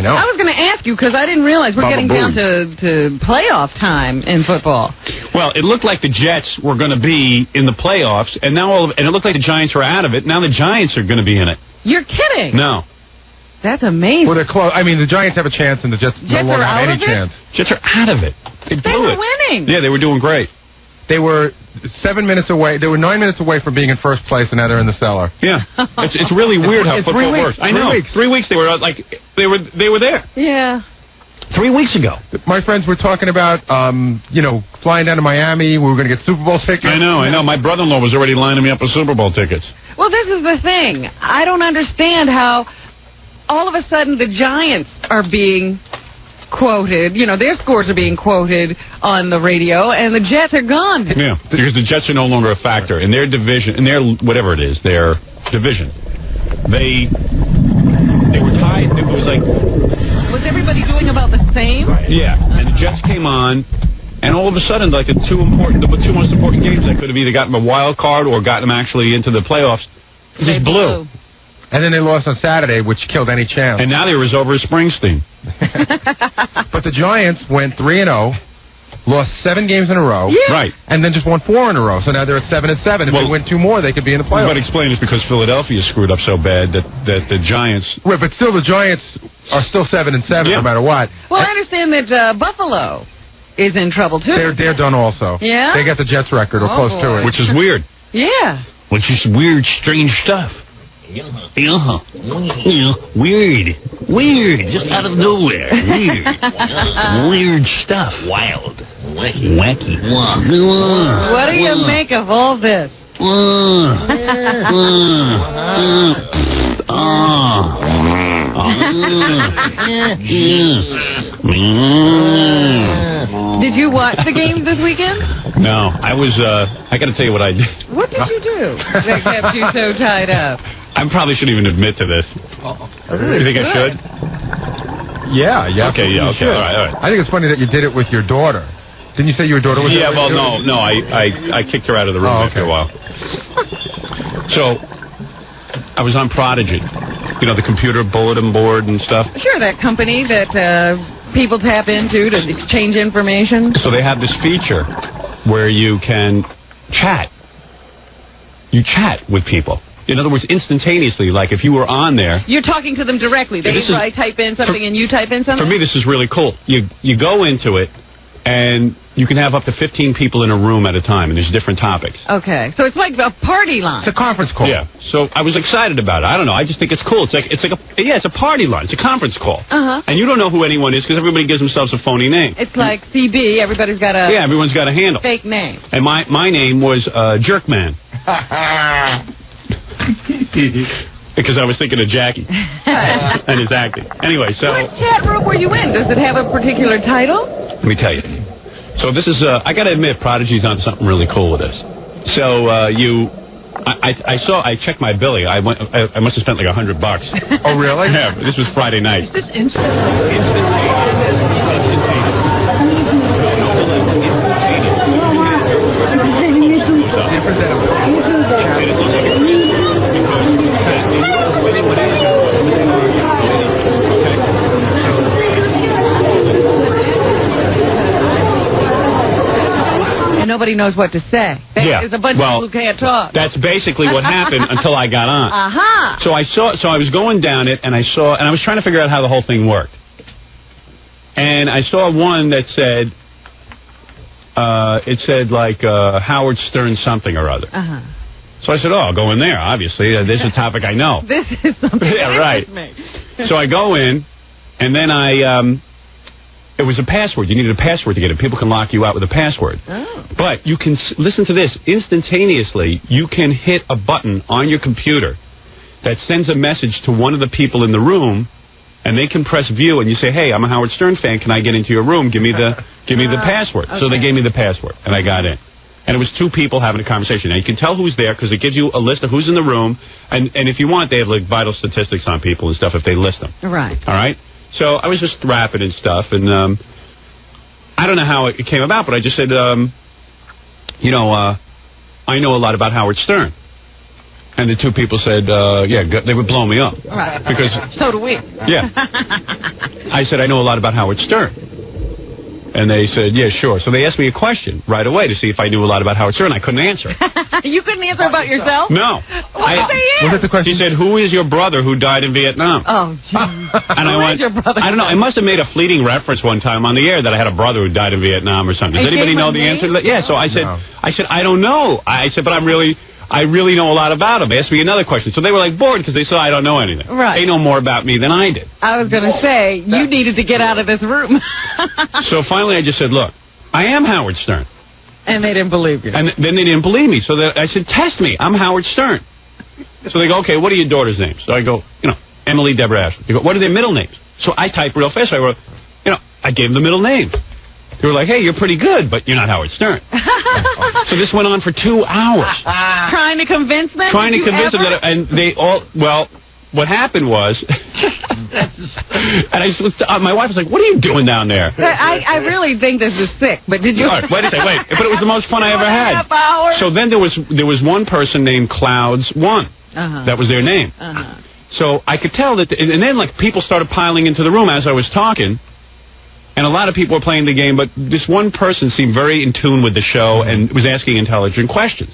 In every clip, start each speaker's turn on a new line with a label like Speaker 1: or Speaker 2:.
Speaker 1: know.
Speaker 2: I was going to ask you because I didn't realize we're getting down to playoff time in football.
Speaker 3: Well, it looked like the Jets were going to be in the playoffs, and now and it looked like the Giants were out of it. Now the Giants are going to be in it.
Speaker 2: You're kidding.
Speaker 3: No.
Speaker 2: That's amazing.
Speaker 1: Well, they're close. I mean, the Giants have a chance, and the Jets no longer have any chance.
Speaker 3: Jets are out of it. They
Speaker 2: were winning.
Speaker 3: Yeah, they were doing great.
Speaker 1: They were 7 minutes away. They were 9 minutes away from being in first place, and now they're in the cellar.
Speaker 3: Yeah, it's really weird how football works. I know. 3 weeks they were they were there.
Speaker 2: Yeah.
Speaker 3: 3 weeks ago.
Speaker 1: My friends were talking about flying down to Miami. We were going to get Super Bowl tickets.
Speaker 3: I know. My brother-in-law was already lining me up for Super Bowl tickets.
Speaker 2: Well, this is the thing. I don't understand how all of a sudden the Giants are being quoted, their scores are being quoted on the radio, and the Jets are gone.
Speaker 3: Yeah, because the Jets are no longer a factor in their division, in their whatever it is, their division. They were tied. It was like,
Speaker 2: was everybody doing about the same?
Speaker 3: Yeah, and the Jets came on, and all of a sudden, like the two most important games that could have either gotten them a wild card or gotten them actually into the playoffs, just blew.
Speaker 1: And then they lost on Saturday, which killed any chance.
Speaker 3: And now they were as over as Springsteen.
Speaker 1: But the Giants went 3-0, lost 7 games in a row.
Speaker 2: Yeah.
Speaker 3: Right.
Speaker 1: And then just won 4 in a row. So now they're at 7-7. If they win 2 more, they could be in the playoffs.
Speaker 3: But explain it's because Philadelphia screwed up so bad that the Giants...
Speaker 1: Right, but still the Giants are still 7-7 no matter what.
Speaker 2: Well, I understand that Buffalo is in trouble, too.
Speaker 1: They're done also.
Speaker 2: Yeah?
Speaker 1: They got the Jets record or close to it.
Speaker 3: Which is weird.
Speaker 2: Yeah.
Speaker 3: Which is weird, strange stuff. Weird, just out of nowhere. Weird stuff.
Speaker 4: Wild.
Speaker 3: Wacky.
Speaker 2: What do you make of all this? Did you watch the game this weekend?
Speaker 3: No, I was, I got to tell you what I did.
Speaker 2: What did you do that kept you so tied up?
Speaker 3: I probably shouldn't even admit to this. You think I should?
Speaker 1: Yeah.
Speaker 3: Okay, all right.
Speaker 1: I think it's funny that you did it with your daughter. Didn't you say your daughter was there?
Speaker 3: Yeah, well, no, I kicked her out of the room after a while. So, I was on Prodigy. The computer bulletin board and stuff.
Speaker 2: Sure, that company that people tap into to exchange information.
Speaker 3: So they have this feature where you can chat. You chat with people. In other words, instantaneously, like if you were on there...
Speaker 2: You're talking to them directly. They type in something and you type in something?
Speaker 3: For me, this is really cool. You go into it, and you can have up to 15 people in a room at a time, and there's different topics.
Speaker 2: Okay. So it's like a party line.
Speaker 1: It's a conference call.
Speaker 3: Yeah. So I was excited about it. I don't know. I just think it's cool. It's a party line. It's a conference call.
Speaker 2: Uh-huh.
Speaker 3: And you don't know who anyone is because everybody gives themselves a phony name.
Speaker 2: It's like CB. Everybody's got a...
Speaker 3: Yeah, everyone's got a handle.
Speaker 2: Fake name.
Speaker 3: And my name was Jerkman. Because I was thinking of Jackie and his acting. Anyway, so...
Speaker 2: What chat room were you in? Does it have a particular title?
Speaker 3: Let me tell you. So this is, I got to admit, Prodigy's on something really cool with this. So I checked my billing. I must have spent like $100.
Speaker 1: Oh, really?
Speaker 3: Yeah, this was Friday night.
Speaker 2: Is this instant? And nobody knows what to say. There's a bunch of people who can't talk.
Speaker 3: That's basically what happened until I got on.
Speaker 2: Uh-huh.
Speaker 3: So I was going down it, and I was trying to figure out how the whole thing worked. And I saw one that said, Howard Stern something or other.
Speaker 2: Uh-huh.
Speaker 3: So I said, I'll go in there, obviously. This is a topic I know.
Speaker 2: This is something
Speaker 3: yeah, right. So I go in, and then it was a password. You needed a password to get it. People can lock you out with a password.
Speaker 2: Oh.
Speaker 3: But you can, listen to this, instantaneously, you can hit a button on your computer that sends a message to one of the people in the room, and they can press view, and you say, hey, I'm a Howard Stern fan. Can I get into your room? Give me the password. Okay. So they gave me the password, and I got in. And it was 2 people having a conversation. Now, you can tell who's there because it gives you a list of who's in the room, and if you want, they have like vital statistics on people and stuff if they list them.
Speaker 2: Right.
Speaker 3: All right? So I was just rapping and stuff, and I don't know how it came about, but I just said, I know a lot about Howard Stern. And the 2 people said, they would blow me up.
Speaker 2: Right.
Speaker 3: Because
Speaker 2: so do we.
Speaker 3: Yeah. I said, I know a lot about Howard Stern. And they said, yeah, sure. So they asked me a question right away to see if I knew a lot about Howard Stern. I couldn't answer.
Speaker 2: You couldn't answer about yourself?
Speaker 3: No.
Speaker 1: Was it the question?
Speaker 3: She said, who is your brother who died in Vietnam?
Speaker 2: Oh, geez.
Speaker 3: And I went,
Speaker 2: your brother?
Speaker 3: I don't know. I must have made a fleeting reference one time on the air that I had a brother who died in Vietnam or something. Does anybody know the answer to that? Yeah, so I said, I don't know. I said, but I really know a lot about him. Ask me another question. So they were like bored because they saw I don't know anything.
Speaker 2: Right.
Speaker 3: They know more about me than I did.
Speaker 2: I was going to say, you needed to get out of this room.
Speaker 3: So finally I just said, look, I am Howard Stern.
Speaker 2: And they didn't believe you.
Speaker 3: And then they didn't believe me. So I said, test me. I'm Howard Stern. So they go, okay, what are your daughter's names? So I go, Emily, Deborah, Ashley. They go, what are their middle names? So I type real fast. I wrote, I gave them the middle name. They were like, hey, you're pretty good, but you're not Howard Stern. So this went on for 2 hours.
Speaker 2: Trying to convince them?
Speaker 3: Trying to convince them that, and they all, well, what happened was, and my wife was like, what are you doing down there?
Speaker 2: I really think this is sick, but did you...
Speaker 3: All right, wait a second, but it was the most fun I ever had. So then there was one person named Clouds One. That was their name. So I could tell that, and then like people started piling into the room as I was talking, and a lot of people were playing the game, but this one person seemed very in tune with the show and was asking intelligent questions.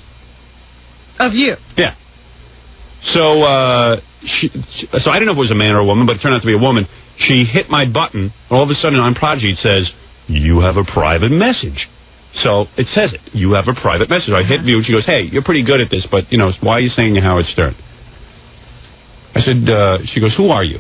Speaker 2: Of you?
Speaker 3: Yeah. So so I didn't know if it was a man or a woman, but it turned out to be a woman. She hit my button, and all of a sudden on Prodigy it says, you have a private message. So it says it. You have a private message. I hit view, and she goes, hey, you're pretty good at this, but, why are you saying you're Howard Stern? I said, she goes, who are you?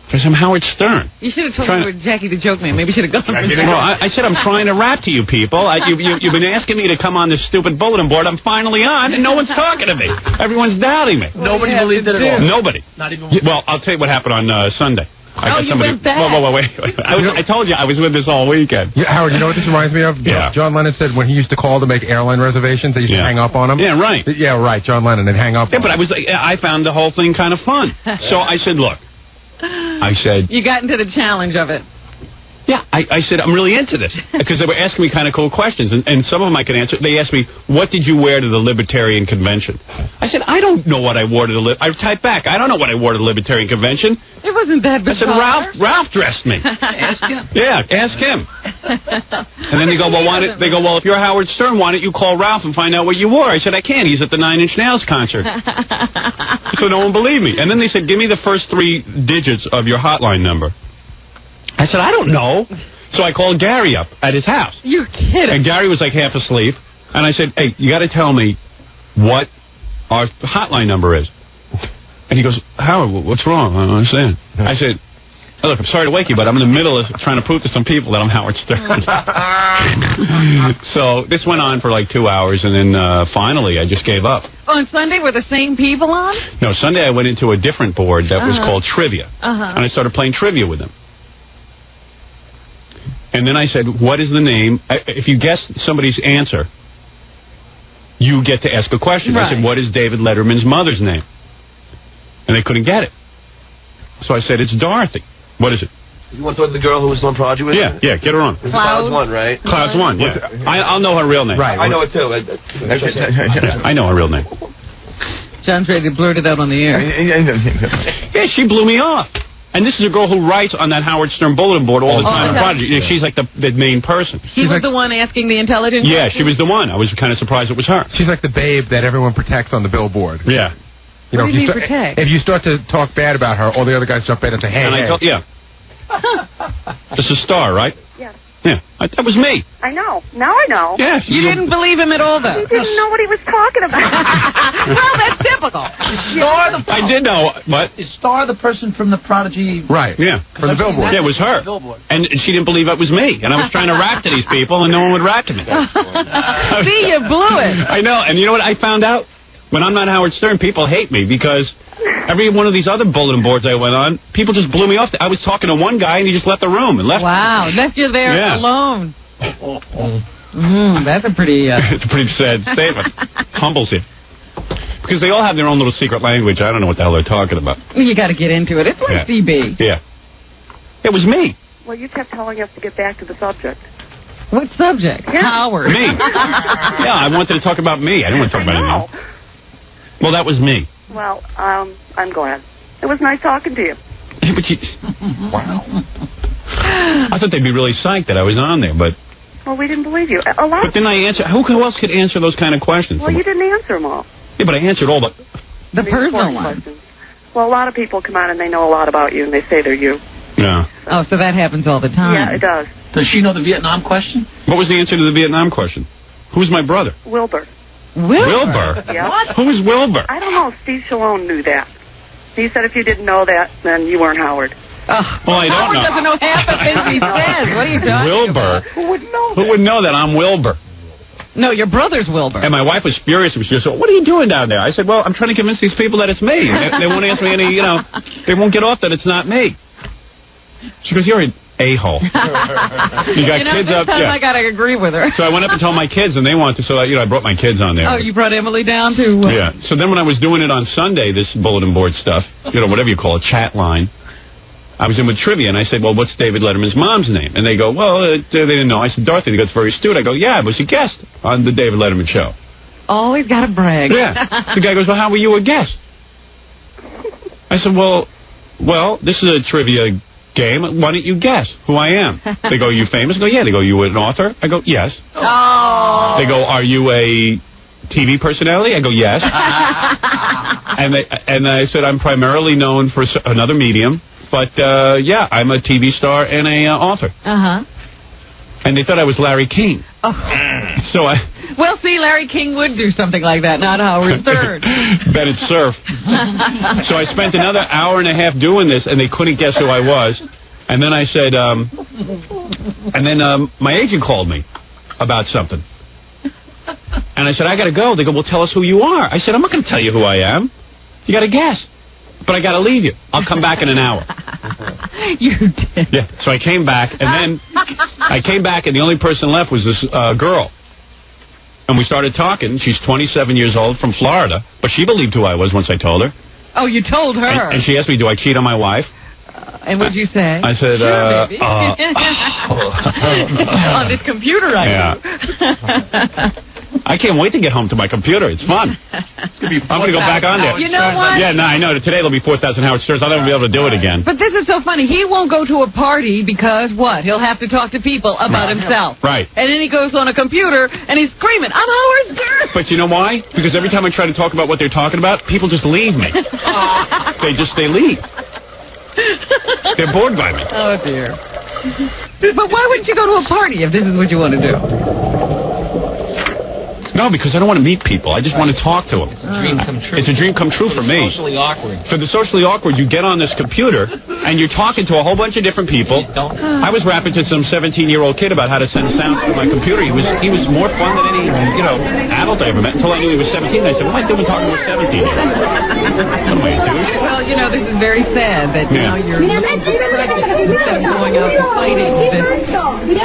Speaker 3: I said, I'm Howard Stern.
Speaker 2: You should have told me you were Jackie the Joke Man. Maybe you should have gone for that.
Speaker 3: No, I said, I'm trying to rap to you people. You've been asking me to come on this stupid bulletin board. I'm finally on, and no one's talking to me. Everyone's doubting me.
Speaker 4: Nobody believed it at all.
Speaker 3: Nobody.
Speaker 4: Not even.
Speaker 3: Well, I'll tell you what happened on Sunday.
Speaker 2: You went back.
Speaker 3: Wait. I told you I was with this all weekend.
Speaker 1: Yeah, Howard, you know what this reminds me of?
Speaker 3: Yeah.
Speaker 1: John Lennon said when he used to call to make airline reservations, they used to hang up on him.
Speaker 3: Yeah, right.
Speaker 1: Yeah, right. John Lennon, they'd hang up.
Speaker 3: Yeah, but I found the whole thing kind of fun. So I said, look. I said...
Speaker 2: You got into the challenge of it.
Speaker 3: Yeah, I said, I'm really into this. Because they were asking me kind of cool questions. And some of them I could answer. They asked me, what did you wear to the Libertarian Convention? I said, I don't know what I wore to the... I typed back, I don't know what I wore to the Libertarian Convention.
Speaker 2: It wasn't that bizarre.
Speaker 3: I said, Ralph dressed me.
Speaker 4: Ask him.
Speaker 3: Yeah, ask him. And then they go, well, if you're Howard Stern, why don't you call Ralph and find out what you wore? I said, I can't. He's at the Nine Inch Nails concert. So no one believed me. And then they said, give me the first 3 digits of your hotline number. I said, I don't know. So I called Gary up at his house.
Speaker 2: You're kidding.
Speaker 3: And Gary was like half asleep. And I said, hey, you got to tell me what our hotline number is. And he goes, Howard, what's wrong? I don't understand. I said, look, I'm sorry to wake you, but I'm in the middle of trying to prove to some people that I'm Howard Stern. So this went on for like 2 hours, and then finally I just gave up.
Speaker 2: On Sunday, were the same people on?
Speaker 3: No, Sunday I went into a different board that was called Trivia. And I started playing trivia with them. And then I said, what is the name? If you guess somebody's answer, you get to ask a question. Right. I said, what is David Letterman's mother's name? And they couldn't get it. So I said, it's Dorothy. What is it?
Speaker 4: You want to talk to the girl who was on Prodigy with you?
Speaker 3: Yeah, get her on.
Speaker 4: Clouds One, right?
Speaker 3: Clouds One, yeah. I'll know her real name.
Speaker 1: Right.
Speaker 4: I know it too.
Speaker 3: I know her real name.
Speaker 2: John's ready to blurt it out on the air.
Speaker 3: Yeah, she blew me off. And this is a girl who writes on that Howard Stern bulletin board all the time. Yeah. She's like the main person.
Speaker 2: She was the one asking the intelligent
Speaker 3: Yeah,
Speaker 2: question?
Speaker 3: she was the one. I was kind of surprised it was her.
Speaker 1: She's like the babe that everyone protects on the billboard.
Speaker 3: Yeah.
Speaker 1: What
Speaker 2: do you mean protect?
Speaker 1: If you start to talk bad about her, all the other guys jump in and say, hey,
Speaker 3: yeah. Just a star, right?
Speaker 5: Yes.
Speaker 3: Yeah, that was me.
Speaker 5: I know. Now I know.
Speaker 3: Yeah.
Speaker 2: You didn't believe him at all, though.
Speaker 5: He didn't know what he was talking about.
Speaker 2: Well, that's typical.
Speaker 3: I did know. What?
Speaker 4: Is Star the person from the Prodigy?
Speaker 1: Right.
Speaker 3: Yeah.
Speaker 1: For the billboard.
Speaker 3: Yeah, it was her. And she didn't believe it was me. And I was trying to rap to these people, and no one would rap to me.
Speaker 2: See, you blew it.
Speaker 3: I know. And you know what I found out? When I'm not Howard Stern, people hate me because every one of these other bulletin boards I went on, people just blew me off. I was talking to one guy, and he just left the room and left.
Speaker 2: Wow, left you there alone. That's a pretty...
Speaker 3: It's a pretty sad statement. Humbles you. Because they all have their own little secret language. I don't know what the hell they're talking about.
Speaker 2: You got to get into it. It's like CB.
Speaker 3: Yeah. It was me.
Speaker 5: Well, you kept telling us to get back to the subject.
Speaker 2: What subject?
Speaker 5: Yeah.
Speaker 2: Howard.
Speaker 3: Me. Yeah, I wanted to talk about me. I didn't want to talk about anything else. Well, that was me.
Speaker 5: Well, I'm glad. It was nice talking to you.
Speaker 1: Wow.
Speaker 3: I thought they'd be really psyched that I was on there, but...
Speaker 5: Well, we didn't believe you. A lot.
Speaker 3: But didn't I answer? Who else could answer those kind of questions?
Speaker 5: Well, you didn't answer them all.
Speaker 3: Yeah, but I answered all the
Speaker 2: personal
Speaker 5: important
Speaker 2: ones.
Speaker 5: questions. Well, a lot of people come on and they know a lot about you, and they say they're you.
Speaker 3: Yeah.
Speaker 2: Oh, so that happens all the time.
Speaker 5: Yeah, it does.
Speaker 4: Does she know the Vietnam question?
Speaker 3: What was the answer to the Vietnam question? Who's my brother?
Speaker 5: Wilbur.
Speaker 3: Wilbur?
Speaker 5: Yeah.
Speaker 2: What?
Speaker 3: Who is Wilbur?
Speaker 5: I don't know. Steve Shalom knew that. He said if you didn't know that, then you weren't Howard.
Speaker 3: Well, I don't
Speaker 2: Howard
Speaker 3: know.
Speaker 2: doesn't know half the things he says. What are you talking
Speaker 3: Wilbur?
Speaker 2: about?
Speaker 3: Who would know that I'm Wilbur?
Speaker 2: No, your brother's Wilbur.
Speaker 3: And my wife was furious. She said, what are you doing down there? I said, well, I'm trying to convince these people that it's me. They won't answer me any, they won't get off that it's not me. She goes, you're an a-hole. You got kids
Speaker 2: this
Speaker 3: up.
Speaker 2: time
Speaker 3: Yeah.
Speaker 2: I got to agree with her.
Speaker 3: So I went up and told my kids, and they wanted to, so I brought my kids on there.
Speaker 2: Oh, you brought Emily down to...
Speaker 3: Yeah. So then when I was doing it on Sunday, this bulletin board stuff, whatever you call it, chat line, I was in with trivia, and I said, well, what's David Letterman's mom's name? And they go, well, they didn't know. I said, Dorothy. They go, it's very astute. I go, yeah, I was a guest on the David Letterman show.
Speaker 2: Always got to brag.
Speaker 3: Yeah. The guy goes, well, how were you a guest? I said, well, this is a trivia game. Why don't you guess who I am? They go, are you famous? I go, yeah. They go, you an author? I go, yes.
Speaker 2: Oh.
Speaker 3: They go, are you a TV personality? I go, yes. and I said, I'm primarily known for another medium, but yeah, I'm a TV star and a author.
Speaker 2: Uh-huh.
Speaker 3: And they thought I was Larry King.
Speaker 2: Oh.
Speaker 3: So
Speaker 2: Well, see, Larry King would do something like that, not Howard Stern.
Speaker 3: Bet it's surf. So I spent another hour and a half doing this, and they couldn't guess who I was. And then I said, my agent called me about something. And I said, I got to go. They go, well, tell us who you are. I said, I'm not going to tell you who I am. You got to guess. But I got to leave you. I'll come back in an hour.
Speaker 2: You did.
Speaker 3: Yeah. So I came back, and then the only person left was this girl. And we started talking. She's 27 years old from Florida, but she believed who I was once I told her.
Speaker 2: Oh, you told her.
Speaker 3: And she asked me, do I cheat on my wife?
Speaker 2: And what'd you say?
Speaker 3: I said,
Speaker 2: sure, baby. On this computer, I do.
Speaker 3: I can't wait to get home to my computer. It's fun. I'm going to go back on there.
Speaker 2: You know what?
Speaker 3: Yeah, no, I know. Today there'll be 4,000 Howard Sterns. I'll never be able to do it again.
Speaker 2: But this is so funny. He won't go to a party because what? He'll have to talk to people about himself.
Speaker 3: Right.
Speaker 2: And then he goes on a computer and he's screaming, I'm Howard Stern.
Speaker 3: But you know why? Because every time I try to talk about what they're talking about, people just leave me. They leave. They're bored by me.
Speaker 2: Oh, dear. But why wouldn't you go to a party if this is what you want to do?
Speaker 3: No, because I don't want to meet people. I just want to talk to them.
Speaker 4: It's a dream come true.
Speaker 3: It's a dream come true for me.
Speaker 4: Socially awkward.
Speaker 3: For the socially awkward, you get on this computer, and you're talking to a whole bunch of different people. I was rapping to some 17-year-old kid about how to send sound through my computer. He was more fun than any, adult I ever met, until I knew he was 17. I said, what am I doing talking to a 17-year-old? What am I, a douche?
Speaker 2: Well, this is very sad that now you're looking for prejudice instead of going out and fighting this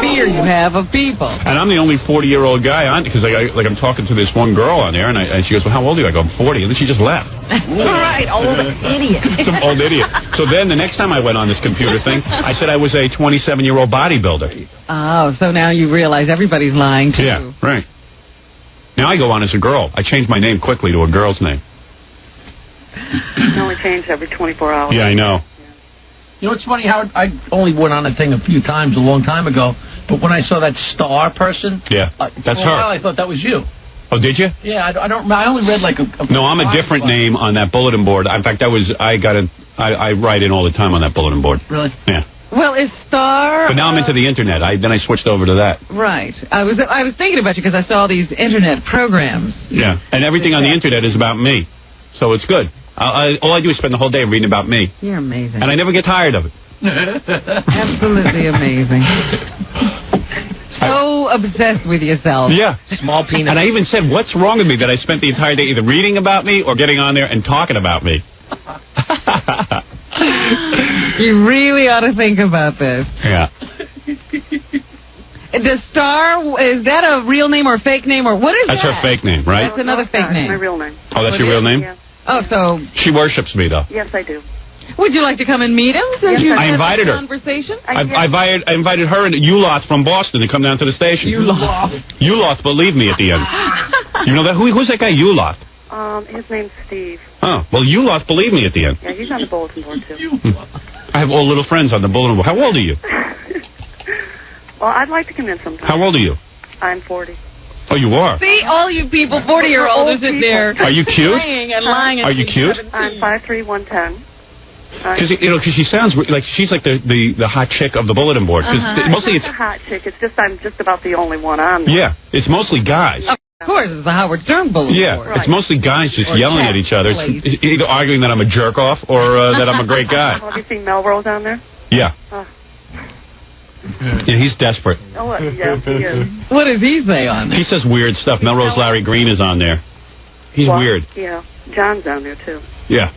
Speaker 2: fear you have of people.
Speaker 3: And I'm the only 40-year-old guy on, because I'm talking to this one girl on there, and she goes, well, how old are you? I go, I'm 40, and then she just left.
Speaker 2: Right, old idiot.
Speaker 3: Some old idiot. So then the next time I went on this computer thing, I said I was a 27-year-old bodybuilder.
Speaker 2: Oh, so now you realize everybody's lying too.
Speaker 3: Yeah, right. Now I go on as a girl. I changed my name quickly to a girl's name.
Speaker 5: It only changes every 24 hours.
Speaker 3: Yeah, I know.
Speaker 4: You know what's funny, Howard? I only went on a thing a few times a long time ago, but when I saw that star person,
Speaker 3: yeah, that's
Speaker 4: for a
Speaker 3: her.
Speaker 4: while I thought that was you.
Speaker 3: Oh, did you?
Speaker 4: Yeah, I only read like a
Speaker 3: No, I'm a different name on that bulletin board. In fact, I write in all the time on that bulletin board.
Speaker 4: Really?
Speaker 3: Yeah.
Speaker 2: Well, is Star...
Speaker 3: But now I'm into the internet. Then I switched over to that.
Speaker 2: Right. I was thinking about you because I saw these internet programs.
Speaker 3: Yeah, and everything on the internet is about me, so it's good. All I do is spend the whole day reading about me.
Speaker 2: You're amazing.
Speaker 3: And I never get tired of it.
Speaker 2: Absolutely amazing. So obsessed with yourself.
Speaker 3: Yeah.
Speaker 4: Small peanut.
Speaker 3: And I even said, what's wrong with me that I spent the entire day either reading about me or getting on there and talking about me?
Speaker 2: You really ought to think about this.
Speaker 3: Yeah.
Speaker 2: The Star, is that a real name or a fake name, or what is
Speaker 3: That's
Speaker 2: that?
Speaker 3: her fake name, right?
Speaker 2: That's another fake name.
Speaker 5: My real name.
Speaker 3: Oh, that's your real name?
Speaker 5: Yeah.
Speaker 2: Oh, so...
Speaker 3: She worships me, though.
Speaker 5: Yes, I do.
Speaker 2: Would you like to come and meet him? Since you
Speaker 3: I
Speaker 2: have
Speaker 3: invited
Speaker 2: a
Speaker 3: her.
Speaker 2: Conversation?
Speaker 3: I invited her and Uloth from Boston to come down to the station. Uloth believed me at the end. You know that? Who's that guy, Uloth?
Speaker 5: His name's Steve.
Speaker 3: Oh, well, Uloth believed me at the end.
Speaker 5: Yeah, he's on the bulletin board, too.
Speaker 3: I have all little friends on the bulletin board. How old are you?
Speaker 5: Well, I'd like to come in sometime.
Speaker 3: How old are you?
Speaker 5: I'm 40.
Speaker 3: Oh, you are?
Speaker 2: See, all you people, 40-year-olds, are sitting there.
Speaker 3: Are you cute?
Speaker 2: Lying and lying.
Speaker 3: Are you cute?
Speaker 5: I'm 5'3", 110.
Speaker 3: Because she sounds like she's like the hot chick of the bulletin board. Mostly
Speaker 5: it's a hot chick. It's just I'm just about the only one on there.
Speaker 3: Yeah, it's mostly guys.
Speaker 2: Of course, it's the Howard Stern bulletin board.
Speaker 3: It's mostly guys just yelling at each other, either arguing that I'm a jerk off or that I'm a great guy.
Speaker 5: Have you seen Melrose on there?
Speaker 3: Yeah. Yeah, he's desperate.
Speaker 5: Oh, yeah, he is.
Speaker 2: What does he say on there?
Speaker 3: He says weird stuff. Melrose Larry Green is on there. He's weird.
Speaker 5: Yeah, John's on there too.
Speaker 3: Yeah.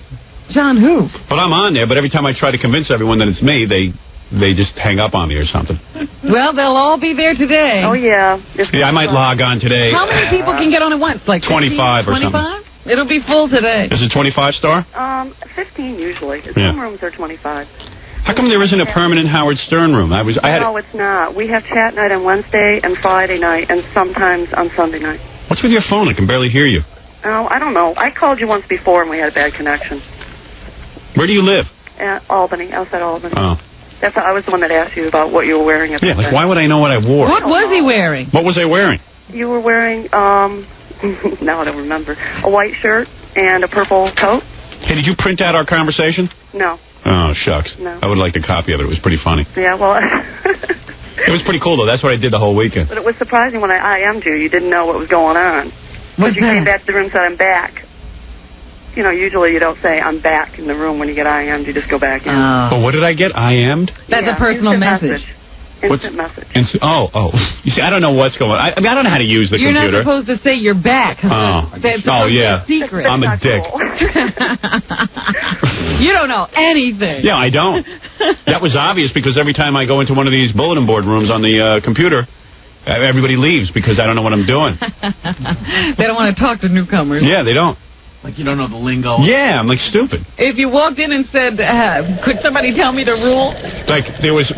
Speaker 2: John who?
Speaker 3: But I'm on there, but every time I try to convince everyone that it's me, they just hang up on me or something.
Speaker 2: Well, they'll all be there today.
Speaker 5: Oh, yeah.
Speaker 3: Yeah, I might log on today.
Speaker 2: How many people can get on at once? Like
Speaker 3: 25 or
Speaker 2: 25?
Speaker 3: something.
Speaker 2: It'll be full today.
Speaker 3: Is it 25-star?
Speaker 5: 15 usually.
Speaker 3: Yeah.
Speaker 5: Some rooms are 25.
Speaker 3: How come there isn't a permanent Howard Stern room?
Speaker 5: No, it's not. We have chat night on Wednesday and Friday night, and sometimes on Sunday night.
Speaker 3: What's with your phone? I can barely hear you.
Speaker 5: Oh, I don't know. I called you once before, and we had a bad connection.
Speaker 3: Where do you live?
Speaker 5: Albany, outside Albany.
Speaker 3: Oh.
Speaker 5: I was the one that asked you about what you were wearing at the time.
Speaker 3: why would I know what I wore?
Speaker 2: What was he wearing?
Speaker 3: What was I wearing?
Speaker 5: You were wearing, now I don't remember, a white shirt and a purple coat.
Speaker 3: Hey, did you print out our conversation?
Speaker 5: No.
Speaker 3: Oh, shucks.
Speaker 5: No.
Speaker 3: I would like a copy of it. It was pretty funny.
Speaker 5: Yeah, well...
Speaker 3: It was pretty cool, though. That's what I did the whole weekend.
Speaker 5: But it was surprising when I IM'd you. You didn't know what was going on. But you came back to the room and said, I'm back. You know, usually you don't say, I'm back in the room when you get IM'd. You just go back in.
Speaker 3: Oh, what did I get? IM'd?
Speaker 2: That's a personal message.
Speaker 5: Instant message.
Speaker 3: Oh. You see, I don't know what's going on. I mean, I don't know how to use the
Speaker 2: computer.
Speaker 3: You're
Speaker 2: not supposed to say you're back. That's
Speaker 3: yeah.
Speaker 2: A secret.
Speaker 3: I'm a dick.
Speaker 2: You don't know anything.
Speaker 3: Yeah, I don't. That was obvious because every time I go into one of these bulletin board rooms on the computer, everybody leaves because I don't know what I'm doing.
Speaker 2: They don't want to talk to newcomers.
Speaker 3: Yeah, they don't.
Speaker 4: Like you don't know the lingo.
Speaker 3: Yeah, I'm like stupid.
Speaker 2: If you walked in and said, could somebody tell me the rule?
Speaker 3: Like there was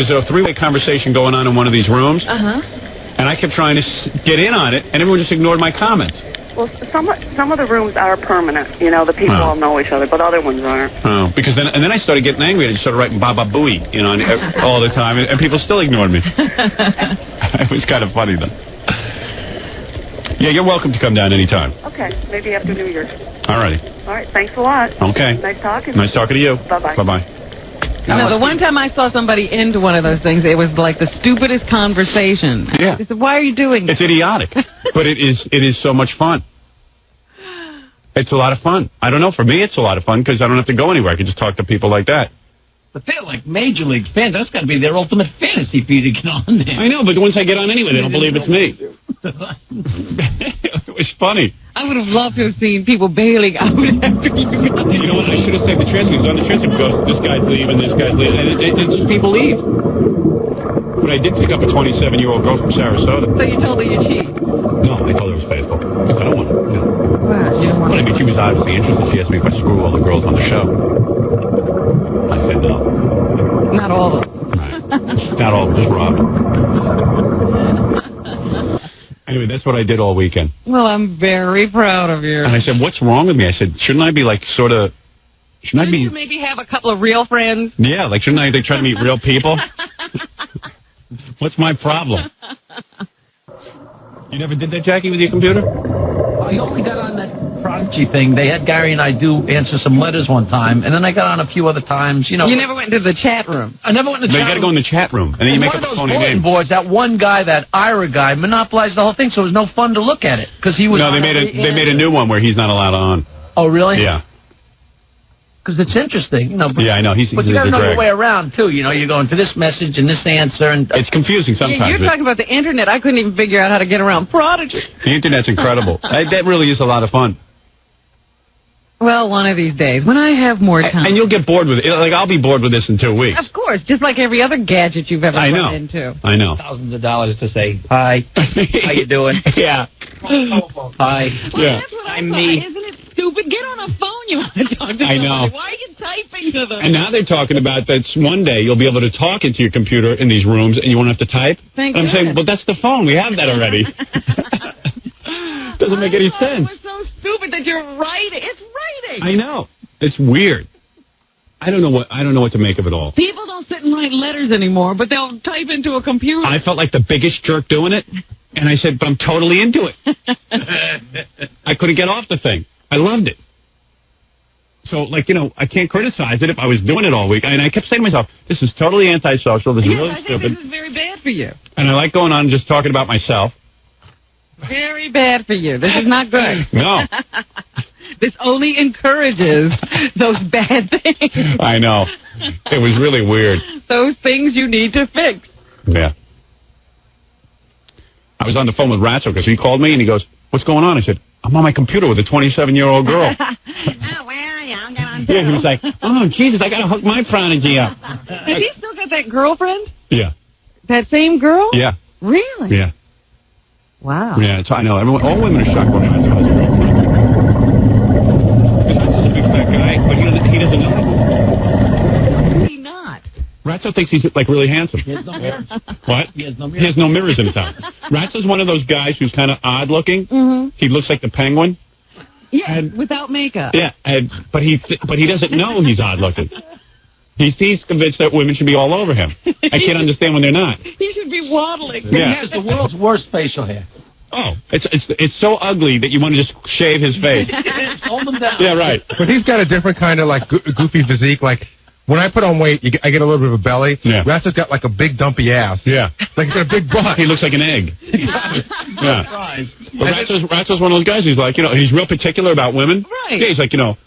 Speaker 3: a three-way conversation going on in one of these rooms. And I kept trying to get in on it, and everyone just ignored my comments.
Speaker 5: Well, some of the rooms are permanent. You know, the people all know each other, but other ones aren't.
Speaker 3: Oh, because then I started getting angry. I just started writing "Baba Booey," all the time, and people still ignored me. It was kind of funny though. Yeah, you're welcome to come down anytime.
Speaker 5: Okay, maybe after New Year's.
Speaker 3: All righty.
Speaker 5: All right, thanks a lot.
Speaker 3: Okay.
Speaker 5: Nice talking.
Speaker 3: Nice talking to you.
Speaker 5: Bye-bye.
Speaker 3: Bye-bye.
Speaker 2: No, the one time I saw somebody into one of those things, it was like the stupidest conversation.
Speaker 3: Yeah.
Speaker 2: I said, why are you doing this?
Speaker 3: It's idiotic, but it is so much fun. It's a lot of fun. I don't know. For me, it's a lot of fun because I don't have to go anywhere. I can just talk to people like that.
Speaker 4: But they're like Major League fans. That's got to be their ultimate fantasy for you to get on there.
Speaker 3: I know, but once I get on anyway, they don't believe it's me. It was funny.
Speaker 2: I would have loved to have seen people bailing out after you got there.
Speaker 3: You know what? I should have saved the transcript. On the transcript goes, this guy's leaving, this guy's leaving. And it's just people leave. But I did pick up a 27-year-old girl from Sarasota.
Speaker 2: So you told her you cheat?
Speaker 3: No, I told her it was faithful. Because I don't want to.
Speaker 2: Well, you don't want
Speaker 3: But I mean, she was obviously interested. She asked me if I screw all the girls on the show. I said no.
Speaker 2: Not all of them.
Speaker 3: Right. Not all, just Rob. Anyway, that's what I did all weekend.
Speaker 2: Well, I'm very proud of you.
Speaker 3: And I said, what's wrong with me? I said, shouldn't I be like shouldn't I be...
Speaker 2: you maybe have a couple of real friends?
Speaker 3: Yeah, like shouldn't I try to meet real people? What's my problem? You never did that, Jackie, with your computer?
Speaker 4: I only got on that Prodigy thing. They had Gary and I do answer some letters one time, and then I got on a few other times. You know,
Speaker 2: You never went into the chat room?
Speaker 4: I never went in the chat room.
Speaker 3: You got to go in the chat room, and then you make up a phony name.
Speaker 4: Boards, that one guy, that Ira guy, monopolized the whole thing, so it was no fun to look at it because he was.
Speaker 3: No, they made a new one where he's not allowed on.
Speaker 4: Oh, really?
Speaker 3: Yeah.
Speaker 4: Because it's interesting, you know. But,
Speaker 3: yeah, I know.
Speaker 4: But you got to know your way around too. You know, you're going to this message and this answer, and
Speaker 3: it's confusing sometimes.
Speaker 2: You're talking about the internet. I couldn't even figure out how to get around Prodigy.
Speaker 3: The internet's incredible. That really is a lot of fun.
Speaker 2: Well, one of these days, when I have more time.
Speaker 3: And you'll get bored with it. Like, I'll be bored with this in 2 weeks.
Speaker 2: Of course, just like every other gadget you've ever run into.
Speaker 3: I know.
Speaker 4: Thousands of dollars to say, hi, how you doing?
Speaker 3: Yeah.
Speaker 4: Hi.
Speaker 2: Well,
Speaker 3: yeah.
Speaker 2: that's what
Speaker 4: I'm
Speaker 2: thought.
Speaker 4: me.
Speaker 2: Isn't it stupid? Get on a phone. You want to talk to somebody.
Speaker 3: I know.
Speaker 2: Why are you typing to them?
Speaker 3: And now they're talking about that one day you'll be able to talk into your computer in these rooms and you won't have to type.
Speaker 2: Thank
Speaker 3: and I'm saying, well, that's the phone. We have that already. Doesn't make any sense.
Speaker 2: It was so stupid that you're writing. It's writing.
Speaker 3: I know. It's weird. I don't know what to make of it all.
Speaker 2: People don't sit and write letters anymore, but they'll type into a computer.
Speaker 3: I felt like the biggest jerk doing it, and I said, but I'm totally into it. I couldn't get off the thing. I loved it. So, like, you know, I can't criticize it if I was doing it all week. And I kept saying to myself, this is totally antisocial. This is really
Speaker 2: I
Speaker 3: stupid.
Speaker 2: think this is very bad for you.
Speaker 3: And I like going on and just talking about myself.
Speaker 2: Very bad for you. This is not good.
Speaker 3: No.
Speaker 2: This only encourages those bad things.
Speaker 3: I know. It was really weird.
Speaker 2: Those things you need to fix.
Speaker 3: Yeah. I was on the phone with Ratso because he called me and he goes, what's going on? I said, I'm on my computer with a 27-year-old girl.
Speaker 2: Oh, where are you? I'm going
Speaker 3: Yeah, he was like, oh, Jesus, I got to hook my prodigy up.
Speaker 2: Has he still got that girlfriend?
Speaker 3: Yeah.
Speaker 2: That same girl?
Speaker 3: Yeah.
Speaker 2: Really?
Speaker 3: Yeah.
Speaker 2: Wow.
Speaker 3: Yeah, I know. All women are shocked when Ratso has a girlfriend. Ratso's a big fat guy, but he doesn't know.
Speaker 2: Why he not?
Speaker 3: Ratso thinks he's, like, really handsome.
Speaker 4: He has no mirrors.
Speaker 3: What?
Speaker 4: He has no
Speaker 3: He has no mirrors in town. Ratso's one of those guys who's kind of odd-looking.
Speaker 2: Mm-hmm.
Speaker 3: He looks like the Penguin.
Speaker 2: Yeah, without makeup.
Speaker 3: Yeah, but he doesn't know he's odd-looking. He's convinced that women should be all over him. I can't understand when they're not.
Speaker 2: He should be waddling.
Speaker 3: Yeah.
Speaker 4: He has the world's worst facial hair.
Speaker 3: Oh, it's so ugly that you want to just shave his face.
Speaker 4: Hold him down.
Speaker 3: Yeah, right.
Speaker 1: But he's got a different kind of, like, goofy physique. Like, when I put on weight, I get a little bit of a belly.
Speaker 3: Yeah.
Speaker 1: Ratso's got, like, a big, dumpy ass.
Speaker 3: Yeah.
Speaker 1: Like, he's got a big butt.
Speaker 3: He looks like an egg. Yeah. But Ratso's one of those guys who's like, you know, he's real particular about women.
Speaker 2: Right.
Speaker 3: Yeah, he's like, you know,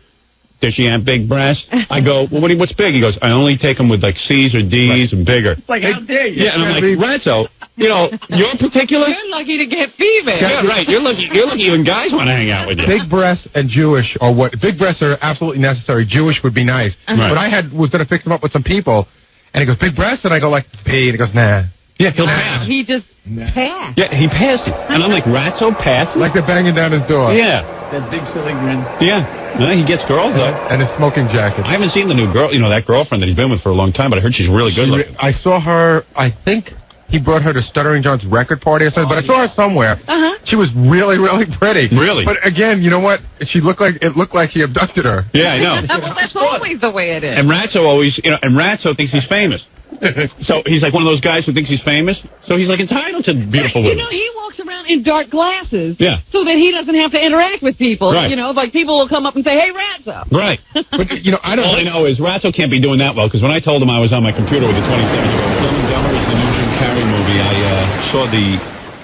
Speaker 3: does she have big breasts? I go, well, what's big? He goes, I only take them with, like, C's or D's and bigger.
Speaker 4: Like, how dare you?
Speaker 3: Yeah, and I'm like, Ratso, you know, you're particular?
Speaker 2: You're lucky to get female.
Speaker 3: Yeah, right. You're lucky even guys want to hang out with you.
Speaker 1: Big breasts and Jewish are what? Big breasts are absolutely necessary. Jewish would be nice.
Speaker 3: Right.
Speaker 1: But I was going to fix them up with some people, and he goes, big breasts? And I go, like, B. And he goes, nah.
Speaker 3: Yeah, he'll pass.
Speaker 2: He just passed.
Speaker 3: Yeah, he passed it. And I'm like, Ratso passed?
Speaker 1: Like they're banging down his door.
Speaker 3: Yeah.
Speaker 4: That big silly grin.
Speaker 3: Yeah. No, he gets girls, though.
Speaker 1: And his smoking jacket.
Speaker 3: I haven't seen the new girl, you know, that girlfriend that he's been with for a long time, but I heard she's really good looking.
Speaker 1: I saw her, I think he brought her to Stuttering John's record party or something, but I saw her somewhere.
Speaker 2: Uh-huh.
Speaker 1: She was really, really pretty.
Speaker 3: Really?
Speaker 1: But again, you know what? It looked like he abducted her.
Speaker 3: Yeah, I know.
Speaker 2: Well, that's always the way it is.
Speaker 3: And Ratso always, you know, and Ratso thinks he's famous. So he's like one of those guys who thinks he's famous. So he's like entitled to beautiful
Speaker 2: You
Speaker 3: women.
Speaker 2: know, he walks around in dark glasses.
Speaker 3: Yeah.
Speaker 2: So that he doesn't have to interact with people.
Speaker 3: Right.
Speaker 2: You know, like people will come up and say, hey, Ratso.
Speaker 3: Right.
Speaker 1: But, you know, I don't
Speaker 3: All I know is Ratso can't be doing that well, because when I told him I was on my computer with a 27-year-old, Dumb and Dumber is the new Jim Carrey movie. I saw the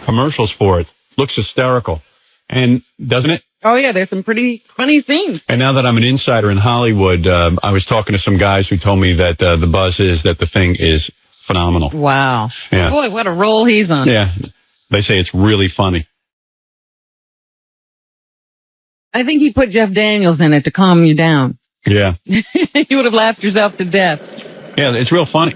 Speaker 3: commercials for it. Looks hysterical. And doesn't it?
Speaker 2: Oh, yeah, there's some pretty funny scenes.
Speaker 3: And now that I'm an insider in Hollywood, I was talking to some guys who told me that the buzz is that the thing is phenomenal.
Speaker 2: Wow.
Speaker 3: Yeah.
Speaker 2: Boy, what a role he's on.
Speaker 3: Yeah. They say it's really funny.
Speaker 2: I think he put Jeff Daniels in it to calm you down.
Speaker 3: Yeah.
Speaker 2: You would have laughed yourself to death.
Speaker 3: Yeah, it's real funny.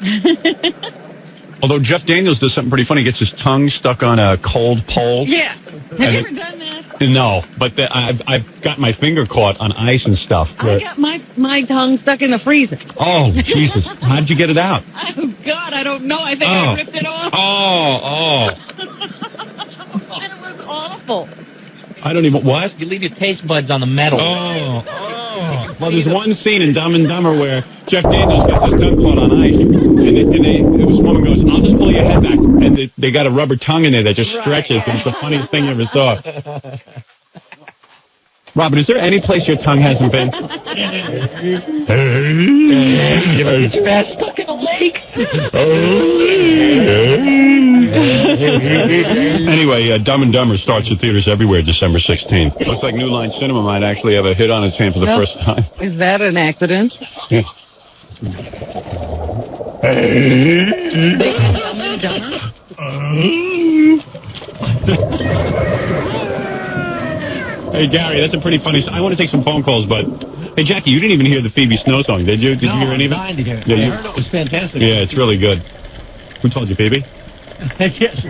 Speaker 3: Although Jeff Daniels does something pretty funny. He gets his tongue stuck on a cold pole.
Speaker 2: Yeah. Have you ever done that?
Speaker 3: No, but I've got my finger caught on ice and stuff.
Speaker 2: I got my tongue stuck in the freezer.
Speaker 3: Oh, Jesus. How'd you get it out?
Speaker 2: Oh, God, I don't know. I think I ripped it off.
Speaker 3: Oh.
Speaker 2: And it was awful.
Speaker 3: I don't even... What?
Speaker 4: You leave your taste buds on the metal.
Speaker 3: Oh. Well, there's one scene in Dumb and Dumber where Jeff Daniels gets his tongue caught on ice, and this woman goes, I'll just pull your head back. And they got a rubber tongue in there that just stretches, and it's the funniest thing you ever saw. Robert, is there any place your tongue hasn't been?
Speaker 4: It's stuck in a lake.
Speaker 3: Anyway, Dumb and Dumber starts at theaters everywhere December 16th. Looks like New Line Cinema might actually have a hit on its hand for the first time.
Speaker 2: Is that an accident?
Speaker 3: Yeah. Hey, Gary, that's a pretty funny... I want to take some phone calls, but... Hey, Jackie, you didn't even hear the Phoebe Snow song, did you? Did you hear any of it?
Speaker 4: I hear it.
Speaker 3: Yeah,
Speaker 4: I heard it was fantastic.
Speaker 3: Yeah, it's really good. Who told you, Phoebe?
Speaker 4: Yes.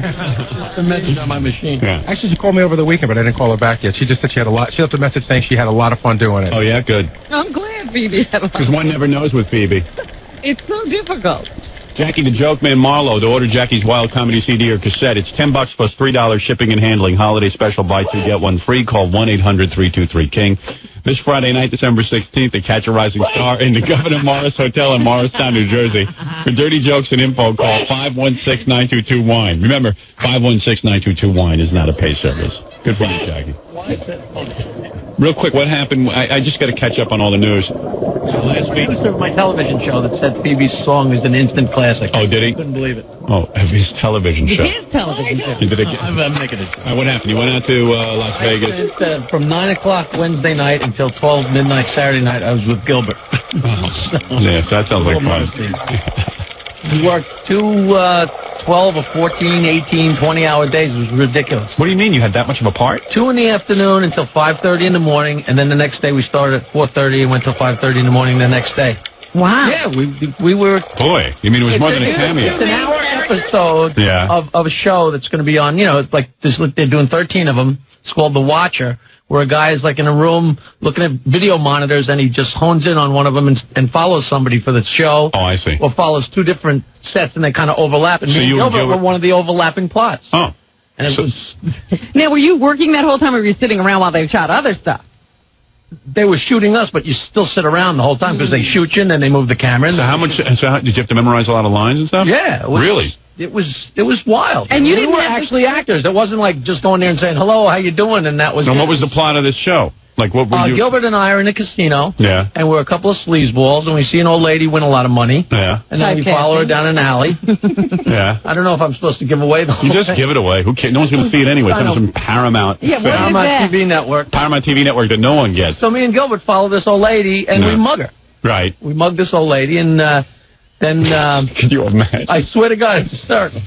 Speaker 4: The message on my machine.
Speaker 3: Yeah.
Speaker 1: Actually, she called me over the weekend, but I didn't call her back yet. She just said she had a lot. She left a message saying she had a lot of fun doing it.
Speaker 3: Oh, yeah? Good.
Speaker 2: I'm glad Phoebe had a lot.
Speaker 3: Because one never knows with Phoebe.
Speaker 2: It's so difficult.
Speaker 3: Jackie the Joke Man Marlowe to order Jackie's Wild Comedy CD or cassette. It's $10 plus $3 shipping and handling. Holiday special, buy two, get one free. Call 1-800-323-KING. This Friday night, December 16th, at Catch a Rising Star in the Governor Morris Hotel in Morristown, New Jersey. For dirty jokes and info, call 516-922-WINE. Remember, 516-922-WINE is not a pay service. Good for you, Jackie. Real quick, what happened? I just got to catch up on all the news.
Speaker 4: Last week, of my television show that said Phoebe's song is an instant classic.
Speaker 3: Oh, did he?
Speaker 4: Couldn't believe it.
Speaker 3: Oh, his television show.
Speaker 2: His television show.
Speaker 3: You did it.
Speaker 4: I'm making it.
Speaker 3: What happened? You went out to Las Vegas?
Speaker 4: From 9 o'clock Wednesday night until 12 midnight Saturday night, I was with Gilbert.
Speaker 3: Yeah, that sounds like fun.
Speaker 4: We worked two 12 or 14, 18, 20-hour days. It was ridiculous.
Speaker 3: What do you mean you had that much of a part?
Speaker 4: 2 in the afternoon until 5:30 in the morning, and then the next day we started at 4:30 and went till 5:30 in the morning the next day.
Speaker 2: Wow.
Speaker 4: Yeah, we were...
Speaker 3: Boy, you mean it was more than a cameo?
Speaker 4: It's an hour episode
Speaker 3: Yeah.
Speaker 4: of a show that's going to be on, it's like they're doing 13 of them. It's called The Watcher, where a guy is like in a room looking at video monitors, and he just hones in on one of them and follows somebody for the show.
Speaker 3: Oh, I see.
Speaker 4: Or follows two different sets, and they kind of overlap. And
Speaker 3: So
Speaker 4: me and
Speaker 3: you and
Speaker 4: Gilbert were one of the overlapping plots.
Speaker 3: Oh.
Speaker 4: And it was...
Speaker 2: Now, were you working that whole time, or were you sitting around while they shot other stuff?
Speaker 4: They were shooting us, but you still sit around the whole time because they shoot you and then they move the camera.
Speaker 3: So how much? Did you have to memorize a lot of lines and stuff?
Speaker 4: Yeah.
Speaker 3: Really?
Speaker 4: It was wild.
Speaker 2: And you
Speaker 4: we
Speaker 2: didn't
Speaker 4: were
Speaker 2: have to-
Speaker 4: actually actors. It wasn't like just going there and saying, hello, how you doing? And that was...
Speaker 3: And what was the plot of this show? Like, what were you...
Speaker 4: Gilbert and I are in a casino.
Speaker 3: Yeah.
Speaker 4: And we're a couple of sleazeballs, and we see an old lady win a lot of money.
Speaker 3: Yeah.
Speaker 4: And then we follow her down an alley.
Speaker 3: Yeah.
Speaker 4: I don't know if I'm supposed to give away the whole
Speaker 3: You just
Speaker 4: thing.
Speaker 3: give it away. Who cares? No one's going to see it anyway.
Speaker 4: I
Speaker 3: It's
Speaker 4: know.
Speaker 3: on some Paramount.
Speaker 2: Yeah, what is
Speaker 4: Paramount
Speaker 2: that?
Speaker 4: TV network.
Speaker 3: Paramount TV network that no one gets.
Speaker 4: So me and Gilbert follow this old lady, and
Speaker 3: Yeah.
Speaker 4: we mug her.
Speaker 3: Right.
Speaker 4: We mug this old lady, and then...
Speaker 3: Can you imagine?
Speaker 4: I swear to God, it's hysterical.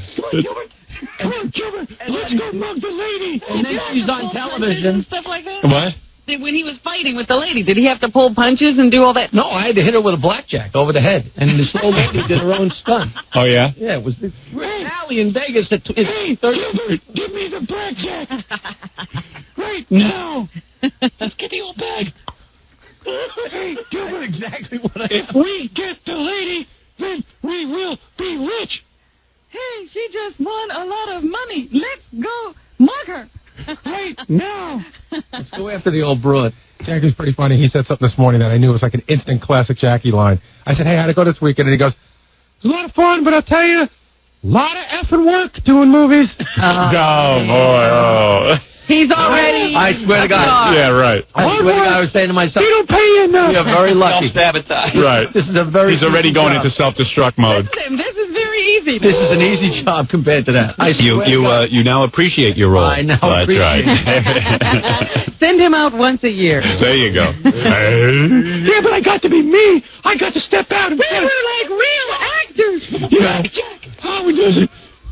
Speaker 3: Come on, Gilbert. Let's go mug the lady.
Speaker 4: And then she's on television.
Speaker 2: Stuff like that?
Speaker 3: What?
Speaker 2: When he was fighting with the lady, did he have to pull punches and do all that?
Speaker 4: No, I had to hit her with a blackjack over the head, and this old lady did her own stunt.
Speaker 3: Oh, yeah?
Speaker 4: Yeah, it was this alley in Vegas. It's 30.
Speaker 3: Give me the blackjack. Right now. Let's get the old bag. Hey, Gilbert,
Speaker 4: exactly what I...
Speaker 3: if we get the lady, then we will be rich.
Speaker 2: Hey, she just won a lot of money. Let's go mug her.
Speaker 3: Right now.
Speaker 4: Let's go after the old broad.
Speaker 1: Jackie's pretty funny. He said something this morning that I knew was like an instant classic Jackie line. I said, hey, how'd it go this weekend? And he goes, it was a lot of fun, but I'll tell you, a lot of effing work doing movies.
Speaker 3: Oh, boy. Oh.
Speaker 2: He's already...
Speaker 4: I swear to God.
Speaker 3: Yeah, right.
Speaker 4: I swear to God, I was saying to myself,
Speaker 1: You don't pay enough.
Speaker 4: we are very lucky.
Speaker 6: Self-sabotage.
Speaker 3: Right.
Speaker 4: This is a very
Speaker 3: He's already
Speaker 4: easy
Speaker 3: going
Speaker 4: job.
Speaker 3: into self-destruct mode.
Speaker 2: Listen, this is very easy.
Speaker 4: This is an easy job compared to that. I swear to God.
Speaker 3: You now appreciate your role.
Speaker 4: I now
Speaker 3: That's
Speaker 4: appreciate
Speaker 3: right.
Speaker 2: Send him out once a year.
Speaker 3: There you go.
Speaker 1: Yeah, but I got to be me. I got to step out and
Speaker 2: We were like real actors.
Speaker 3: Yeah.
Speaker 1: Howard does it.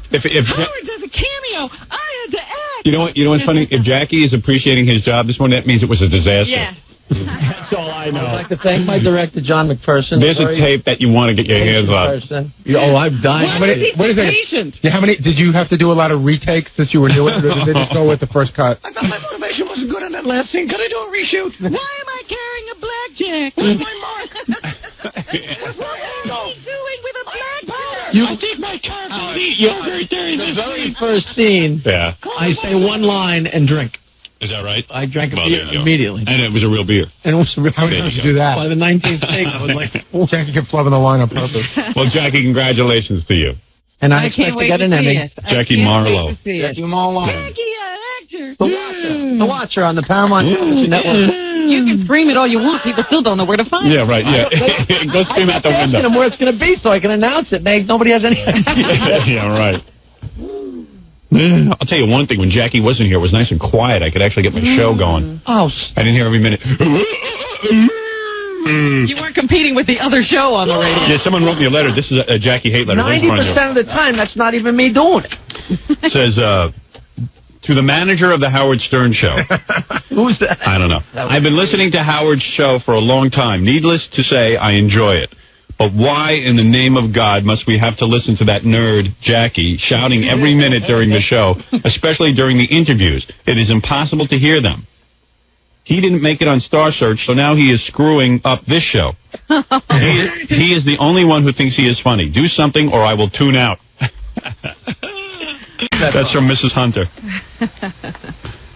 Speaker 3: If
Speaker 2: Howard does a cameo. I had to act.
Speaker 3: you know what's funny? If Jackie is appreciating his job this morning, that means it was a disaster.
Speaker 2: Yeah.
Speaker 3: That's all I
Speaker 4: I'd
Speaker 3: know.
Speaker 4: like to thank my director, John McPherson.
Speaker 3: There's a
Speaker 4: Very
Speaker 3: tape that you want to get your hands on.
Speaker 4: person. Oh, I've died.
Speaker 2: Why was he
Speaker 1: what is
Speaker 2: so
Speaker 1: it?
Speaker 2: patient?
Speaker 1: Yeah, how many did you have to do a lot of retakes since you were new, or did they just go with the first cut?
Speaker 6: I thought my motivation wasn't good on that last scene. Could I do a reshoot?
Speaker 2: Why am I carrying a blackjack? Where's my mark? What are you doing with a black powder?
Speaker 4: You-
Speaker 6: I think my character would eat yogurt during
Speaker 4: The
Speaker 6: this
Speaker 4: very
Speaker 6: scene.
Speaker 4: first scene,
Speaker 3: Yeah.
Speaker 4: I say one line and drink.
Speaker 3: Is that right?
Speaker 4: I drank a
Speaker 3: Well,
Speaker 4: beer
Speaker 3: there you go.
Speaker 4: immediately.
Speaker 3: And it was a real beer.
Speaker 4: And it was really
Speaker 1: How many
Speaker 3: There
Speaker 1: times
Speaker 3: you
Speaker 1: did you do that?
Speaker 4: by the 19th take, I was like,
Speaker 1: Jackie kept flubbing the line on purpose.
Speaker 3: Well, Jackie, congratulations to you.
Speaker 4: and I
Speaker 2: I
Speaker 4: expect
Speaker 2: can't
Speaker 4: to
Speaker 2: wait
Speaker 4: get
Speaker 2: to
Speaker 4: an
Speaker 2: see
Speaker 4: Emmy.
Speaker 2: it. I
Speaker 3: Jackie
Speaker 2: can't
Speaker 3: Marlowe.
Speaker 2: wait to see it.
Speaker 6: Jackie Marlowe.
Speaker 2: Jackie, an actor.
Speaker 4: The Watcher on the Paramount Television Network.
Speaker 2: You can scream it all you want. People still don't know where to find
Speaker 3: Yeah,
Speaker 2: it.
Speaker 3: right. Yeah. Go scream out the
Speaker 4: I'm asking
Speaker 3: window.
Speaker 4: him where it's going to be so I can announce it. Nobody has any idea.
Speaker 3: Yeah, right. I'll tell you one thing. When Jackie wasn't here, it was nice and quiet. I could actually get my show going.
Speaker 4: Oh,
Speaker 3: I didn't hear every minute.
Speaker 2: You weren't competing with the other show on the radio.
Speaker 3: Yeah, someone wrote me a letter. This is a Jackie hate letter. Thanks for running
Speaker 4: 90% of the time, that's not even me doing it.
Speaker 3: it. Says, to the manager of the Howard Stern Show.
Speaker 4: Who's that?
Speaker 3: I don't know. I've been listening to Howard's show for a long time. Needless to say, I enjoy it. But why in the name of God must we have to listen to that nerd, Jackie, shouting every minute during the show, especially during the interviews? It is impossible to hear them. He didn't make it on Star Search, so now he is screwing up this show. He is the only one who thinks he is funny. Do something or I will tune out. That's from Mrs. Hunter.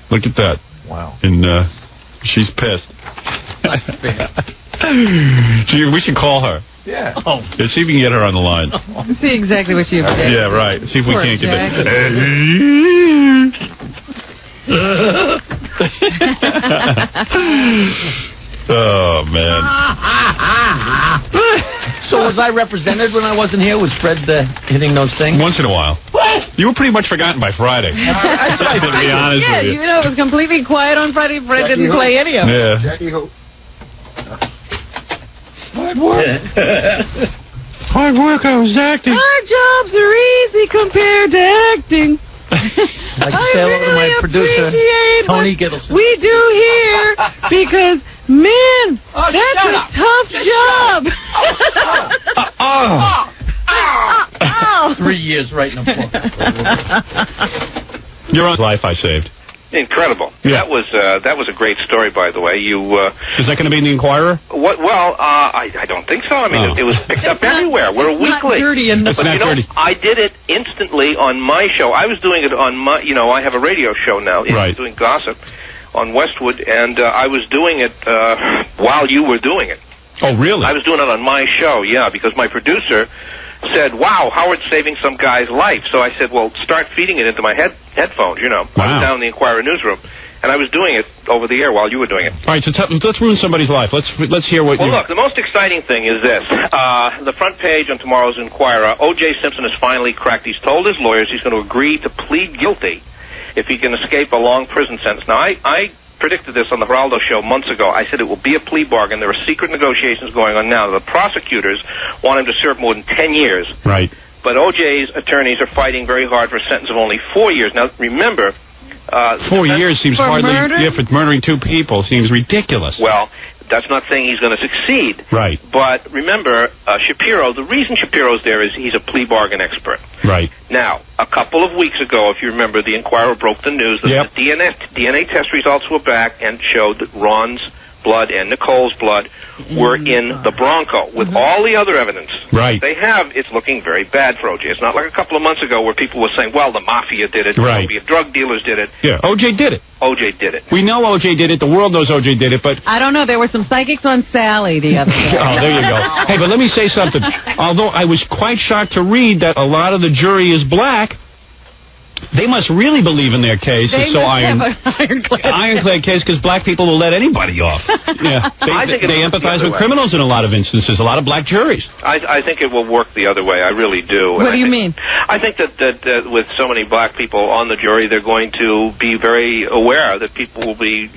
Speaker 3: Look at that.
Speaker 4: Wow.
Speaker 3: And she's pissed. We should call her.
Speaker 4: Yeah.
Speaker 3: See if we can get her on the line.
Speaker 2: See exactly what you did.
Speaker 3: Yeah, right. See if we can't get that. Oh, man.
Speaker 4: So was I represented when I wasn't here? Was Fred hitting those things?
Speaker 3: Once in a while.
Speaker 4: What?
Speaker 3: You were pretty much forgotten by Friday. To be honest with you.
Speaker 2: You know, it was completely quiet on Friday. Fred didn't play any of it.
Speaker 3: Yeah.
Speaker 1: Jackie Hope.
Speaker 4: Hard work.
Speaker 3: Hard work, I was acting.
Speaker 2: Our jobs are easy compared to acting.
Speaker 4: I'd like to say hello to my producer, Tony Gittleson.
Speaker 2: We do here because, man, that's a tough job.
Speaker 4: 3 years writing a book.
Speaker 3: Your own life I saved.
Speaker 7: Incredible.
Speaker 3: Yeah.
Speaker 7: That was a great story, by the way.
Speaker 3: Is that going to be in the Inquirer?
Speaker 7: Well, I don't think so. I mean, it was picked up everywhere. We're weekly.
Speaker 3: It's not dirty.
Speaker 7: I did it instantly on my show. I was doing it on my, I have a radio show now.
Speaker 3: Right.
Speaker 7: Doing gossip on Westwood, and I was doing it while you were doing it.
Speaker 3: Oh, really?
Speaker 7: I was doing it on my show, yeah, because my producer said, wow, Howard's saving some guy's life. So I said, well, start feeding it into my headphones, I was down in the Inquirer newsroom. And I was doing it over the air while you were doing it.
Speaker 3: All right, so let's ruin somebody's life. Let's hear what
Speaker 7: Well, look, the most exciting thing is this. The front page on tomorrow's Inquirer, O.J. Simpson has finally cracked. He's told his lawyers he's going to agree to plead guilty if he can escape a long prison sentence. Now, I predicted this on the Geraldo show months ago. I said it will be a plea bargain. There are secret negotiations going on now. The prosecutors want him to serve more than 10 years.
Speaker 3: Right.
Speaker 7: But O.J.'s attorneys are fighting very hard for a sentence of only 4 years. Now, remember...
Speaker 3: 4 years seems hardly...
Speaker 2: murder?
Speaker 3: Yeah, for murdering two people seems ridiculous.
Speaker 7: Well, that's not saying he's going to succeed.
Speaker 3: Right.
Speaker 7: But remember, Shapiro, the reason Shapiro's there is he's a plea bargain expert.
Speaker 3: Right.
Speaker 7: Now, a couple of weeks ago, if you remember, the Inquirer broke the news that the DNA test results were back and showed that Ron's blood and Nicole's blood were in the Bronco with all the other evidence.
Speaker 3: Right.
Speaker 7: They have, it's looking very bad for O.J. It's not like a couple of months ago where people were saying, well, the mafia did it,
Speaker 3: right.
Speaker 7: the drug dealers did it.
Speaker 3: Yeah, O.J. did it.
Speaker 7: O.J. did it.
Speaker 3: We know O.J. did it. The world knows O.J. did it, but...
Speaker 2: I don't know. There were some psychics on Sally the other day.
Speaker 3: Oh, there you go. Hey, but let me say something. Although I was quite shocked to read that a lot of the jury is black, they must really believe in their case.
Speaker 2: They
Speaker 3: so
Speaker 2: must have an
Speaker 3: ironclad case because black people will let anybody off. Yeah, they empathize with criminals in a lot of instances. A lot of black juries.
Speaker 7: I think it will work the other way. I really do.
Speaker 2: What do you mean?
Speaker 7: I think that with so many black people on the jury, they're going to be very aware that people will be,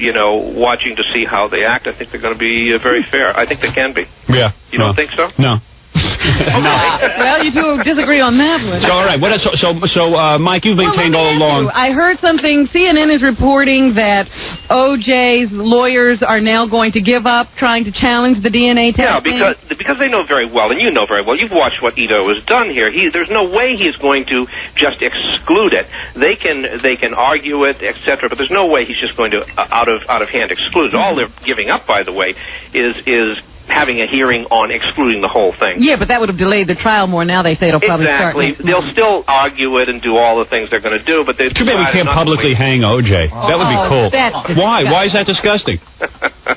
Speaker 7: watching to see how they act. I think they're going to be very fair. I think they can be.
Speaker 3: Yeah.
Speaker 7: You don't think so?
Speaker 3: No.
Speaker 2: Well, you two disagree on that one.
Speaker 3: So, all right. What else? So, Mike, you've maintained all along.
Speaker 2: I heard something. CNN is reporting that O.J.'s lawyers are now going to give up trying to challenge the DNA testing.
Speaker 7: Yeah, because they know very well, and you know very well. You've watched what Ito has done here. There's no way he is going to just exclude it. They can argue it, etc. But there's no way he's just going to out of hand exclude it. All they're giving up, by the way, is having a hearing on excluding the whole thing.
Speaker 2: Yeah, but that would have delayed the trial more. Now they say it'll probably start next month.
Speaker 7: They'll still argue it and do all the things they're going to do, but they...
Speaker 3: Too bad we can't publicly hang O.J. That would be cool. Why? Why is that disgusting?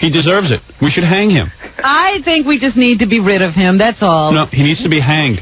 Speaker 3: He deserves it. We should hang him.
Speaker 2: I think we just need to be rid of him, that's all.
Speaker 3: No, he needs to be hanged.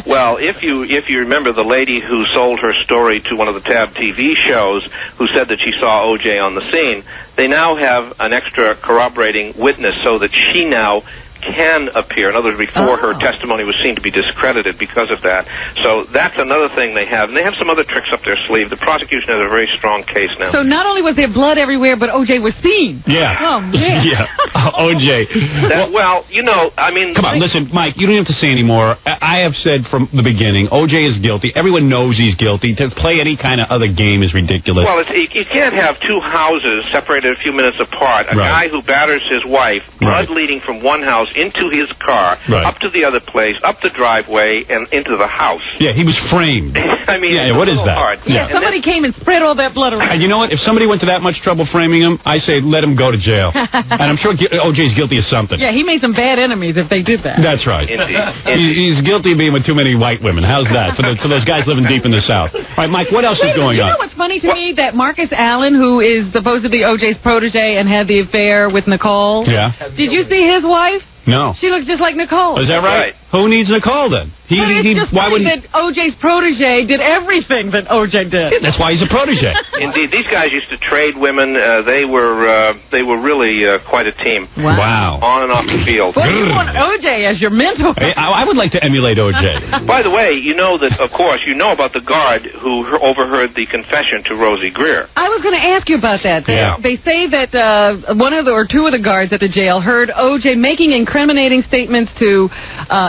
Speaker 7: Well, if you remember the lady who sold her story to one of the Tab TV shows who said that she saw O.J. on the scene, they now have an extra corroborating witness so that she now can appear. In other words, before her testimony was seen to be discredited because of that. So that's another thing they have. And they have some other tricks up their sleeve. The prosecution has a very strong case now.
Speaker 2: So not only was there blood everywhere, but O.J. was seen.
Speaker 3: Yeah.
Speaker 2: Oh, man.
Speaker 3: Yeah. O.J.
Speaker 7: Come
Speaker 3: on, listen, Mike, you don't have to say anymore. I have said from the beginning, O.J. is guilty. Everyone knows he's guilty. To play any kind of other game is ridiculous.
Speaker 7: Well, you can't have two houses separated a few minutes apart. A guy who batters his wife, blood leading from one house, into his car, up to the other place, up the driveway, and into the house.
Speaker 3: Yeah, he was framed.
Speaker 7: I mean,
Speaker 3: what is that?
Speaker 7: Hard.
Speaker 2: Yeah, somebody came and spread all that blood around.
Speaker 3: And you know what? If somebody went to that much trouble framing him, I say let him go to jail. And I'm sure O.J.'s guilty of something.
Speaker 2: Yeah, he made some bad enemies if they did that.
Speaker 3: That's right.
Speaker 7: Indeed.
Speaker 3: He's guilty of being with too many white women. How's that for those guys living deep in the South? All right, Mike, what else is going on?
Speaker 2: You know what's funny to me? That Marcus Allen, who is supposedly O.J.'s protege and had the affair with Nicole.
Speaker 3: Yeah.
Speaker 2: Did you see his wife?
Speaker 3: No.
Speaker 2: She looks just like Nicole.
Speaker 3: Is that right? Who needs Nicole then?
Speaker 2: It's just funny that O.J.'s protege did everything that O.J. did.
Speaker 3: That's why he's a protege.
Speaker 7: Indeed, these guys used to trade women. They were really quite a team.
Speaker 3: Wow.
Speaker 7: On and off the field.
Speaker 2: Well, you want O.J. as your mentor.
Speaker 3: I would like to emulate O.J.
Speaker 7: By the way, you know that, of course, you know about the guard who overheard the confession to Rosie Greer.
Speaker 2: I was going to ask you about that. They say that one of or two of the guards at the jail heard O.J. making incriminating statements to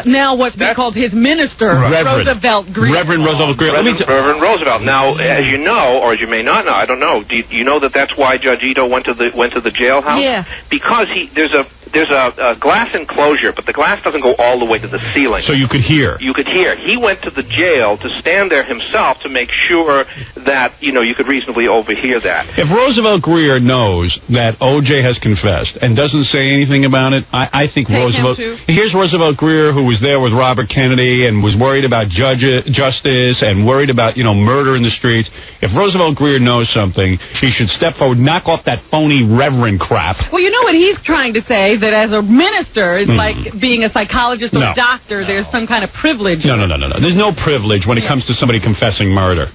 Speaker 2: now what's been called his minister, Roosevelt Greer.
Speaker 3: Reverend Roosevelt Greer.
Speaker 7: Reverend Roosevelt. Now, as you know, or as you may not know, I don't know. Do you know that that's why Judge Ito went to the jailhouse?
Speaker 2: Yeah.
Speaker 7: Because there's a glass enclosure, but the glass doesn't go all the way to the ceiling.
Speaker 3: So you could hear.
Speaker 7: You could hear. He went to the jail to stand there himself to make sure that you could reasonably overhear that.
Speaker 3: If Roosevelt Greer knows that O.J. has confessed and doesn't say anything about it, I think Roosevelt. Here's Roosevelt Greer, who was there with Robert Kennedy and was worried about justice and worried about murder in the streets. If Roosevelt Greer knows something, he should step forward, knock off that phony reverend crap.
Speaker 2: Well, you know what he's trying to say, that as a minister, it's like being a psychologist or a doctor. There's some kind of privilege.
Speaker 3: No. There's no privilege when it comes to somebody confessing murder.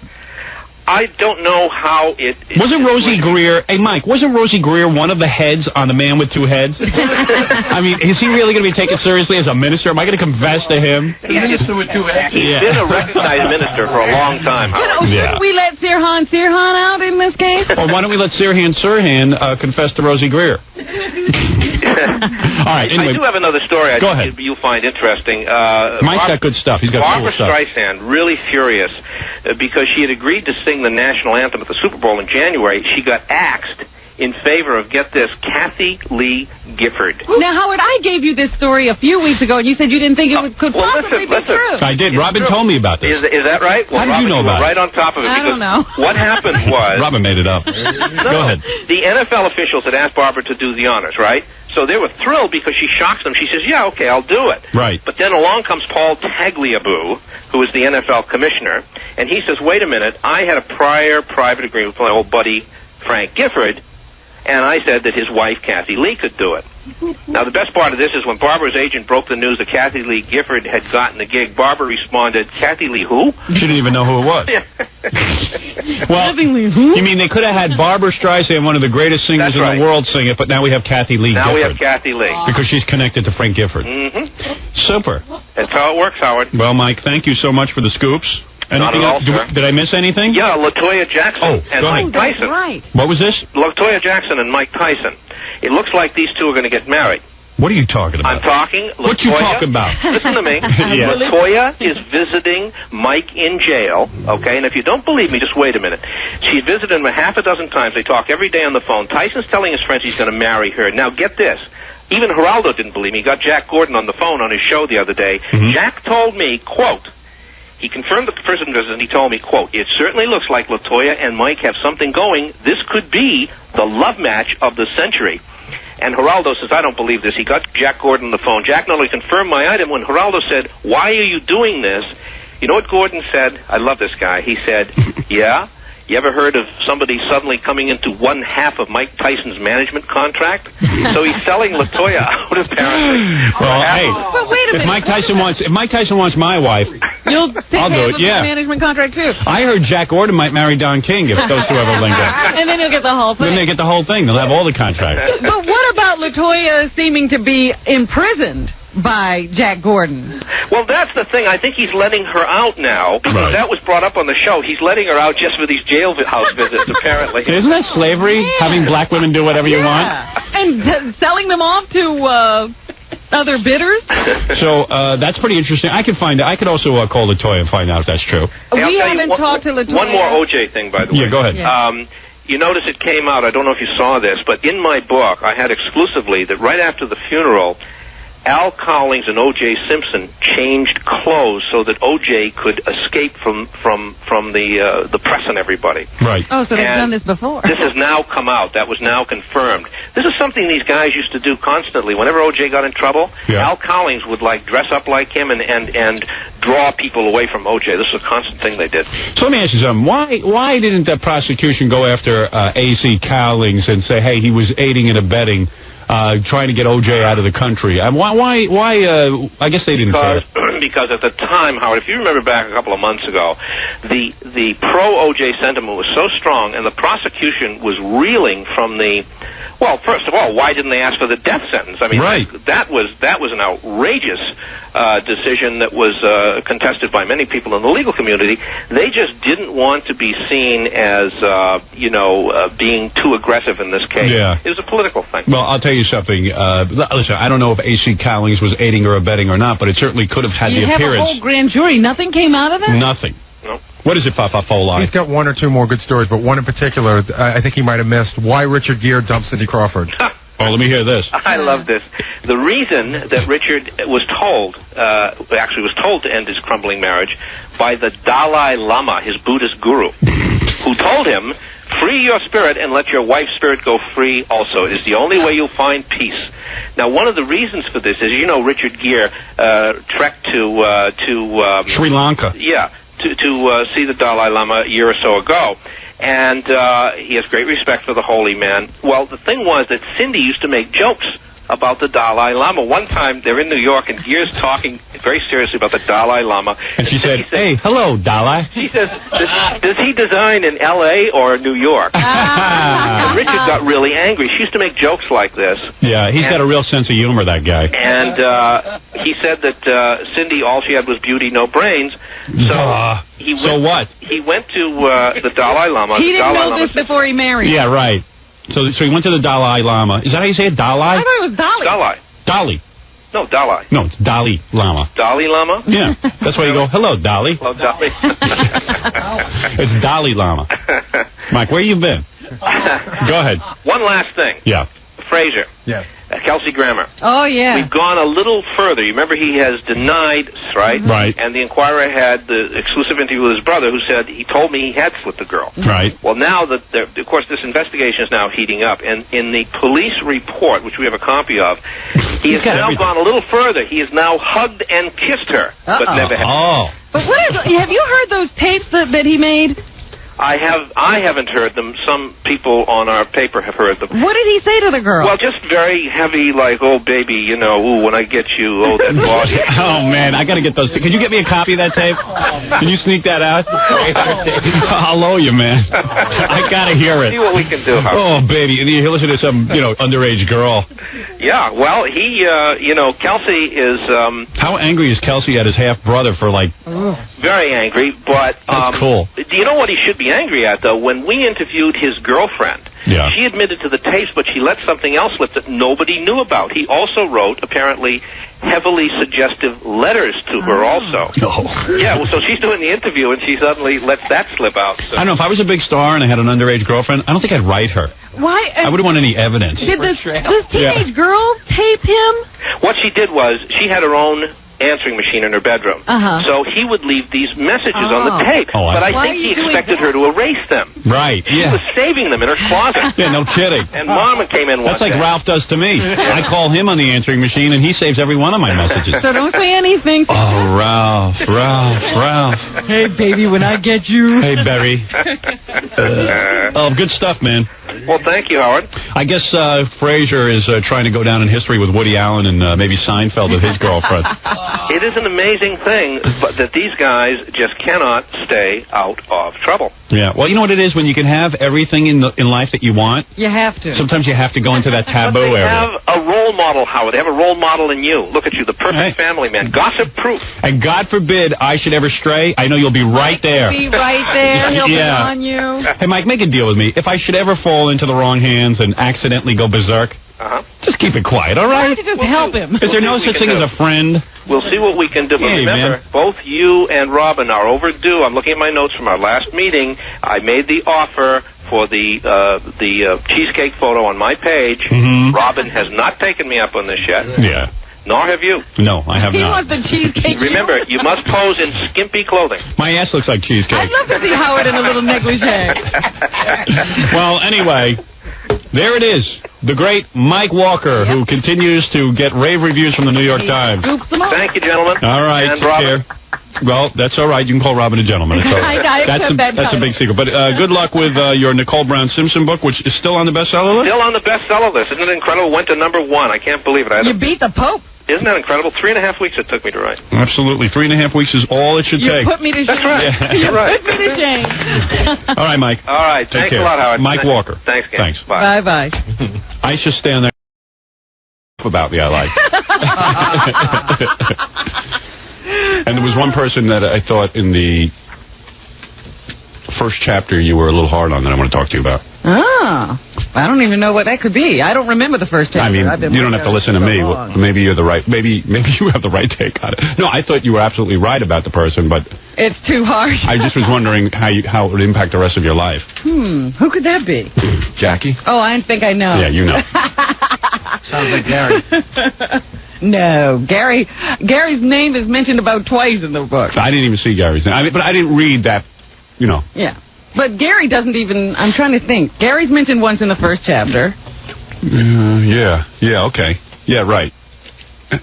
Speaker 7: I don't know how it...
Speaker 3: Wasn't Rosie Greer... Hey, Mike, wasn't Rosie Greer one of the heads on The Man with Two Heads? I mean, is he really going to be taken seriously as a minister? Am I going to confess to him?
Speaker 6: Minister with two heads.
Speaker 7: He's been a recognized minister for a long time.
Speaker 2: Shouldn't we let Sirhan out in this case?
Speaker 3: Or why don't we let Sirhan confess to Rosie Greer? All right, anyway.
Speaker 7: I do have another story
Speaker 3: Go ahead.
Speaker 7: You'll find interesting.
Speaker 3: Mike's got good stuff. He's got cool stuff.
Speaker 7: Barbra Streisand, really furious because she had agreed to sing the national anthem at the Super Bowl in January. She got axed in favor of, get this, Kathy Lee Gifford.
Speaker 2: Now, Howard, I gave you this story a few weeks ago, and you said you didn't think it could possibly be true.
Speaker 3: I did. Robin told me about this.
Speaker 7: Is that right? Well,
Speaker 3: how did you know about it?
Speaker 7: Right on top of it.
Speaker 2: I don't know.
Speaker 7: What happened was...
Speaker 3: Robin made it up. Go ahead.
Speaker 7: The NFL officials had asked Barbara to do the honors, right? So they were thrilled because she shocks them. She says, yeah, okay, I'll do it.
Speaker 3: Right.
Speaker 7: But then along comes Paul Tagliabue, who is the NFL commissioner, and he says, wait a minute, I had a prior private agreement with my old buddy Frank Gifford, and I said that his wife, Kathy Lee, could do it. Now, the best part of this is when Barbara's agent broke the news that Kathy Lee Gifford had gotten the gig, Barbara responded, Kathy Lee who?
Speaker 3: She didn't even know who it was. Well, you mean they could have had Barbra Streisand, one of the greatest singers in the world, sing it, but now we have Kathy Lee Gifford.
Speaker 7: Now we have Kathy Lee.
Speaker 3: Because she's connected to Frank Gifford. Super.
Speaker 7: That's how it works, Howard.
Speaker 3: Well, Mike, thank you so much for the scoops. Anything else? Did I miss anything?
Speaker 7: Yeah, LaToya Jackson and Mike Tyson.
Speaker 2: Right.
Speaker 3: What was this?
Speaker 7: LaToya Jackson and Mike Tyson. It looks like these two are going to get married.
Speaker 3: What are you talking about?
Speaker 7: I'm talking.
Speaker 3: What you talking about?
Speaker 7: Listen to me.
Speaker 3: Yeah.
Speaker 7: LaToya is visiting Mike in jail, okay? And if you don't believe me, just wait a minute. She's visited him a half a dozen times. They talk every day on the phone. Tyson's telling his friends he's going to marry her. Now, get this. Even Geraldo didn't believe me. He got Jack Gordon on the phone on his show the other day. Jack told me, quote, he confirmed the person and he told me, quote, it certainly looks like LaToya and Mike have something going. This could be the love match of the century. And Geraldo says, I don't believe this. He got Jack Gordon on the phone. Jack not only confirmed my item, when Geraldo said, why are you doing this? You know what Gordon said? I love this guy. He said, yeah? You ever heard of somebody suddenly coming into one half of Mike Tyson's management contract? So he's selling LaToya out, apparently.
Speaker 3: Well, hey,
Speaker 2: but wait a minute.
Speaker 3: If Mike Tyson wants my wife,
Speaker 2: you'll take
Speaker 3: I'll do it. Yeah.
Speaker 2: Management contract too.
Speaker 3: I heard Jack Gordon might marry Don King if those two ever link up.
Speaker 2: And then you'll get the whole thing.
Speaker 3: Then they get the whole thing. They'll have all the contracts.
Speaker 2: But what about LaToya seeming to be imprisoned by Jack Gordon?
Speaker 7: Well, that's the thing. I think he's letting her out now because that was brought up on the show. He's letting her out just for these jailhouse visits, apparently.
Speaker 3: Isn't that slavery? Yeah. Having black women do whatever you want?
Speaker 2: And selling them off to other bidders?
Speaker 7: So
Speaker 3: that's pretty interesting. I could also call LaToya and find out if that's true.
Speaker 2: We haven't talked to LaToya.
Speaker 7: One more OJ thing, by the way.
Speaker 3: Yeah, go ahead.
Speaker 2: Yeah.
Speaker 7: You notice it came out, I don't know if you saw this, but in my book, I had exclusively that right after the funeral, Al Collins and O.J. Simpson changed clothes so that O.J. could escape from the press and everybody.
Speaker 3: Right.
Speaker 2: Oh, so they've done this before.
Speaker 7: This has now come out. That was now confirmed. This is something these guys used to do constantly. Whenever O.J. got in trouble, Al Collins would dress up like him and draw people away from O.J. This is a constant thing they did.
Speaker 3: So let me ask you something. Why didn't the prosecution go after A.C. Cowlings and say, hey, he was aiding and abetting, trying to get O.J. out of the country? Why? I guess they didn't care.
Speaker 7: Because at the time, Howard, if you remember back a couple of months ago, the pro-O.J. sentiment was so strong, and the prosecution was reeling from the. Well, first of all, why didn't they ask for the death sentence? I mean, that was an outrageous decision that was contested by many people in the legal community. They just didn't want to be seen as, being too aggressive in this case.
Speaker 3: Yeah.
Speaker 7: It was a political thing.
Speaker 3: Well, I'll tell you something. Listen, I don't know if A.C. Cowlings was aiding or abetting or not, but it certainly could have had the appearance.
Speaker 2: You have a whole grand jury. Nothing came out of it?
Speaker 3: Nothing.
Speaker 7: No.
Speaker 3: What is it, Fafa Folai?
Speaker 1: He's got one or two more good stories, but one in particular, I think he might have missed. Why Richard Gere dumped Cindy Crawford?
Speaker 3: Oh, let me hear this.
Speaker 7: I love this. The reason that Richard was told to end his crumbling marriage by the Dalai Lama, his Buddhist guru, who told him, free your spirit and let your wife's spirit go free also. It is the only way you'll find peace. Now, one of the reasons for this is, Richard Gere trekked to
Speaker 3: Sri Lanka.
Speaker 7: Yeah, to see the Dalai Lama a year or so ago. And he has great respect for the holy man. Well, the thing was that Cindy used to make jokes about the Dalai Lama. One time, they're in New York, and Gere's talking very seriously about the Dalai Lama.
Speaker 3: And she said, hey, hello, Dalai.
Speaker 7: She says, does he design in L.A. or New York? And Richard got really angry. She used to make jokes like this.
Speaker 3: Yeah, he's got a real sense of humor, that guy.
Speaker 7: And he said that Cindy, all she had was beauty, no brains. So
Speaker 3: what?
Speaker 7: He went to the Dalai Lama.
Speaker 2: He didn't know this before he married.
Speaker 3: Yeah, right. So he went to the Dalai Lama. Is that how you say it, Dalai?
Speaker 2: I thought it was Dolly.
Speaker 3: Dalai.
Speaker 7: No, Dalai.
Speaker 3: No, it's Dalai Lama.
Speaker 7: Dalai Lama?
Speaker 3: Yeah. That's why you go, hello, Dalai.
Speaker 7: Hello, Dalai.
Speaker 3: It's Dalai Lama. Mike, where you been? Go ahead.
Speaker 7: One last thing.
Speaker 3: Yeah.
Speaker 7: Fraser.
Speaker 1: Yeah.
Speaker 7: Kelsey Grammer.
Speaker 2: Oh, yeah.
Speaker 7: We've gone a little further. You remember he has denied, right?
Speaker 3: Right.
Speaker 7: And the Inquirer had the exclusive interview with his brother who said he told me he had slipped the girl.
Speaker 3: Right.
Speaker 7: Well, now, of course, this investigation is now heating up. And in the police report, which we have a copy of, he has now gone a little further. He has now hugged and kissed her, but never had.
Speaker 3: Oh.
Speaker 2: But have you heard those tapes that he made?
Speaker 7: I haven't heard them. Some people on our paper have heard them.
Speaker 2: What did he say to the girl?
Speaker 7: Well, just very heavy, like, oh, baby, ooh, when I get you, oh, that body.
Speaker 3: Oh, man, I got to get those. Can you get me a copy of that tape? Can you sneak that out? I'll owe you, man. I got to hear it.
Speaker 7: See what we can do, Howard.
Speaker 3: Oh, baby. You listen to some, underage girl.
Speaker 7: Yeah, well, he, Kelsey is...
Speaker 3: How angry is Kelsey at his half-brother for,
Speaker 7: Very angry, but...
Speaker 3: That's cool.
Speaker 7: Do you know what he should be angry at, though? When we interviewed his girlfriend, she admitted to the tapes, but she let something else slip that nobody knew about. He also wrote, apparently, heavily suggestive letters to her also.
Speaker 3: No.
Speaker 7: Yeah, well, so she's doing the interview, and she suddenly lets that slip out. So.
Speaker 3: I don't know. If I was a big star and I had an underage girlfriend, I don't think I'd write her.
Speaker 2: Why?
Speaker 3: I wouldn't want any evidence.
Speaker 2: Did this teenage girl tape him?
Speaker 7: What she did was, she had her own answering machine in her bedroom. So he would leave these messages on the tape. But I think he expected her to erase them.
Speaker 3: Right,
Speaker 7: She was saving them in her closet.
Speaker 3: Yeah, no kidding.
Speaker 7: And Mama came in one
Speaker 3: That's like
Speaker 7: day.
Speaker 3: Ralph does to me. I call him on the answering machine, and he saves every one of my messages.
Speaker 2: So don't say anything.
Speaker 3: Oh, Ralph.
Speaker 2: Hey, baby, when I get you.
Speaker 3: Hey, Barry. Good stuff, man.
Speaker 7: Well, thank you, Howard.
Speaker 3: I guess Fraser is trying to go down in history with Woody Allen and maybe Seinfeld with his girlfriend.
Speaker 7: It is an amazing thing, but that these guys just cannot stay out of trouble.
Speaker 3: Yeah, well, you know what it is? When you can have everything in life that you want,
Speaker 2: you have to.
Speaker 3: Sometimes you have to go into that taboo
Speaker 7: area. They
Speaker 3: area.
Speaker 7: have a role model, Howard. They have a role model in you. Look at you, the perfect family man. Gossip proof.
Speaker 3: And God forbid I should ever stray. I know you'll be right there.
Speaker 2: Be right there. He'll be on you.
Speaker 3: Hey, Mike, make a deal with me. If I should ever fall into the wrong hands and accidentally go berserk, just keep it quiet, all right?
Speaker 2: Why don't you just help him?
Speaker 3: Is there no such thing as a friend?
Speaker 7: We'll see what we can do. But remember, both you and Robin are overdue. I'm looking at my notes from our last meeting. I made the offer for the cheesecake photo on my page. Robin has not taken me up on this yet.
Speaker 3: Yeah.
Speaker 7: Nor have you.
Speaker 3: No, I have
Speaker 2: He
Speaker 3: not.
Speaker 2: wants the cheesecake.
Speaker 7: Remember, you must pose in skimpy clothing.
Speaker 3: My ass looks like cheesecake.
Speaker 2: I'd love to see Howard in a little negligee.
Speaker 3: Well, anyway, there it is. The great Mike Walker, who continues to get rave reviews from the New York Times.
Speaker 7: Thank you, gentlemen.
Speaker 3: All right,
Speaker 7: And
Speaker 3: take
Speaker 7: Robin.
Speaker 3: care. Well, that's all right. You can call Robin a gentleman. It's all right.
Speaker 2: I accept that
Speaker 3: That's a
Speaker 2: title.
Speaker 3: big secret. But good luck with your Nicole Brown Simpson book, which is still on the bestseller list.
Speaker 7: Still on the bestseller list. Isn't it incredible? Went to #1. I can't believe it.
Speaker 2: You beat the Pope.
Speaker 7: Isn't that incredible? 3.5 weeks it took me to write.
Speaker 3: Absolutely. 3.5 weeks is all it should
Speaker 2: You
Speaker 3: take.
Speaker 2: put me to shame.
Speaker 7: That's right.
Speaker 3: Yeah.
Speaker 7: You're right.
Speaker 2: Put me to shame.
Speaker 3: All right, Mike.
Speaker 7: All right.
Speaker 3: Take
Speaker 7: Thanks
Speaker 3: care.
Speaker 7: a lot, Howard.
Speaker 3: Mike Walker.
Speaker 7: Thanks, Ken.
Speaker 3: Thanks.
Speaker 7: Bye.
Speaker 2: Bye-bye.
Speaker 3: I should stand there about me, I like. And there was one person that I thought in the first chapter you were a little hard on that I want to talk to you about.
Speaker 2: Oh, I don't even know what that could be. I don't remember the first chapter.
Speaker 3: I mean, you don't have to listen to me.
Speaker 2: Long.
Speaker 3: Maybe you're the right. Maybe you have the right take on it. No, I thought you were absolutely right about the person, but
Speaker 2: It's too harsh.
Speaker 3: I just was wondering how it would impact the rest of your life.
Speaker 2: Who could that be?
Speaker 1: Jackie?
Speaker 2: Oh, I think I know.
Speaker 3: Yeah, you know.
Speaker 4: Sounds like Gary.
Speaker 2: No, Gary's name is mentioned about twice in the book.
Speaker 3: I didn't even see Gary's name. But I didn't read that. You know.
Speaker 2: Yeah. But Gary doesn't even... I'm trying to think. Gary's mentioned once in the first chapter.
Speaker 3: Yeah. Okay. Yeah. Right.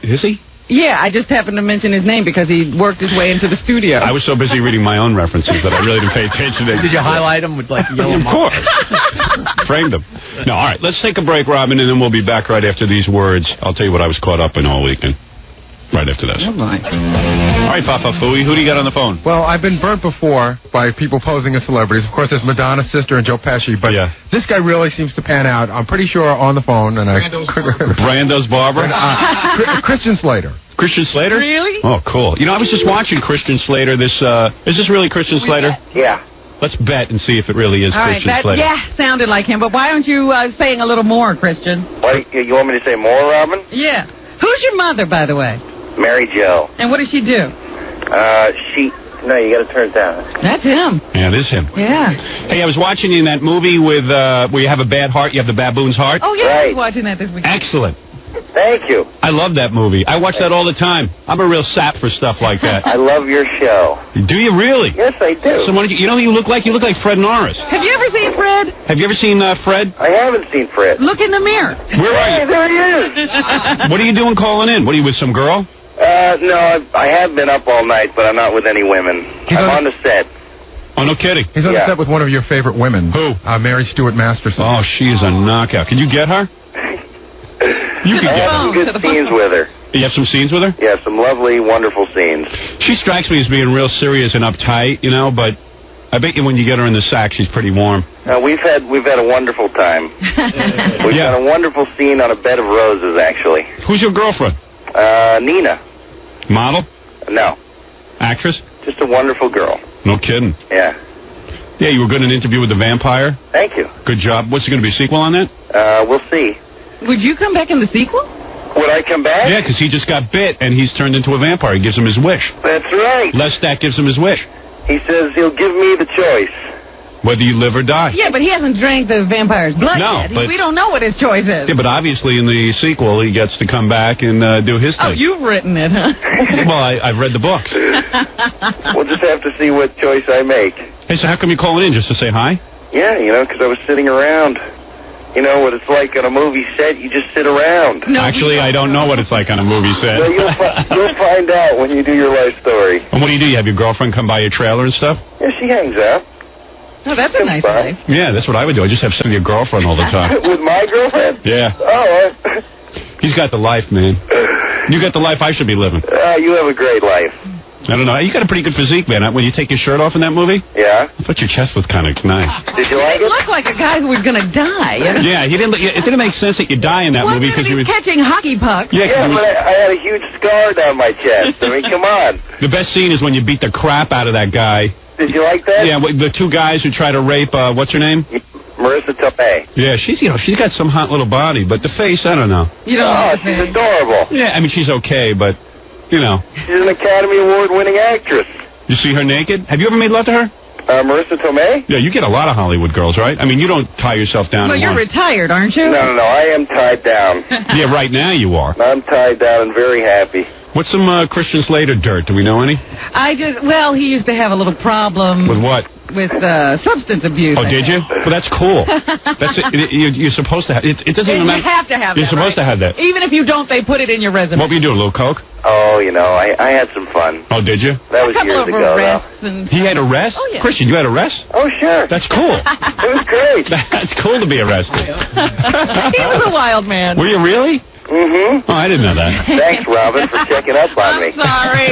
Speaker 3: Is he?
Speaker 2: Yeah, I just happened to mention his name because he worked his way into the studio.
Speaker 3: I was so busy reading my own references that I really didn't pay attention to.
Speaker 4: Did you highlight him with like yellow
Speaker 3: Of
Speaker 4: mark?
Speaker 3: course. Framed them. No, all right. Let's take a break, Robin, and then we'll be back right after these words. I'll tell you what I was caught up in all weekend. Right after this.
Speaker 2: Oh, my.
Speaker 3: All right, Papa Fooey, who do you got on the phone?
Speaker 1: Well, I've been burnt before by people posing as celebrities. Of course, there's Madonna's sister and Joe Pesci, but
Speaker 3: Yeah.
Speaker 1: this guy really seems to pan out. I'm pretty sure on the phone. And
Speaker 3: Brando's barber?
Speaker 1: Christian Slater.
Speaker 3: Christian Slater?
Speaker 2: Really?
Speaker 3: Oh, cool. You know, I was just watching Christian Slater. Is this really Christian Slater?
Speaker 8: Yeah.
Speaker 3: Let's bet and see if it really is
Speaker 2: All right,
Speaker 3: Christian Slater.
Speaker 2: sounded like him. But why aren't you saying a little more, Christian?
Speaker 8: What, you want me to say more, Robin?
Speaker 2: Yeah. Who's your mother, by the way?
Speaker 8: Mary Jo.
Speaker 2: And what does she do?
Speaker 8: No, you got to turn it down.
Speaker 2: That's him.
Speaker 3: Yeah, it is him.
Speaker 2: Yeah.
Speaker 3: Hey, I was watching in that movie with where you have a bad heart, you have the baboon's heart.
Speaker 2: Oh, yeah, I
Speaker 8: Right.
Speaker 2: was watching that this weekend.
Speaker 3: Excellent.
Speaker 8: Thank you.
Speaker 3: I love that movie. I watch that all the time. I'm a real sap for stuff like that.
Speaker 8: I love your show.
Speaker 3: Do you really?
Speaker 8: Yes, I do.
Speaker 3: So what you know who you look like? You look like Fred Norris.
Speaker 2: Have you ever seen Fred?
Speaker 3: Have you ever seen Fred?
Speaker 8: I haven't seen Fred.
Speaker 2: Look in the mirror.
Speaker 3: Where are
Speaker 8: Hey,
Speaker 3: you?
Speaker 8: there he is.
Speaker 3: What are you doing calling in? What are you with some girl?
Speaker 8: No, I have been up all night, but I'm not with any women.
Speaker 1: He's
Speaker 8: I'm
Speaker 1: on-
Speaker 8: on the set.
Speaker 3: Oh, no kidding.
Speaker 1: He's on
Speaker 8: Yeah.
Speaker 1: the set with one of your favorite women.
Speaker 3: Who?
Speaker 1: Mary Stuart Masterson.
Speaker 3: Oh, she is a knockout. Can you get her? You can
Speaker 8: I
Speaker 3: get
Speaker 8: have
Speaker 3: her.
Speaker 8: some
Speaker 2: to
Speaker 8: good
Speaker 2: the
Speaker 8: scenes
Speaker 2: phone.
Speaker 8: with her.
Speaker 3: You have some scenes with her?
Speaker 8: Yeah, some lovely, wonderful scenes.
Speaker 3: She strikes me as being real serious and uptight, you know, but I bet you when you get her in the sack, she's pretty warm.
Speaker 8: We've had a wonderful time. We've
Speaker 3: Yeah.
Speaker 8: had a wonderful scene on a bed of roses, actually.
Speaker 3: Who's your girlfriend?
Speaker 8: Nina.
Speaker 3: Model?
Speaker 8: No,
Speaker 3: Actress?
Speaker 8: just a wonderful girl.
Speaker 3: No kidding.
Speaker 8: Yeah.
Speaker 3: Yeah, you were good in an interview with the vampire.
Speaker 8: Thank you.
Speaker 3: Good job. What's there going to be a sequel on that?
Speaker 8: We'll see.
Speaker 2: Would you come back in the sequel?
Speaker 8: Would I come back?
Speaker 3: Yeah, because he just got bit and he's turned into a vampire. He gives him his wish.
Speaker 8: That's right.
Speaker 3: Lestat gives him his wish.
Speaker 8: He says he'll give me the choice.
Speaker 3: Whether you live or die.
Speaker 2: Yeah, but he hasn't drank the vampire's blood
Speaker 3: No,
Speaker 2: yet.
Speaker 3: but-
Speaker 2: We don't know what his choice is.
Speaker 3: Yeah, but obviously in the sequel he gets to come back and do his
Speaker 2: Oh,
Speaker 3: thing.
Speaker 2: you've written it, huh?
Speaker 3: Well, I've read the books.
Speaker 8: We'll just have to see what choice I make.
Speaker 3: Hey, so how come you're calling in? Just to say hi?
Speaker 8: Yeah, because I was sitting around. You know what it's like on a movie set. You just sit around.
Speaker 2: No,
Speaker 3: Actually, I don't know what it's like on a movie set.
Speaker 8: Well, you'll find out when you do your life story.
Speaker 3: And what do? You have your girlfriend come by your trailer and stuff?
Speaker 8: Yeah, she hangs out.
Speaker 2: Oh, that's a nice
Speaker 8: Fine.
Speaker 2: place.
Speaker 3: Yeah, that's what I would do. I just have some of your girlfriend all the time.
Speaker 8: With my girlfriend?
Speaker 3: Yeah.
Speaker 8: Oh,
Speaker 3: He's got the life, man. You got the life I should be living.
Speaker 8: you have a great life.
Speaker 3: I don't know. You got a pretty good physique, man. When you take your shirt off in that movie,
Speaker 8: Yeah?
Speaker 3: I thought your chest was kind of nice.
Speaker 8: Did you like
Speaker 2: He
Speaker 8: it?
Speaker 2: looked like a guy who was going to die.
Speaker 3: Yeah, it didn't make sense that you die in that
Speaker 2: Wasn't
Speaker 3: movie because you
Speaker 2: he
Speaker 3: were...
Speaker 2: catching hockey pucks?
Speaker 3: Yeah, 'cause
Speaker 8: Yeah,
Speaker 3: you
Speaker 8: but
Speaker 3: were-
Speaker 8: I had a huge scar down my chest. I mean, come on.
Speaker 3: the best scene is when you beat the crap out of that guy.
Speaker 8: Did you like that?
Speaker 3: Yeah, the two guys who try to rape, what's her name?
Speaker 8: Marissa Tomei.
Speaker 3: Yeah, she's got some hot little body, but the face, I don't know.
Speaker 2: You don't
Speaker 8: Oh,
Speaker 2: know
Speaker 8: she's
Speaker 2: the
Speaker 8: adorable.
Speaker 3: Yeah, I mean, she's okay, but, you know.
Speaker 8: She's an Academy Award-winning actress.
Speaker 3: You see her naked? Have you ever made love to her?
Speaker 8: Marissa Tomei?
Speaker 3: Yeah, you get a lot of Hollywood girls, right? I mean, you don't tie yourself down.
Speaker 2: Well, you're retired, aren't you?
Speaker 8: No, I am tied down.
Speaker 3: Yeah, right now you are.
Speaker 8: I'm tied down and very happy.
Speaker 3: What's some Christian Slater dirt? Do we know any?
Speaker 2: Well, he used to have a little problem.
Speaker 3: With what?
Speaker 2: With substance abuse.
Speaker 3: Oh, did you? Well, that's cool. That's you're supposed to have. It doesn't even matter.
Speaker 2: You have to have that.
Speaker 3: You're supposed to have that.
Speaker 2: Even if you don't, they put it in your resume.
Speaker 3: What were you doing, a little coke?
Speaker 8: Oh, I had some fun.
Speaker 3: Oh, did you?
Speaker 8: That was years ago,
Speaker 2: though.
Speaker 3: He had arrests?
Speaker 2: Oh, yeah.
Speaker 3: Christian, you had arrests?
Speaker 8: Oh, sure.
Speaker 3: That's cool.
Speaker 8: It was great.
Speaker 3: That's cool to be arrested.
Speaker 2: He was a wild man.
Speaker 3: Were you really?
Speaker 8: Mm-hmm.
Speaker 3: Oh, I didn't know that.
Speaker 8: Thanks, Robin, for checking up on me.
Speaker 2: Sorry.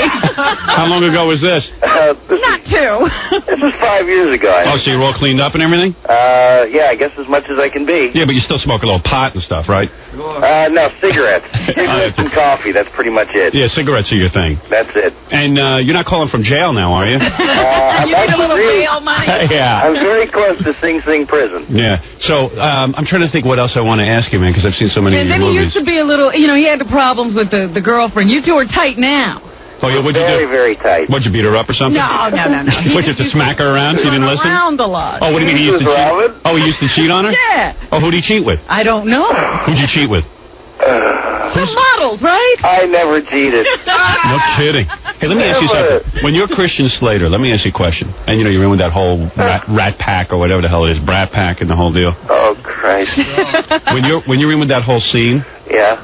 Speaker 3: How long ago was this?
Speaker 2: Not 2.
Speaker 8: This was 5 years ago.
Speaker 3: Oh, so you're all cleaned up and everything?
Speaker 8: Yeah, I guess as much as I can be.
Speaker 3: Yeah, but you still smoke a little pot and stuff, right?
Speaker 8: No, cigarettes. Cigarettes and coffee, that's pretty much it.
Speaker 3: Yeah, cigarettes are your thing.
Speaker 8: That's it.
Speaker 3: And you're not calling from jail now, are you?
Speaker 2: You need a little bail money?
Speaker 3: Yeah.
Speaker 8: I'm very close to Sing Sing prison.
Speaker 3: Yeah. So I'm trying to think what else I want to ask you, man, because I've seen so many of your
Speaker 2: And then he
Speaker 3: movies.
Speaker 2: used to be a little, he had the problems with the girlford. You two are tight now.
Speaker 3: Oh, yeah, what'd you do?
Speaker 8: Very, very tight.
Speaker 3: What'd you beat her up or something?
Speaker 2: No.
Speaker 3: What'd you have to smack her around so you didn't listen?
Speaker 2: Around a lot.
Speaker 3: Oh, what do you mean he used to cheat? Oh, he used to cheat on her?
Speaker 2: Yeah.
Speaker 3: Oh, who'd he cheat with?
Speaker 2: I don't know.
Speaker 3: Who'd you cheat with?
Speaker 2: Some models, right?
Speaker 8: I never cheated.
Speaker 3: No kidding. Hey, let me ask you something. When you're Christian Slater, let me ask you a question. And, you're in with that whole rat pack or whatever the hell it is, brat pack and the whole deal.
Speaker 8: Oh, Christ.
Speaker 3: When you're in with that whole scene.
Speaker 8: Yeah.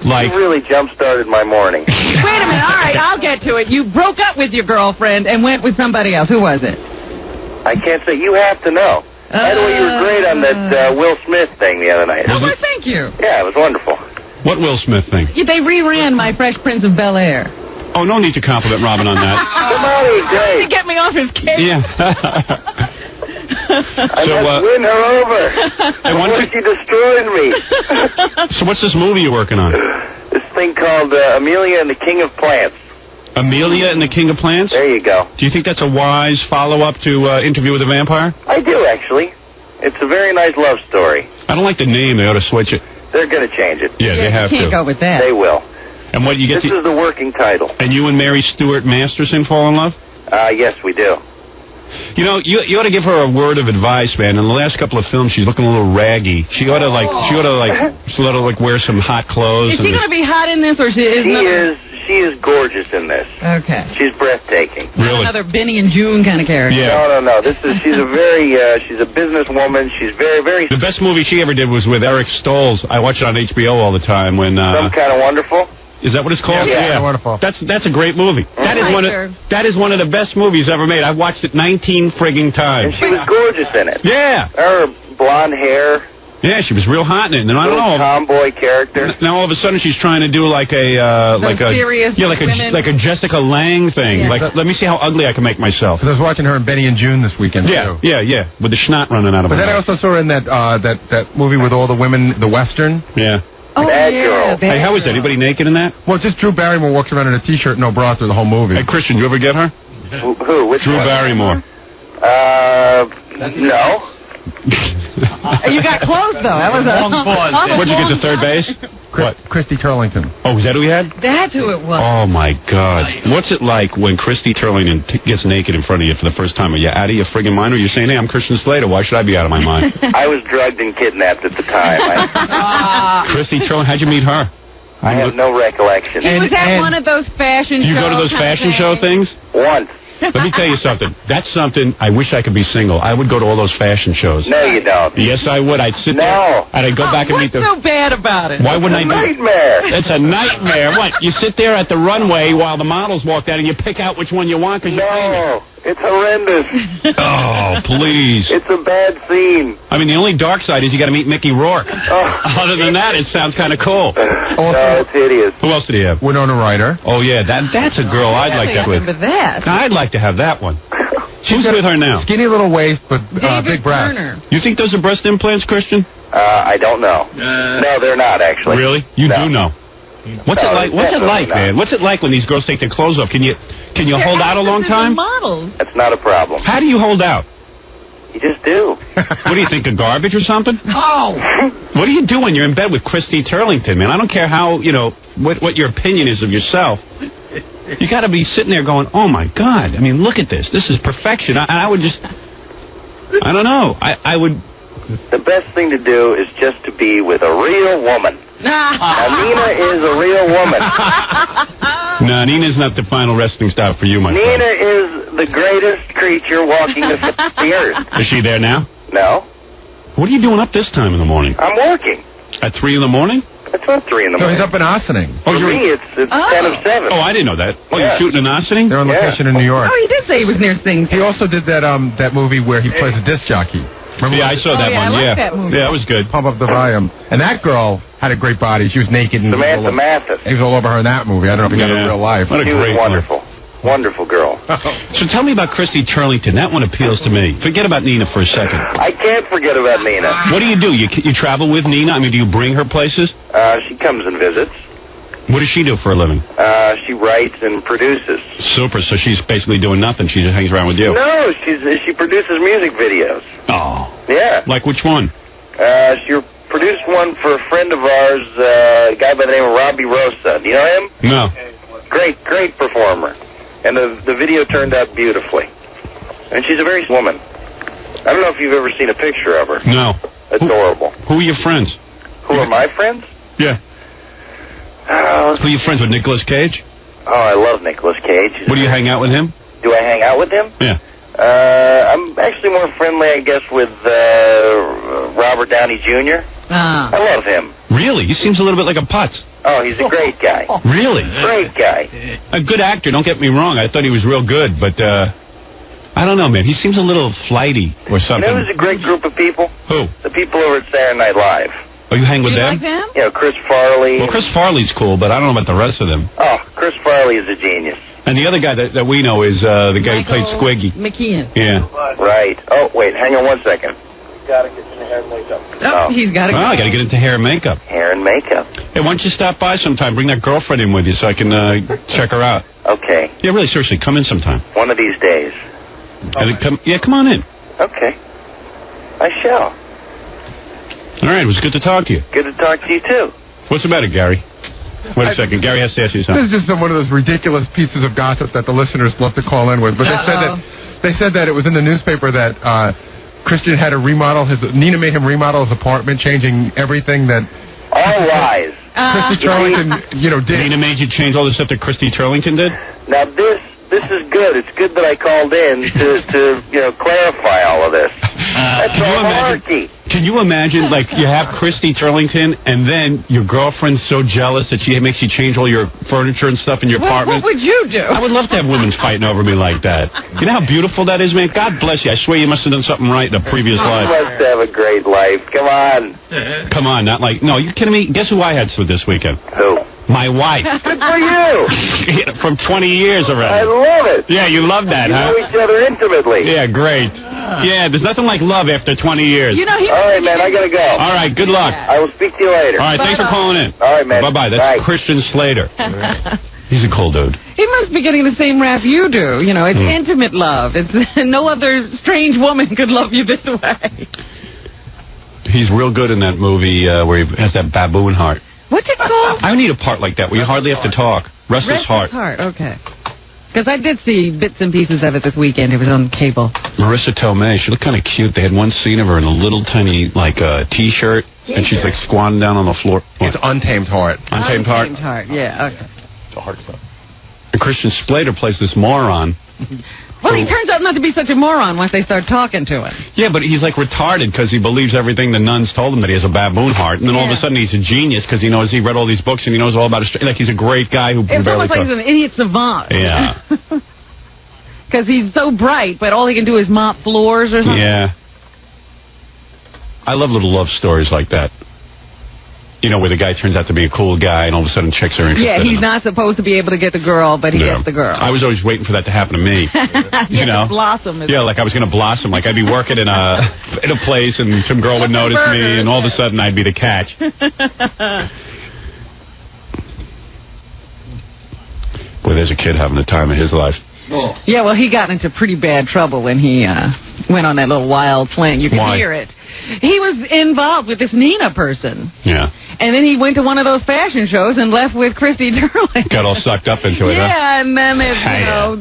Speaker 3: Like,
Speaker 8: you really jump-started my morning.
Speaker 2: Wait a minute. All right, I'll get to it. You broke up with your girlfriend and went with somebody else. Who was it?
Speaker 8: I can't say. You have to know. By the way, you were great on that Will Smith thing the other night.
Speaker 2: Oh, well, thank you.
Speaker 8: Yeah, it was wonderful.
Speaker 3: What Will Smith thing?
Speaker 2: They reran my Fresh Prince of Bel-Air.
Speaker 3: Oh, no need to compliment Robin on that.
Speaker 8: Come on,
Speaker 2: Trying to get me off his case.
Speaker 3: Yeah.
Speaker 8: I must win her over. Before she destroyed me.
Speaker 3: So what's this movie you're working on?
Speaker 8: This thing called Amelia and the King of Plants.
Speaker 3: Amelia and the King of Plants?
Speaker 8: There you go.
Speaker 3: Do you think that's a wise follow-up to Interview with a Vampire?
Speaker 8: I do, actually. It's a very nice love story.
Speaker 3: I don't like the name. They ought to switch it.
Speaker 8: They're going to change it.
Speaker 3: Yeah, they have
Speaker 2: to. Can't go with that.
Speaker 8: They will.
Speaker 3: And what you get?
Speaker 8: This is the working title.
Speaker 3: And you and Mary Stuart Masterson fall in love?
Speaker 8: Yes, we do.
Speaker 3: You ought to give her a word of advice, man. In the last couple of films, she's looking a little raggy. She ought to wear some hot clothes.
Speaker 2: Is she going to be hot in this, or
Speaker 8: She is gorgeous in this.
Speaker 2: Okay.
Speaker 8: She's breathtaking.
Speaker 3: Really?
Speaker 2: Another Benny and June kind of character.
Speaker 3: Yeah.
Speaker 8: No. She's a very, she's a businesswoman. She's very, very.
Speaker 3: The best movie she ever did was with Eric Stoltz. I watch it on HBO all the time. When
Speaker 8: Some Kind of Wonderful.
Speaker 3: Is that what it's called?
Speaker 1: Yeah, wonderful.
Speaker 3: That's a great movie. That is one of the best movies ever made. I've watched it 19 frigging times.
Speaker 8: And she was gorgeous in it.
Speaker 3: Yeah.
Speaker 8: Her blonde hair.
Speaker 3: Yeah, she was real hot in it. And I don't know.
Speaker 8: Tomboy character.
Speaker 3: Now all of a sudden she's trying to do like a
Speaker 2: serious
Speaker 3: like a Jessica Lange thing.
Speaker 2: Yeah.
Speaker 3: Like let me see how ugly I can make myself.
Speaker 1: I was watching her in Benny and June this weekend.
Speaker 3: Yeah,
Speaker 1: too.
Speaker 3: yeah, with the schnout running out of her
Speaker 1: But then I
Speaker 3: mouth.
Speaker 1: also saw her in that movie with all the women, the Western.
Speaker 3: Yeah.
Speaker 2: Oh,
Speaker 8: Bad
Speaker 2: yeah.
Speaker 8: Girl.
Speaker 3: Hey, how is anybody naked in that?
Speaker 1: Well, just Drew Barrymore walks around in a T-shirt, no bra through the whole movie.
Speaker 3: Hey, Christian, you ever get her?
Speaker 8: Who? Which
Speaker 3: Drew
Speaker 8: one?
Speaker 3: Barrymore.
Speaker 8: No.
Speaker 2: You got close, though. That was a
Speaker 4: long pause.
Speaker 3: What'd you get to third base? What?
Speaker 1: Christy Turlington.
Speaker 3: Oh, is that who he had?
Speaker 2: That's who it was.
Speaker 3: Oh, my God. What's it like when Christy Turlington gets naked in front of you for the first time? Are you out of your friggin' mind, or you're saying, hey, I'm Christian Slater, why should I be out of my mind?
Speaker 8: I was drugged and kidnapped at the time.
Speaker 3: Christy Turlington, how'd you meet her?
Speaker 8: I have no recollection.
Speaker 2: Was that one of those fashion shows?
Speaker 3: Do you go to those fashion show things?
Speaker 8: Once.
Speaker 3: Let me tell you something. That's something I wish I could be single. I would go to all those fashion shows.
Speaker 8: No, you don't.
Speaker 3: Yes, I would. I'd sit there and I'd go back and meet them.
Speaker 2: What's so bad about it?
Speaker 3: Why wouldn't I
Speaker 8: It's a
Speaker 3: do it?
Speaker 8: nightmare.
Speaker 3: It's a nightmare. What? You sit there at the runway while the models walk down and you pick out which one you want because you're famous.
Speaker 8: No, it's horrendous.
Speaker 3: Oh, please.
Speaker 8: It's a bad scene.
Speaker 3: I mean, the only dark side is you got to meet Mickey Rourke.
Speaker 8: Oh.
Speaker 3: Other than that, it sounds kind of cool.
Speaker 8: No, it's hideous.
Speaker 3: Who else did he have?
Speaker 1: Winona Ryder.
Speaker 3: Oh, yeah, that's a girl I'd like that with.
Speaker 2: Remember that?
Speaker 3: I'd like to have that one. Who's with her now?
Speaker 1: Skinny little waist, but
Speaker 2: David
Speaker 1: big breasts.
Speaker 2: Turner.
Speaker 3: You think those are breast implants, Christian?
Speaker 8: I don't know. No, they're not, actually.
Speaker 3: Really? You do know. What's it like? What's it like, man? What's it like when these girls take their clothes off? Can you hold out a long time?
Speaker 2: Models.
Speaker 8: That's not a problem.
Speaker 3: How do you hold out?
Speaker 8: You just do.
Speaker 3: What do you think, of garbage or something?
Speaker 2: Oh.
Speaker 3: What do you do when you're in bed with Christy Turlington, man? I don't care how, what your opinion is of yourself. You got to be sitting there going, oh, my God. I mean, look at this. This is perfection. I would just, I don't know. I would.
Speaker 8: The best thing to do is just to be with a real woman. Now, Nina is a real woman.
Speaker 3: No, Nina's not the final resting stop for you, my friend.
Speaker 8: Nina is the greatest creature walking the earth.
Speaker 3: Is she there now?
Speaker 8: No.
Speaker 3: What are you doing up this time in the morning?
Speaker 8: I'm working.
Speaker 3: At 3 in the morning?
Speaker 8: It's not 3 in the
Speaker 1: So
Speaker 8: morning.
Speaker 1: he's up in Ossining.
Speaker 8: For me, it's 10 of 7.
Speaker 3: Oh, I didn't know that. Oh,
Speaker 8: Yeah.
Speaker 3: you're shooting in Ossining?
Speaker 1: They're on location in New York.
Speaker 2: Oh, he did say he was near Sing
Speaker 1: He also did that movie where he plays a disc jockey. Remember
Speaker 3: Yeah, I saw that one.
Speaker 2: I like that movie.
Speaker 3: Yeah, it was good.
Speaker 1: Pump Up the Volume. And that girl had a great body. She was naked. And
Speaker 8: Samantha Mathis.
Speaker 1: he was all over her in that movie. I don't know if he got her in real life.
Speaker 3: What a
Speaker 8: She was
Speaker 3: great
Speaker 8: wonderful. Wonderful girl.
Speaker 3: So tell me about Christy Turlington. That one appeals to me. Forget about Nina for a second.
Speaker 8: I can't forget about Nina.
Speaker 3: What do? You travel with Nina? I mean, do you bring her places?
Speaker 8: She comes and visits.
Speaker 3: What does she do for a living?
Speaker 8: She writes and produces.
Speaker 3: Super. So she's basically doing nothing. She just hangs around with you.
Speaker 8: No, she produces music videos.
Speaker 3: Oh.
Speaker 8: Yeah.
Speaker 3: Like which one?
Speaker 8: She produced one for a friend of ours, a guy by the name of Robbie Rosa. Do you know him?
Speaker 3: No.
Speaker 8: Great performer. And the video turned out beautifully. And she's a very woman. I don't know if you've ever seen a picture of her.
Speaker 3: No.
Speaker 8: Adorable.
Speaker 3: Who are your friends?
Speaker 8: Who are my friends?
Speaker 3: Yeah. Who are you friends with? Nicolas Cage?
Speaker 8: Oh, I love Nicolas Cage.
Speaker 3: What, do you hang out with him?
Speaker 8: Do I hang out with him?
Speaker 3: Yeah.
Speaker 8: I'm actually more friendly, I guess, with Robert Downey Jr. I love him.
Speaker 3: Really? He seems a little bit like a putz.
Speaker 8: Oh, he's a great guy.
Speaker 3: Really?
Speaker 8: Great guy.
Speaker 3: A good actor, don't get me wrong. I thought he was real good, but I don't know, man. He seems a little flighty or
Speaker 8: You
Speaker 3: something.
Speaker 8: know who's a great group of people?
Speaker 3: Who?
Speaker 8: The people over at Saturday Night Live.
Speaker 3: Oh, you hang with
Speaker 2: You
Speaker 3: them?
Speaker 2: like them?
Speaker 8: You know, Chris Farley.
Speaker 3: Well, Chris Farley's cool, but I don't know about the rest of them.
Speaker 8: Oh, Chris Farley is a genius.
Speaker 3: And the other guy that we know is the guy who played Squiggy.
Speaker 2: McKeon.
Speaker 3: Yeah.
Speaker 8: Right. Oh, wait, hang on one second.
Speaker 2: Oh, he's got to
Speaker 3: Well, I got to get into hair and makeup.
Speaker 8: Hair and makeup.
Speaker 3: Hey, why don't you stop by sometime? Bring that girlfriend in with you so I can check her out.
Speaker 8: Okay.
Speaker 3: Yeah, really, seriously, come in sometime.
Speaker 8: One of these days.
Speaker 3: Come on in.
Speaker 8: Okay. I shall.
Speaker 3: All right, it was good to talk to you.
Speaker 8: Good to talk to you, too.
Speaker 3: What's the matter, Gary? Wait a second. Gary has to ask you
Speaker 1: This
Speaker 3: something.
Speaker 1: is just one of those ridiculous pieces of gossip that the listeners love to call in with. But they said that it was in the newspaper that Christian had to remodel Nina made him remodel his apartment, changing everything that
Speaker 8: All lies.
Speaker 1: Christy Turlington, did.
Speaker 3: Nina made you change all the stuff that Christy Turlington did?
Speaker 8: Now, this is good. It's good that I called in to clarify all of this. That's all malarkey.
Speaker 3: Can you imagine, like, you have Christy Turlington, and then your girlfriend's so jealous that she makes you change all your furniture and stuff in your apartment?
Speaker 2: What would you do?
Speaker 3: I would love to have women fighting over me like that. You know how beautiful that is, man? God bless you. I swear you must have done something right in a previous
Speaker 8: You
Speaker 3: life.
Speaker 8: must have a great life. Come on.
Speaker 3: Come on, not like... No, you kidding me? Guess who I had with this weekend?
Speaker 8: Who?
Speaker 3: My wife.
Speaker 8: Good for you.
Speaker 3: From 20 years
Speaker 8: I
Speaker 3: already.
Speaker 8: love it.
Speaker 3: Yeah, you love that,
Speaker 8: You
Speaker 3: huh?
Speaker 8: know each other intimately.
Speaker 3: Yeah, great. Yeah, there's nothing like love after 20 years.
Speaker 2: He
Speaker 8: All right, man, I got to go.
Speaker 3: All right, good luck.
Speaker 8: I will speak to you later.
Speaker 3: All right, thanks for calling in.
Speaker 8: All right, man.
Speaker 3: Bye-bye. That's
Speaker 8: Bye.
Speaker 3: Christian Slater. He's a cool dude.
Speaker 2: He must be getting the same rap you do. It's intimate love. It's no other strange woman could love you this way.
Speaker 3: He's real good in that movie where he has that baboon heart.
Speaker 2: What's it called?
Speaker 3: I need a part like that where you hardly have to talk. Restless Heart.
Speaker 2: Okay. Because I did see bits and pieces of it this weekend. It was on cable.
Speaker 3: Marissa Tomei, she looked kind of cute. They had one scene of her in a little tiny, T-shirt, and she's, squatting down on the floor.
Speaker 1: It's Untamed Heart.
Speaker 3: Untamed Heart?
Speaker 2: Untamed Heart, yeah, okay.
Speaker 1: It's a heart stuff.
Speaker 3: And Christian Slater plays this moron.
Speaker 2: Well, he turns out not to be such a moron once they start talking to him.
Speaker 3: Yeah, but he's retarded because he believes everything the nuns told him that he has a baboon heart, and then all of a sudden he's a genius because he read all these books and he knows all about it. He's a great guy who can
Speaker 2: It's
Speaker 3: barely
Speaker 2: almost like
Speaker 3: talk.
Speaker 2: he's an idiot savant.
Speaker 3: Yeah.
Speaker 2: Because he's so bright, but all he can do is mop floors or something.
Speaker 3: Yeah. I love little love stories like that. Where the guy turns out to be a cool guy and all of a sudden chicks are interested
Speaker 2: Yeah, he's
Speaker 3: in him.
Speaker 2: not supposed to be able to get the girl, but he gets the girl.
Speaker 3: I was always waiting for that to happen to me.
Speaker 2: Blossom.
Speaker 3: Yeah, like I was going to blossom. Like I'd be working in a place and some girl would notice me and all of a sudden I'd be the catch. Boy, there's a kid having the time of his life.
Speaker 2: Yeah, well, he got into pretty bad trouble when he went on that little wild fling. You can hear it. He was involved with this Nina person.
Speaker 3: Yeah.
Speaker 2: And then he went to one of those fashion shows and left with Christy Turlington.
Speaker 3: Got all sucked up into it, huh?
Speaker 2: Yeah, and then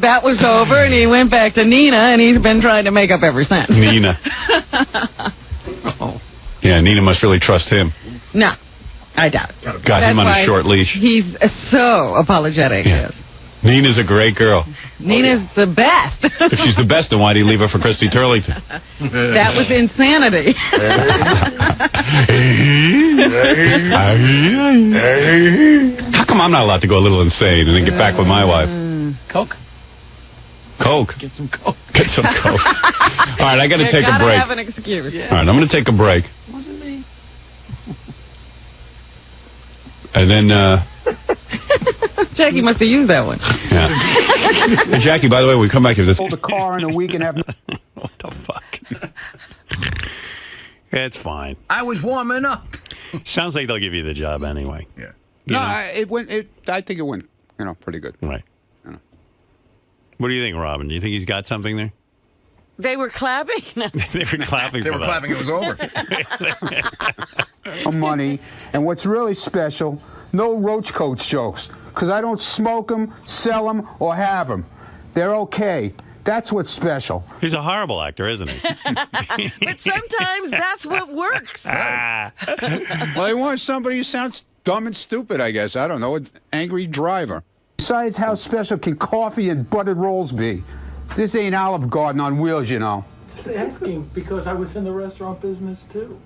Speaker 2: that was over, and he went back to Nina, and he's been trying to make up ever since.
Speaker 3: Nina. Yeah, Nina must really trust him.
Speaker 2: No, I doubt it.
Speaker 3: Got him on a short leash.
Speaker 2: He's so apologetic.
Speaker 3: Yeah.
Speaker 2: Yes.
Speaker 3: Nina's a great girl.
Speaker 2: Nina's the best.
Speaker 3: If she's the best, then why did he leave her for Christy Turlington?
Speaker 2: That was insanity.
Speaker 3: How come I'm not allowed to go a little insane and then get back with my wife?
Speaker 4: Coke?
Speaker 3: Coke.
Speaker 4: Get some Coke.
Speaker 3: Get some Coke. All right, I got to take a break.
Speaker 2: Have an excuse.
Speaker 3: All right, I'm going to take a break.
Speaker 4: Wasn't me.
Speaker 3: And then,
Speaker 2: Jackie must have used that one.
Speaker 3: yeah. Hey, Jackie, by the way, we come back here.
Speaker 9: Hold a car in a week and have...
Speaker 3: What the fuck? It's fine.
Speaker 9: I was warming up.
Speaker 3: Sounds like they'll give you the job anyway.
Speaker 9: Yeah. No, I think it went, pretty good.
Speaker 3: Right. What do you think, Robin? Do you think he's got something there?
Speaker 10: They were clapping? No.
Speaker 3: They were clapping
Speaker 9: They
Speaker 3: for
Speaker 9: were
Speaker 3: that.
Speaker 9: clapping, it was over. Money, and what's really special, no roach coats jokes, because I don't smoke them, sell them, or have them. They're okay. That's what's special.
Speaker 3: He's a horrible actor, isn't he?
Speaker 10: But sometimes that's what works.
Speaker 9: Well, they want somebody who sounds dumb and stupid, I guess. I don't know, an angry driver. Besides, how special can coffee and buttered rolls be? This ain't Olive Garden on wheels,
Speaker 6: Just asking, because I was in the restaurant business, too.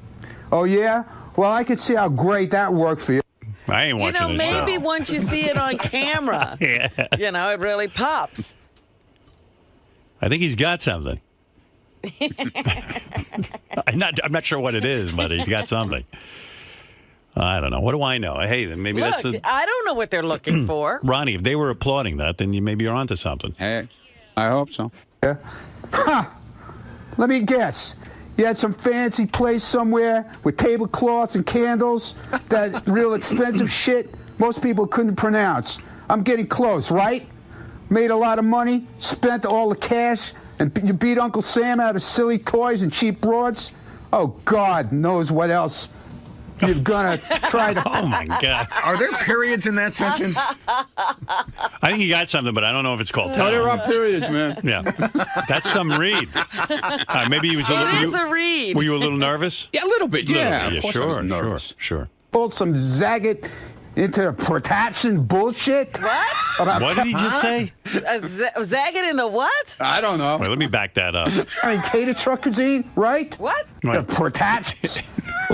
Speaker 9: Oh, yeah? Well, I could see how great that worked for you.
Speaker 3: I ain't watching this show.
Speaker 10: Maybe once you see it on camera, it really pops.
Speaker 3: I think he's got something. I'm not sure what it is, but he's got something. I don't know. What do I know? Hey, maybe
Speaker 10: Look,
Speaker 3: that's a...
Speaker 10: I don't know what they're looking for.
Speaker 3: Ronnie, if they were applauding that, then maybe you're onto something.
Speaker 9: Hey, I hope so. Yeah. Ha! Let me guess. You had some fancy place somewhere with tablecloths and candles, that real expensive shit most people couldn't pronounce. I'm getting close, right? Made a lot of money, spent all the cash, and you beat Uncle Sam out of silly toys and cheap broads? Oh, God knows what else you're gonna try to...
Speaker 3: Oh, my God.
Speaker 9: Are there periods in that sentence?
Speaker 3: I think he got something, but I don't know if it's called...
Speaker 9: Oh, there are periods, man.
Speaker 3: Yeah. That's some read. Maybe he was a little...
Speaker 10: It is a read.
Speaker 3: Were you a little nervous?
Speaker 9: Yeah, a little bit, yeah. Of course I was
Speaker 3: Sure,
Speaker 9: nervous.
Speaker 3: sure.
Speaker 9: Pulled some zagged into protection bullshit.
Speaker 10: What?
Speaker 3: What did he just say?
Speaker 10: Zagging in the what?
Speaker 9: I don't know.
Speaker 3: Wait, let me back that up.
Speaker 9: I mean, cater truck cuisine, right?
Speaker 10: What?
Speaker 9: The protection.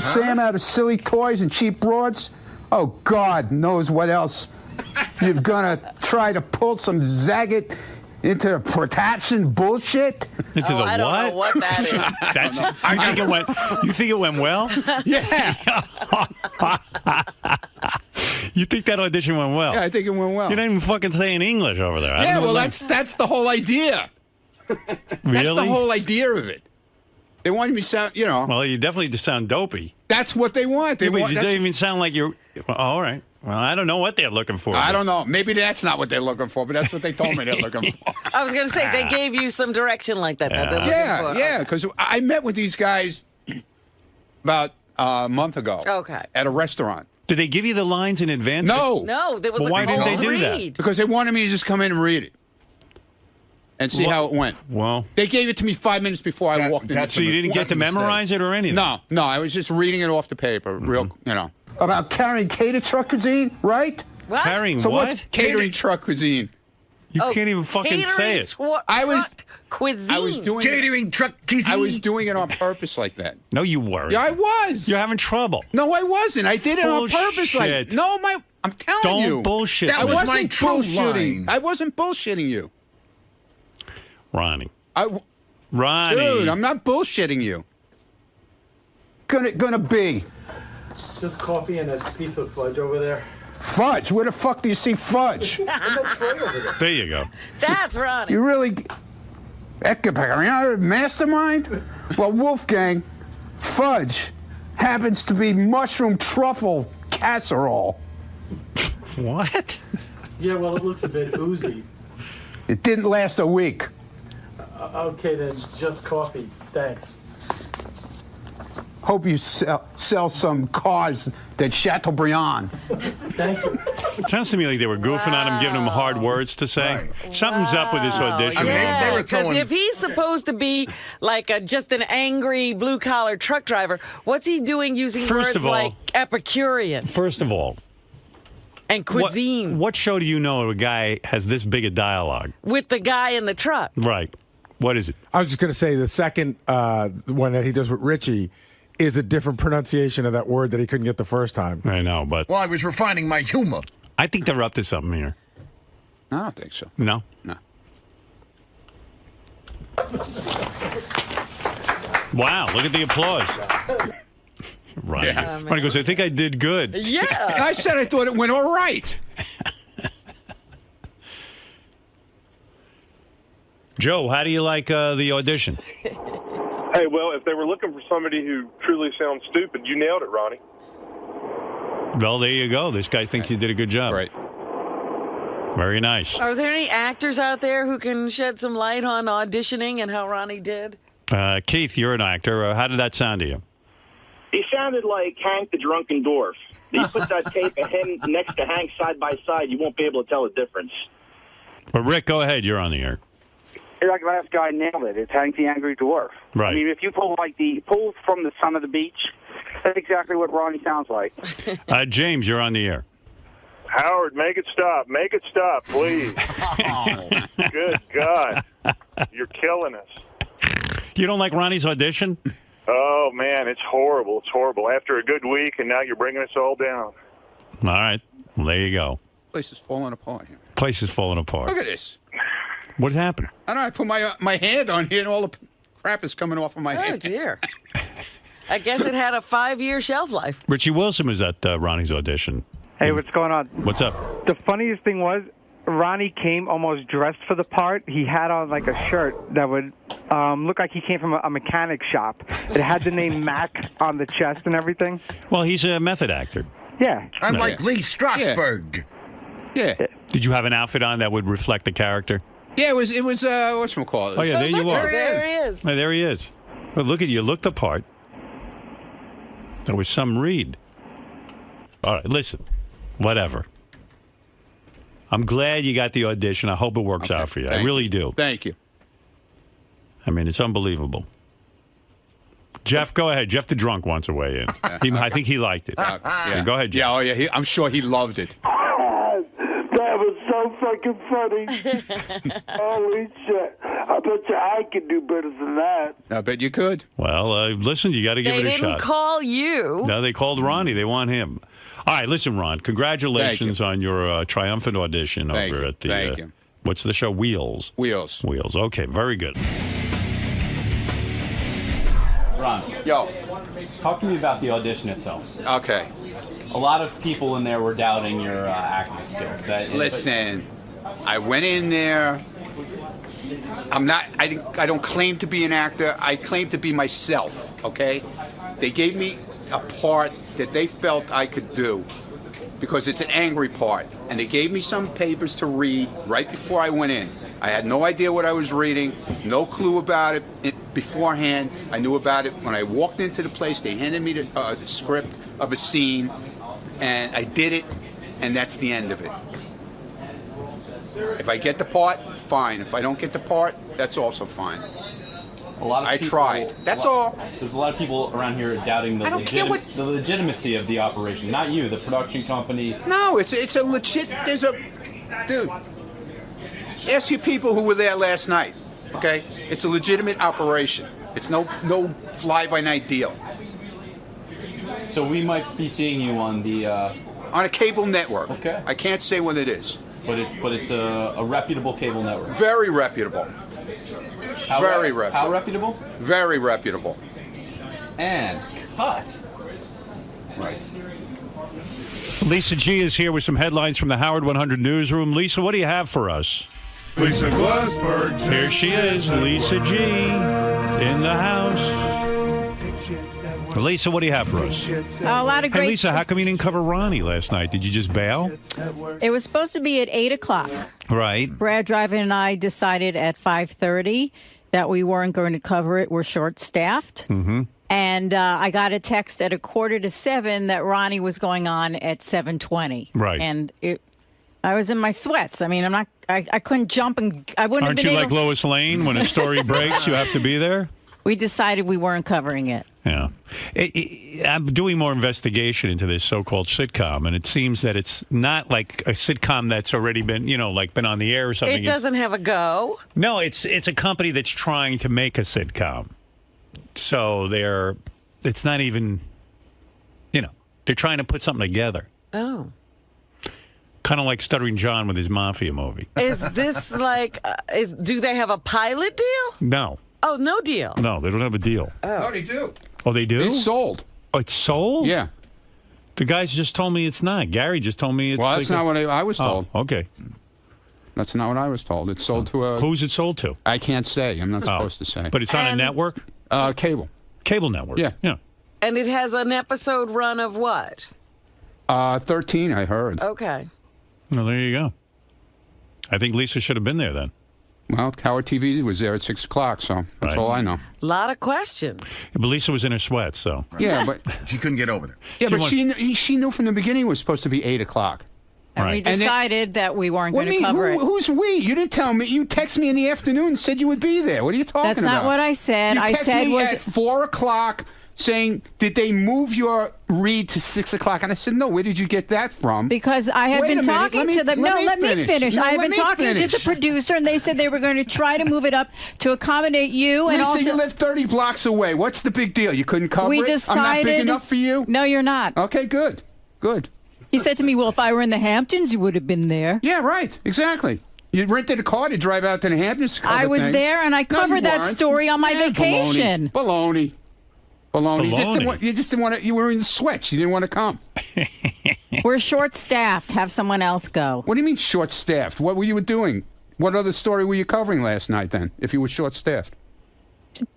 Speaker 9: Sam out of silly toys and cheap broads. Oh, God knows what else you're gonna try to pull some zagged into protection bullshit.
Speaker 3: Into the
Speaker 10: I don't know what that is.
Speaker 3: That's. You think it went? You think it went well?
Speaker 9: Yeah.
Speaker 3: You think that audition went well?
Speaker 9: Yeah, I think it went well.
Speaker 3: You're not even fucking saying English over there.
Speaker 9: Yeah, well, that's the whole idea.
Speaker 3: Really?
Speaker 9: That's the whole idea of it. They wanted me to sound,
Speaker 3: Well, you definitely just sound dopey.
Speaker 9: That's what they want.
Speaker 3: You don't even sound like you're... Well, all right. Well, I don't know what they're looking for.
Speaker 9: I don't know. Maybe that's not what they're looking for, but that's what they told me they're looking for.
Speaker 10: I was going to say, they gave you some direction like that.
Speaker 9: Yeah, because I met with these guys about a month ago.
Speaker 10: Okay.
Speaker 9: At a restaurant.
Speaker 3: Did they give you the lines in advance?
Speaker 10: No, there was
Speaker 3: Well,
Speaker 10: a
Speaker 3: why didn't they do
Speaker 10: read.
Speaker 3: that?
Speaker 9: Because they wanted me to just come in and read it. And see how it went.
Speaker 3: Well,
Speaker 9: they gave it to me 5 minutes before I walked in.
Speaker 3: So you didn't get to memorize it or anything?
Speaker 9: No, I was just reading it off the paper, real, About carrying cater truck cuisine, right?
Speaker 10: What?
Speaker 3: Carrying
Speaker 9: so
Speaker 3: what?
Speaker 9: What's catering truck cuisine?
Speaker 3: You can't even fucking say it.
Speaker 9: I was doing
Speaker 6: catering truck cuisine.
Speaker 9: I was doing it on purpose like that.
Speaker 3: No, you weren't.
Speaker 9: Yeah, I was.
Speaker 3: You're having trouble.
Speaker 9: No, I wasn't. I did it on purpose.
Speaker 3: Bullshit.
Speaker 9: I'm telling you.
Speaker 3: Don't bullshit.
Speaker 6: That was my true line.
Speaker 9: I wasn't bullshitting you.
Speaker 3: Ronnie.
Speaker 9: Ronnie. Dude, I'm not bullshitting you. Gonna be.
Speaker 6: Just coffee and a piece of fudge over there.
Speaker 9: Fudge? Where the fuck do you see fudge?
Speaker 3: There you go.
Speaker 10: That's Ronnie.
Speaker 9: You really... Mastermind? Well, Wolfgang, fudge happens to be mushroom truffle casserole.
Speaker 3: What?
Speaker 6: Yeah, well, it looks a bit oozy.
Speaker 9: It didn't last a week.
Speaker 6: Okay, then, just coffee. Thanks.
Speaker 9: Hope you sell some cars that Chateaubriand.
Speaker 6: Thank you.
Speaker 3: It sounds to me like they were goofing on him, giving him hard words to say. Something's up with this audition.
Speaker 10: I mean,
Speaker 11: they were
Speaker 10: because
Speaker 11: throwing-
Speaker 10: if he's supposed to be like just an angry blue-collar truck driver, what's he doing using
Speaker 3: First
Speaker 10: words
Speaker 3: of all-
Speaker 10: like Epicurean
Speaker 3: First of all,
Speaker 10: and cuisine
Speaker 3: what show do you know a guy has this big a dialogue?
Speaker 10: with the guy in the truck?
Speaker 3: Right. What is it?
Speaker 11: I was just going to say the second one that he does with Richie is a different pronunciation of that word that he couldn't get the first time.
Speaker 3: I know, but
Speaker 12: Well, I was refining my humor.
Speaker 3: I think they're up to something here.
Speaker 9: I don't think so.
Speaker 3: No?
Speaker 9: No.
Speaker 3: Wow, look at the applause. Ronnie.
Speaker 9: Yeah.
Speaker 3: Ronnie goes, I think I did good.
Speaker 10: Yeah.
Speaker 9: I said I thought it went all right.
Speaker 3: Joe, how do you like the audition?
Speaker 13: Hey, well, if they were looking for somebody who truly sounds stupid, you nailed it, Ronnie.
Speaker 3: Well, there you go. This guy thinks you did a good job.
Speaker 9: Right.
Speaker 3: Very nice.
Speaker 10: Are there any actors out there who can shed some light on auditioning and how Ronnie did?
Speaker 3: Keith, you're an actor. How did that sound to you?
Speaker 14: He sounded like Hank the Drunken Dwarf. You put that tape of him next to Hank side by side, you won't be able to tell the difference.
Speaker 3: But Rick, go ahead. You're on the air.
Speaker 15: Like the last guy nailed it. It's Hank the Angry Dwarf.
Speaker 3: Right.
Speaker 15: I mean, if you pull from the Son of the Beach, that's exactly what Ronnie sounds like.
Speaker 3: James, you're on the air.
Speaker 13: Howard, make it stop. Make it stop, please. Good God. You're killing us.
Speaker 3: You don't like Ronnie's audition?
Speaker 13: Oh, man, it's horrible. It's horrible. After a good week, and now you're bringing us all down.
Speaker 3: All right. Well, there you go.
Speaker 9: Place is falling apart here.
Speaker 3: Place is falling apart.
Speaker 9: Look at this.
Speaker 3: What happened?
Speaker 9: I don't know. I put my hand on here and all the crap is coming off of my hand.
Speaker 10: Oh, dear. I guess it had a 5-year shelf life.
Speaker 3: Richie Wilson was at Ronnie's audition.
Speaker 16: Hey, what's going on?
Speaker 3: What's up?
Speaker 16: The funniest thing was, Ronnie came almost dressed for the part. He had on like a shirt that would look like he came from a mechanic shop. It had the name Mac on the chest and everything.
Speaker 3: Well, he's a method actor.
Speaker 16: Yeah.
Speaker 12: I'm like Lee Strasberg.
Speaker 9: Yeah.
Speaker 3: Did you have an outfit on that would reflect the character?
Speaker 9: Yeah, it was whatchamacallit.
Speaker 3: Oh, yeah, there you are.
Speaker 10: There he is.
Speaker 3: Oh, there he is. But look at you. Look the part. That was some read. All right, listen. Whatever. I'm glad you got the audition. I hope it works out for you. I really do.
Speaker 9: Thank you.
Speaker 3: I mean, it's unbelievable. Jeff, go ahead. Jeff the drunk wants to weigh in. I think he liked it.
Speaker 9: Yeah.
Speaker 3: Go ahead, Jeff.
Speaker 9: Yeah, oh yeah. I'm sure he loved it.
Speaker 17: That was so fucking funny. Holy shit. I bet you I could do better than that.
Speaker 9: I bet you could.
Speaker 3: Well, listen, you got to give
Speaker 10: They
Speaker 3: it a
Speaker 10: didn't
Speaker 3: shot.
Speaker 10: call you.
Speaker 3: No, they called Ronnie. They want him. All right, listen, Ron. Congratulations on your triumphant audition over at the.
Speaker 9: Thank you.
Speaker 3: What's the show? Wheels.
Speaker 9: Wheels.
Speaker 3: Wheels. Okay, very good.
Speaker 18: Ron.
Speaker 9: Yo.
Speaker 18: Talk to me about the audition itself.
Speaker 9: Okay.
Speaker 18: A lot of people in there were doubting your acting skills.
Speaker 9: Listen, I went in there. I don't claim to be an actor. I claim to be myself, okay? They gave me a part that they felt I could do because it's an angry part. And they gave me some papers to read right before I went in. I had no idea what I was reading, no clue about it beforehand. I knew about it when I walked into the place. They handed me the script of a scene, and I did it, and that's the end of it. If I get the part, fine. If I don't get the part, that's also fine. I tried. That's all.
Speaker 18: There's a lot of people around here doubting the legitimacy of the operation. Not you, the production company.
Speaker 9: No, it's a legit. Dude. Ask you people who were there last night. Okay, it's a legitimate operation. It's no fly-by-night deal.
Speaker 18: So we might be seeing you on the
Speaker 9: on a cable network. Okay. I can't say what it is.
Speaker 18: But it's a reputable cable network.
Speaker 9: Very reputable. Very reputable.
Speaker 18: How reputable?
Speaker 9: Very reputable.
Speaker 18: And cut.
Speaker 9: Right.
Speaker 3: Lisa G is here with some headlines from the Howard 100 newsroom. Lisa, what do you have for us?
Speaker 19: Lisa Glassberg.
Speaker 3: Here she is, Lisa G, in the house. Lisa, what do you have for us?
Speaker 20: A lot of great.
Speaker 3: Hey, Lisa, how come you didn't cover Ronnie last night? Did you just bail?
Speaker 20: It was supposed to be at 8 o'clock.
Speaker 3: Right.
Speaker 20: Brad Driver and I decided at 5:30 that we weren't going to cover it. We're short-staffed.
Speaker 3: Mm-hmm.
Speaker 20: And I got a text at 6:45 that Ronnie was going on at 7:20.
Speaker 3: Right.
Speaker 20: And I was in my sweats. I mean, I couldn't jump, and I wouldn't
Speaker 3: Aren't
Speaker 20: have been
Speaker 3: you
Speaker 20: able.
Speaker 3: like Lois Lane? When a story breaks, you have to be there?
Speaker 20: We decided we weren't covering it.
Speaker 3: Yeah. I'm doing more investigation into this so-called sitcom, and it seems that it's not like a sitcom that's already been, been on the air or something.
Speaker 10: It doesn't have a go.
Speaker 3: No, it's a company that's trying to make a sitcom. So it's not even, they're trying to put something together.
Speaker 10: Oh.
Speaker 3: Kind of like Stuttering John with his Mafia movie.
Speaker 10: Is this like, do they have a pilot deal?
Speaker 3: No.
Speaker 10: Oh, no deal.
Speaker 3: No, they don't have a deal.
Speaker 9: No, they do.
Speaker 3: Oh, they do?
Speaker 9: It's sold.
Speaker 3: Oh, it's sold?
Speaker 9: Yeah.
Speaker 3: The guys just told me it's not. Gary just told me it's
Speaker 9: Well, that's not what I was told.
Speaker 3: Oh, okay.
Speaker 9: That's not what I was told. It's sold to a...
Speaker 3: Who's it sold to?
Speaker 9: I can't say. I'm not supposed to say.
Speaker 3: But it's on a network?
Speaker 9: Cable.
Speaker 3: Cable network?
Speaker 9: Yeah.
Speaker 3: Yeah.
Speaker 10: And it has an episode run of what?
Speaker 9: 13, I heard.
Speaker 10: Okay.
Speaker 3: Well, there you go. I think Lisa should have been there then.
Speaker 9: Well, Howard TV was there at 6 o'clock, so that's
Speaker 3: Right.
Speaker 9: all I know.
Speaker 10: A lot of questions.
Speaker 3: But Lisa was in her sweats, so.
Speaker 9: Yeah, but...
Speaker 12: She couldn't get over there.
Speaker 9: Yeah, but she knew from the beginning it was supposed to be 8 o'clock.
Speaker 20: And we decided that we weren't
Speaker 9: What
Speaker 20: going
Speaker 9: do
Speaker 20: to
Speaker 9: you mean?
Speaker 20: cover it.
Speaker 9: Who's we? You didn't tell me. You texted me in the afternoon and said you would be there. What are you talking about?
Speaker 20: That's not what I said.
Speaker 9: You
Speaker 20: I
Speaker 9: texted
Speaker 20: said
Speaker 9: me
Speaker 20: was
Speaker 9: at 4 o'clock saying, did they move your read to 6 o'clock? And I said, no, where did you get that from?
Speaker 20: Because I had
Speaker 9: Wait
Speaker 20: been
Speaker 9: a minute.
Speaker 20: talking to them. No, let me finish.
Speaker 9: No,
Speaker 20: I had
Speaker 9: let
Speaker 20: been
Speaker 9: me
Speaker 20: talking to
Speaker 9: finish.
Speaker 20: the producer, and they said they were going to try to move it up to accommodate you. And
Speaker 9: Lisa,
Speaker 20: also,
Speaker 9: you live 30 blocks away. What's the big deal? You couldn't cover
Speaker 20: we
Speaker 9: it?
Speaker 20: decided.
Speaker 9: I'm not big enough for you?
Speaker 20: No, you're not.
Speaker 9: Okay, good. Good.
Speaker 20: He said to me, well, if I were in the Hamptons, you would have been there.
Speaker 9: Yeah, right. Exactly. You rented a car to drive out to the Hamptons to cover
Speaker 20: I was
Speaker 9: things.
Speaker 20: there, and I covered that
Speaker 9: weren't.
Speaker 20: story on my vacation.
Speaker 9: Baloney. Baloney. You just didn't want to. You were in sweats. You didn't want to come.
Speaker 20: We're short-staffed. Have someone else go.
Speaker 9: What do you mean short-staffed? What were you doing? What other story were you covering last night then, if you were short-staffed?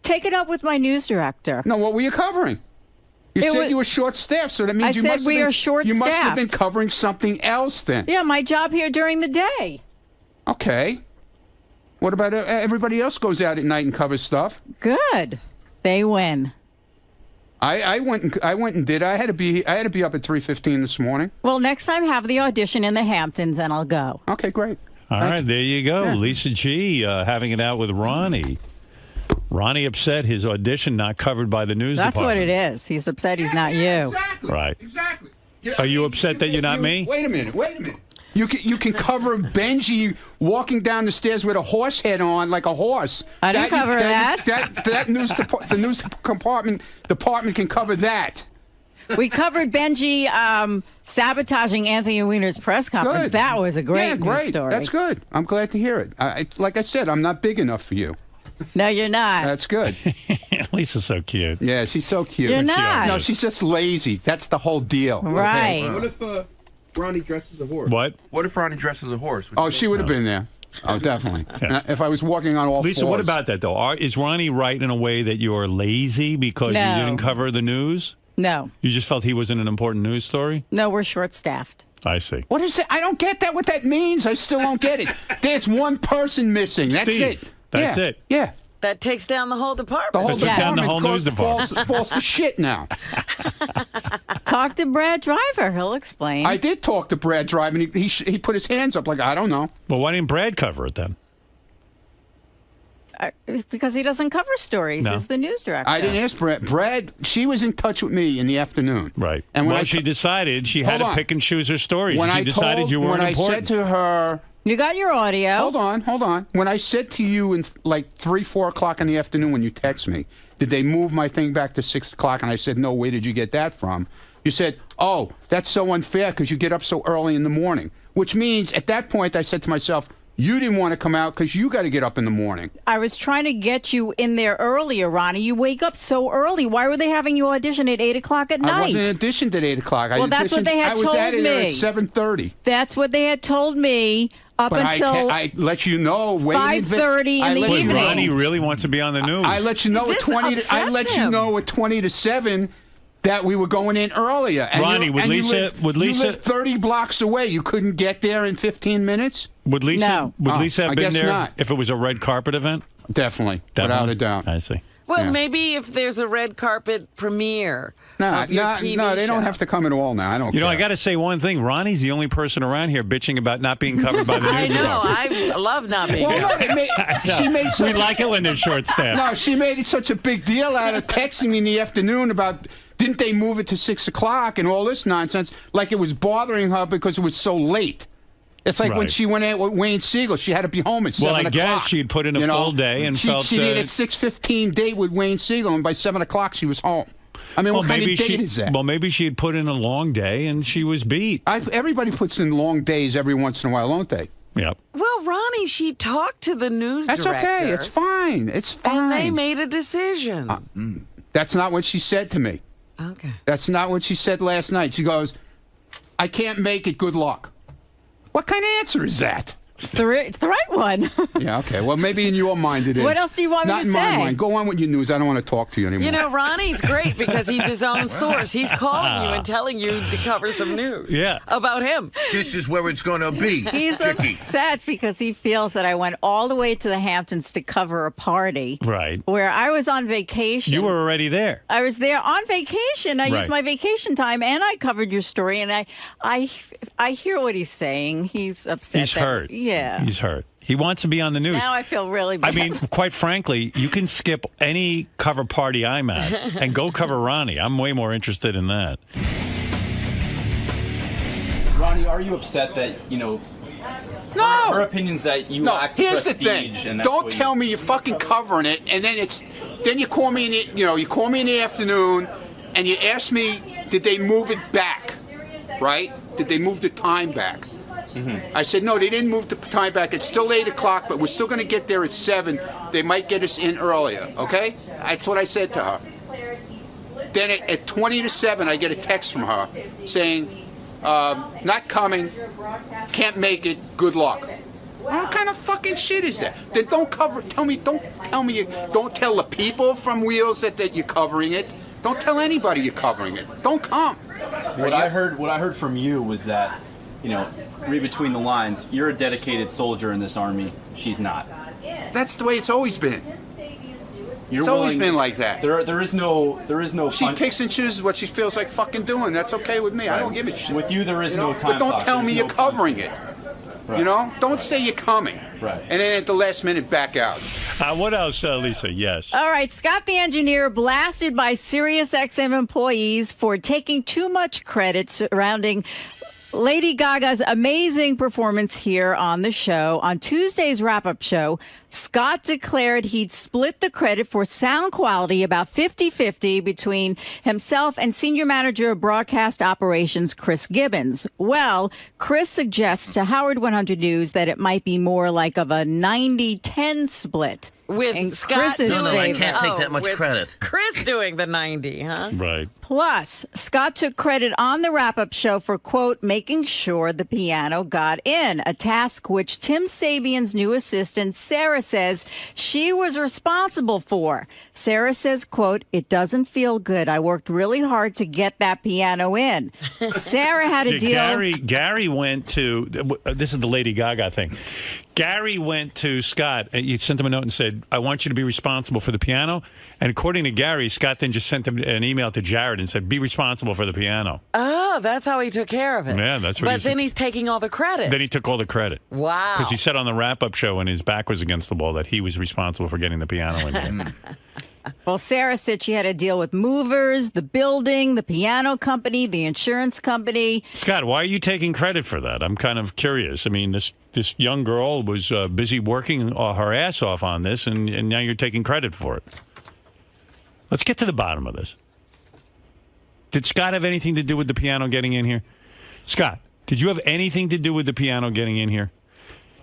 Speaker 20: Take it up with my news director.
Speaker 9: No, what were you covering? You said you were short-staffed, so that means
Speaker 20: I said we are
Speaker 9: short-staffed. You must have been
Speaker 20: short-staffed.
Speaker 9: covering something else then.
Speaker 20: Yeah, my job here during the day.
Speaker 9: Okay. What about everybody else goes out at night and covers stuff?
Speaker 20: Good. They win.
Speaker 9: I went and did. I had to be up at 3:15 this morning.
Speaker 20: Well, next time have the audition in the Hamptons, and I'll go.
Speaker 9: Okay, great.
Speaker 3: All right, there you go. Lisa G having it out with Ronnie. Ronnie upset his audition not covered by the news
Speaker 20: That's what
Speaker 3: department.
Speaker 20: it is. He's upset he's not you.
Speaker 9: Exactly.
Speaker 3: Right.
Speaker 9: Exactly.
Speaker 3: Are you upset that you're not me?
Speaker 9: Wait a minute. You can cover Benji walking down the stairs with a horse head on like a horse.
Speaker 20: I didn't cover that.
Speaker 9: The news department can cover that.
Speaker 20: We covered Benji sabotaging Anthony Weiner's press conference.
Speaker 9: Good.
Speaker 20: That was a great
Speaker 9: great.
Speaker 20: news story.
Speaker 9: That's good. I'm glad to hear it. Like I said, I'm not big enough for you.
Speaker 20: No, you're not.
Speaker 9: That's good.
Speaker 3: Lisa's so cute.
Speaker 9: Yeah, she's so cute.
Speaker 20: You're not.
Speaker 9: No, she's just lazy. That's the whole deal.
Speaker 20: Right.
Speaker 21: What if Ronnie dresses a horse?
Speaker 3: What?
Speaker 21: What if Ronnie dresses a horse?
Speaker 9: Oh, she would have been there. Oh, definitely. If I was walking on all
Speaker 3: Lisa,
Speaker 9: fours.
Speaker 3: what about that, though? Is Ronnie right in a way that you're lazy because
Speaker 20: No.
Speaker 3: you didn't cover the news?
Speaker 20: No.
Speaker 3: You just felt he wasn't an important news story?
Speaker 20: No, we're short-staffed.
Speaker 3: I see.
Speaker 9: What is it? I don't get that. What that means? I still don't get it. There's one person missing. That's
Speaker 3: Steve.
Speaker 9: it.
Speaker 3: That's
Speaker 9: Yeah.
Speaker 3: it.
Speaker 9: Yeah.
Speaker 10: That takes down the whole department.
Speaker 9: The whole
Speaker 3: That took down the
Speaker 9: department
Speaker 3: whole news department.
Speaker 9: falls to shit now.
Speaker 20: Talk to Brad Driver. He'll explain.
Speaker 9: I did talk to Brad Drive, and he put his hands up like, I don't know.
Speaker 3: Well, why didn't Brad cover it then?
Speaker 20: Because he doesn't cover stories.
Speaker 3: No.
Speaker 20: He's the news director.
Speaker 9: I didn't ask Brad. Brad, she was in touch with me in the afternoon.
Speaker 3: Right.
Speaker 9: And when
Speaker 3: well,
Speaker 9: I
Speaker 3: she decided she had
Speaker 9: Hold
Speaker 3: to
Speaker 9: on.
Speaker 3: pick and choose her stories.
Speaker 9: When
Speaker 3: She
Speaker 9: I
Speaker 3: decided
Speaker 9: told,
Speaker 3: you weren't
Speaker 9: when I
Speaker 3: important.
Speaker 9: said to her,
Speaker 20: You got your audio.
Speaker 9: hold on. When I said to you in like 3, 4 o'clock in the afternoon when you text me, did they move my thing back to 6 o'clock? And I said, no, where did you get that from? You said, oh, that's so unfair because you get up so early in the morning. Which means at that point I said to myself, you didn't want to come out because you got to get up in the morning.
Speaker 20: I was trying to get you in there earlier, Ronnie. You wake up so early. Why were they having you audition at 8 o'clock at night?
Speaker 9: I wasn't auditioned at 8 o'clock.
Speaker 20: Well, that's what they had told
Speaker 9: I was at
Speaker 20: me.
Speaker 9: at 7:30.
Speaker 20: That's what they had told me up
Speaker 9: But
Speaker 20: until
Speaker 9: I let you know.
Speaker 20: 5:30 in the
Speaker 3: Wait,
Speaker 20: evening.
Speaker 3: Ronnie really wants to be on the news.
Speaker 9: I let you know
Speaker 10: This
Speaker 9: at 20. I
Speaker 10: upsets
Speaker 9: let you
Speaker 10: him.
Speaker 9: know at 20 to 7 that we were going in earlier. And
Speaker 3: Ronnie,
Speaker 9: you,
Speaker 3: would
Speaker 9: and you
Speaker 3: Lisa-
Speaker 9: live,
Speaker 3: would
Speaker 9: you
Speaker 3: Lisa-
Speaker 9: live 30 blocks away. You couldn't get there in 15 minutes.
Speaker 3: Would Lisa?
Speaker 20: No.
Speaker 3: Would
Speaker 9: Oh,
Speaker 3: Lisa have
Speaker 9: I
Speaker 3: been
Speaker 9: guess
Speaker 3: there
Speaker 9: not.
Speaker 3: if it was a red carpet event?
Speaker 9: Definitely, without a doubt.
Speaker 3: I see.
Speaker 10: Well,
Speaker 9: Yeah.
Speaker 10: maybe if there's a red carpet premiere.
Speaker 9: No,
Speaker 10: of your TV
Speaker 9: they don't
Speaker 10: show.
Speaker 9: have to come at all now. I don't
Speaker 5: You know,
Speaker 9: care.
Speaker 5: I got to say one thing. Ronnie's the only person around here bitching about not being covered by the news
Speaker 10: I know.
Speaker 5: department.
Speaker 10: I love not being.
Speaker 9: Well, no, she made such
Speaker 5: We like it when they're short staffed.
Speaker 9: No, she made it such a big deal out of texting me in the afternoon about didn't they move it to 6 o'clock and all this nonsense, like it was bothering her because it was so late. It's like when
Speaker 5: Right.
Speaker 9: she went out with Wayne Siegel, she had to be home at 7
Speaker 5: Well,
Speaker 9: o'clock.
Speaker 5: I guess she'd put in a full day and
Speaker 9: she
Speaker 5: felt
Speaker 9: did a 6:15 date with Wayne Siegel, and by 7 o'clock she was home. I mean, what kind of date is that?
Speaker 5: Well, maybe she had put in a long day and she was beat.
Speaker 9: Everybody puts in long days every once in a while, don't they?
Speaker 5: Yep.
Speaker 10: Well, Ronnie, she talked to the news
Speaker 9: That's
Speaker 10: director.
Speaker 9: okay. It's fine. It's fine.
Speaker 10: And they made a decision.
Speaker 9: That's not what she said to me.
Speaker 10: Okay.
Speaker 9: That's not what she said last night. She goes, I can't make it. Good luck. What kind of answer is that?
Speaker 20: It's the right one.
Speaker 9: Yeah, okay. Well, maybe in your mind it is.
Speaker 20: What else do you want me
Speaker 9: Not
Speaker 20: to
Speaker 9: in my
Speaker 20: say?
Speaker 9: mind. Go on with your news. I don't want to talk to you anymore.
Speaker 10: You know, Ronnie's great because he's his own source. He's calling you and telling you to cover some news about him.
Speaker 12: This is where it's going to be.
Speaker 20: He's
Speaker 12: Tricky.
Speaker 20: upset because he feels that I went all the way to the Hamptons to cover a party
Speaker 5: Right.
Speaker 20: where I was on vacation.
Speaker 5: You were already there.
Speaker 20: I was there on vacation. I
Speaker 5: Right.
Speaker 20: used my vacation time, and I covered your story. And I hear what he's saying. He's upset.
Speaker 5: He's hurt.
Speaker 20: Yeah.
Speaker 5: He's hurt. He wants to be on the news.
Speaker 20: Now I feel really bad.
Speaker 5: I mean, quite frankly, you can skip any cover party I'm at and go cover Ronnie. I'm way more interested in that.
Speaker 18: Ronnie, are you upset that,
Speaker 9: No!
Speaker 18: her opinions that you
Speaker 9: No,
Speaker 18: lack
Speaker 9: here's the
Speaker 18: prestige
Speaker 9: thing.
Speaker 18: and that's
Speaker 9: Don't
Speaker 18: what
Speaker 9: tell me you're fucking covering it, and then you call me in the, you call me in the afternoon, and you ask me, did they move it back, right? Did they move the time back? I said, no, they didn't move the time back. It's still 8 o'clock, but we're still going to get there at 7. They might get us in earlier, okay? That's what I said to her. Then at 20 to 7, I get a text from her saying, not coming, can't make it, good luck. What kind of fucking shit is that? Then don't tell the people from Wheels that you're covering it. Don't tell anybody you're covering it. Don't come.
Speaker 18: What I heard from you was that, read between the lines, you're a dedicated soldier in this army. She's not.
Speaker 9: That's the way it's always been.
Speaker 18: You're
Speaker 9: It's always
Speaker 18: willing-
Speaker 9: been like that.
Speaker 18: There is no.
Speaker 9: She picks and chooses what she feels like fucking doing. That's okay with me. I don't give a shit.
Speaker 18: With you, there is no time
Speaker 9: But don't
Speaker 18: clock.
Speaker 9: tell me
Speaker 18: There's
Speaker 9: you're
Speaker 18: no
Speaker 9: covering it.
Speaker 18: Right.
Speaker 9: Don't say you're coming.
Speaker 18: Right.
Speaker 9: And then at the last minute, back out.
Speaker 5: What else, Lisa? Yes.
Speaker 20: All right, Scott the engineer blasted by SiriusXM employees for taking too much credit surrounding Lady Gaga's amazing performance here on the show. On Tuesday's wrap-up show, Scott declared he'd split the credit for sound quality about 50-50 between himself and senior manager of broadcast operations, Chris Gibbons. Well, Chris suggests to Howard 100 News that it might be more like of a 90-10 split.
Speaker 10: With Scott
Speaker 20: Chris's
Speaker 10: doing,
Speaker 20: favor.
Speaker 10: with Chris doing the 90, huh?
Speaker 5: Right.
Speaker 20: Plus, Scott took credit on the wrap-up show for, quote, making sure the piano got in, a task which Tim Sabian's new assistant, Sarah, says she was responsible for. Sarah says, quote, it doesn't feel good. I worked really hard to get that piano in. Sarah had a deal.
Speaker 5: Gary went to, this is the Lady Gaga thing. Gary went to Scott. He sent him a note and said, I want you to be responsible for the piano. And according to Gary, Scott then just sent him an email to Jared and said, be responsible for the piano.
Speaker 10: Oh, that's how he took care of it.
Speaker 5: Yeah, that's what
Speaker 10: But
Speaker 5: he said.
Speaker 10: then he's taking all the credit.
Speaker 5: Then he took all the credit.
Speaker 10: Wow.
Speaker 5: Because he said on the wrap-up show when his back was against the wall that he was responsible for getting the piano in there.
Speaker 20: Well, Sarah said she had to deal with movers, the building, the piano company, the insurance company.
Speaker 5: Scott, why are you taking credit for that? I'm kind of curious. I mean, this young girl was busy working her ass off on this, and now you're taking credit for it. Let's get to the bottom of this. Did Scott have anything to do with the piano getting in here? Scott, did you have anything to do with the piano getting in here?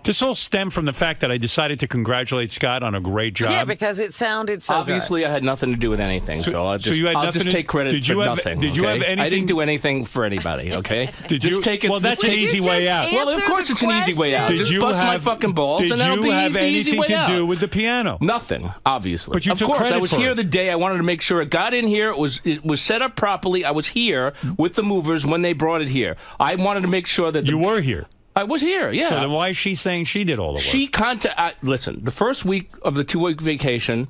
Speaker 5: This all stemmed from the fact that I decided to congratulate Scott on a great job.
Speaker 10: Yeah, because it sounded so
Speaker 22: Obviously, I had nothing to do with anything, so I'll just,
Speaker 5: you had
Speaker 22: I'll
Speaker 5: nothing
Speaker 22: just
Speaker 5: to-
Speaker 22: take credit
Speaker 5: did
Speaker 22: for
Speaker 5: you have-
Speaker 22: nothing.
Speaker 5: did you
Speaker 22: okay?
Speaker 5: have anything-
Speaker 22: I didn't do anything for anybody, okay?
Speaker 5: Did
Speaker 22: just
Speaker 5: you-
Speaker 22: take it.
Speaker 5: well, that's
Speaker 22: just
Speaker 5: an easy way out.
Speaker 22: Well, of course it's an easy way out.
Speaker 5: Did
Speaker 22: Just
Speaker 5: you
Speaker 22: bust my
Speaker 5: have-
Speaker 22: fucking balls,
Speaker 5: did
Speaker 22: and that'll
Speaker 5: you
Speaker 22: be
Speaker 5: have
Speaker 22: the easy
Speaker 5: anything
Speaker 22: way
Speaker 5: to
Speaker 22: out.
Speaker 5: do with the piano?
Speaker 22: Nothing, obviously.
Speaker 5: But you
Speaker 22: of
Speaker 5: took
Speaker 22: course,
Speaker 5: credit
Speaker 22: I was
Speaker 5: for
Speaker 22: here
Speaker 5: it.
Speaker 22: the day. I wanted to make sure it got in here. It was set up properly. I was here with the movers when they brought it here. I wanted to make sure that
Speaker 5: You were here.
Speaker 22: I was here, yeah.
Speaker 5: So then why is she saying she did all the work?
Speaker 22: Listen, the first week of the 2-week vacation,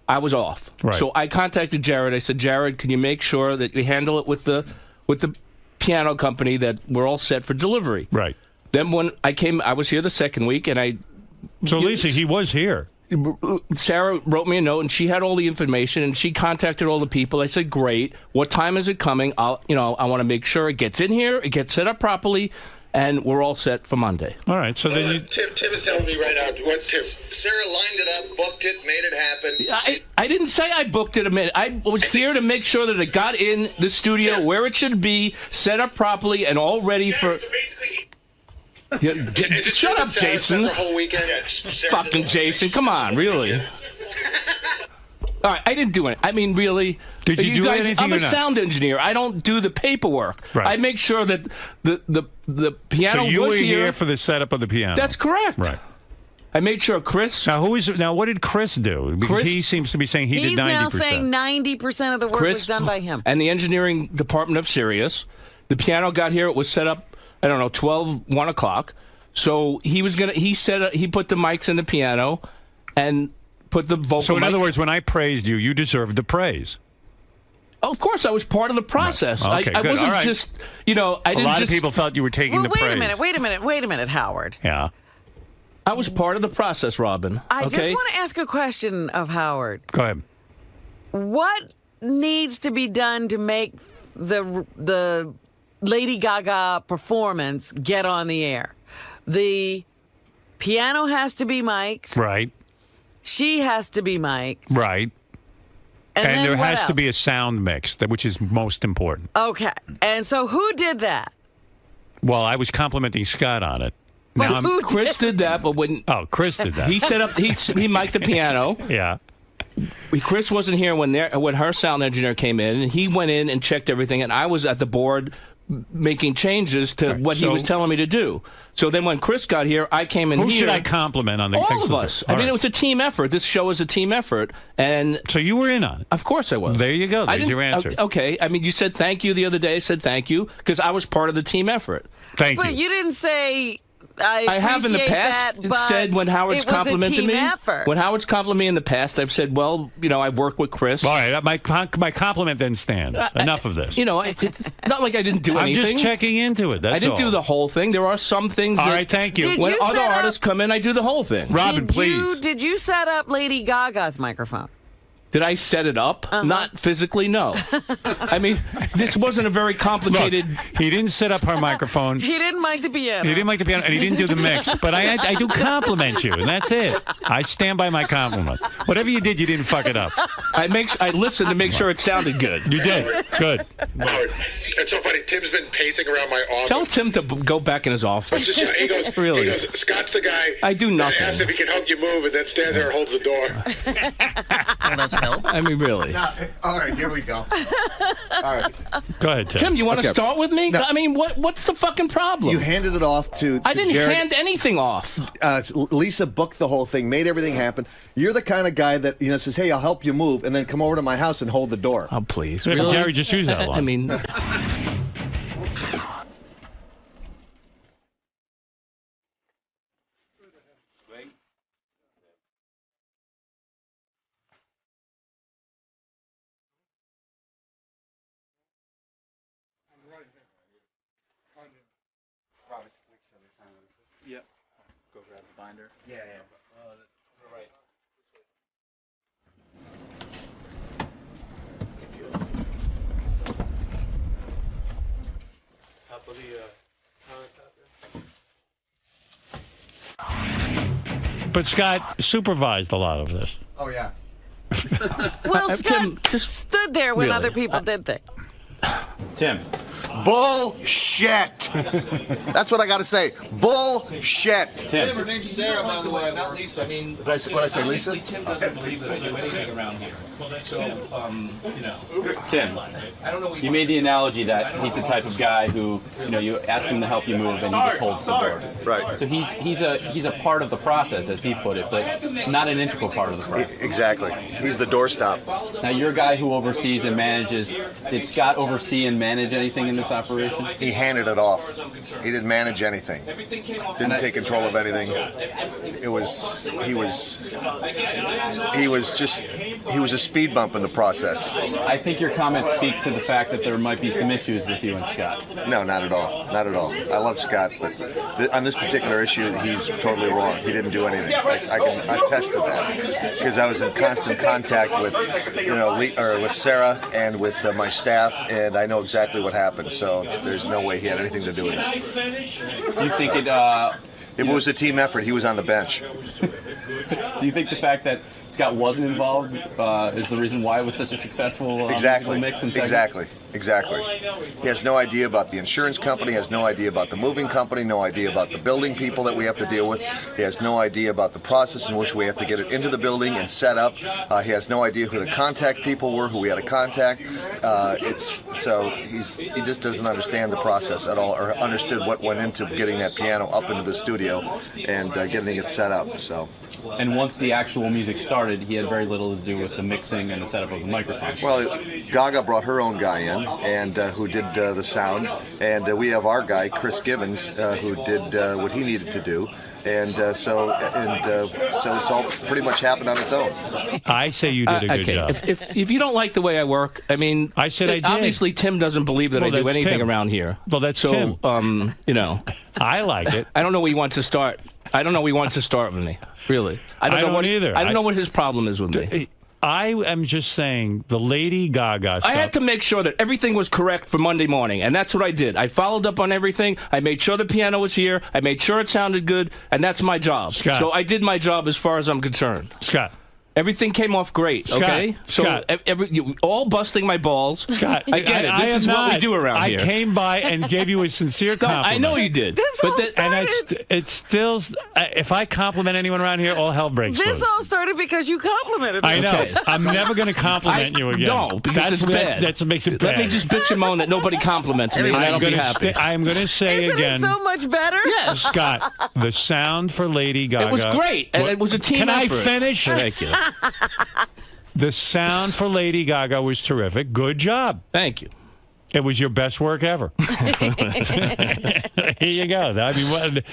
Speaker 22: I was off.
Speaker 5: Right.
Speaker 22: So I contacted Jared. I said, Jared, can you make sure that you handle it with the piano company, that we're all set for delivery?
Speaker 5: Right.
Speaker 22: Then when I came, I was here the second week, and
Speaker 5: So, Lisa, he was here.
Speaker 22: Sarah wrote me a note, and she had all the information, and she contacted all the people. I said, great. What time is it coming? I want to make sure it gets in here, it gets set up properly, and we're all set for Monday.
Speaker 5: All right. So then you...
Speaker 7: Tim is telling me right now. What Tim? Sarah lined it up, booked it, made it happen.
Speaker 22: I didn't say I booked it a minute. I was here to make sure that it got in the studio where it should be, set up properly, and all ready for... Shut up, Jason.
Speaker 7: The whole weekend?
Speaker 22: Fucking Jason. Come on, really. All right, I didn't do it. I mean, really.
Speaker 5: Did you do anything
Speaker 22: I'm
Speaker 5: or
Speaker 22: a
Speaker 5: not?
Speaker 22: sound engineer. I don't do the paperwork.
Speaker 5: Right.
Speaker 22: I make sure that the piano
Speaker 5: So you
Speaker 22: was
Speaker 5: were
Speaker 22: here.
Speaker 5: here for the setup of the piano.
Speaker 22: That's correct.
Speaker 5: Right.
Speaker 22: I made sure Chris...
Speaker 5: Now, what did Chris do? Because
Speaker 22: Chris-
Speaker 5: he seems to be saying he
Speaker 10: He's
Speaker 5: did 90%.
Speaker 10: now saying 90% of the work was done by him.
Speaker 22: And the engineering department of Sirius. The piano got here. It was set up, 1 o'clock. So he put the mics in the piano and put the vocal
Speaker 5: So in
Speaker 22: mic-
Speaker 5: other words, when I praised you, you deserved the praise.
Speaker 22: Oh, of course, I was part of the process.
Speaker 5: Right. Okay,
Speaker 22: I
Speaker 5: good.
Speaker 22: wasn't
Speaker 5: All right.
Speaker 22: just, I didn't
Speaker 5: A lot
Speaker 22: just...
Speaker 5: of people thought you were taking the
Speaker 10: Wait
Speaker 5: praise.
Speaker 10: a minute, Howard.
Speaker 5: Yeah.
Speaker 22: I was part of the process, Robin.
Speaker 10: I
Speaker 22: okay?
Speaker 10: just want to ask a question of Howard.
Speaker 5: Go ahead.
Speaker 10: What needs to be done to make the Lady Gaga performance get on the air? The piano has to be mic'd.
Speaker 5: Right.
Speaker 10: She has to be mic'd.
Speaker 5: Right.
Speaker 10: And then
Speaker 5: there
Speaker 10: what
Speaker 5: has to
Speaker 10: else?
Speaker 5: be a sound mix, which is most important.
Speaker 10: Okay. And so who did that?
Speaker 5: Well, I was complimenting Scott on it.
Speaker 10: But who
Speaker 22: Chris did that, but when...
Speaker 5: Oh, Chris did that.
Speaker 22: He set up... He mic'd the piano.
Speaker 5: Yeah.
Speaker 22: Chris wasn't here when her sound engineer came in, and he went in and checked everything, and I was at the board making changes to what he was telling me to do. So then when Chris got here, I came in
Speaker 5: Who
Speaker 22: here.
Speaker 5: should I compliment on the
Speaker 22: All of us. I mean, it was a team effort. This show is a team effort. And
Speaker 5: so you were in on it?
Speaker 22: Of course I was.
Speaker 5: There you go. There's your answer.
Speaker 22: Okay. I mean, you said thank you the other day. I said thank you because I was part of the team effort.
Speaker 5: Thank
Speaker 10: But you didn't say...
Speaker 22: I have in the past
Speaker 10: that, but
Speaker 22: said when Howard's
Speaker 10: it was a
Speaker 22: complimented
Speaker 10: team
Speaker 22: me.
Speaker 10: effort.
Speaker 22: When Howard's complimented me in the past, I've said, well, I've worked with Chris.
Speaker 5: All right, my compliment then stands. Enough of this.
Speaker 22: It's not like I didn't do anything.
Speaker 5: I'm just checking into it. That's
Speaker 22: I didn't
Speaker 5: all.
Speaker 22: do the whole thing. There are some things.
Speaker 5: All right, thank you.
Speaker 22: When other artists come in, I do the whole thing.
Speaker 5: Robin, please.
Speaker 10: Did you set up Lady Gaga's microphone?
Speaker 22: Did I set it up? Not physically, no. I mean, this wasn't a very complicated...
Speaker 5: Look, he didn't set up her microphone.
Speaker 10: He didn't mic the piano.
Speaker 5: He didn't mic the piano, and he didn't do the mix. But I do compliment you, and that's it. I stand by my compliment. Whatever you did, you didn't fuck it up.
Speaker 22: I listened to make sure it sounded good.
Speaker 5: You did. Good.
Speaker 7: Howard, it's so funny. Tim's been pacing around my office.
Speaker 22: Tell Tim to go back in his office.
Speaker 7: He goes,
Speaker 22: really?
Speaker 7: He goes, Scott's the guy.
Speaker 22: I do nothing.
Speaker 7: Asks if he can help you move, and then stands there and holds the door.
Speaker 22: I mean, really.
Speaker 12: No, all right, here we go. All right.
Speaker 5: Go ahead, Tim.
Speaker 22: Tim, you want to
Speaker 12: Okay.
Speaker 22: start with me?
Speaker 12: No.
Speaker 22: I mean, what's the fucking problem?
Speaker 12: You handed it off to
Speaker 22: I didn't
Speaker 12: Jared.
Speaker 22: hand anything off.
Speaker 12: Lisa booked the whole thing, made everything happen. You're the kind of guy that says, "Hey, I'll help you move," and then come over to my house and hold the door.
Speaker 22: Oh, please.
Speaker 5: Yeah, but Gary just used that line.
Speaker 22: I mean...
Speaker 18: Yep. Go grab the binder. Yeah. Right.
Speaker 6: Top of the
Speaker 5: But Scott supervised a lot of this.
Speaker 12: Oh yeah.
Speaker 10: Well, Scott
Speaker 22: Tim, just
Speaker 10: stood there when
Speaker 22: really.
Speaker 10: other people did things.
Speaker 18: Tim.
Speaker 12: Bullshit. That's what I got to say. Bullshit.
Speaker 18: Tim.
Speaker 22: Her name's Sarah, by the way, not Lisa. I mean,
Speaker 12: What did I say, Lisa?
Speaker 22: obviously Tim doesn't believe that I do anything around here. So,
Speaker 18: Tim,
Speaker 22: I don't know what
Speaker 18: you made the analogy that he's the type of guy who, you ask him to help you move and he just holds the door.
Speaker 12: Right.
Speaker 18: So he's a part of the process, as he put it, but not an integral part of the process.
Speaker 12: Exactly. He's the doorstop.
Speaker 18: Now you're a guy who oversees and manages. Did Scott oversee and manage anything in the this operation?
Speaker 12: He handed it off. He didn't manage anything. Didn't take control of anything. He was a speed bump in the process.
Speaker 18: I think your comments speak to the fact that there might be some issues with you and Scott.
Speaker 12: No, not at all. Not at all. I love Scott, but on this particular issue, he's totally wrong. He didn't do anything. I can attest to that because I was in constant contact with, with Sarah and with my staff, and I know exactly what happened. So there's no way he had anything to do with it.
Speaker 18: Do you think it?
Speaker 12: If it was a team effort, he was on the bench.
Speaker 18: Do you think the fact that Scott wasn't involved is the reason why it was such a successful musical mix and segment?
Speaker 12: Exactly. He has no idea about the insurance company, has no idea about the moving company, no idea about the building people that we have to deal with. He has no idea about the process in which we have to get it into the building and set up. He has no idea who the contact people were, who we had to contact. He just doesn't understand the process at all, or understood what went into getting that piano up into the studio and getting it set up. So.
Speaker 18: And once the actual music started, he had very little to do with the mixing and the setup of the microphone.
Speaker 12: Well, Gaga brought her own guy in, and who did the sound, and we have our guy, Chris Gibbons, who did what he needed to do. So it's all pretty much happened on its own.
Speaker 5: I say you did a good job.
Speaker 22: If you don't like the way I work, I mean,
Speaker 5: I said I did.
Speaker 22: Obviously, Tim doesn't believe that I do anything around here.
Speaker 5: Well, that's Tim. I like it.
Speaker 22: I don't know where he wants to start. I don't know where he wants to start with me. Really, I don't either. I don't know what his problem is with me.
Speaker 5: I am just saying the Lady Gaga stuff.
Speaker 22: I had to make sure that everything was correct for Monday morning, and that's what I did. I followed up on everything. I made sure the piano was here. I made sure it sounded good, and that's my job.
Speaker 5: Scott.
Speaker 22: So I did my job as far as I'm concerned.
Speaker 5: Scott.
Speaker 22: Everything came off great, okay?
Speaker 5: Scott.
Speaker 22: You all busting my balls.
Speaker 5: Scott,
Speaker 22: I get it. This is what we do around here.
Speaker 5: I came by and gave you a sincere compliment.
Speaker 22: I know you did.
Speaker 5: It's still, if I compliment anyone around here, all hell breaks loose.
Speaker 10: This all started because you complimented me.
Speaker 5: I know. Okay. I'm never going to compliment you again.
Speaker 22: No, because it's bad.
Speaker 5: That's what makes it bad.
Speaker 22: Let me just bitch and moan that nobody compliments me, and I'll be happy.
Speaker 5: I'm going to say again.
Speaker 10: Isn't it so much better?
Speaker 22: Yes.
Speaker 5: Scott, the sound for Lady Gaga.
Speaker 22: It was great, and it was a team effort.
Speaker 5: Can I finish?
Speaker 22: Thank you.
Speaker 5: The sound for Lady Gaga was terrific. Good job.
Speaker 22: Thank you.
Speaker 5: It was your best work ever. Here you go. I mean,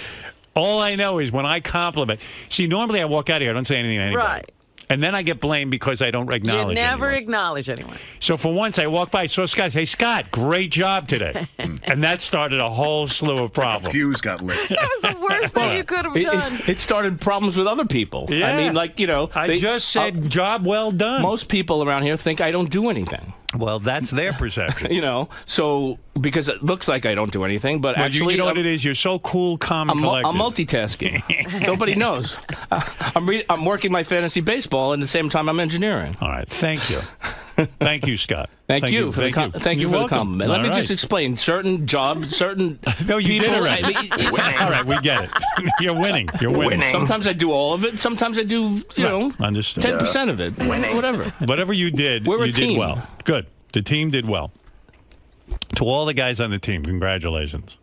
Speaker 5: all I know is when I compliment. See, normally I walk out of here, I don't say anything to anybody.
Speaker 10: Right.
Speaker 5: And then I get blamed because I don't acknowledge
Speaker 10: You never
Speaker 5: anyone.
Speaker 10: acknowledge anyone.
Speaker 5: So for once, I walked by, saw Scott, hey, Scott, great job today. And that started a whole slew of problems.
Speaker 12: Fuse got lit.
Speaker 10: That was the worst thing you could have done.
Speaker 22: It started problems with other people.
Speaker 5: Yeah.
Speaker 22: I mean,
Speaker 5: I just said, job well done.
Speaker 22: Most people around here think I don't do anything.
Speaker 5: Well, that's their perception.
Speaker 22: So because it looks like I don't do anything, but actually,
Speaker 5: you know what it is? You're so cool, calm, and collected.
Speaker 22: I'm multitasking. Nobody knows. I'm working my fantasy baseball, and at the same time, I'm engineering.
Speaker 5: All right, thank you. Thank you, Scott.
Speaker 22: Thank you for the compliment. Let me just explain. Certain jobs, certain
Speaker 5: no, you
Speaker 22: people.
Speaker 5: Did already. All right, we get it. You're winning. You're winning.
Speaker 22: Sometimes I do all of it. Sometimes I do,
Speaker 5: understood.
Speaker 22: 10% of it. Winning. Whatever.
Speaker 5: Whatever you did, you did well. Good. The team did well. To all the guys on the team, congratulations.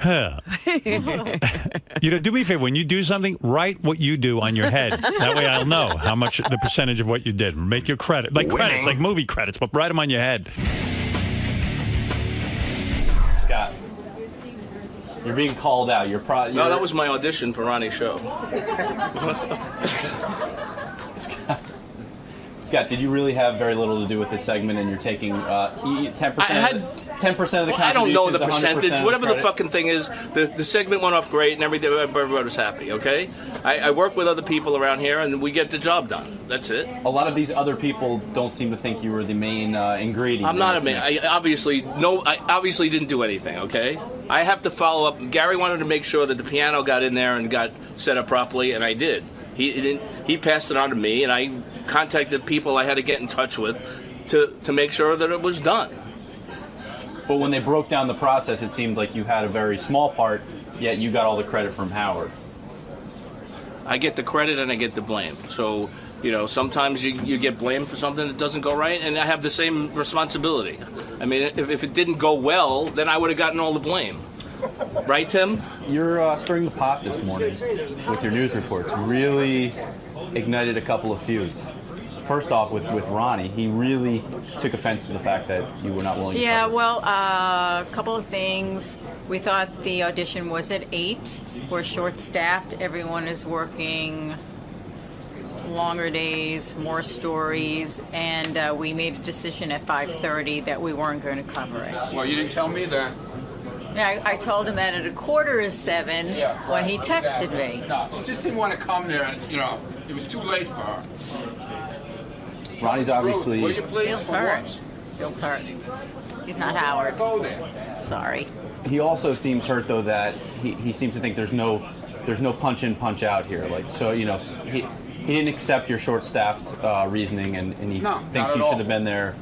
Speaker 5: Do me a favor. When you do something, write what you do on your head. That way I'll know how much the percentage of what you did. Make your credit. Like credits, like movie credits, but write them on your head.
Speaker 18: Scott, you're being called out.
Speaker 22: No, that was my audition for Ronnie's show.
Speaker 18: Scott, did you really have very little to do with this segment, and you're taking 10%? 10% of the contributions.
Speaker 22: I don't know the
Speaker 18: 100%
Speaker 22: percentage. Whatever
Speaker 18: credit.
Speaker 22: the fucking thing is, the segment went off great, and everybody was happy. Okay, I work with other people around here, and we get the job done. That's it.
Speaker 18: A lot of these other people don't seem to think you were the main ingredient.
Speaker 22: I'm not a main. I obviously didn't do anything. Okay, I have to follow up. Gary wanted to make sure that the piano got in there and got set up properly, and I did. He passed it on to me, and I contacted people I had to get in touch with to make sure that it was done.
Speaker 18: But when they broke down the process, it seemed like you had a very small part, yet you got all the credit from Howard.
Speaker 22: I get the credit and I get the blame. So, sometimes you get blamed for something that doesn't go right, and I have the same responsibility. I mean, if it didn't go well, then I would have gotten all the blame. Right, Tim?
Speaker 18: You're stirring the pot this morning with your news reports. Really ignited a couple of feuds. first off, with Ronnie, he really took offense to the fact that you were not willing to
Speaker 20: Yeah,
Speaker 18: cover.
Speaker 20: well, a couple of things. We thought the audition was at 8. We're short-staffed. Everyone is working longer days, more stories, and we made a decision at 5:30 that we weren't going to cover it.
Speaker 1: Well, you didn't tell me that.
Speaker 20: Yeah, I told him that at 6:45 when he texted me.
Speaker 1: No, she just didn't want to come there, and it was too late for her.
Speaker 18: Ronnie's obviously...
Speaker 1: Will you please?
Speaker 20: Feels
Speaker 1: for
Speaker 20: hurt.
Speaker 1: once?
Speaker 20: Feels hurt. He's not Howard.
Speaker 1: Go there.
Speaker 20: Sorry.
Speaker 18: He also seems hurt, though, that he seems to think there's no punch in, punch out here. Like, so, he didn't accept your short-staffed reasoning, and he thinks you should have been there.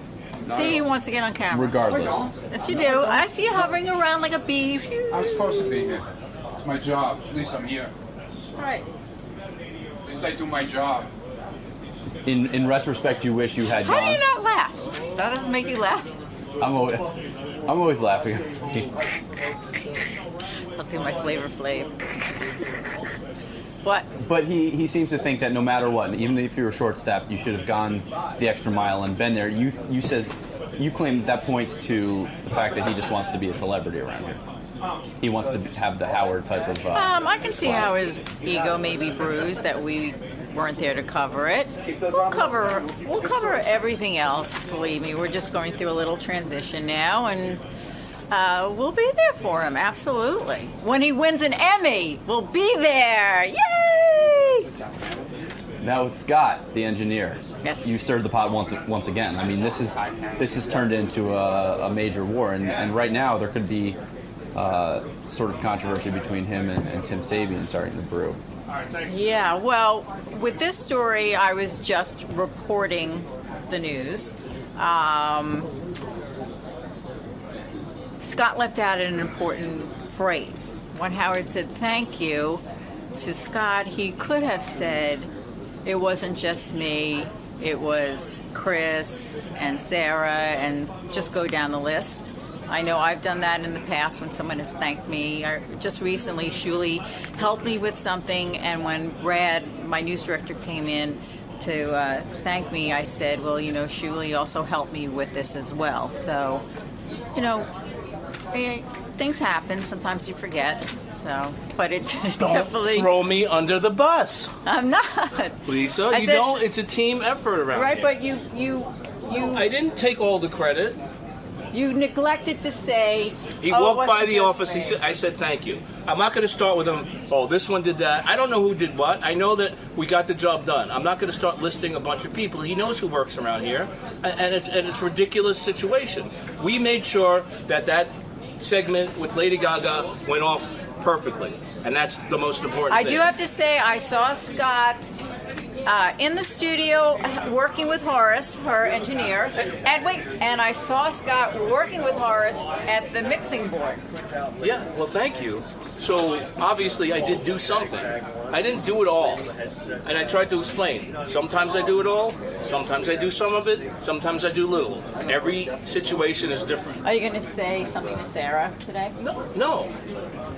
Speaker 20: See, he wants to get on camera.
Speaker 18: Regardless.
Speaker 20: Yes, you do. I see you hovering around like a bee.
Speaker 1: I'm supposed to be here. It's my job. At least I'm here.
Speaker 20: Right.
Speaker 1: At least I do my job.
Speaker 18: In retrospect, you wish you had
Speaker 20: How
Speaker 18: gone.
Speaker 20: do you not laugh? That doesn't make you laugh.
Speaker 18: I'm always laughing.
Speaker 20: I'll do my Flavor Flav. What?
Speaker 18: But he seems to think that no matter what, even if you were short-staffed, you should have gone the extra mile and been there. You said you claim that points to the fact that he just wants to be a celebrity around here. He wants to have the Howard type of.
Speaker 20: I can see how his ego may be bruised that we weren't there to cover it. We'll cover everything else. Believe me, we're just going through a little transition now, and we'll be there for him. Absolutely. When he wins an Emmy, we'll be there. Yay!
Speaker 18: Now with Scott, the engineer,
Speaker 20: yes,
Speaker 18: you stirred the pot once again. I mean, this is turned into a major war, and right now there could be sort of controversy between him and Tim Sabian starting to brew.
Speaker 20: Yeah, well, with this story, I was just reporting the news. Scott left out an important phrase. When Howard said thank you to Scott, he could have said, it wasn't just me, it was Chris and Sarah, and just go down the list. I know I've done that in the past when someone has thanked me. Just recently, Shuli helped me with something, and when Brad, my news director, came in to thank me, I said, well, Shuli also helped me with this as well. So, things happen. Sometimes you forget. So, but it definitely...
Speaker 22: Throw me under the bus.
Speaker 20: I'm not.
Speaker 22: Lisa,
Speaker 20: I said,
Speaker 22: it's a team effort around
Speaker 20: right,
Speaker 22: here.
Speaker 20: but you...
Speaker 22: I didn't take all the credit.
Speaker 20: You neglected to say...
Speaker 22: He walked by the office. I said, thank you. I'm not going to start with him, this one did that. I don't know who did what. I know that we got the job done. I'm not going to start listing a bunch of people. He knows who works around here. And it's a ridiculous situation. We made sure that segment with Lady Gaga went off perfectly. And that's the most important thing.
Speaker 20: I do have to say, I saw Scott... in the studio working with Horace, her engineer, and I saw Scott working with Horace at the mixing board.
Speaker 22: Yeah, well, thank you. So, obviously, I did do something. I didn't do it all. And I tried to explain. Sometimes I do it all, sometimes I do some of it, sometimes I do little. Every situation is different.
Speaker 20: Are you going to say something to Sarah today?
Speaker 22: No.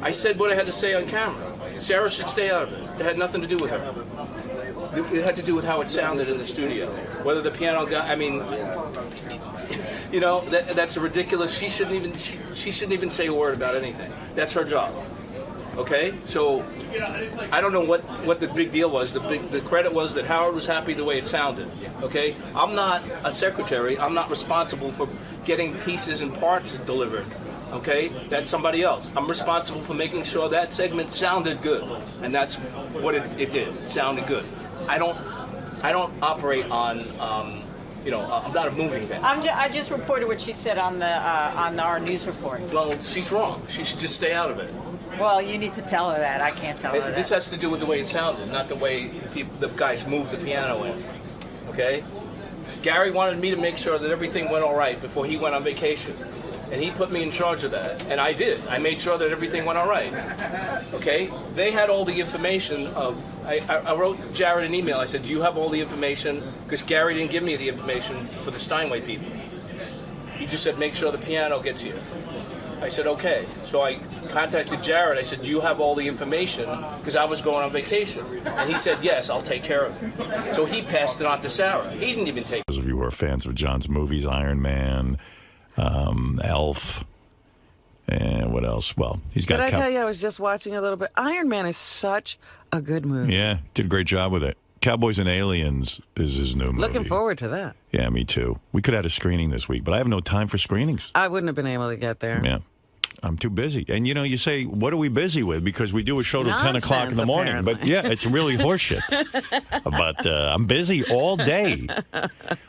Speaker 22: I said what I had to say on camera. Sarah should stay out of it. It had nothing to do with her. It had to do with how it sounded in the studio. Whether the piano guy, that's a ridiculous. She shouldn't even say a word about anything. That's her job. Okay? So I don't know what the big deal was. The credit was that Howard was happy the way it sounded. Okay? I'm not a secretary. I'm not responsible for getting pieces and parts delivered. Okay? That's somebody else. I'm responsible for making sure that segment sounded good. And that's what it did. It sounded good. I don't operate on, I'm not a moving fan.
Speaker 20: I just reported what she said on our news report.
Speaker 22: Well, she's wrong. She should just stay out of it.
Speaker 20: Well, you need to tell her that. I can't tell her that.
Speaker 22: This has to do with the way it sounded, not the way the guys moved the piano in. Okay? Gary wanted me to make sure that everything went all right before he went on vacation. And he put me in charge of that. And I did. I made sure that everything went all right. Okay? They had all the information I wrote Jared an email. I said, do you have all the information? Because Gary didn't give me the information for the Steinway people. He just said, make sure the piano gets here. I said, okay. So I contacted Jared. I said, do you have all the information? Because I was going on vacation. And he said, yes, I'll take care of it. So he passed it on to Sarah. He didn't even take it.
Speaker 5: Those of you who are fans of John's movies, Iron Man, Elf, and what else? Well, he's got...
Speaker 10: Did I tell you I was just watching a little bit? Iron Man is such a good movie.
Speaker 5: Yeah, did a great job with it. Cowboys and Aliens is his new movie.
Speaker 10: Looking forward to that.
Speaker 5: Yeah, me too. We could have had a screening this week, but I have no time for screenings.
Speaker 10: I wouldn't have been able to get there.
Speaker 5: Yeah. I'm too busy. And, you say, what are we busy with? Because we do a show till 10 o'clock in the morning.
Speaker 10: Apparently.
Speaker 5: But, yeah, it's really horseshit. But I'm busy all day.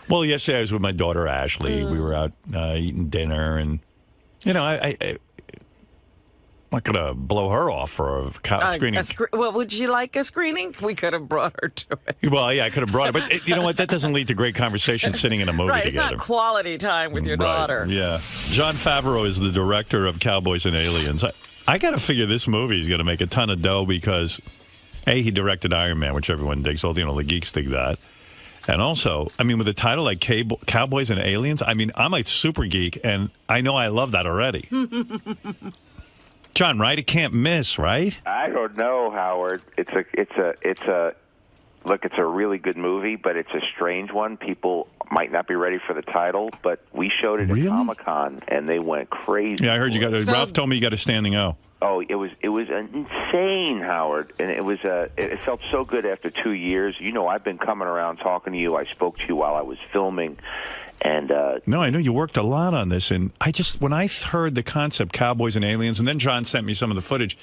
Speaker 5: Well, yesterday I was with my daughter, Ashley. We were out eating dinner. And, I'm not going to blow her off for a screening.
Speaker 10: Well, would you like a screening? We could have brought her to it.
Speaker 5: Well, yeah, I could have brought her. But you know what? That doesn't lead to great conversation sitting in a movie
Speaker 10: right,
Speaker 5: together.
Speaker 10: It's not quality time with your daughter.
Speaker 5: Yeah. Jon Favreau is the director of Cowboys and Aliens. I got to figure this movie is going to make a ton of dough because, A, he directed Iron Man, which everyone digs. All the geeks dig that. And also, with a title like Cowboys and Aliens, I'm a super geek, and I know I love that already. John, right? It can't miss, right?
Speaker 4: I don't know, Howard. It's a really good movie, but it's a strange one. People might not be ready for the title, but we showed it at Comic-Con, and they went crazy.
Speaker 5: Yeah, I heard you got. Ralph told me you got a standing O.
Speaker 4: Oh, it was insane, Howard, and it felt so good after 2 years. I've been coming around talking to you. I spoke to you while I was filming, and
Speaker 5: no, I know you worked a lot on this, and when I heard the concept Cowboys and Aliens, and then John sent me some of the footage,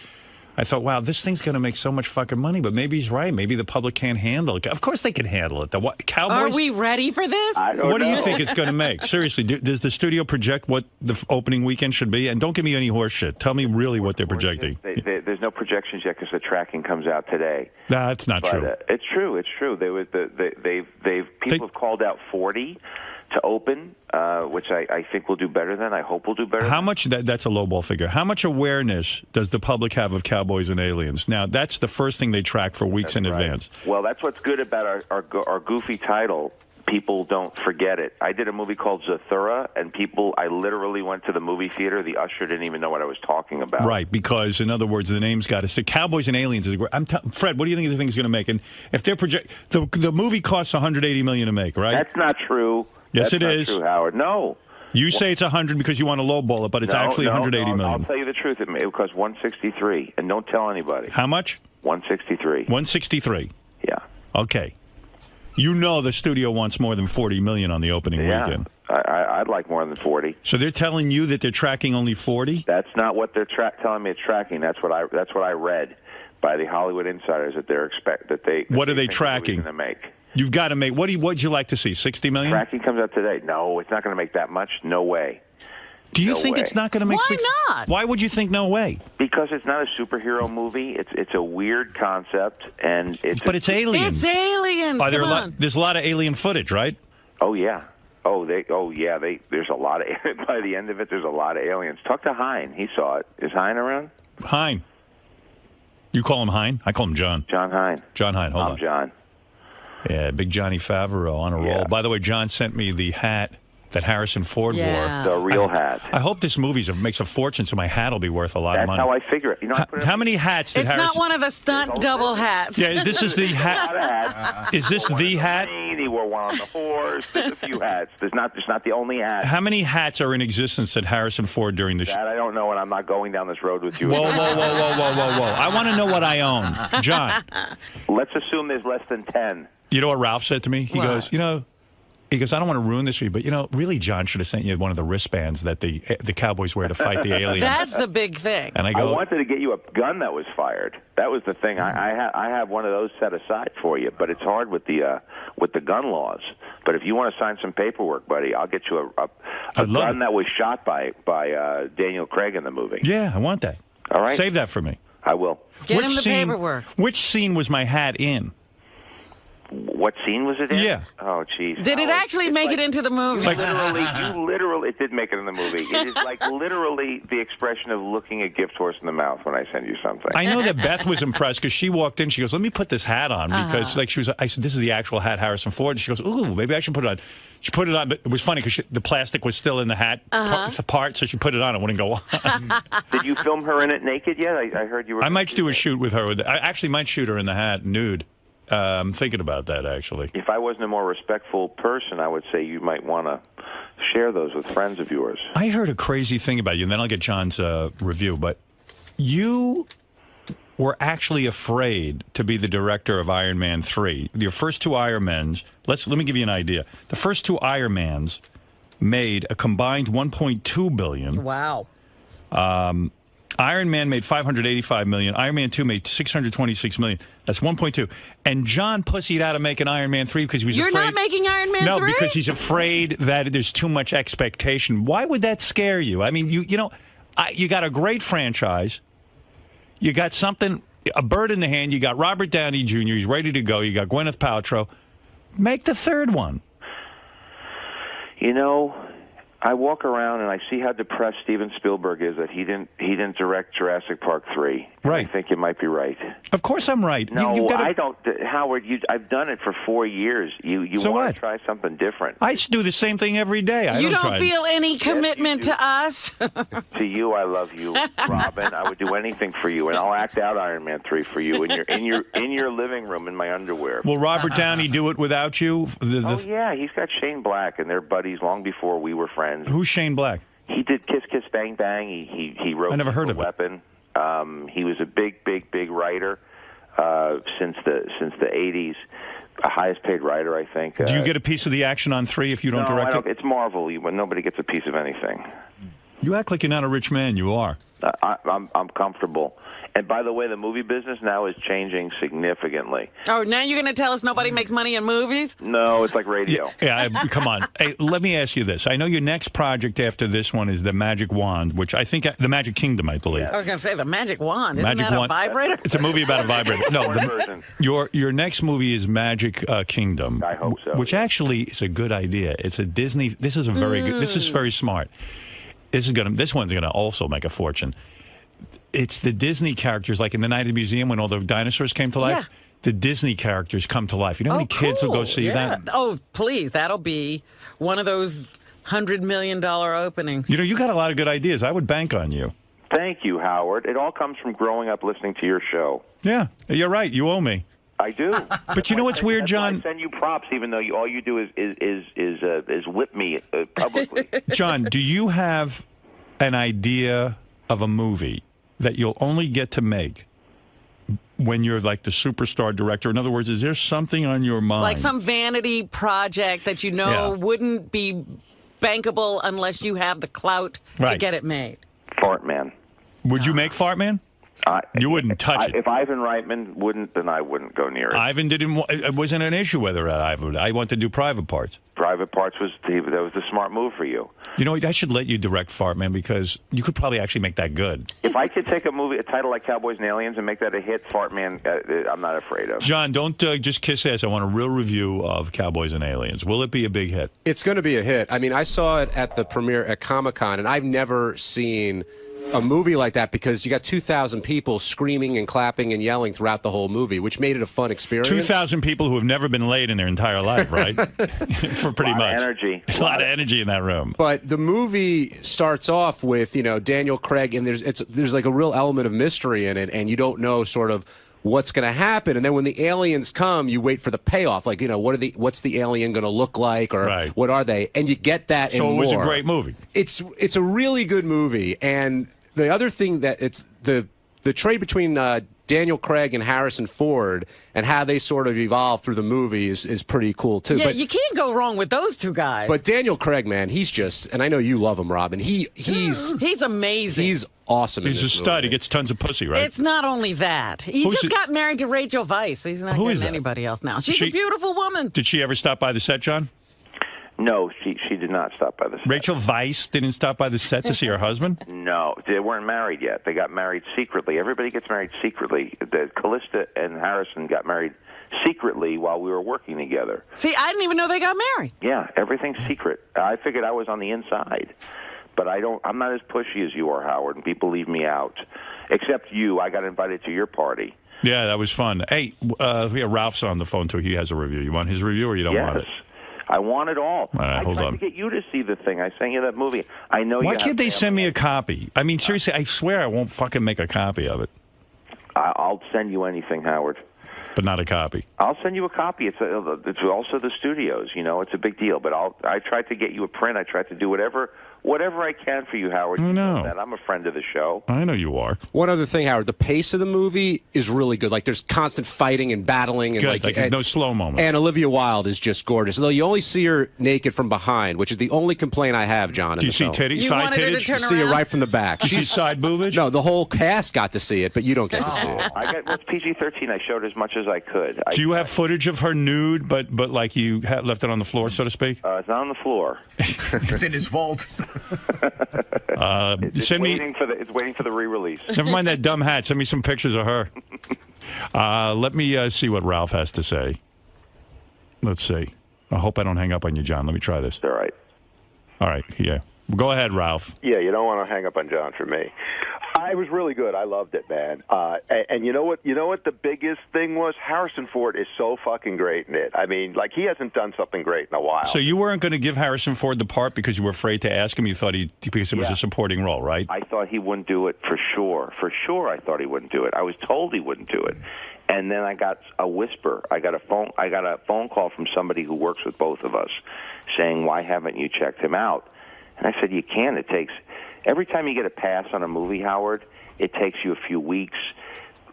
Speaker 5: I thought, wow, this thing's going to make so much fucking money, but maybe he's right. Maybe the public can't handle it. Of course they can handle it. Cowboys?
Speaker 10: Are we ready for this?
Speaker 5: What do you think it's going to make? Seriously, does the studio project what the opening weekend should be? And don't give me any horse shit. Tell me really what they're projecting.
Speaker 4: There's no projections yet because the tracking comes out today.
Speaker 5: That's not true.
Speaker 4: It's true. It's true. People have called out 40 to open, which I think we'll do better than. I hope we'll do better.
Speaker 5: How much? That's a lowball figure. How much awareness does the public have of Cowboys and Aliens? Now, that's the first thing they track for weeks in advance.
Speaker 4: Well, that's what's good about our goofy title. People don't forget it. I did a movie called Zathura, and I literally went to the movie theater. The usher didn't even know what I was talking about.
Speaker 5: Right, because, in other words, the name's got to stick. Cowboys and Aliens is great. Fred, what do you think the thing's going to make? And if they're the movie costs $180 million to make, right?
Speaker 4: That's not true.
Speaker 5: Yes,
Speaker 4: That's
Speaker 5: it is.
Speaker 4: True, Howard. No.
Speaker 5: You say it's 100 because you want to lowball it, but it's actually $180 million.
Speaker 4: I'll tell you the truth. It cost 163, and don't tell anybody.
Speaker 5: How much?
Speaker 4: 163.
Speaker 5: 163.
Speaker 4: Yeah.
Speaker 5: Okay. The studio wants more than $40 million on the opening weekend.
Speaker 4: I'd like more than 40.
Speaker 5: So they're telling you that they're tracking only 40?
Speaker 4: That's not what they're telling me. It's tracking. That's what I read by the Hollywood insiders that
Speaker 5: What are they tracking?
Speaker 4: To make.
Speaker 5: You've got to make. What'd you like to see? $60 million?
Speaker 4: Tracking comes out today. No, it's not going to make that much. No way.
Speaker 5: Do you think it's not going to make?
Speaker 10: Why not?
Speaker 5: Why would you think no way?
Speaker 4: Because it's not a superhero movie. It's a weird concept, and
Speaker 5: it's aliens.
Speaker 10: It's aliens.
Speaker 5: There's a lot of alien footage, right?
Speaker 4: Oh yeah. There's a lot of. By the end of it, there's a lot of aliens. Talk to Hein. He saw it. Is Hein around?
Speaker 5: Hein. You call him Hein? I call him John.
Speaker 4: John Hein.
Speaker 5: John Hein. Hold on.
Speaker 4: I'm John.
Speaker 5: Yeah, big Johnny Favreau on a roll. By the way, John sent me the hat that Harrison Ford wore.
Speaker 4: The real hat.
Speaker 5: I hope this movie makes a fortune, so my hat will be worth a lot of money.
Speaker 4: That's how I figure it.
Speaker 5: How many hats did
Speaker 10: It's
Speaker 5: Harrison...
Speaker 10: not one of the stunt double hats.
Speaker 5: Yeah, this is the hat. Is this the hat?
Speaker 4: He wore one on the horse. There's a few hats. It's not the only hat.
Speaker 5: How many hats are in existence at Harrison Ford during the show?
Speaker 4: That I don't know, and I'm not going down this road with you.
Speaker 5: Whoa. I want to know what I own. John.
Speaker 4: Let's assume there's less than 10.
Speaker 5: You know what Ralph said to me? He goes, I don't want to ruin this for you, but, really, John should have sent you one of the wristbands that the Cowboys wear to fight the aliens.
Speaker 10: That's the big thing.
Speaker 5: And I
Speaker 4: wanted to get you a gun that was fired. That was the thing. I have one of those set aside for you, but it's hard with the gun laws. But if you want to sign some paperwork, buddy, I'll get you a gun that was shot by Daniel Craig in the movie.
Speaker 5: Yeah, I want that.
Speaker 4: All right.
Speaker 5: Save that for me.
Speaker 4: I will.
Speaker 10: Get him the paperwork.
Speaker 5: Which scene was my hat in?
Speaker 4: What scene was it in?
Speaker 5: Yeah.
Speaker 4: Oh, jeez.
Speaker 10: Did it actually make it into the movie?
Speaker 4: It did make it in the movie. It is like literally the expression of looking a gift horse in the mouth when I send you something.
Speaker 5: I know that Beth was impressed because she walked in. She goes, "Let me put this hat on," because I said, "This is the actual hat Harrison Ford." And she goes, "Ooh, maybe I should put it on." She put it on, but it was funny because the plastic was still in the hat part, so she put it on. It wouldn't go on.
Speaker 4: Did you film her in it naked yet? I heard you were.
Speaker 5: I might do a shoot with her. I actually might shoot her in the hat, nude. I'm thinking about that, actually.
Speaker 4: If I wasn't a more respectful person, I would say you might want to share those with friends of yours.
Speaker 5: I heard a crazy thing about you, and then I'll get John's review, but you were actually afraid to be the director of Iron Man 3. Your first two Iron Mans, let me give you an idea. The first two Iron Mans made a combined $1.2 billion.
Speaker 10: Wow.
Speaker 5: Iron Man made $585 million. Iron Man 2 made $626 million. That's 1.2. And John pussied out of making Iron Man 3 because he was afraid.
Speaker 10: You're not making Iron Man 3?
Speaker 5: No, because he's afraid that there's too much expectation. Why would that scare you? I mean, you got a great franchise. You got something, a bird in the hand. You got Robert Downey Jr. He's ready to go. You got Gwyneth Paltrow. Make the third one.
Speaker 4: You know, I walk around and I see how depressed Steven Spielberg is that he didn't direct Jurassic Park 3.
Speaker 5: Right.
Speaker 4: I think you might be right.
Speaker 5: Of course I'm right.
Speaker 4: No, I don't. Howard, I've done it for 4 years. You
Speaker 5: So
Speaker 4: want
Speaker 5: what?
Speaker 4: to try something different.
Speaker 5: I do the same thing every day.
Speaker 10: You don't feel any commitment to us?
Speaker 4: To you, I love you, Robin. I would do anything for you, and I'll act out Iron Man 3 for you in your living room in my underwear.
Speaker 5: Will Robert Downey do it without you?
Speaker 4: Oh yeah, he's got Shane Black, and they're buddies long before we were friends.
Speaker 5: Who's Shane Black?
Speaker 4: He did Kiss Kiss Bang Bang. He wrote.
Speaker 5: I never heard of
Speaker 4: Weapon. He was a big writer since the 80s. Highest paid writer, I think.
Speaker 5: Do you get a piece of the action on 3 if you don't direct it?
Speaker 4: It's Marvel. Nobody gets a piece of anything.
Speaker 5: You act like you're not a rich man. You are.
Speaker 4: I'm comfortable. And by the way, the movie business now is changing significantly.
Speaker 10: Oh, now you're going to tell us nobody makes money in movies?
Speaker 4: No, it's like radio.
Speaker 5: Come on. Hey, let me ask you this. I know your next project after this one is the Magic Wand, which I think the Magic Kingdom, I believe.
Speaker 10: I was going to say the Magic Wand. Isn't
Speaker 5: Magic
Speaker 10: that
Speaker 5: Wand.
Speaker 10: a vibrator?
Speaker 5: It's a movie about a vibrator. No, your next movie is Magic Kingdom.
Speaker 4: I hope so.
Speaker 5: Which actually is a good idea. It's a Disney. This is a very good. This is very smart. This one's gonna also make a fortune. It's the Disney characters, like in the Night of the Museum when all the dinosaurs came to life.
Speaker 10: Yeah.
Speaker 5: The Disney characters come to life. You know how many kids will go see that?
Speaker 10: Oh, please. That'll be one of those $100 million openings.
Speaker 5: You know, you got a lot of good ideas. I would bank on you.
Speaker 4: Thank you, Howard. It all comes from growing up listening to your show.
Speaker 5: Yeah, you're right. You owe me.
Speaker 4: I do.
Speaker 5: But you know what's weird, John?
Speaker 4: I send you props, even though all you do is whip me publicly.
Speaker 5: John, do you have an idea of a movie that you'll only get to make when you're like the superstar director? In other words, is there something on your mind?
Speaker 10: Like some vanity project that you know wouldn't be bankable unless you have the clout to get it made.
Speaker 4: Fart Man.
Speaker 5: Would you make Fart Man? You wouldn't touch it.
Speaker 4: If Ivan Reitman wouldn't, then I wouldn't go near it.
Speaker 5: Ivan it wasn't an issue whether I wanted to do Private Parts.
Speaker 4: Private Parts was the smart move for you.
Speaker 5: You know, I should let you direct Fart Man because you could probably actually make that good.
Speaker 4: If I could take a title like Cowboys and Aliens and make that a hit, Fart Man, I'm not afraid of.
Speaker 5: John, don't just kiss ass. I want a real review of Cowboys and Aliens. Will it be a big hit?
Speaker 2: It's going to be a hit. I mean, I saw it at the premiere at Comic-Con, and I've never seen a movie like that because you got 2,000 people screaming and clapping and yelling throughout the whole movie, which made it a fun experience.
Speaker 5: 2,000 people who have never been laid in their entire life, right? For pretty much.
Speaker 4: Energy.
Speaker 5: There's a lot of energy in that room.
Speaker 2: But the movie starts off with, Daniel Craig, and there's like a real element of mystery in it, and you don't know sort of what's going to happen. And then when the aliens come, you wait for the payoff. Like, what's the alien going to look like, or what are they? And you get that.
Speaker 5: So
Speaker 2: and
Speaker 5: it was
Speaker 2: more.
Speaker 5: a great movie.
Speaker 2: It's a really good movie. And the other thing that it's the trade between Daniel Craig and Harrison Ford and how they sort of evolve through the movie is pretty cool too.
Speaker 10: Yeah,
Speaker 2: but
Speaker 10: you can't go wrong with those two guys.
Speaker 2: But Daniel Craig, man, he's just, and I know you love him, Robin. He's
Speaker 10: amazing.
Speaker 2: He's awesome.
Speaker 5: He's a stud. He gets tons of pussy, right?
Speaker 10: It's not only that. He just got married to Rachel Weisz. He's not getting anybody else now. She's a beautiful woman.
Speaker 5: Did she ever stop by the set, John?
Speaker 4: No, she did not stop by the set.
Speaker 5: Rachel Weisz didn't stop by the set to see her husband?
Speaker 4: No, they weren't married yet. They got married secretly. Everybody gets married secretly. Callista and Harrison got married secretly while we were working together.
Speaker 10: See, I didn't even know they got married.
Speaker 4: Yeah, everything's secret. I figured I was on the inside. But I'm not as pushy as you are, Howard, and people leave me out. Except you. I got invited to your party.
Speaker 5: Yeah, that was fun. Hey, Ralph's on the phone, too. He has a review. You want his review or you don't want it?
Speaker 4: I want it all. I
Speaker 5: hold
Speaker 4: tried
Speaker 5: on.
Speaker 4: to get you to see the thing. I sent you that movie. I know.
Speaker 5: Why
Speaker 4: you
Speaker 5: can't they send me a copy? I mean, seriously, I swear I won't fucking make a copy of it.
Speaker 4: I'll send you anything, Howard.
Speaker 5: But not a copy.
Speaker 4: I'll send you a copy. It's also the studios. You know, it's a big deal. But I tried to get you a print. I tried to do whatever I can for you, Howard.
Speaker 2: I
Speaker 4: You
Speaker 2: know.
Speaker 4: that. I'm a friend of the show.
Speaker 5: I know you are.
Speaker 2: One other thing, Howard, the pace of the movie is really good. Like, there's constant fighting and battling. And
Speaker 5: Good, like no slow moments.
Speaker 2: And Olivia Wilde is just gorgeous. Though you only see her naked from behind, which is the only complaint I have, John.
Speaker 5: Do you see titty, side titties?
Speaker 2: You see her right from the back.
Speaker 5: You see side boobage?
Speaker 2: No, the whole cast got to see it, but you don't get to see it.
Speaker 4: It's PG-13. I showed as much as I could.
Speaker 5: Do you have footage of her nude, but like you left it on the floor, so to speak?
Speaker 4: It's not on the floor.
Speaker 21: It's in his vault.
Speaker 4: It's
Speaker 5: Send me.
Speaker 4: It's waiting for the re-release.
Speaker 5: Never mind that dumb hat. Send me some pictures of her. Let me see what Ralph has to say. Let's see. I hope I don't hang up on you, John. Let me try this.
Speaker 4: All right.
Speaker 5: All right. Yeah. Go ahead, Ralph.
Speaker 8: Yeah, you don't want to hang up on John for me. It was really good. I loved it, man. And you know what? You know what the biggest thing was? Harrison Ford is so fucking great in it. I mean, like, he hasn't done something great in a while.
Speaker 5: So you weren't going to give Harrison Ford the part because you were afraid to ask him? You thought because it was a supporting role, right?
Speaker 4: I thought he wouldn't do it for sure. For sure, I thought he wouldn't do it. I was told he wouldn't do it. And then I got a whisper. I got a phone call from somebody who works with both of us saying, "Why haven't you checked him out?" And I said, "You can. It takes every time you get a pass on a movie, Howard, it takes you a few weeks.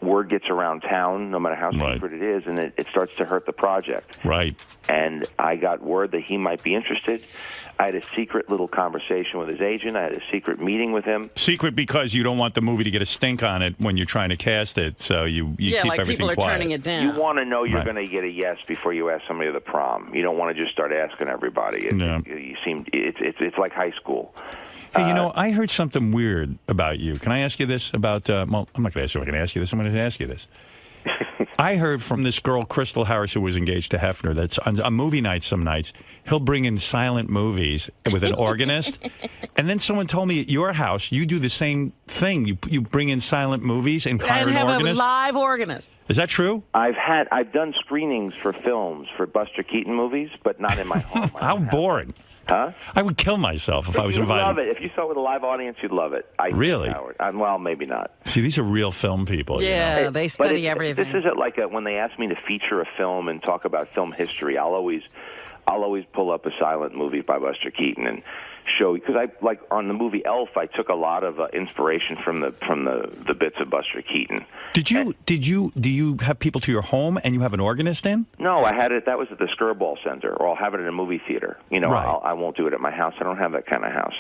Speaker 4: Word gets around town, no matter how secret it is, and it starts to hurt the project."
Speaker 5: Right.
Speaker 4: And I got word that he might be interested. I had a secret little conversation with his agent. I had a secret meeting with him.
Speaker 5: Secret because you don't want the movie to get a stink on it when you're trying to cast it, so you keep
Speaker 10: like
Speaker 5: everything
Speaker 10: people are
Speaker 5: quiet.
Speaker 10: turning it down.
Speaker 4: You want to know you're
Speaker 5: Right.
Speaker 4: going to get a yes before you ask somebody to the prom. You don't want to just start asking everybody. It's like high school.
Speaker 5: Hey, you know, I heard something weird about you. Can I ask you this about? Well, I'm not going to ask you. I can ask you this. I'm going to ask you this. I heard from this girl, Crystal Harris, who was engaged to Hefner, that on movie nights some nights, he'll bring in silent movies with an organist. And then someone told me at your house, you do the same thing. You bring in silent movies and hire
Speaker 10: And
Speaker 5: an
Speaker 10: have
Speaker 5: organist.
Speaker 10: a live organist.
Speaker 5: Is that true?
Speaker 4: I've done screenings for films for Buster Keaton movies, but not in my home.
Speaker 5: How boring.
Speaker 4: Huh?
Speaker 5: I would kill myself if I was
Speaker 4: You'd
Speaker 5: invited.
Speaker 4: love it. If you saw it with a live audience, you'd love it.
Speaker 5: Really?
Speaker 4: Howard. Well, maybe not.
Speaker 5: See, these are real film people.
Speaker 10: Yeah,
Speaker 5: you know?
Speaker 10: they
Speaker 4: But
Speaker 10: study everything.
Speaker 4: This isn't like when they ask me to feature a film and talk about film history. I'll always pull up a silent movie by Buster Keaton and show, because I like on the movie Elf, I took a lot of inspiration from the bits of Buster Keaton.
Speaker 5: Do you have people to your home and you have an organist in?
Speaker 4: No, I had it. That was at the Skirball Center, or I'll have it in a movie theater. You know,
Speaker 5: Right.
Speaker 4: I won't do it at my house. I don't have that kind of house.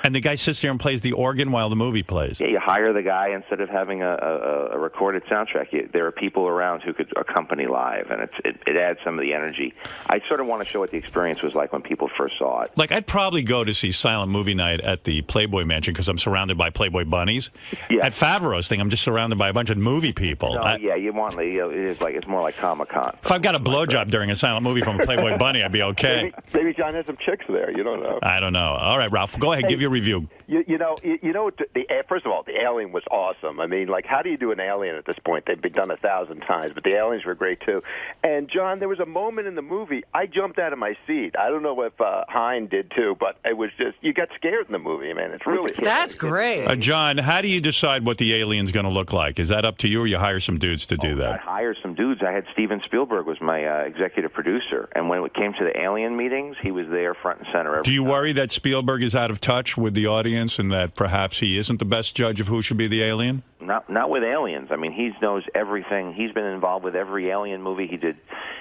Speaker 5: And the guy sits there and plays the organ while the movie plays.
Speaker 4: Yeah, you hire the guy instead of having a recorded soundtrack. There are people around who could accompany live, and it adds some of the energy. I sort of want to show what the experience was like when people first saw it.
Speaker 5: Like, I'd probably go to see Silent Movie Night at the Playboy Mansion because I'm surrounded by Playboy bunnies. Yeah. At Favreau's thing, I'm just surrounded by a bunch of movie people.
Speaker 4: No, you want it's more like Comic-Con.
Speaker 5: If I've got a blowjob during a silent movie from a Playboy bunny, I'd be okay.
Speaker 8: Maybe John has some chicks there. You don't know.
Speaker 5: I don't know. All right, Ralph, go ahead, give your review.
Speaker 8: You know. First of all, the Alien was awesome. I mean, like, how do you do an Alien at this point? They've been done 1,000 times, but the Aliens were great too. And John, there was a moment in the movie I jumped out of my seat. I don't know if Hein did too, but it was just you got scared in the movie, man. It's really
Speaker 10: That's great.
Speaker 5: John, how do you decide what the alien's going to look like? Is that up to you, or you hire some dudes to do
Speaker 4: I
Speaker 5: that?
Speaker 4: hired some dudes. I had Steven Spielberg was my executive producer, and when it came to the Alien meetings, he was there front and center.
Speaker 5: Do you worry that Spielberg is out of touch with the audience and that perhaps he isn't the best judge of who should be the alien?
Speaker 4: Not with aliens. I mean, he knows everything. He's been involved with every Alien movie he did.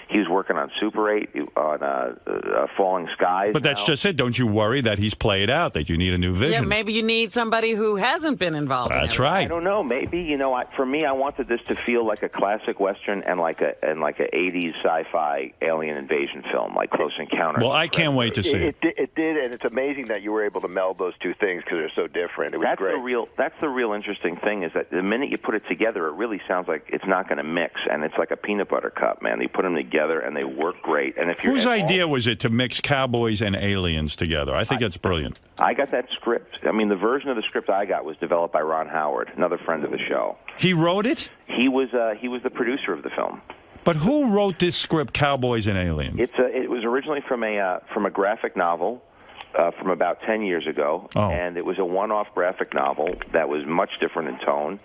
Speaker 4: He was working on Super 8, on Falling Skies.
Speaker 5: But that's
Speaker 4: now.
Speaker 5: just it. Don't you worry that he's played out, that you need a new vision?
Speaker 10: Yeah, maybe you need somebody who hasn't been involved in
Speaker 5: That's
Speaker 10: it.
Speaker 5: right.
Speaker 4: I don't know. Maybe, for me, I wanted this to feel like a classic Western and like a 80s sci-fi alien invasion film, like Close Encounters.
Speaker 5: Well, I can't wait to see it.
Speaker 8: It did, and it's amazing that you were able to meld those two things because they're so different. It was great.
Speaker 4: That's the real interesting thing is that the minute you put it together, it really sounds like it's not going to mix, and it's like a peanut butter cup, man. You put them together, and they work great. And if you're
Speaker 5: Whose idea was it to mix cowboys and aliens together? I think that's brilliant.
Speaker 4: I got that script. I mean, the version of the script I got was developed by Ron Howard, another friend of the show.
Speaker 5: He wrote it?
Speaker 4: He was the producer of the film.
Speaker 5: But who wrote this script, Cowboys and Aliens?
Speaker 4: It was originally from a graphic novel from about 10 years ago, and it was a one-off graphic novel that was much different in tone.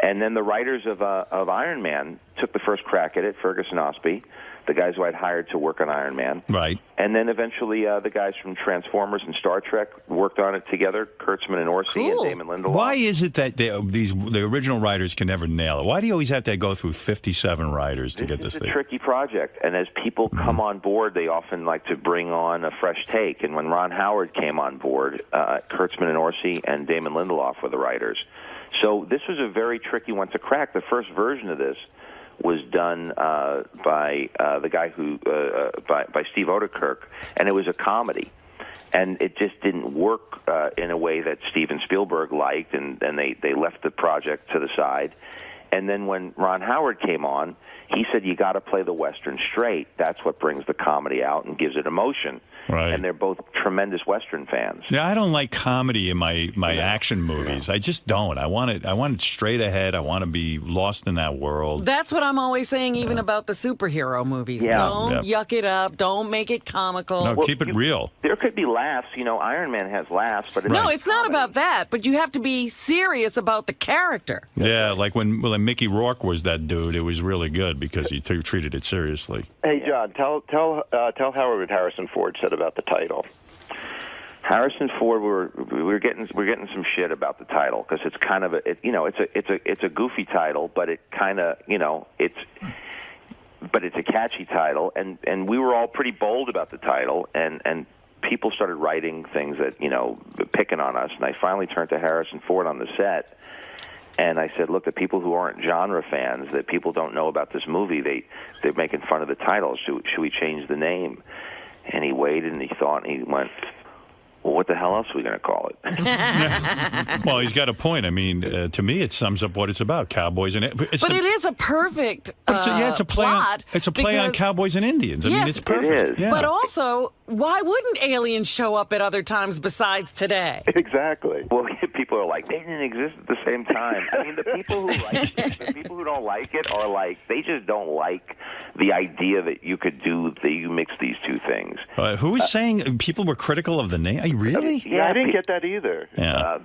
Speaker 4: And then the writers of Iron Man took the first crack at it, Ferguson Osby, the guys who I'd hired to work on Iron Man.
Speaker 5: Right.
Speaker 4: And then eventually the guys from Transformers and Star Trek worked on it together, Kurtzman and Orsi and Damon Lindelof.
Speaker 5: Why is it that the original writers can never nail it? Why do you always have to go through 57 writers to get this
Speaker 4: It's
Speaker 5: thing?
Speaker 4: a tricky project, and as people come on board, they often like to bring on a fresh take. And when Ron Howard came on board, Kurtzman and Orsi and Damon Lindelof were the writers. So this was a very tricky one to crack. The first version of this was done by the guy who by Steve Odekirk, and it was a comedy, and it just didn't work in a way that Steven Spielberg liked, and they left the project to the side. And then when Ron Howard came on, he said, you got to play the Western straight. That's what brings the comedy out and gives it emotion.
Speaker 5: Right.
Speaker 4: And they're both tremendous Western fans.
Speaker 5: Yeah, I don't like comedy in my action movies. I just don't. I want it straight ahead. I want to be lost in that world.
Speaker 10: That's what I'm always saying, even about the superhero movies.
Speaker 4: Yeah.
Speaker 10: Don't yuck it up. Don't make it comical.
Speaker 5: No, keep it real.
Speaker 4: There could be laughs. You know, Iron Man has laughs, but
Speaker 10: No, it's not about that. But you have to be serious about the character.
Speaker 5: Yeah, like when Mickey Rourke was that dude, it was really good because he treated it seriously.
Speaker 8: Hey, John, tell Howard what Harrison Ford said about the title.
Speaker 4: Harrison Ford, we're getting some shit about the title because it's kind of it's a goofy title, but it kind of it's a catchy title, and we were all pretty bold about the title, and people started writing things that picking on us, and I finally turned to Harrison Ford on the set. And I said, look, the people who aren't genre fans, that people don't know about this movie, they're making fun of the title. Should we change the name? And he waited and he thought, and he went, well, what the hell else are we going to call it?
Speaker 5: Well, he's got a point. I mean, to me, it sums up what it's about: cowboys and.
Speaker 10: But it is a perfect
Speaker 5: it's a play
Speaker 10: plot.
Speaker 5: It's a play on cowboys and Indians. I mean, it's perfect.
Speaker 4: It is.
Speaker 5: Yeah.
Speaker 10: But also, why wouldn't aliens show up at other times besides today?
Speaker 8: Exactly.
Speaker 4: Well, people are like, they didn't exist at the same time. I mean, the people who like it, the people who don't like it are like, they just don't like the idea that you could you mix these two things.
Speaker 5: Who was saying people were critical of the name? Really?
Speaker 8: Yeah, I didn't get that either.
Speaker 5: Yeah.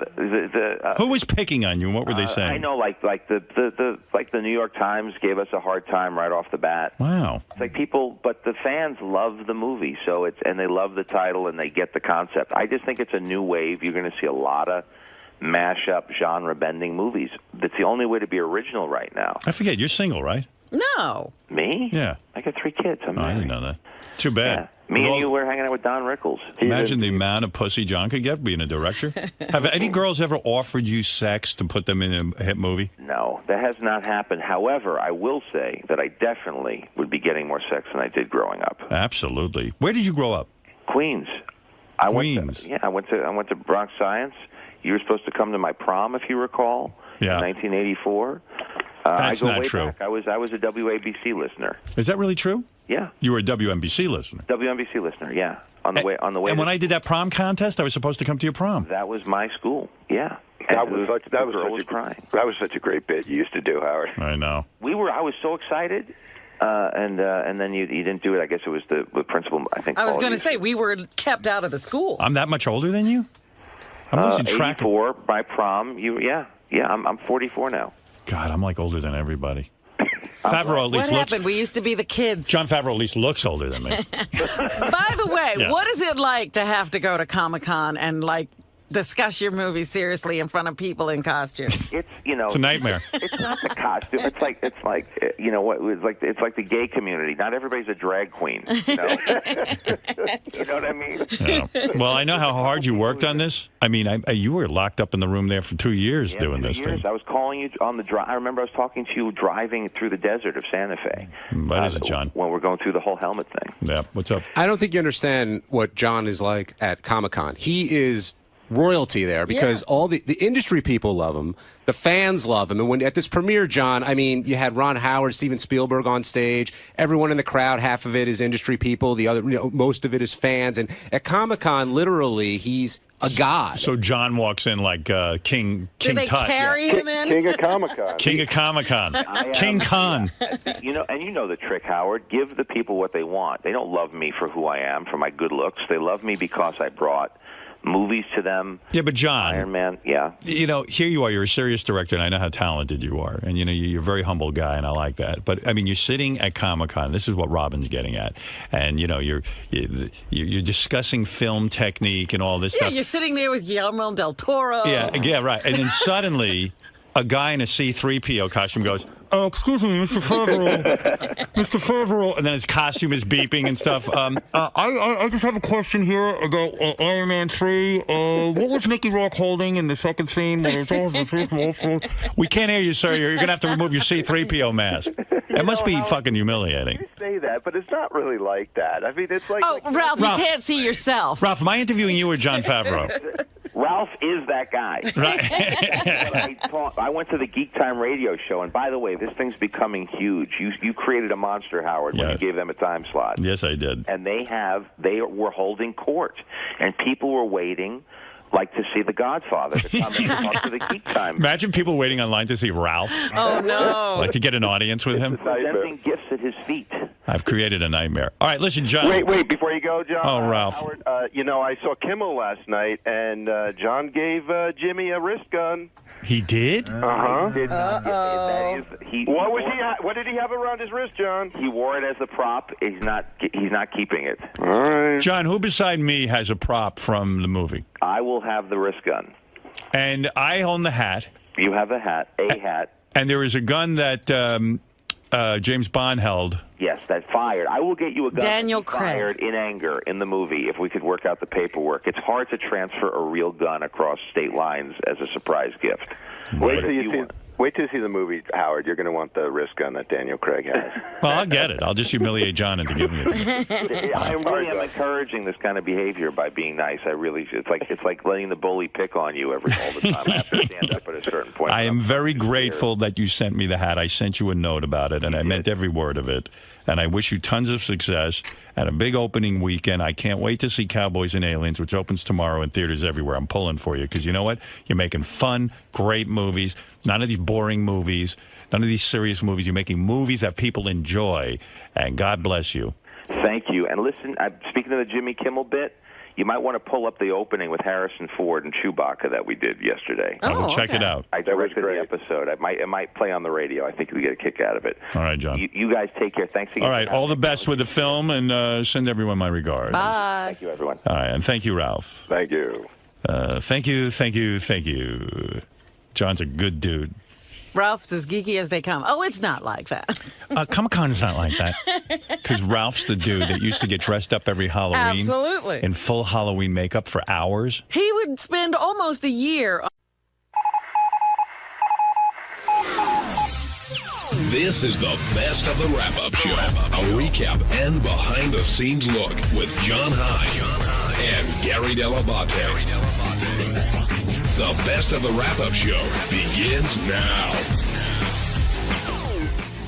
Speaker 5: Who was picking on you, and what were they saying?
Speaker 4: I know, like the New York Times gave us a hard time right off the bat.
Speaker 5: Wow.
Speaker 4: It's like but the fans love the movie, and they love the title, and they get the concept. I just think it's a new wave. You're going to see a lot of mash-up, genre-bending movies. That's the only way to be original right now.
Speaker 5: I forget, you're single, right?
Speaker 10: No.
Speaker 4: Me?
Speaker 5: Yeah.
Speaker 4: I got 3 kids. I'm married.
Speaker 5: I didn't know that. Too bad.
Speaker 4: Yeah. Me and you were hanging out with Don Rickles.
Speaker 5: Imagine the amount of pussy John could get being a director. Have any girls ever offered you sex to put them in a hit movie?
Speaker 4: No, that has not happened. However, I will say that I definitely would be getting more sex than I did growing up.
Speaker 5: Absolutely. Where did you grow up?
Speaker 4: Queens. I went to Bronx Science. You were supposed to come to my prom, if you recall, in 1984.
Speaker 5: That's
Speaker 4: I go
Speaker 5: not
Speaker 4: way
Speaker 5: true.
Speaker 4: Back. I was a WABC listener.
Speaker 5: Is that really true?
Speaker 4: Yeah.
Speaker 5: You were a WNBC listener.
Speaker 4: WNBC listener, yeah. On the way.
Speaker 5: And when I did that prom contest, I was supposed to come to your prom.
Speaker 4: That was my school. Yeah.
Speaker 8: That was such a great bit you used to do, Howard.
Speaker 5: I know.
Speaker 4: I was so excited. And then you didn't do it. I guess it was the principal. I think.
Speaker 10: I was going to say we were kept out of the school.
Speaker 5: I'm that much older than you. I'm losing track.
Speaker 4: 84 by prom. I'm 44 now.
Speaker 5: God, I'm like older than everybody. Favreau at least
Speaker 10: what happened? We used to be the kids.
Speaker 5: John Favreau at least looks older than me.
Speaker 10: By the way,
Speaker 5: Yeah.
Speaker 10: what is it like to have to go to Comic-Con and discuss your movie seriously in front of people in costumes?
Speaker 4: It's
Speaker 5: it's a nightmare.
Speaker 4: It's not the costume. It's like it's like the gay community. Not everybody's a drag queen. You know, you know what I mean?
Speaker 5: Yeah. Well, I know how hard you worked on this. I mean, you were locked up in the room there for 2 years doing this thing.
Speaker 4: I was calling you on the drive. I remember I was talking to you driving through the desert of Santa Fe.
Speaker 5: What is it, John?
Speaker 4: When we're going through the whole helmet thing.
Speaker 5: Yeah. What's up?
Speaker 2: I don't think you understand what John is like at Comic-Con. He is royalty there because all the industry people love him. The fans love him. And when at this premiere, John, I mean, you had Ron Howard, Steven Spielberg on stage. Everyone in the crowd, half of it is industry people. The other, most of it is fans. And at Comic-Con, literally, he's a god.
Speaker 5: So John walks in like King
Speaker 10: Do they
Speaker 5: Tut.
Speaker 10: carry him in?
Speaker 8: King of Comic-Con.
Speaker 5: King of Comic-Con. King Khan.
Speaker 4: You know the trick, Howard. Give the people what they want. They don't love me for who I am, for my good looks. They love me because I brought movies to them.
Speaker 5: Yeah, but John,
Speaker 4: Iron Man, yeah.
Speaker 5: You know, here you are. You're a serious director, and I know how talented you are. And, you know, you're a very humble guy, and I like that. But, I mean, you're sitting at Comic-Con. This is what Robin's getting at. And, you know, you're discussing film technique and all this stuff.
Speaker 10: Yeah, you're sitting there with Guillermo del Toro.
Speaker 5: Yeah, right. And then suddenly, a guy in a C-3PO costume goes, "Oh, excuse me, Mr. Favreau. Mr. Favreau." And then his costume is beeping and stuff. I just have a question here about Iron Man 3. What was Mickey Rourke holding in the second scene? We can't hear you, sir. You're going to have to remove your C-3PO mask. It must be fucking humiliating.
Speaker 8: You say that, but it's not really like that. I mean, it's like...
Speaker 10: Oh, Ralph, you can't see yourself.
Speaker 5: Ralph, am I interviewing you or John Favreau?
Speaker 4: Ralph is that guy.
Speaker 5: Right.
Speaker 4: I went to the Geek Time radio show, and by the way, this thing's becoming huge. You created a monster, Howard, when you gave them a time slot.
Speaker 5: Yes, I did.
Speaker 4: And they were holding court, and people were waiting like to see The Godfather to come and talk to the Geek Time.
Speaker 5: Imagine people waiting online to see Ralph.
Speaker 10: Oh, no.
Speaker 5: Like to get an audience with him.
Speaker 4: Presenting gifts at his feet.
Speaker 5: I've created a nightmare. All right, listen, John.
Speaker 8: Wait, before you go, John.
Speaker 5: Oh, Ralph.
Speaker 8: Howard, I saw Kimmel last night, and John gave Jimmy a wrist gun.
Speaker 5: He did?
Speaker 8: Uh-huh.
Speaker 4: What
Speaker 8: What did he have around his wrist, John?
Speaker 4: He wore it as a prop. He's not keeping it.
Speaker 8: All right.
Speaker 5: John, who beside me has a prop from the movie?
Speaker 4: I will have the wrist gun.
Speaker 5: And I own the hat.
Speaker 4: You have a hat.
Speaker 5: And there is a gun that James Bond held.
Speaker 4: Yes, that fired. I will get you a gun
Speaker 10: Daniel
Speaker 4: that fired in anger in the movie if we could work out the paperwork. It's hard to transfer a real gun across state lines as a surprise gift.
Speaker 8: Wait till you see the movie, Howard. You're going to want the wrist gun that Daniel Craig has.
Speaker 5: Well, I'll get it. I'll just humiliate John into giving it to me.
Speaker 4: I really am encouraging this kind of behavior by being nice. It's like letting the bully pick on you all the time. I have to stand up at a certain point.
Speaker 5: I am very grateful that you sent me the hat. I sent you a note about it, and I meant every word of it. And I wish you tons of success and a big opening weekend. I can't wait to see Cowboys and Aliens, which opens tomorrow in theaters everywhere. I'm pulling for you because you know what? You're making fun, great movies. None of these boring movies. None of these serious movies. You're making movies that people enjoy. And God bless you.
Speaker 4: Thank you. And listen, speaking of the Jimmy Kimmel bit, you might want to pull up the opening with Harrison Ford and Chewbacca that we did yesterday.
Speaker 5: I will check it out.
Speaker 4: I directed the episode. It might play on the radio. I think we get a kick out of it.
Speaker 5: All right, John.
Speaker 4: You guys take care. Thanks again.
Speaker 5: All right, all the best with the film, and send everyone my regards.
Speaker 10: Bye.
Speaker 4: Thank you, everyone.
Speaker 5: All right, and thank you, Ralph.
Speaker 8: Thank you.
Speaker 5: Thank you. John's a good dude.
Speaker 10: Ralph's as geeky as they come. Oh, it's not like that.
Speaker 5: Comic-Con's not like that. Because Ralph's the dude that used to get dressed up every Halloween.
Speaker 10: Absolutely.
Speaker 5: In full Halloween makeup for hours.
Speaker 10: He would spend almost a year.
Speaker 11: This is the best of the wrap-up show. A recap and behind-the-scenes look with John High and Gary Dell'Abate. The best of the wrap-up show begins now.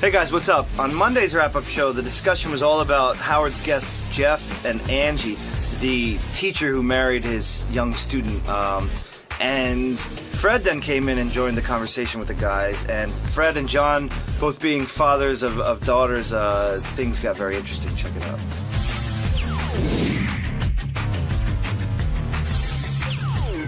Speaker 14: Hey guys, what's up? On Monday's wrap-up show, the discussion was all about Howard's guests Jeff and Angie, the teacher who married his young student. And Fred then came in and joined the conversation with the guys. And Fred and John, both being fathers of daughters, things got very interesting. Check it out.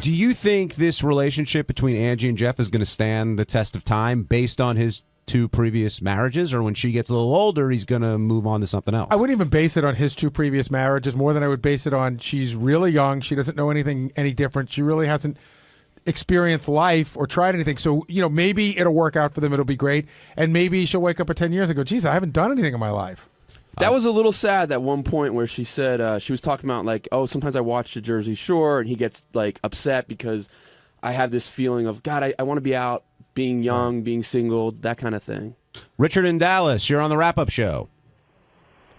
Speaker 2: Do you think this relationship between Angie and Jeff is going to stand the test of time based on his two previous marriages, or when she gets a little older, he's going to move on to something else?
Speaker 23: I wouldn't even base it on his two previous marriages more than I would base it on she's really young. She doesn't know anything any different. She really hasn't experienced life or tried anything. So, maybe it'll work out for them. It'll be great. And maybe she'll wake up at 10 years and go, geez, I haven't done anything in my life.
Speaker 24: That was a little sad at one point where she said she was talking about like, oh, sometimes I watch the Jersey Shore, and he gets like upset because I have this feeling of, God, I want to be out being young, being single, that kind of thing.
Speaker 2: Richard in Dallas, you're on the wrap-up show.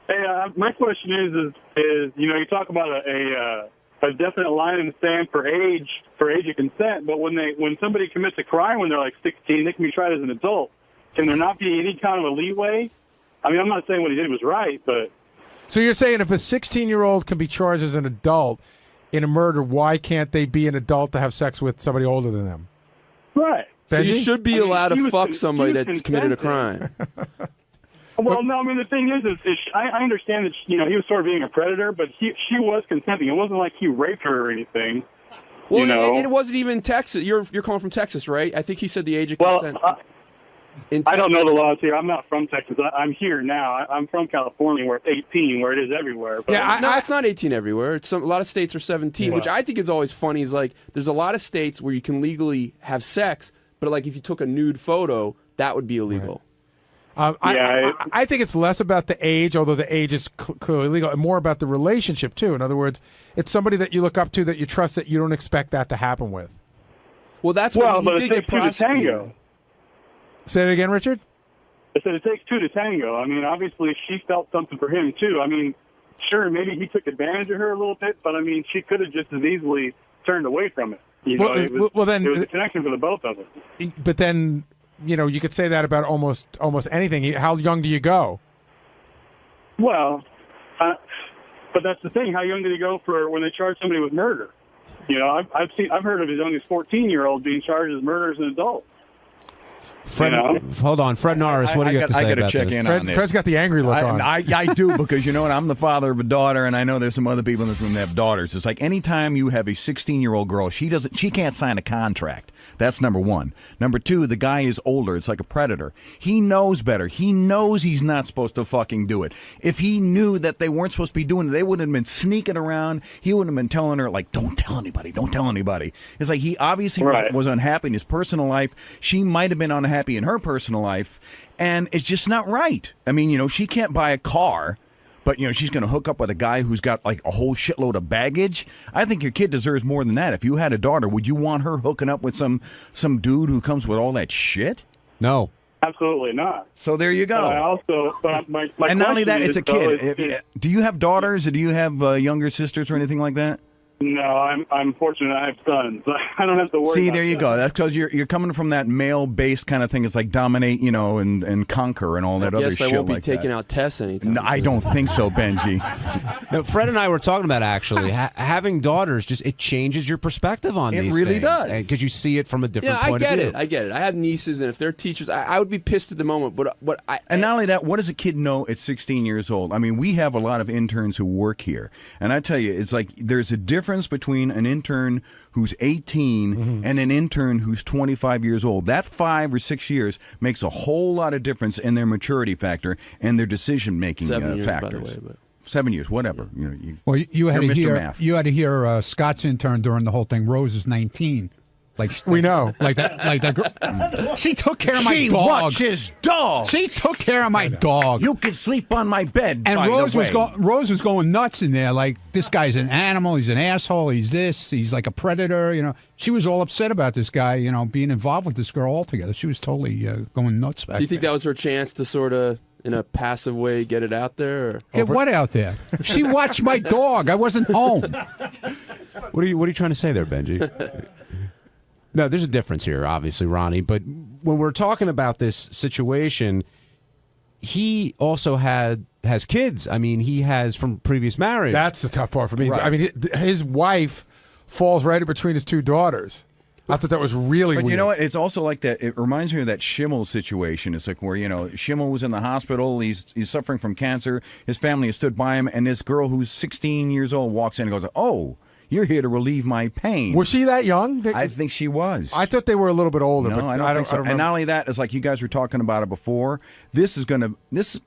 Speaker 25: Hey, my question is you talk about a definite line in the sand for age of consent, but when somebody commits a crime when they're like 16, they can be tried as an adult. Can there not be any kind of a leeway? I mean, I'm not saying what he did was right, but...
Speaker 23: So you're saying if a 16-year-old can be charged as an adult, in a murder, why can't they be an adult to have sex with somebody older than them?
Speaker 25: Right.
Speaker 24: So you
Speaker 23: Benji?
Speaker 24: should be allowed to fuck somebody
Speaker 25: he was
Speaker 24: that's committed a
Speaker 25: consenting.
Speaker 24: crime.
Speaker 25: Well, no, I mean, the thing is I understand that, he was sort of being a predator, but she was consenting. It wasn't like he raped her or anything.
Speaker 24: Well,
Speaker 25: you know?
Speaker 24: it wasn't even Texas. You're calling from Texas, right? I think he said the age of consent.
Speaker 25: I don't know the laws here. I'm not from Texas. I'm here now. I'm from California, where it's 18, where it is everywhere. But
Speaker 24: No, it's not 18 everywhere. A lot of states are 17, which I think is always funny. Is like there's a lot of states where you can legally have sex, but like if you took a nude photo, that would be illegal.
Speaker 23: I think it's less about the age, although the age is clearly legal, and more about the relationship, too. In other words, it's somebody that you look up to, that you trust, that you don't expect that to happen with.
Speaker 24: Well, that's
Speaker 25: well,
Speaker 24: what
Speaker 25: but
Speaker 24: he
Speaker 25: it
Speaker 24: did
Speaker 25: takes
Speaker 24: get
Speaker 25: two to
Speaker 24: prosecuted.
Speaker 25: tango.
Speaker 23: Say it again, Richard?
Speaker 25: I said it takes two to tango. I mean, obviously, she felt something for him, too. I mean, sure, maybe he took advantage of her a little bit, but, I mean, she could have just as easily turned away from it. It was a connection for the both of us.
Speaker 23: But then, you could say that about almost anything. How young do you go?
Speaker 25: Well, but that's the thing. How young did he go for when they charge somebody with murder? I've heard of as young as 14-year-old being charged as murder as an adult.
Speaker 13: Fred, hold on, Fred Norris. What do you have to say
Speaker 15: I gotta
Speaker 13: about
Speaker 15: check
Speaker 13: this?
Speaker 15: in on this.
Speaker 23: Fred's got the angry look on.
Speaker 15: I do, because you know what? I'm the father of a daughter, and I know there's some other people in this room that have daughters. It's like anytime you have a 16-year-old girl, she can't sign a contract. That's number one. Number two, the guy is older. It's like a predator. He knows better. He knows he's not supposed to fucking do it. If he knew that they weren't supposed to be doing it, they wouldn't have been sneaking around. He wouldn't have been telling her, like, don't tell anybody, don't tell anybody. It's like he obviously was unhappy in his personal life. She might have been unhappy in her personal life, and it's just not right. I mean, she can't buy a car, but, she's going to hook up with a guy who's got, like, a whole shitload of baggage. I think your kid deserves more than that. If you had a daughter, would you want her hooking up with some dude who comes with all that shit?
Speaker 13: No.
Speaker 25: Absolutely not.
Speaker 15: So there you go.
Speaker 25: But I also, my
Speaker 15: and not only that,
Speaker 25: question
Speaker 15: it's a
Speaker 25: is,
Speaker 15: kid. Do you have daughters, or do you have younger sisters or anything like that?
Speaker 25: No, I'm fortunate. I have sons. I don't have to worry.
Speaker 15: See,
Speaker 25: about
Speaker 15: there you go. That's because you're coming from that male-based kind of thing. It's like dominate, and conquer and all that other shit.
Speaker 24: I won't be
Speaker 15: like
Speaker 24: taking
Speaker 15: that.
Speaker 24: out Tess anytime.
Speaker 15: No, I don't think so, Benji.
Speaker 13: No, Fred and I were talking about actually having daughters. It changes your perspective on
Speaker 24: It
Speaker 13: these
Speaker 24: really
Speaker 13: things.
Speaker 24: does.
Speaker 13: Because you see it from a different
Speaker 24: I
Speaker 13: point
Speaker 24: get
Speaker 13: of view.
Speaker 24: it. I get it. I have nieces, and if they're teachers, I would be pissed at the moment. But
Speaker 15: And not only that, what does a kid know at 16 years old? I mean, we have a lot of interns who work here, and I tell you, it's like there's a difference between an intern who's 18 and an intern who's 25 years old. That 5 or 6 years makes a whole lot of difference in their maturity factor and their decision-making
Speaker 24: 7 years, by the
Speaker 15: factors.
Speaker 24: way, but
Speaker 15: 7 years, whatever.
Speaker 16: Well, you had
Speaker 15: you're
Speaker 16: to
Speaker 15: Mr.
Speaker 16: hear
Speaker 15: Math.
Speaker 16: you had to hear Scott's intern during the whole thing. Rose is 19. Like
Speaker 23: we know,
Speaker 16: like that girl. She took care of my
Speaker 15: She
Speaker 16: dog.
Speaker 15: watches dogs.
Speaker 16: She took care of my dog.
Speaker 15: You can sleep on my bed.
Speaker 16: And
Speaker 15: by
Speaker 16: Rose
Speaker 15: the way.
Speaker 16: Rose was going nuts in there. Like, this guy's an animal. He's an asshole. He's this. He's like a predator. She was all upset about this guy. Being involved with this girl altogether. She was totally going nuts back.
Speaker 24: do you think that was her chance to sort of, in a passive way, get it out there? Or?
Speaker 16: Get what out there? She watched my dog. I wasn't home.
Speaker 13: What are you trying to say there, Benji? No, there's a difference here, obviously, Ronnie. But when we're talking about this situation, he also has kids. I mean, he has from previous marriage.
Speaker 23: That's the tough part for me.
Speaker 13: Right.
Speaker 23: I mean, his wife falls right in between his two daughters. I thought that was really
Speaker 15: But
Speaker 23: weird.
Speaker 15: you know what? It's also like that. It reminds me of that Schimmel situation. It's like where, Schimmel was in the hospital. He's suffering from cancer. His family has stood by him. And this girl who's 16 years old walks in and goes, "Oh, you're here to relieve my pain."
Speaker 23: Was she that young?
Speaker 15: I think she was.
Speaker 23: I thought they were a little bit older.
Speaker 15: No,
Speaker 23: but
Speaker 15: I don't think so.
Speaker 23: remember.
Speaker 15: And not only that, it's like you guys were talking about it before. This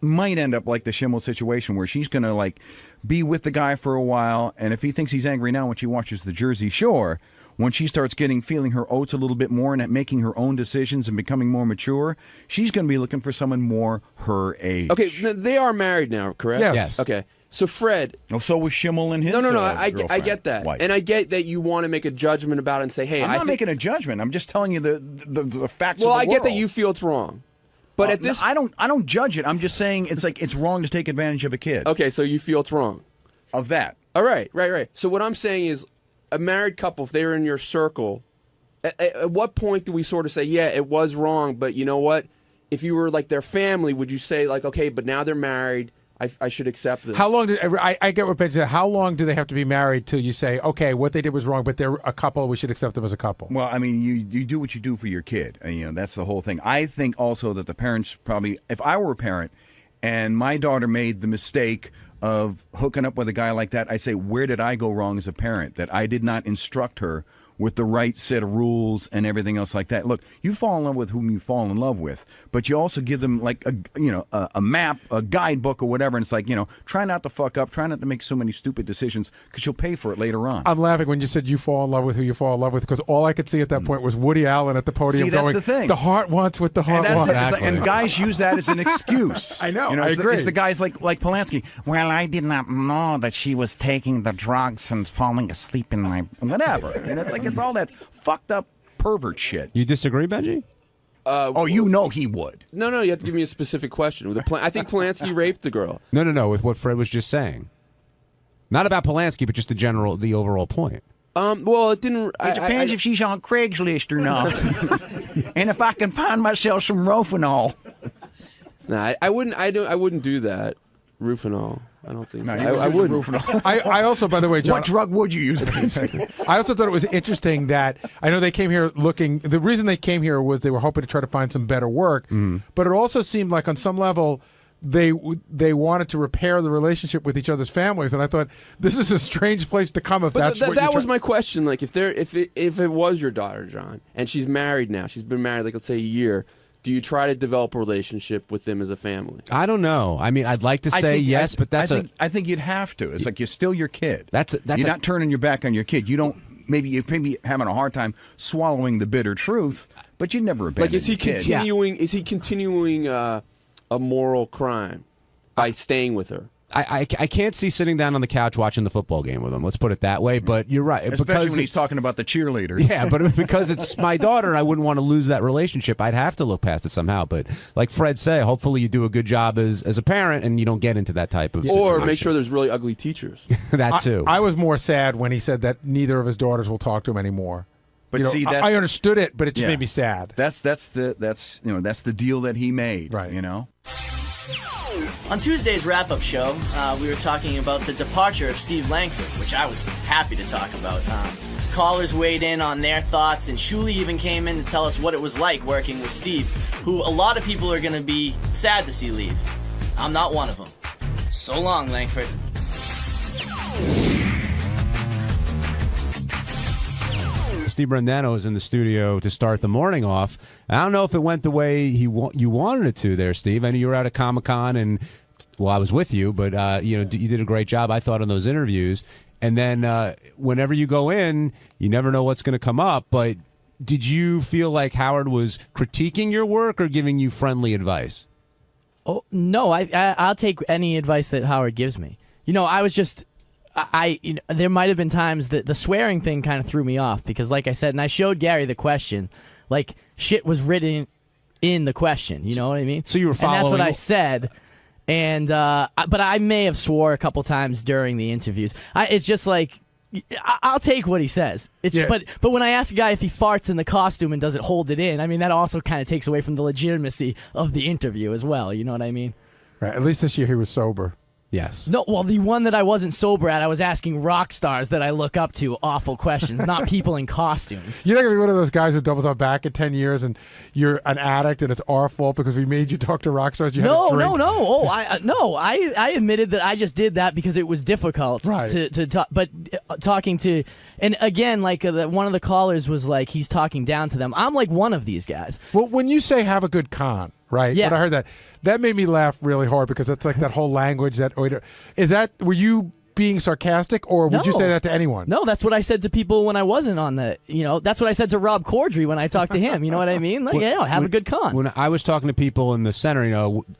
Speaker 15: might end up like the Schimmel situation where she's going to like be with the guy for a while. And if he thinks he's angry now when she watches the Jersey Shore, when she starts feeling her oats a little bit more and making her own decisions and becoming more mature, she's going to be looking for someone more her age.
Speaker 24: Okay, they are married now, correct?
Speaker 15: Yes.
Speaker 24: Okay. So Fred.
Speaker 15: Oh, so was Schimmel and his.
Speaker 24: No. I
Speaker 15: girlfriend,
Speaker 24: get that,
Speaker 15: wife.
Speaker 24: and I get that you want to make a judgment about it and say, "Hey,
Speaker 15: I'm not making a judgment. I'm just telling you the facts.
Speaker 24: Well,
Speaker 15: of the
Speaker 24: I get that
Speaker 15: world.
Speaker 24: you feel it's wrong, but at this,
Speaker 15: I don't judge it. I'm just saying it's wrong to take advantage of a kid.
Speaker 24: Okay, so you feel it's wrong.
Speaker 15: Of that.
Speaker 24: All right. So what I'm saying is, a married couple, if they're in your circle, at what point do we sort of say, yeah, it was wrong, but you know what? If you were like their family, would you say like, okay, but now they're married, I should accept this.
Speaker 23: How long did I get what Ben said? How long do they have to be married till you say, okay, what they did was wrong, but they're a couple, we should accept them as a couple?
Speaker 15: Well, I mean, you do what you do for your kid. That's the whole thing. I think also that the parents probably, if I were a parent and my daughter made the mistake of hooking up with a guy like that, I say, where did I go wrong as a parent? That I did not instruct her with the right set of rules and everything else like that. Look, you fall in love with whom you fall in love with, but you also give them like a map, a guidebook or whatever, and it's like, try not to fuck up, try not to make so many stupid decisions because you'll pay for it later on.
Speaker 23: I'm laughing when you said you fall in love with who you fall in love with, because all I could see at that point was Woody Allen at the podium.
Speaker 15: See, that's
Speaker 23: going,
Speaker 15: the thing.
Speaker 23: The heart wants what the heart wants.
Speaker 15: And guys use that as an excuse.
Speaker 23: I know,
Speaker 15: I
Speaker 23: agree.
Speaker 15: It's the guys like Polanski. Well, I did not know that she was taking the drugs and falling asleep in my whatever. It's like it's all that fucked up pervert shit.
Speaker 13: You disagree, Benji?
Speaker 15: He would.
Speaker 24: No, you have to give me a specific question. I think Polanski raped the girl.
Speaker 13: No, with what Fred was just saying. Not about Polanski, but just the overall point.
Speaker 24: Well, it didn't.
Speaker 15: It depends if she's on Craigslist or not, and if I can find myself some Rofinol.
Speaker 24: Nah, I wouldn't. I wouldn't do that. Rufinol. I don't think so. I
Speaker 15: wouldn't.
Speaker 24: wouldn't.
Speaker 23: I also, by the way, John,
Speaker 15: what drug would you use?
Speaker 23: I also thought it was interesting that I know they came here looking. The reason they came here was they were hoping to try to find some better work, but it also seemed like on some level they wanted to repair the relationship with each other's families, and I thought this is a strange place to come if that's what
Speaker 24: that was my question. Like if it was your daughter, John, and she's married now, she's been married like let's say a year. Do you try to develop a relationship with them as a family?
Speaker 13: I don't know. I mean, I'd like to say yes, but
Speaker 15: I think you'd have to. It's like you're still your kid.
Speaker 13: You're
Speaker 15: not turning your back on your kid. You don't. Maybe you're having a hard time swallowing the bitter truth, but you never abandon.
Speaker 24: Like, is he
Speaker 15: your kid.
Speaker 24: continuing? Is he continuing a moral crime by staying with her?
Speaker 13: I can't see sitting down on the couch watching the football game with him. Let's put it that way. But you're right.
Speaker 15: Especially when he's talking about the cheerleaders.
Speaker 13: Yeah, but because it's my daughter, I wouldn't want to lose that relationship. I'd have to look past it somehow. But like Fred said, hopefully you do a good job as a parent and you don't get into that type of situation.
Speaker 24: Or make sure there's really ugly teachers.
Speaker 13: That too.
Speaker 23: I was more sad when he said that neither of his daughters will talk to him anymore.
Speaker 15: But see,
Speaker 23: I understood it, but it just made me sad.
Speaker 15: That's the deal that he made.
Speaker 23: Right.
Speaker 3: On Tuesday's wrap-up show, we were talking about the departure of Steve Langford, which I was happy to talk about. Callers weighed in on their thoughts, and Shuli even came in to tell us what it was like working with Steve, who a lot of people are going to be sad to see leave. I'm not one of them. So long, Langford.
Speaker 13: Steve Brandano is in the studio to start the morning off. I don't know if it went the way you wanted it to there, Steve. I know you were out at Comic-Con, and, well, I was with you, but, you did a great job, I thought, on those interviews. And then whenever you go in, you never know what's going to come up. But did you feel like Howard was critiquing your work or giving you friendly advice?
Speaker 7: Oh, no, I'll take any advice that Howard gives me. I was just... there might have been times that the swearing thing kind of threw me off because, like I said, and I showed Gary the question, like shit was written in the question. You know what I mean?
Speaker 13: So you were following.
Speaker 7: And that's what I said. And but I may have swore a couple times during the interviews. It's just like I'll take what he says. But when I ask a guy if he farts in the costume and doesn't hold it in, I mean that also kind of takes away from the legitimacy of the interview as well. You know what I mean?
Speaker 23: Right. At least this year he was sober.
Speaker 13: Yes.
Speaker 7: No, well, the one that I wasn't sober at, I was asking rock stars that I look up to awful questions, not people in costumes.
Speaker 23: You're not going to be one of those guys who doubles on back in 10 years and you're an addict and it's our fault because we made you talk to rock stars.
Speaker 7: No. Oh, I admitted that I just did that because it was difficult to talk. But talking to, and again, like one of the callers was like, he's talking down to them. I'm like one of these guys.
Speaker 23: Well, when you say have a good con, right?
Speaker 7: Yeah.
Speaker 23: When I heard that made me laugh really hard because that's like that whole language were you being sarcastic or would you say that to anyone?
Speaker 7: No, that's what I said to people when I wasn't on that's what I said to Rob Corddry when I talked to him. You know what I mean? Like, have a good con.
Speaker 13: When I was talking to people in the center,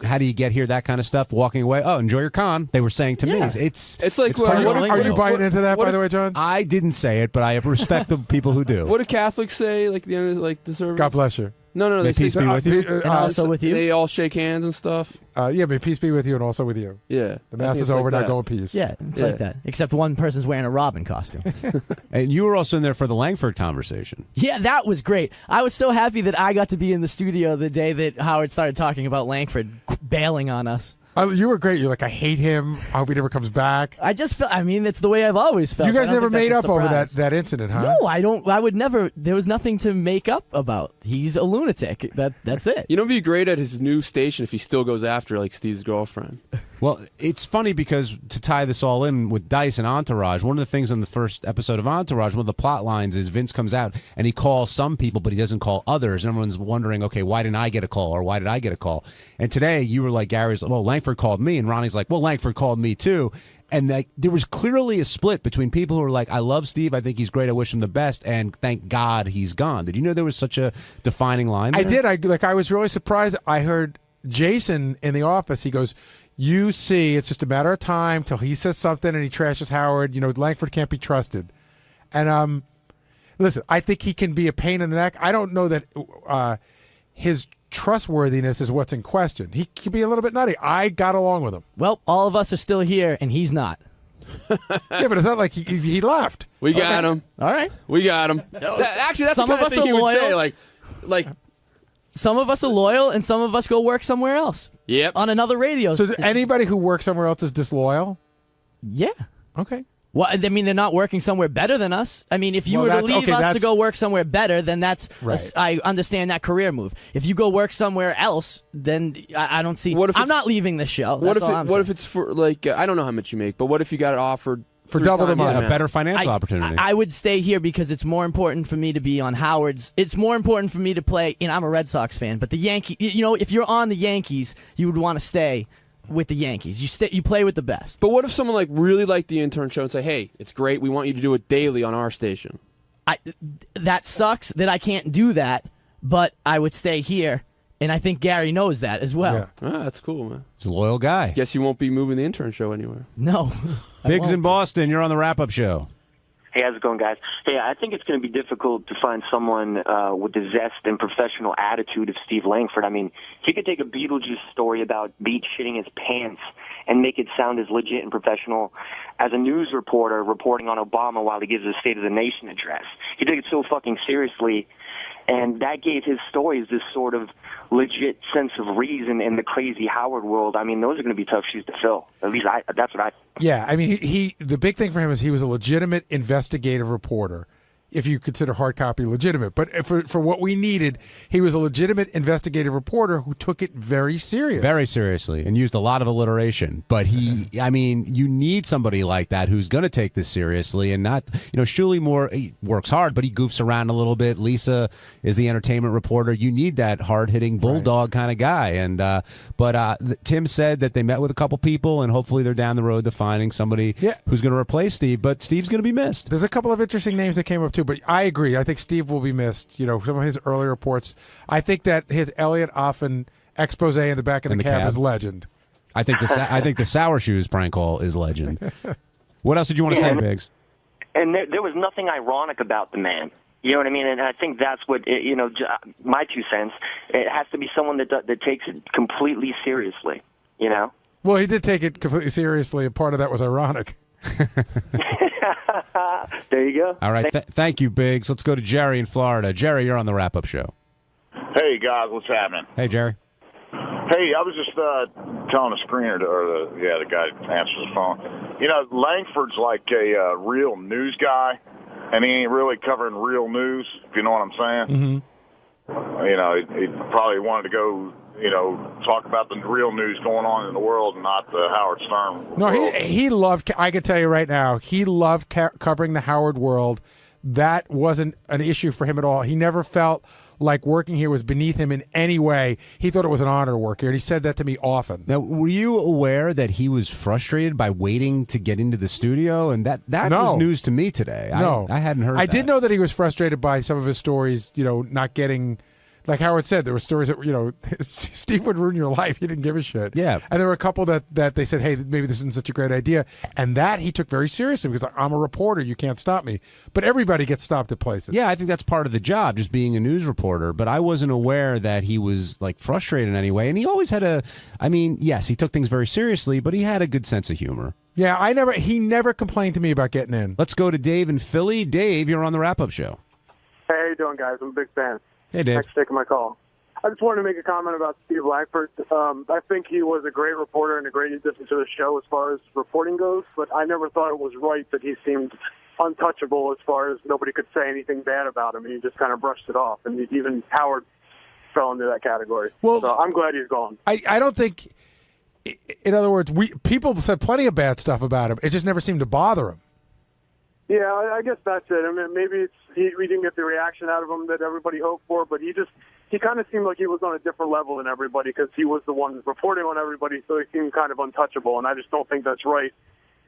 Speaker 13: how do you get here, that kind of stuff, walking away, oh, enjoy your con, they were saying to me. It's
Speaker 24: like,
Speaker 23: are you buying into that, by the way, John?
Speaker 13: I didn't say it, but I respect the people who do.
Speaker 24: What do Catholics say, like the end of the service?
Speaker 23: God bless you.
Speaker 24: No.
Speaker 13: May peace be with you.
Speaker 7: And also with you.
Speaker 24: They all shake hands and stuff.
Speaker 23: May peace be with you and also with you.
Speaker 24: Yeah.
Speaker 23: The mass is over, now go in peace.
Speaker 7: Yeah, it's like that. Except one person's wearing a Robin costume.
Speaker 13: And you were also in there for the Langford conversation.
Speaker 7: Yeah, that was great. I was so happy that I got to be in the studio the day that Howard started talking about Langford bailing on us.
Speaker 23: You were great. You're like, I hate him. I hope he never comes back.
Speaker 7: I just felt. I mean, it's the way I've always felt.
Speaker 23: You guys
Speaker 7: I don't
Speaker 23: never
Speaker 7: think
Speaker 23: made
Speaker 7: that's
Speaker 23: up
Speaker 7: a
Speaker 23: over
Speaker 7: surprise.
Speaker 23: that incident, huh?
Speaker 7: No, I don't. I would never. There was nothing to make up about. He's a lunatic. That's it.
Speaker 24: You know, it'd be great at his new station if he still goes after like Steve's girlfriend.
Speaker 13: Well, it's funny because to tie this all in with Dice and Entourage, one of the things in the first episode of Entourage, one of the plot lines is Vince comes out and he calls some people, but he doesn't call others. And everyone's wondering, okay, why didn't I get a call or why did I get a call? And today you were like, Gary's, well, Langford called me, and Ronnie's like, well, Langford called me too. And there was clearly a split between people who were like, I love Steve, I think he's great, I wish him the best, and thank God he's gone. Did you know there was such a defining line there?
Speaker 23: I did. I was really surprised. I heard Jason in the office. He goes, "You see, it's just a matter of time till he says something and he trashes Howard. You know, Langford can't be trusted." And listen, I think he can be a pain in the neck. I don't know that his trustworthiness is what's in question. He can be a little bit nutty. I got along with him.
Speaker 7: Well, all of us are still here, and he's not.
Speaker 23: Yeah, but it's not like he left.
Speaker 24: We got him.
Speaker 7: All right,
Speaker 24: we got him. Actually, that's
Speaker 7: some
Speaker 24: the
Speaker 7: of
Speaker 24: kind
Speaker 7: us
Speaker 24: of thing
Speaker 7: are
Speaker 24: he would
Speaker 7: loyal.
Speaker 24: say. Like.
Speaker 7: Some of us are loyal, and some of us go work somewhere else.
Speaker 24: Yep.
Speaker 7: On another radio.
Speaker 23: So anybody who works somewhere else is disloyal?
Speaker 7: Yeah.
Speaker 23: Okay.
Speaker 7: Well, I mean, they're not working somewhere better than us. I mean, if you were to leave us to go work somewhere better, then that's
Speaker 23: Right.
Speaker 7: I understand that career move. If you go work somewhere else, then I don't see.
Speaker 24: What if
Speaker 7: I'm
Speaker 24: it's-
Speaker 7: not leaving this show.
Speaker 24: What
Speaker 7: That's all
Speaker 24: if
Speaker 7: I'm
Speaker 24: what
Speaker 7: saying.
Speaker 24: if it's for like I don't know how much you make, but what if you got it offered
Speaker 23: for
Speaker 24: 3
Speaker 23: double the
Speaker 24: times
Speaker 23: money?
Speaker 24: the
Speaker 23: A
Speaker 24: amount?
Speaker 13: better financial opportunity.
Speaker 7: I would stay here because it's more important for me to be on Howard's. It's more important for me to play. You know, I'm a Red Sox fan, but the Yankees. You know, if you're on the Yankees, you would want to stay with the Yankees. You play with the best.
Speaker 24: But what if someone like really liked the intern show and say, "Hey, it's great. We want you to do it daily on our station."
Speaker 7: That sucks that I can't do that, but I would stay here, and I think Gary knows that as well.
Speaker 24: That's cool, man.
Speaker 13: He's a loyal guy.
Speaker 24: Guess you won't be moving the intern show anywhere.
Speaker 7: No.
Speaker 13: Biggs in Boston, you're on the wrap-up show.
Speaker 6: Hey, how's it going, guys? Hey, I think it's going to be difficult to find someone with the zest and professional attitude of Steve Langford. I mean, he could take a Beetlejuice story about Beach shitting his pants and make it sound as legit and professional as a news reporter reporting on Obama while he gives a State of the Nation address. He took it so fucking seriously, and that gave his stories this sort of legit sense of reason in the crazy Howard world. I mean, those are going to be tough shoes to fill. At least that's what I.
Speaker 23: Yeah, I mean, he the big thing for him is he was a legitimate investigative reporter, if you consider hard copy legitimate. But for what we needed, he was a legitimate investigative reporter who took it very serious.
Speaker 13: Very seriously, and used a lot of alliteration. But I mean, you need somebody like that who's going to take this seriously and not, Shuli Moore, he works hard, but he goofs around a little bit. Lisa is the entertainment reporter. You need that hard-hitting bulldog kind of guy. And Tim said that they met with a couple people, and hopefully they're down the road to finding somebody who's going to replace Steve. But Steve's going to be missed.
Speaker 23: There's a couple of interesting names that came up too, but I agree. I think Steve will be missed. Some of his early reports. I think that his Elliot Offen expose in the back of the cab is legend.
Speaker 13: I think the Sour Shoes prank call is legend. What else did you want to say, Biggs?
Speaker 6: And there was nothing ironic about the man. You know what I mean? And I think that's what, my 2 cents, it has to be someone that takes it completely seriously,
Speaker 23: Well, he did take it completely seriously, and part of that was ironic.
Speaker 6: There you go.
Speaker 13: All right. Thank you, Biggs. Let's go to Jerry in Florida. Jerry, you're on the wrap-up show.
Speaker 9: Hey, guys, what's happening?
Speaker 13: Hey, Jerry.
Speaker 9: Hey, I was just telling the screener, the guy that answers the phone. Langford's like a real news guy, and he ain't really covering real news, if you know what I'm saying.
Speaker 23: Mm-hmm.
Speaker 9: He probably wanted to go, talk about the real news going on in the world and not the Howard Stern.
Speaker 23: No, he loved, I can tell you right now, he loved covering the Howard world. That wasn't an issue for him at all. He never felt like working here was beneath him in any way. He thought it was an honor to work here, and he said that to me often.
Speaker 13: Now, were you aware that he was frustrated by waiting to get into the studio? And that was news to me today.
Speaker 23: No.
Speaker 13: I hadn't heard
Speaker 23: I
Speaker 13: that.
Speaker 23: did know that he was frustrated by some of his stories, not getting... Like Howard said, there were stories that, Steve would ruin your life. He didn't give a shit.
Speaker 13: Yeah.
Speaker 23: And there were a couple that they said, hey, maybe this isn't such a great idea. And that he took very seriously because I'm a reporter. You can't stop me. But everybody gets stopped at places.
Speaker 13: Yeah, I think that's part of the job, just being a news reporter. But I wasn't aware that he was, frustrated in any way. And he always had yes, he took things very seriously, but he had a good sense of humor.
Speaker 23: Yeah, he never complained to me about getting in.
Speaker 13: Let's go to Dave in Philly. Dave, you're on the wrap-up show.
Speaker 12: Hey, how you doing, guys? I'm a big fan.
Speaker 13: Hey, Dave.
Speaker 12: Thanks for taking my call.
Speaker 1: I just wanted to make a comment about Steve Langford. I think he was a great reporter and a great addition to the show as far as reporting goes, but I never thought it was right that he seemed untouchable as far as nobody could say anything bad about him. He just kind of brushed it off, and even Howard fell into that category. Well, so I'm glad he's gone.
Speaker 23: I don't think, in other words, people said plenty of bad stuff about him. It just never seemed to bother him.
Speaker 1: Yeah, I guess that's it. I mean, maybe we didn't get the reaction out of him that everybody hoped for, but he kind of seemed like he was on a different level than everybody because he was the one reporting on everybody, so he seemed kind of untouchable, and I just don't think that's right,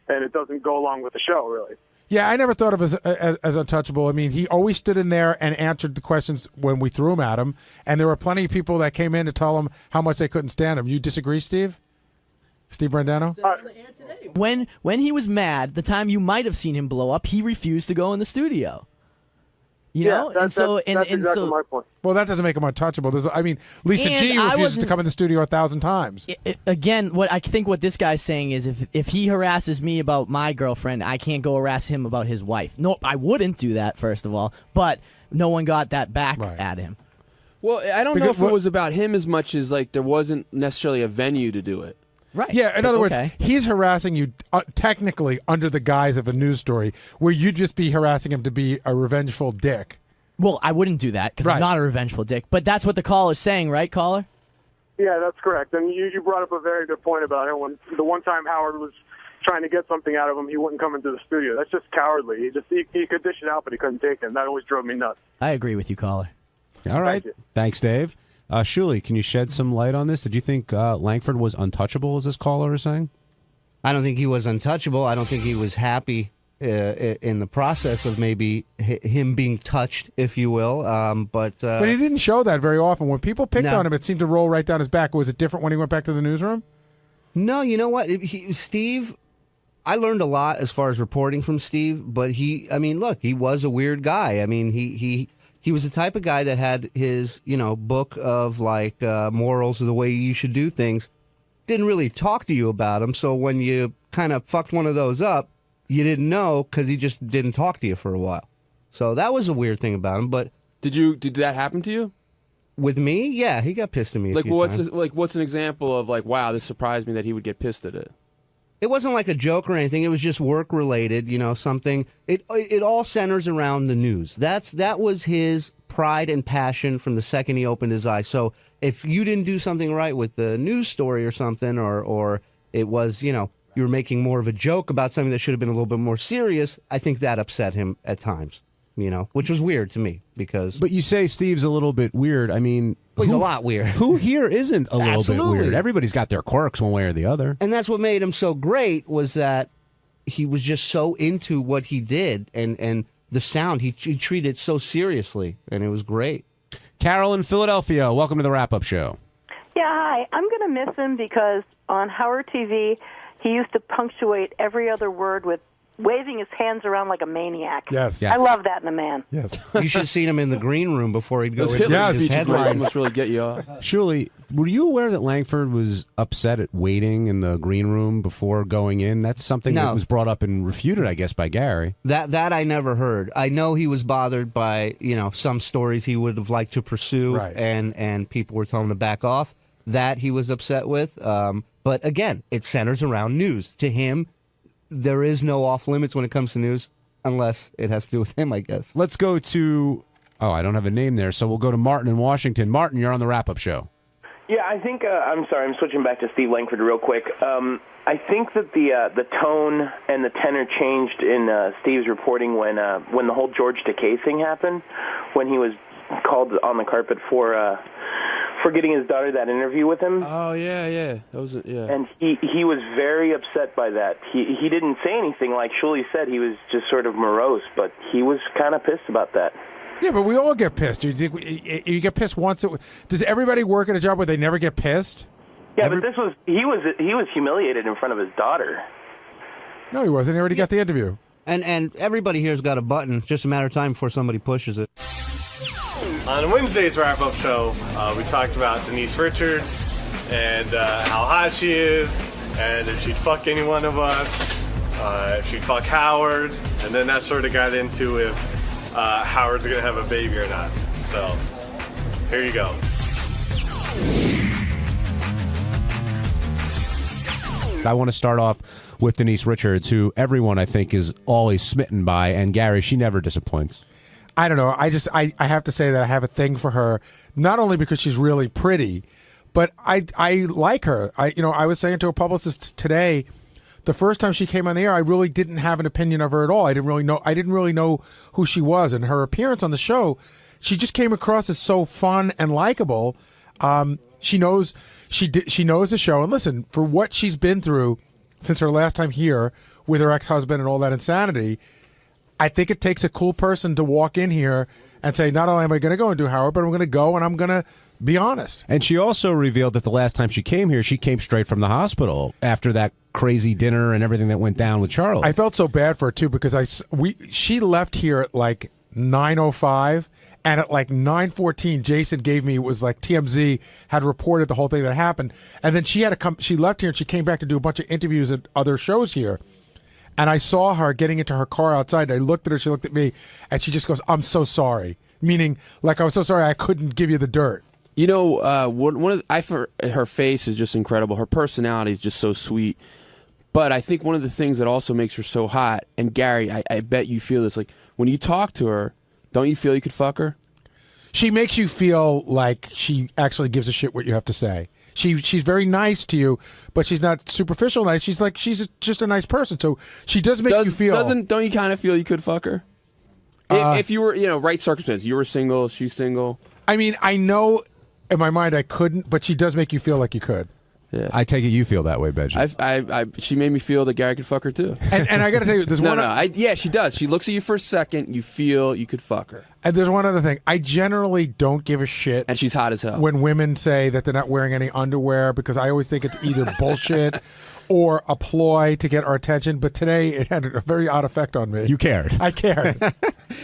Speaker 1: and it doesn't go along with the show, really.
Speaker 23: Yeah, I never thought of him as untouchable. I mean, he always stood in there and answered the questions when we threw him at him, and there were plenty of people that came in to tell him how much they couldn't stand him. You disagree, Steve? Steve Brandano?
Speaker 7: When he was mad, the time you might have seen him blow up, he refused to go in the studio. You know,
Speaker 1: that's exactly my point.
Speaker 23: Well, that doesn't make him untouchable. Lisa G refuses to come in the studio 1,000 times.
Speaker 7: Again, what this guy's saying is, if he harasses me about my girlfriend, I can't go harass him about his wife. No, I wouldn't do that, first of all. But no one got that back at him.
Speaker 24: Well, I don't know if it was about him as much as like there wasn't necessarily a venue to do it.
Speaker 7: Right.
Speaker 23: Yeah, in other words, he's harassing you technically under the guise of a news story, where you'd just be harassing him to be a revengeful dick.
Speaker 7: Well, I wouldn't do that because I'm not a revengeful dick. But that's what the caller's saying, right, caller?
Speaker 1: Yeah, that's correct. And you brought up a very good point about it. When the one time Howard was trying to get something out of him, he wouldn't come into the studio. That's just cowardly. He could dish it out, but he couldn't take it. And that always drove me nuts.
Speaker 7: I agree with you, caller.
Speaker 13: All right. Thanks, Dave. Shuli, can you shed some light on this? Did you think Langford was untouchable, as this caller is saying?
Speaker 12: I don't think he was untouchable. I don't think he was happy in the process of maybe him being touched, if you will. But
Speaker 23: he didn't show that very often. When people picked on him, it seemed to roll right down his back. Was it different when he went back to the newsroom?
Speaker 12: No, you know what? Steve, I learned a lot as far as reporting from Steve, but he was a weird guy. I mean, he was the type of guy that had his, book of like morals of the way you should do things. Didn't really talk to you about them. So when you kind of fucked one of those up, you didn't know because he just didn't talk to you for a while. So that was a weird thing about him. But
Speaker 24: did that happen to you?
Speaker 12: With me? Yeah, he got pissed at me.
Speaker 24: What's an example of like, wow, this surprised me that he would get pissed at it?
Speaker 12: It wasn't like a joke or anything. It was just work related, something. It all centers around the news. That was his pride and passion from the second he opened his eyes. So if you didn't do something right with the news story or something, or it was, you were making more of a joke about something that should have been a little bit more serious, I think that upset him at times, which was weird to me because.
Speaker 13: But you say Steve's a little bit weird. I mean,
Speaker 12: he's a lot weird.
Speaker 13: Who here isn't a little bit
Speaker 12: Absolutely.
Speaker 13: weird? Everybody's got their quirks one way or the other.
Speaker 12: And that's what made him so great was that he was just so into what he did and the sound. He treated it so seriously, and it was great.
Speaker 13: Carol in Philadelphia, welcome to the Wrap-Up Show.
Speaker 17: Yeah, hi. I'm going to miss him because on Howard TV, he used to punctuate every other word with waving his hands around like a maniac.
Speaker 12: Yes.
Speaker 17: I love that in a man.
Speaker 23: Yes.
Speaker 12: You should have seen him in the green room before he'd go
Speaker 24: Those
Speaker 12: into
Speaker 24: Hitler
Speaker 12: his
Speaker 24: speeches
Speaker 12: headlines.
Speaker 24: must really get you off.
Speaker 13: Shuli, were you aware that Langford was upset at waiting in the green room before going in? That's something that was brought up and refuted, I guess, by Gary.
Speaker 12: That I never heard. I know he was bothered by, some stories he would have liked to pursue, and people were telling him to back off. That he was upset with. But again, it centers around news. To him, there is no off limits when it comes to news, unless it has to do with him, I guess.
Speaker 13: Let's go to, I don't have a name there, so we'll go to Martin in Washington. Martin, you're on the Wrap-Up Show.
Speaker 18: Yeah, I think, I'm sorry, I'm switching back to Steve Langford real quick. I think that the tone and the tenor changed in Steve's reporting when the whole George Takei thing happened, when he was called on the carpet for getting his daughter that interview with him.
Speaker 24: Oh yeah, that was
Speaker 18: And he was very upset by that. He didn't say anything like Shuli said. He was just sort of morose, but he was kind of pissed about that.
Speaker 23: Yeah, but we all get pissed. You get pissed once. Does everybody work at a job where they never get pissed?
Speaker 18: Yeah, but he was humiliated in front of his daughter.
Speaker 23: No, he wasn't. He already got the interview.
Speaker 12: And everybody here's got a button. It's just a matter of time before somebody pushes it.
Speaker 19: On Wednesday's wrap-up show, we talked about Denise Richards and how hot she is, and if she'd fuck any one of us, if she'd fuck Howard, and then that sort of got into if Howard's going to have a baby or not. So, here you go.
Speaker 13: I want to start off with Denise Richards, who everyone I think is always smitten by, and Gary, she never disappoints.
Speaker 23: I don't know. I have to say that I have a thing for her, not only because she's really pretty, but I like her. I was saying to a publicist today, the first time she came on the air, I really didn't have an opinion of her at all. I didn't really know who she was, and her appearance on the show, she just came across as so fun and likable. She knows the show, and listen, for what she's been through since her last time here with her ex-husband and all that insanity, I think it takes a cool person to walk in here and say, not only am I going to go and do Howard, but I'm going to go and I'm going to be honest.
Speaker 13: And she also revealed that the last time she came here, she came straight from the hospital after that crazy dinner and everything that went down with Charlie.
Speaker 23: I felt so bad for her, too, because she left here at like 9:05, and at like 9:14, Jason gave me, it was like TMZ had reported the whole thing that happened. And then she had to come, she left here and she came back to do a bunch of interviews at other shows here. And I saw her getting into her car outside. I looked at her, she looked at me, and she just goes, I'm so sorry. Meaning, like, I was so sorry I couldn't give you the dirt.
Speaker 24: You know, her face is just incredible. Her personality is just so sweet. But I think one of the things that also makes her so hot, and Gary, I bet you feel this, like, when you talk to her, don't you feel you could fuck her?
Speaker 23: She makes you feel like she actually gives a shit what you have to say. She's very nice to you, but she's not superficial nice. She's just a nice person. So she does make you feel.
Speaker 24: Don't you kind of feel you could fuck her? If you were, right circumstances, you were single, she's single.
Speaker 23: I mean, I know in my mind I couldn't, but she does make you feel like you could.
Speaker 24: Yeah.
Speaker 13: I take it you feel that way, Benji.
Speaker 24: She made me feel that Gary could fuck her too.
Speaker 23: And I got to tell you, there's one.
Speaker 24: Yeah, she does. She looks at you for a second. You feel you could fuck her.
Speaker 23: And there's one other thing. I generally don't give a shit.
Speaker 24: And she's hot as hell.
Speaker 23: When women say that they're not wearing any underwear, because I always think it's either bullshit or a ploy to get our attention. But today it had a very odd effect on me.
Speaker 13: You cared.
Speaker 23: I cared.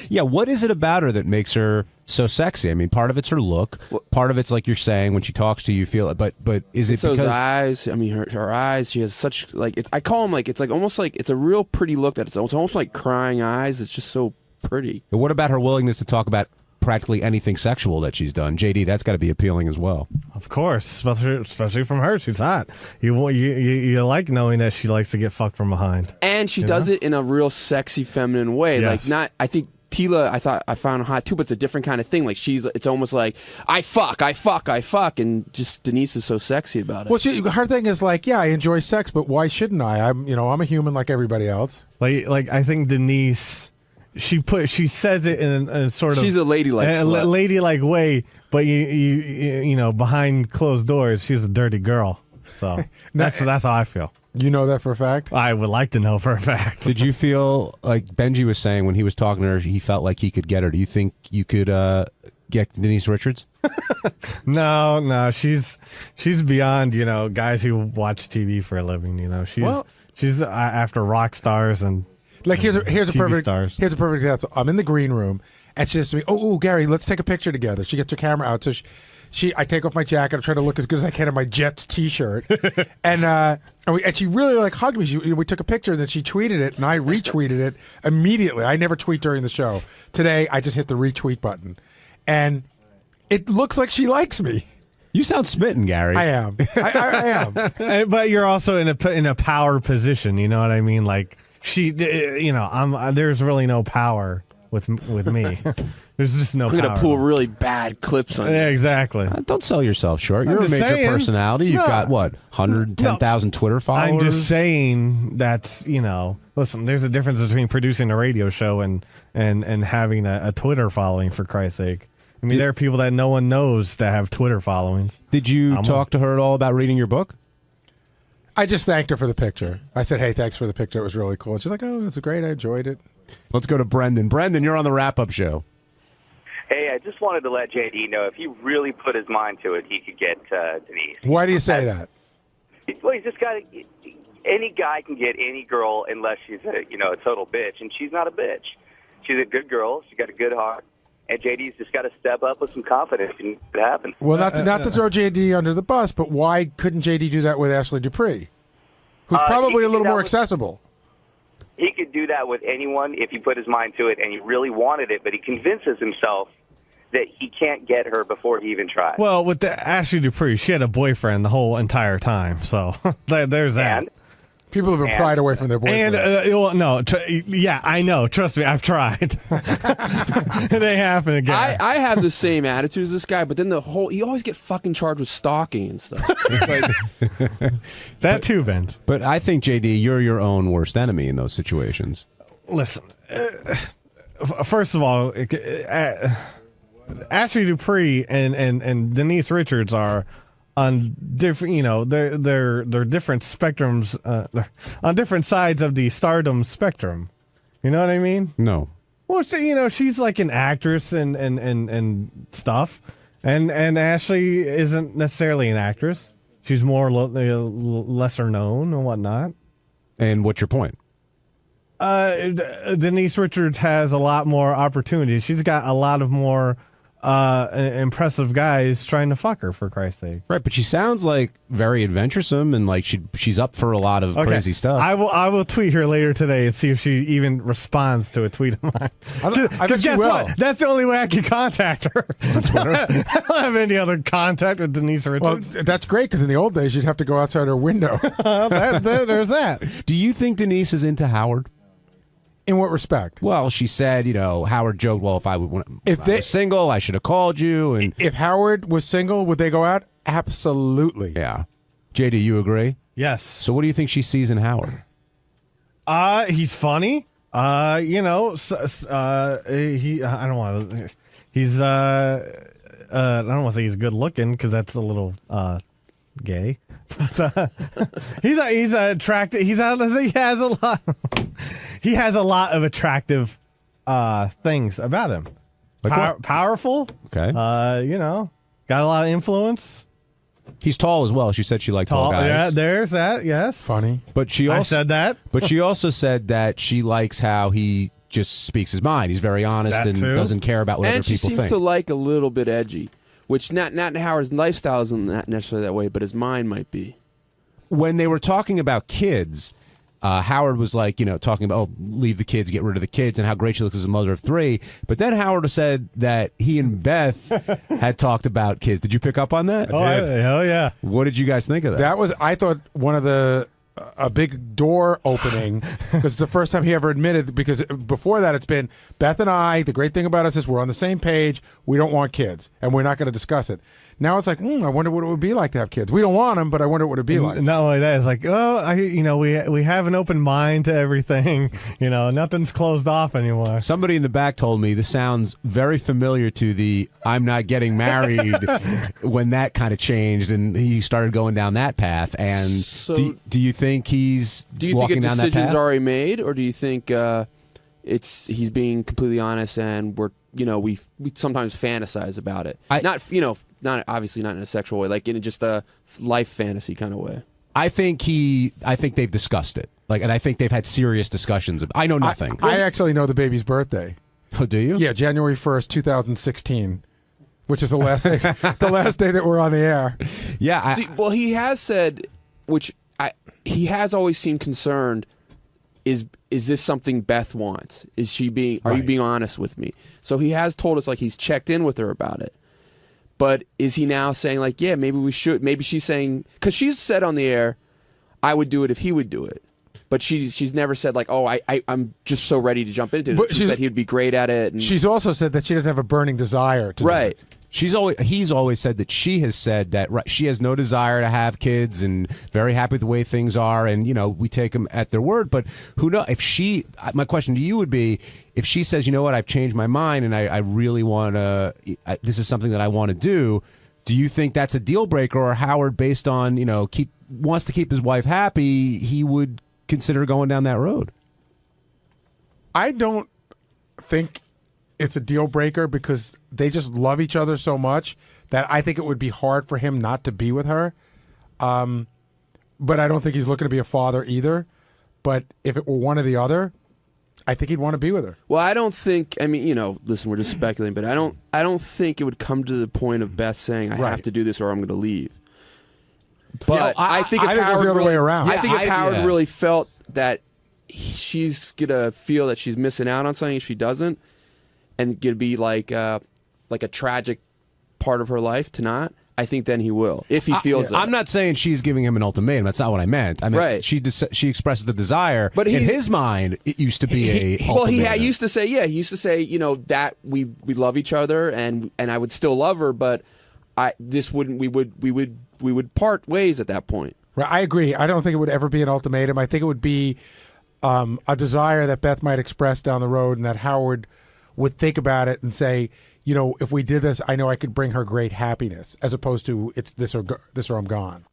Speaker 13: Yeah, what is it about her that makes her so sexy? I mean, part of it's her look. Part of it's like you're saying when she talks to you, you feel it. But is it
Speaker 24: it's
Speaker 13: because
Speaker 24: those eyes? I mean, her eyes. She has such I call them it's like almost like it's a real pretty look. That it's almost like crying eyes. It's just so pretty.
Speaker 13: And what about her willingness to talk about practically anything sexual that she's done? JD, that's got to be appealing as well.
Speaker 4: Of course, especially from her. She's hot. You like knowing that she likes to get fucked from behind.
Speaker 24: And she does it in a real sexy, feminine way.
Speaker 4: Yes.
Speaker 24: I think Tila, I found hot too, but it's a different kind of thing. Like it's almost like I fuck, and just Denise is so sexy about it.
Speaker 23: Well, her thing is like, yeah, I enjoy sex, but why shouldn't I? I'm a human like everybody else.
Speaker 4: Like I think Denise, she says it in a sort of
Speaker 24: she's a
Speaker 4: ladylike way, but you behind closed doors, she's a dirty girl. So that's how I feel.
Speaker 23: You know that for a fact?
Speaker 4: I would like to know for a fact.
Speaker 13: Did you feel like Benji was saying when he was talking to her, he felt like he could get her? Do you think you could get Denise Richards?
Speaker 4: No, she's beyond guys who watch TV for a living. She's after rock stars and
Speaker 23: like here's a
Speaker 4: TV
Speaker 23: perfect
Speaker 4: stars.
Speaker 23: Here's a perfect example. I'm in the green room and she says to me, "Oh, Gary, let's take a picture together." She gets her camera out, so I take off my jacket. I'm trying to look as good as I can in my Jets T-shirt, and she really hugged me. We took a picture, and then she tweeted it, and I retweeted it immediately. I never tweet during the show. Today, I just hit the retweet button, and it looks like she likes me.
Speaker 13: You sound smitten, Gary.
Speaker 23: I am. I am.
Speaker 4: But you're also in a power position. You know what I mean? Like she, there's really no power with me. There's just no
Speaker 24: I'm going
Speaker 4: power.
Speaker 24: to pull really bad clips on you.
Speaker 4: Yeah, exactly.
Speaker 13: Don't sell yourself short. You're a major personality. You've got, 110,000 Twitter followers?
Speaker 4: I'm just saying that, listen, there's a difference between producing a radio show and having a Twitter following, for Christ's sake. I mean, there are people that no one knows that have Twitter followings.
Speaker 13: Did you talk to her at all about reading your book?
Speaker 23: I just thanked her for the picture. I said, "Hey, thanks for the picture. It was really cool." And she's like, "Oh, that's great. I enjoyed it."
Speaker 13: Let's go to Brendan. Brendan, you're on the wrap-up show.
Speaker 8: Hey, I just wanted to let JD know if he really put his mind to it, he could get Denise.
Speaker 23: Why do you say that?
Speaker 8: Well, he's just got to. Any guy can get any girl unless she's a total bitch, and she's not a bitch. She's a good girl. She's got a good heart, and JD's just got to step up with some confidence, and it happens.
Speaker 23: Well, not to throw JD under the bus, but why couldn't JD do that with Ashley Dupree, who's probably a little more accessible?
Speaker 8: He could do that with anyone if he put his mind to it and he really wanted it, but he convinces himself that he can't get her before he even tries.
Speaker 4: Well, with Ashley Dupree, she had a boyfriend the whole entire time, so there's that.
Speaker 23: People have been
Speaker 14: And-
Speaker 23: pried away from their boyfriend.
Speaker 4: And well, no, yeah, I know. Trust me, I've tried. They happen again.
Speaker 24: I have the same attitude as this guy, but then you always get fucking charged with stalking and stuff. It's like,
Speaker 4: that too, Ben.
Speaker 13: But I think, JD, you're your own worst enemy in those situations.
Speaker 4: Listen, first of all, Ashley Dupree and Denise Richards are on different, they're different spectrums, they're on different sides of the stardom spectrum. You know what I mean?
Speaker 13: No.
Speaker 4: Well, she's like an actress and stuff, and Ashley isn't necessarily an actress. She's more lesser known and whatnot.
Speaker 13: And what's your point?
Speaker 4: Denise Richards has a lot more opportunities. She's got a lot of more impressive guys trying to fuck her, for Christ's sake.
Speaker 13: Right, but she sounds like very adventuresome and like she's up for a lot of crazy stuff.
Speaker 4: I will tweet her later today and see if she even responds to a tweet of mine.
Speaker 23: I bet she will.
Speaker 4: What? That's the only way I can contact her. On Twitter? I don't have any other contact with Denise Richards.
Speaker 23: Well, that's great because in the old days you'd have to go outside her window.
Speaker 4: There's that.
Speaker 13: Do you think Denise is into Howard?
Speaker 23: In what respect?
Speaker 13: Well, she said, Howard joked, well, if I was single, I should have called you. And
Speaker 23: if Howard was single, would they go out? Absolutely.
Speaker 13: Yeah. JD, you agree?
Speaker 4: Yes.
Speaker 13: So what do you think she sees in Howard?
Speaker 4: He's funny. I don't want to. He's I don't want to say he's good looking because that's a little gay. But, he's attractive. He has a lot. He has a lot of attractive things about him.
Speaker 13: Like
Speaker 4: powerful.
Speaker 13: Okay.
Speaker 4: Got a lot of influence.
Speaker 13: He's tall as well. She said she liked tall guys.
Speaker 4: Yeah, there's that. Yes.
Speaker 23: Funny.
Speaker 13: But she also
Speaker 4: I said that.
Speaker 13: But she also said that she likes how he just speaks his mind. He's very honest
Speaker 4: That
Speaker 13: and
Speaker 4: too.
Speaker 13: doesn't care about what
Speaker 24: and
Speaker 13: other
Speaker 24: she
Speaker 13: people
Speaker 24: seems
Speaker 13: think.
Speaker 24: to like a little bit edgy, which not Howard's lifestyle isn't that necessarily that way, but his mind might be.
Speaker 13: When they were talking about kids, Howard was like, talking about, leave the kids, get rid of the kids, and how great she looks as a mother of 3. But then Howard said that he and Beth had talked about kids. Did you pick up on that?
Speaker 4: Oh yeah.
Speaker 13: What did you guys think of that?
Speaker 23: That was, I thought, one of a big door opening because it's the first time he ever admitted, because before that it's been Beth and I, the great thing about us is we're on the same page, we don't want kids, and we're not going to discuss it. Now it's like, I wonder what it would be like to have kids. We don't want them, but I wonder what it would be like.
Speaker 4: Not only that, it's like, we have an open mind to everything. Nothing's closed off anymore.
Speaker 13: Somebody in the back told me this sounds very familiar to the I'm not getting married when that kind of changed and he started going down that path. And
Speaker 24: So,
Speaker 13: do you think he's
Speaker 24: Do you
Speaker 13: walking
Speaker 24: think a
Speaker 13: down that
Speaker 24: decision's
Speaker 13: path?
Speaker 24: already made, or do you think he's being completely honest and we sometimes fantasize about it? Not obviously not in a sexual way, like in just a life fantasy kind of way.
Speaker 13: I think they've discussed it. And I think they've had serious discussions. I know nothing.
Speaker 23: I actually know the baby's birthday.
Speaker 13: Oh, do you?
Speaker 23: Yeah, January 1st, 2016, which is the last day, the last day that we're on the air.
Speaker 13: Yeah.
Speaker 24: Well, he has said, he has always seemed concerned. Is this something Beth wants? Are you being honest with me? So he has told us he's checked in with her about it. But is he now saying yeah, maybe we should? Maybe she's saying, because she's said on the air, I would do it if he would do it. But she's never said I'm just so ready to jump into it. She said he would be great at it. And
Speaker 23: she's also said that she doesn't have a burning desire to do it.
Speaker 13: He's always said that she has said that she has no desire to have kids and very happy with the way things are, and we take them at their word. But who knows if my question to you would be, if she says, I've changed my mind and I really want to, this is something that I want to do you think that's a deal breaker, or Howard, based on wants to keep his wife happy, he would consider going down that road?
Speaker 23: I don't think it's a deal breaker because they just love each other so much that I think it would be hard for him not to be with her. But I don't think he's looking to be a father either. But if it were one or the other, I think he'd want to be with her.
Speaker 24: Well, I don't think. Listen, we're just speculating, but I don't think it would come to the point of Beth saying, "I have to do this or I'm going to leave." But I think if
Speaker 23: I think
Speaker 24: Howard
Speaker 23: it's the other way around.
Speaker 24: I think if Howard really felt that she's gonna feel that she's missing out on something if she doesn't, and gonna be like a tragic part of her life to not, I think then he will, if he feels it.
Speaker 13: I'm not saying she's giving him an ultimatum. That's not what I meant. I meant
Speaker 24: Right.
Speaker 13: she expresses the desire,
Speaker 24: But
Speaker 13: in his mind, it used to be a ultimatum.
Speaker 24: He used to say, that we love each other, and I would still love her, but we would part ways at that point.
Speaker 23: Right, I agree. I don't think it would ever be an ultimatum. I think it would be a desire that Beth might express down the road, and that Howard would think about it and say, if we did this, I know I could bring her great happiness, as opposed to it's this or I'm gone.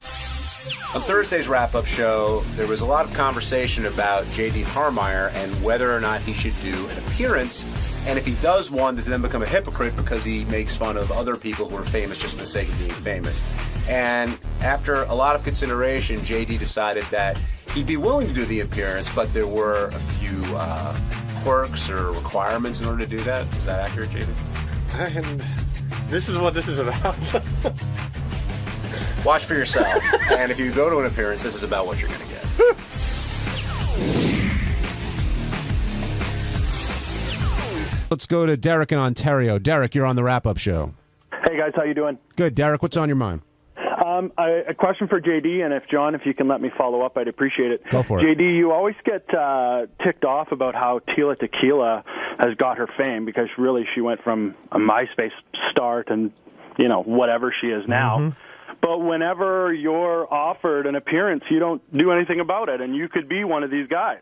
Speaker 2: On Thursday's wrap-up show, there was a lot of conversation about J.D. Harmeyer and whether or not he should do an appearance. And if he does one, does he then become a hypocrite because he makes fun of other people who are famous just for the sake of being famous? And after a lot of consideration, J.D. decided that he'd be willing to do the appearance, but there were a few quirks or requirements in order to do that. Is that accurate, J.D.?
Speaker 19: And this is what this is about.
Speaker 2: Watch for yourself. And if you go to an appearance, this is about what you're going to get.
Speaker 13: Let's go to Derek in Ontario. Derek, you're on the wrap-up show.
Speaker 5: Hey, guys. How you doing?
Speaker 13: Good. Derek, what's on your mind?
Speaker 5: A question for JD, and if you can let me follow up, I'd appreciate it.
Speaker 13: Go for it.
Speaker 5: JD, you always get ticked off about how Tila Tequila has got her fame, because really she went from a MySpace star to, whatever she is now.
Speaker 4: Mm-hmm.
Speaker 5: But whenever you're offered an appearance, you don't do anything about it, and you could be one of these guys.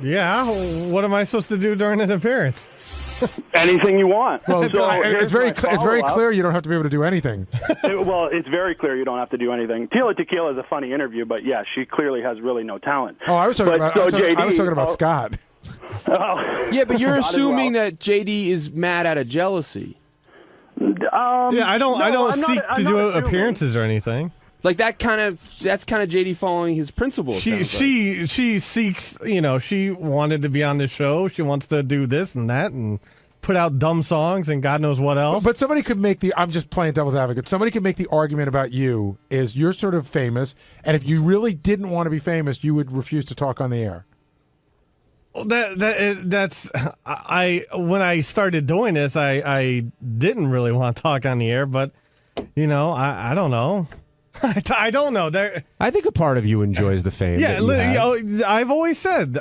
Speaker 4: Yeah, what am I supposed to do during an appearance?
Speaker 5: Anything you want.
Speaker 23: Well,
Speaker 5: it's
Speaker 23: very clear you don't have to be able to do anything.
Speaker 5: It's very clear you don't have to do anything. Tila Tequila is a funny interview, but yeah, she clearly has really no talent.
Speaker 23: Oh, I was talking
Speaker 5: JD,
Speaker 23: about Scott.
Speaker 5: Oh.
Speaker 24: Yeah, but you're
Speaker 5: Not as
Speaker 24: assuming
Speaker 5: well.
Speaker 24: that JD is mad out of jealousy.
Speaker 4: I don't seek to do appearances or anything.
Speaker 24: Like that's kind of JD following his principles.
Speaker 4: She seeks, she wanted to be on the show. She wants to do this and that and put out dumb songs and God knows what else.
Speaker 23: But somebody could make I'm just playing devil's advocate. Somebody could make the argument about you is you're sort of famous, and if you really didn't want to be famous, you would refuse to talk on the air.
Speaker 4: That's when I started doing this, I didn't really want to talk on the air, but I don't know. I don't know.
Speaker 13: I think a part of you enjoys the fame.
Speaker 4: Yeah, I've always said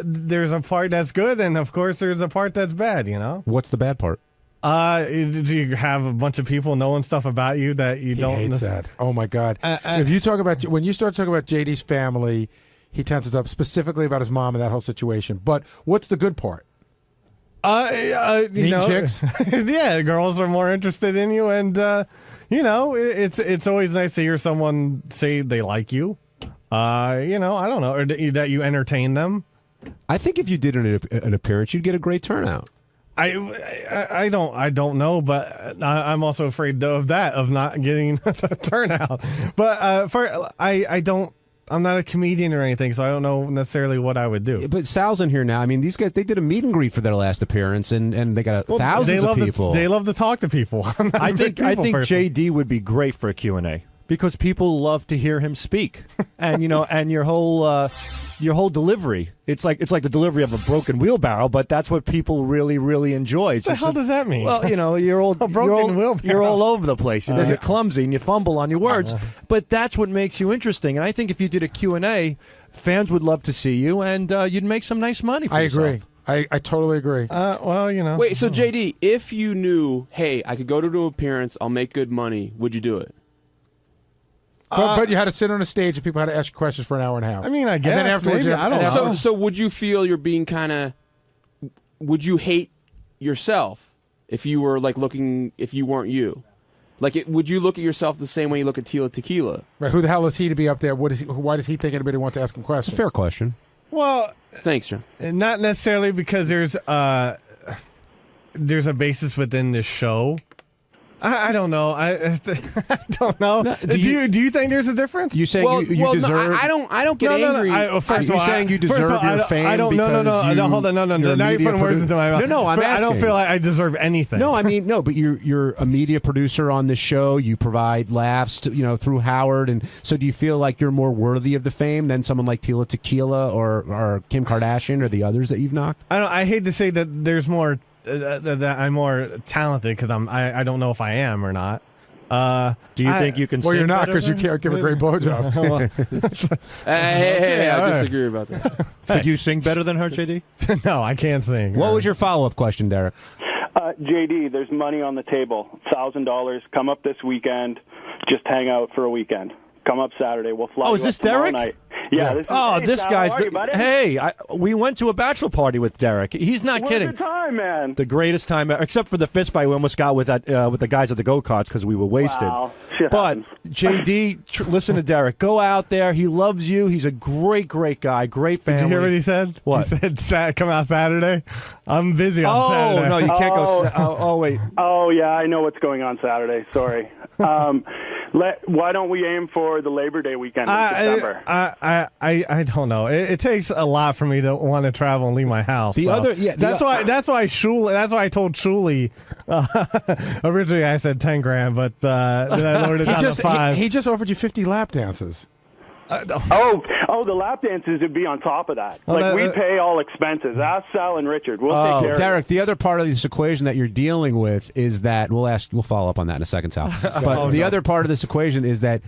Speaker 4: there's a part that's good, and of course there's a part that's bad.
Speaker 13: What's the bad part?
Speaker 4: Do you have a bunch of people knowing stuff about you that you don't?
Speaker 23: Hates that. Oh my God! If you talk about when you start talking about JD's family, he tenses up specifically about his mom and that whole situation. But what's the good part?
Speaker 4: Mean
Speaker 23: chicks?
Speaker 4: Yeah, girls are more interested in you, and it's always nice to hear someone say they like you. I don't know, or that you entertain them.
Speaker 13: I think if you did an appearance, you'd get a great turnout.
Speaker 4: I don't know, but I'm also afraid of not getting a turnout. But I'm not a comedian or anything, so I don't know necessarily what I would do.
Speaker 13: But Sal's in here now. I mean, these guys, they did a meet and greet for their last appearance, and they got thousands of people.
Speaker 4: They love to talk to people.
Speaker 10: I think JD would be great for a Q&A because people love to hear him speak, and and your whole delivery. It's like the delivery of a broken wheelbarrow, but that's what people really, really enjoy.
Speaker 4: What the hell does that mean?
Speaker 10: Well, you're all you're all over the place. You're clumsy and you fumble on your words, but that's what makes you interesting. And I think if you did a Q&A, fans would love to see you, and you'd make some nice money for yourself.
Speaker 23: I totally agree.
Speaker 24: Wait, so JD, if you knew, hey, I could go to an appearance, I'll make good money, would you do it?
Speaker 23: But you had to sit on a stage and people had to ask you questions for an hour and a half.
Speaker 4: I mean, I guess.
Speaker 23: And then afterwards,
Speaker 4: maybe, I don't know.
Speaker 24: So would you feel you're being would you hate yourself if you were if you weren't you? Would you look at yourself the same way you look at Tila Tequila?
Speaker 23: Right, who the hell is he to be up there? Why does he think anybody wants to ask him questions?
Speaker 13: It's a fair question.
Speaker 4: Well,
Speaker 24: thanks, John.
Speaker 4: Not necessarily because there's a basis within this show. I don't know. I don't know. No, do you think there's a difference?
Speaker 13: You saying you deserve?
Speaker 24: No, I don't get angry.
Speaker 13: First of all, saying you deserve your fame?
Speaker 4: I don't. No. Hold on. No. Now you're putting words into my mouth.
Speaker 13: No. I'm asking.
Speaker 4: I don't feel like I deserve anything.
Speaker 13: No, I mean no. But you're a media producer on the show. You provide laughs, through Howard, and so do you feel like you're more worthy of the fame than someone like Tila Tequila or Kim Kardashian or the others that you've knocked?
Speaker 4: I hate to say that there's more. That I'm more talented because I don't know if I am or not.
Speaker 10: Do you think you can?
Speaker 23: Well,
Speaker 10: sing
Speaker 23: you're not
Speaker 10: better
Speaker 23: because you
Speaker 10: than-
Speaker 23: can't give a great blowjob.
Speaker 24: Hey,
Speaker 10: all
Speaker 24: I
Speaker 10: right.
Speaker 24: disagree about that.
Speaker 10: Could you sing better than her, JD?
Speaker 4: No, I can't sing.
Speaker 13: What was your follow-up question, Derek?
Speaker 5: JD, there's money on the table. $1,000. Come up this weekend. Just hang out for a weekend. Come up Saturday. We'll fly.
Speaker 10: Oh,
Speaker 5: you
Speaker 10: is this
Speaker 5: up tomorrow
Speaker 10: Derek?
Speaker 5: night. Yeah. This is,
Speaker 10: Oh,
Speaker 5: hey,
Speaker 10: this
Speaker 5: Sal,
Speaker 10: guy's.
Speaker 5: how are you, buddy?
Speaker 10: We went to a bachelor party with Derek. He's not
Speaker 5: What a
Speaker 10: kidding.
Speaker 5: good time, man.
Speaker 10: The greatest time ever, except for the fist fight we almost got with that with the guys at the go-karts because we were wasted.
Speaker 5: Wow. Shit
Speaker 10: But
Speaker 5: happens.
Speaker 10: JD, listen to Derek. Go out there. He loves you. He's a great, great guy. Great family.
Speaker 4: Did you hear what he said?
Speaker 10: What?
Speaker 4: He said, come out Saturday. I'm busy on
Speaker 10: Oh,
Speaker 4: Saturday.
Speaker 10: no, you can't go. Oh, wait.
Speaker 5: Oh, yeah, I know what's going on Saturday. Sorry. Why don't we aim for the Labor Day weekend in September?
Speaker 4: I don't know. It takes a lot for me to want to travel and leave my house.
Speaker 13: The
Speaker 4: so.
Speaker 13: other- yeah, the
Speaker 4: that's
Speaker 13: o-
Speaker 4: why that's why I told Shuli. Originally I said 10 grand, but then I lowered it down to 5.
Speaker 23: He just offered you 50 lap dances.
Speaker 5: The lap dances would be on top of that. We pay all expenses. Ask Sal and Richard. We'll take care of it.
Speaker 13: Derek, the other part of this equation that you're dealing with is that we'll follow up on that in a second, Sal. But the other part of this equation is that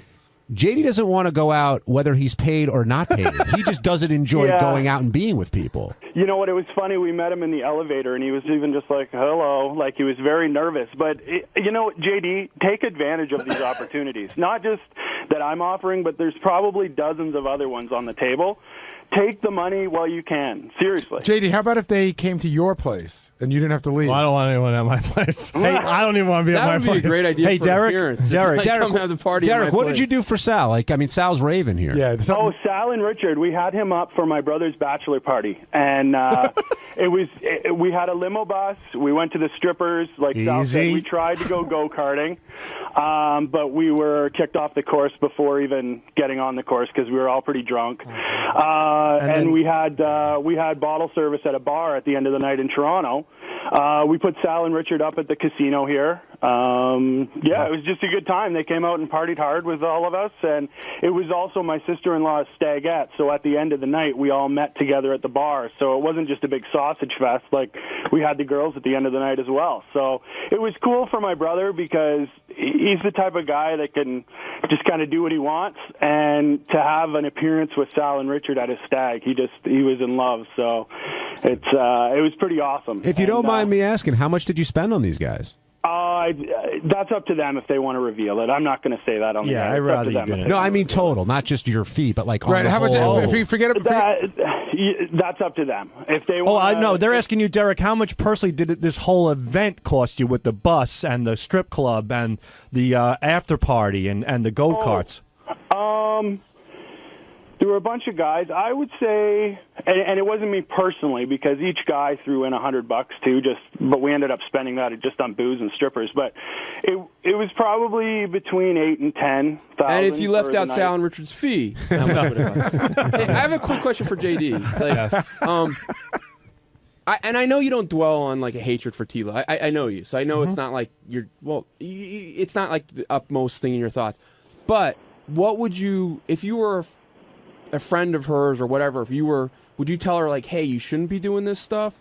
Speaker 13: JD doesn't want to go out whether he's paid or not paid. He just doesn't enjoy
Speaker 5: Yeah.
Speaker 13: going out and being with people.
Speaker 5: You know what? It was funny. We met him in the elevator, and he was even just like, hello. Like, he was very nervous. But, JD, take advantage of these opportunities. Not just that I'm offering, but there's probably dozens of other ones on the table. Take the money while you can. Seriously.
Speaker 23: JD, how about if they came to your place and you didn't have to leave?
Speaker 4: Well, I don't want anyone at my place. Hey, I don't even want to be at my place.
Speaker 24: That would be a great idea
Speaker 13: Hey,
Speaker 24: for
Speaker 13: Derek,
Speaker 24: appearance. Just,
Speaker 13: Derek,
Speaker 24: come have the party at my
Speaker 13: Derek, what
Speaker 24: place.
Speaker 13: did you do for Sal? Sal's raving here.
Speaker 23: Yeah.
Speaker 5: Sal and Richard, we had him up for my brother's bachelor party, and we had a limo bus. We went to the strippers, like Sal said.
Speaker 10: Easy.
Speaker 5: We tried to go karting, but we were kicked off the course before even getting on the course because we were all pretty drunk. And we had bottle service at a bar at the end of the night in Toronto. We put Sal and Richard up at the casino here. It was just a good time. They came out and partied hard with all of us, and it was also my sister-in-law's stagette. So at the end of the night, we all met together at the bar. So it wasn't just a big sausage fest. Like, we had the girls at the end of the night as well. So it was cool for my brother because he's the type of guy that can just kind of do what he wants. And to have an appearance with Sal and Richard at his stag, he was in love. So it was pretty awesome.
Speaker 13: If you don't mind me asking, how much did you spend on these guys?
Speaker 5: That's up to them if they want to reveal it. I'm not going to say that on the air. It's up to them if they
Speaker 13: No,
Speaker 5: want
Speaker 13: I
Speaker 5: to
Speaker 13: mean total, not just your fee, but like on
Speaker 23: Right,
Speaker 13: the
Speaker 23: how much-
Speaker 13: whole.
Speaker 23: if you forget it,
Speaker 5: That's up to them. If they
Speaker 10: Oh,
Speaker 5: want
Speaker 10: I know. They're asking you, Derek, how much personally did this whole event cost you with the bus and the strip club and the after party and the go-karts?
Speaker 5: There were a bunch of guys. I would say, and it wasn't me personally because each guy threw in $100 too. But we ended up spending that just on booze and strippers. But it was probably between 8 and 10,000.
Speaker 24: And if you left
Speaker 5: for
Speaker 24: out
Speaker 5: the
Speaker 24: Sal
Speaker 5: night.
Speaker 24: and Richard's fee, how much would it cost? Hey, I have a quick question for JD. I know you don't dwell on like a hatred for Tila. I know you, so I know it's not like it's not like the utmost thing in your thoughts. But what would you, if you were a friend of hers or whatever, would you tell her like, hey, you shouldn't be doing this stuff?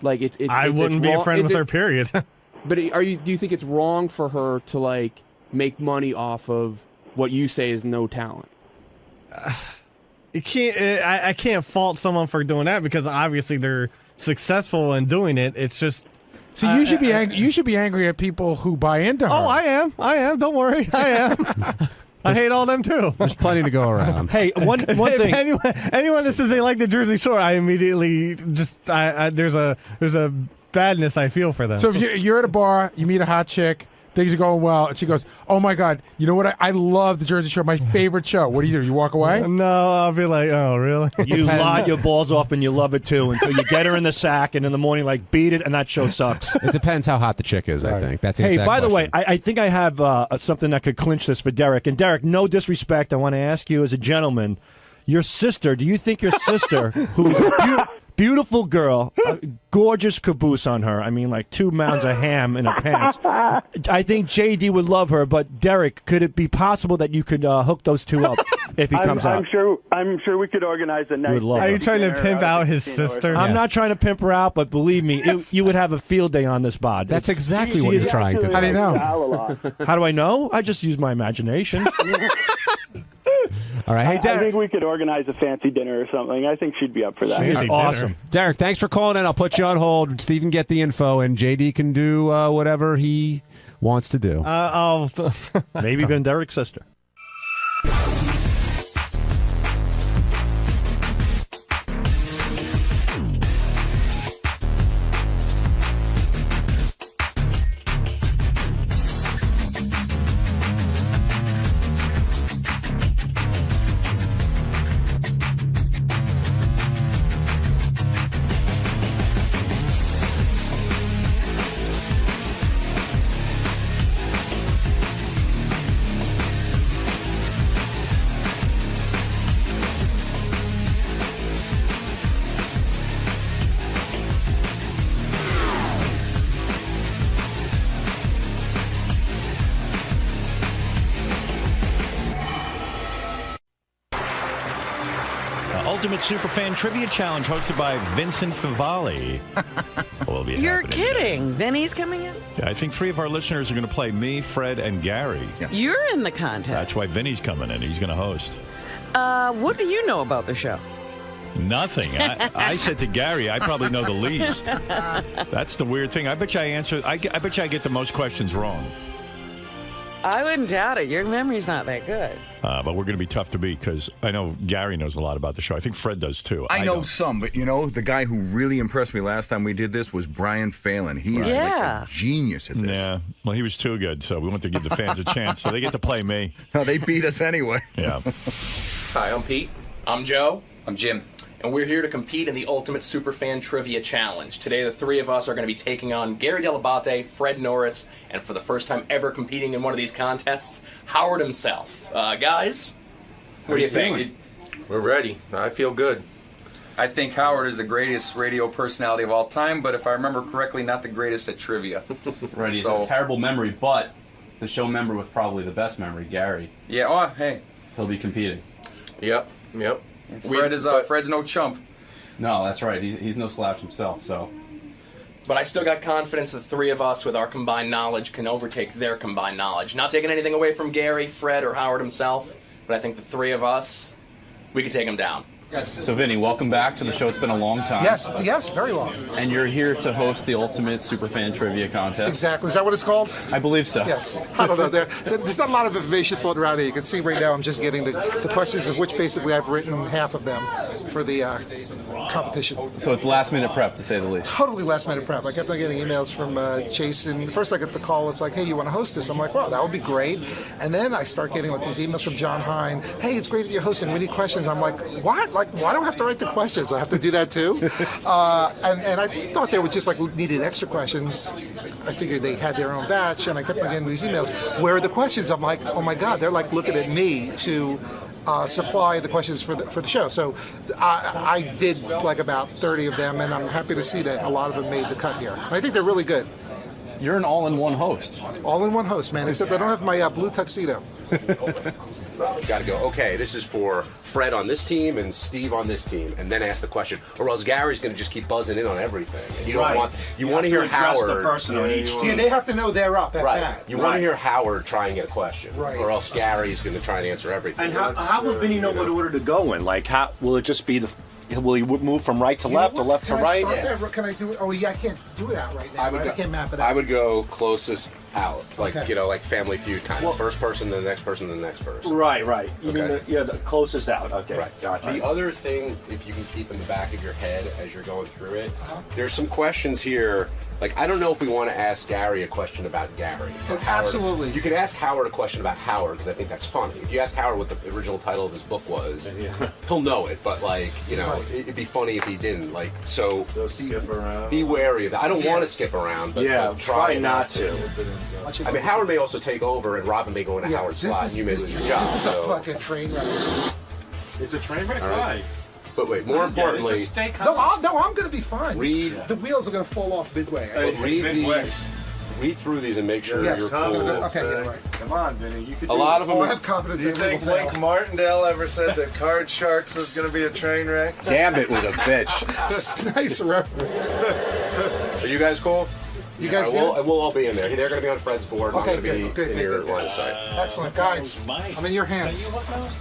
Speaker 24: Like
Speaker 4: I wouldn't be a friend with her, period.
Speaker 5: But
Speaker 24: do you think it's wrong for her to like make money off of what you say is no talent?
Speaker 4: You can't. I can't fault someone for doing that because obviously they're successful in doing it. It's just.
Speaker 23: So you should be angry. You should be angry at people who buy into her.
Speaker 4: Oh, I am. Don't worry, I am. I hate all them too.
Speaker 13: There's plenty to go around.
Speaker 10: Hey, one thing.
Speaker 4: Anyone that says they like the Jersey Shore, I immediately just there's a badness I feel for them.
Speaker 23: So if you're at a bar, you meet a hot chick, things are going well, and she goes, "Oh my God, you know what? I love the Jersey Shore, my favorite show." What do? You walk away?
Speaker 4: No, I'll be like, "Oh, really?"
Speaker 10: You lie your balls off and you love it too until you get her in the sack and in the morning like beat it and that show sucks.
Speaker 13: It depends how hot the chick is, I think. That's the
Speaker 10: Hey,
Speaker 13: exact
Speaker 10: by the
Speaker 13: question.
Speaker 10: way, I think I have something that could clinch this for Derek. And Derek, no disrespect, I want to ask you as a gentleman, your sister, do you think your sister, who's a beautiful girl, a gorgeous caboose on her, I mean like 2 mounds of ham in her pants, I think JD would love her, but Derek, could it be possible that you could hook those two up? if he comes out.
Speaker 5: I'm sure we could organize a nice.
Speaker 4: Are you trying to pimp out his sister?
Speaker 10: I'm not trying to pimp her out, but believe me, you would have a field day on this bod.
Speaker 2: That's exactly what you're trying to do.
Speaker 23: How do you know?
Speaker 10: How do I know? I just use my imagination.
Speaker 2: All right, hey,
Speaker 5: I
Speaker 2: Derek.
Speaker 5: think we could organize a fancy dinner or something. I think she'd be up for that.
Speaker 10: Awesome.
Speaker 2: Derek, thanks for calling in. I'll put you on hold. Steve can get the info, and JD can do whatever he wants to do.
Speaker 10: Maybe even Derek's sister.
Speaker 11: Ultimate Superfan Trivia Challenge hosted by Vincent Favale.
Speaker 20: You're kidding. Vinny's coming in?
Speaker 11: Yeah, I think 3 of our listeners are going to play me, Fred, and Gary.
Speaker 20: You're in the contest.
Speaker 11: That's why Vinny's coming in. He's going to host.
Speaker 20: What do you know about the show?
Speaker 11: Nothing. I said to Gary, I probably know the least. That's the weird thing. I bet you I bet you I get the most questions wrong.
Speaker 20: I wouldn't doubt it. Your memory's not that good.
Speaker 11: But we're going to be tough to beat because I know Gary knows a lot about the show. I think Fred does too.
Speaker 15: I know some, but the guy who really impressed me last time we did this was Brian Phelan. He is like a genius at this.
Speaker 11: Yeah, well, he was too good, so we want to give the fans a chance. So they get to play me.
Speaker 15: No, they beat us anyway.
Speaker 11: Yeah.
Speaker 21: Hi, I'm Pete. I'm Joe. I'm Jim. And we're here to compete in the Ultimate Superfan Trivia Challenge. Today, the 3 of us are going to be taking on Gary Delabate, Fred Norris, and for the first time ever competing in one of these contests, Howard himself. Guys, what do you think?
Speaker 22: We're ready. I feel good. I think Howard is the greatest radio personality of all time, but if I remember correctly, not the greatest at trivia.
Speaker 25: Right, he's a terrible memory, but the show member with probably the best memory, Gary.
Speaker 22: Yeah, oh, hey.
Speaker 25: He'll be competing.
Speaker 22: Yep. Fred's no chump.
Speaker 25: No, that's right. He's no slouch himself, so.
Speaker 21: But I still got confidence the 3 of us with our combined knowledge can overtake their combined knowledge. Not taking anything away from Gary, Fred, or Howard himself, but I think the 3 of us, we could take him down.
Speaker 25: So, Vinny, welcome back to the show. It's been a long time.
Speaker 26: Yes, very long.
Speaker 25: And you're here to host the Ultimate Superfan Trivia Contest.
Speaker 26: Exactly. Is that what it's called?
Speaker 25: I believe so.
Speaker 26: Yes. I don't know. There's not a lot of information floating around here. You can see right now I'm just getting the questions, of which basically I've written half of them for the competition.
Speaker 25: So it's last-minute prep, to say the least.
Speaker 26: Totally last-minute prep. I kept on getting emails from Jason. First I get the call. It's like, hey, you want to host this? I'm like, well, that would be great. And then I start getting these emails from John Hine. Hey, it's great that you're hosting. We need questions. I'm like, what? Like, why do I have to write the questions? I have to do that too? And I thought they were just needed extra questions. I figured they had their own batch, and I kept on getting these emails. Where are the questions? I'm like, oh my God, they're looking at me to supply the questions for the show. So I did about 30 of them, and I'm happy to see that a lot of them made the cut here. And I think they're really good.
Speaker 25: You're an all-in-one host.
Speaker 26: All-in-one host, man, except I don't have my blue tuxedo.
Speaker 2: Got to go, okay, this is for Fred on this team and Steve on this team, and then ask the question, or else Gary's going to just keep buzzing in on everything. And you don't want to hear Howard.
Speaker 26: The person on each team. Yeah, they have to know they're up at that.
Speaker 2: You want to hear Howard try and get a question, or else Gary's going to try and answer everything.
Speaker 27: And how will Vinny know what order to go in? Like, how will it just be will he move from right to left or left to right?
Speaker 26: Can I do it? Oh, yeah, I can't do it out right now. I can't map it out.
Speaker 2: I would go closest out, like Family Feud kind of. First person, then the next person, then the next person.
Speaker 27: Right. You mean the closest out. Okay.
Speaker 2: Right.
Speaker 27: Gotcha.
Speaker 2: The other thing, if you can keep in the back of your head as you're going through it, there's some questions here. Like, I don't know if we want to ask Gary a question about Gary.
Speaker 26: Absolutely.
Speaker 2: You can ask Howard a question about Howard, because I think that's funny. If you ask Howard what the original title of his book was, he'll know it, but, it'd be funny if he didn't. So skip around. Be wary of that. I don't want to skip around, but try not to. I mean, Howard may also take over, and Robin may go into Howard's slot, and you may lose your job.
Speaker 26: This is a fucking train wreck.
Speaker 27: It's a train wreck?
Speaker 2: Right. But wait, more importantly...
Speaker 26: I'm going to be fine. The wheels are going to fall off midway.
Speaker 2: read through these and make sure
Speaker 26: Yes,
Speaker 2: you're
Speaker 26: I'm
Speaker 2: cool.
Speaker 26: gonna- okay, yeah, right.
Speaker 27: Come on, Vinny. You could
Speaker 2: A lot of them.
Speaker 26: I have confidence
Speaker 19: Do you
Speaker 26: in it will
Speaker 19: think Blake
Speaker 26: fail.
Speaker 19: Martindale ever said that Card Sharks was going to be a train wreck?
Speaker 2: Gambit was a bitch.
Speaker 26: Nice reference.
Speaker 2: Are you guys cool?
Speaker 26: You guys
Speaker 2: we'll
Speaker 26: good?
Speaker 2: all be in there. They're going to be on Fred's board.
Speaker 26: Okay,
Speaker 2: I'm going to be
Speaker 26: good,
Speaker 2: in
Speaker 26: good,
Speaker 2: your
Speaker 26: good.
Speaker 2: line of sight.
Speaker 26: Excellent, guys. I'm in your hands.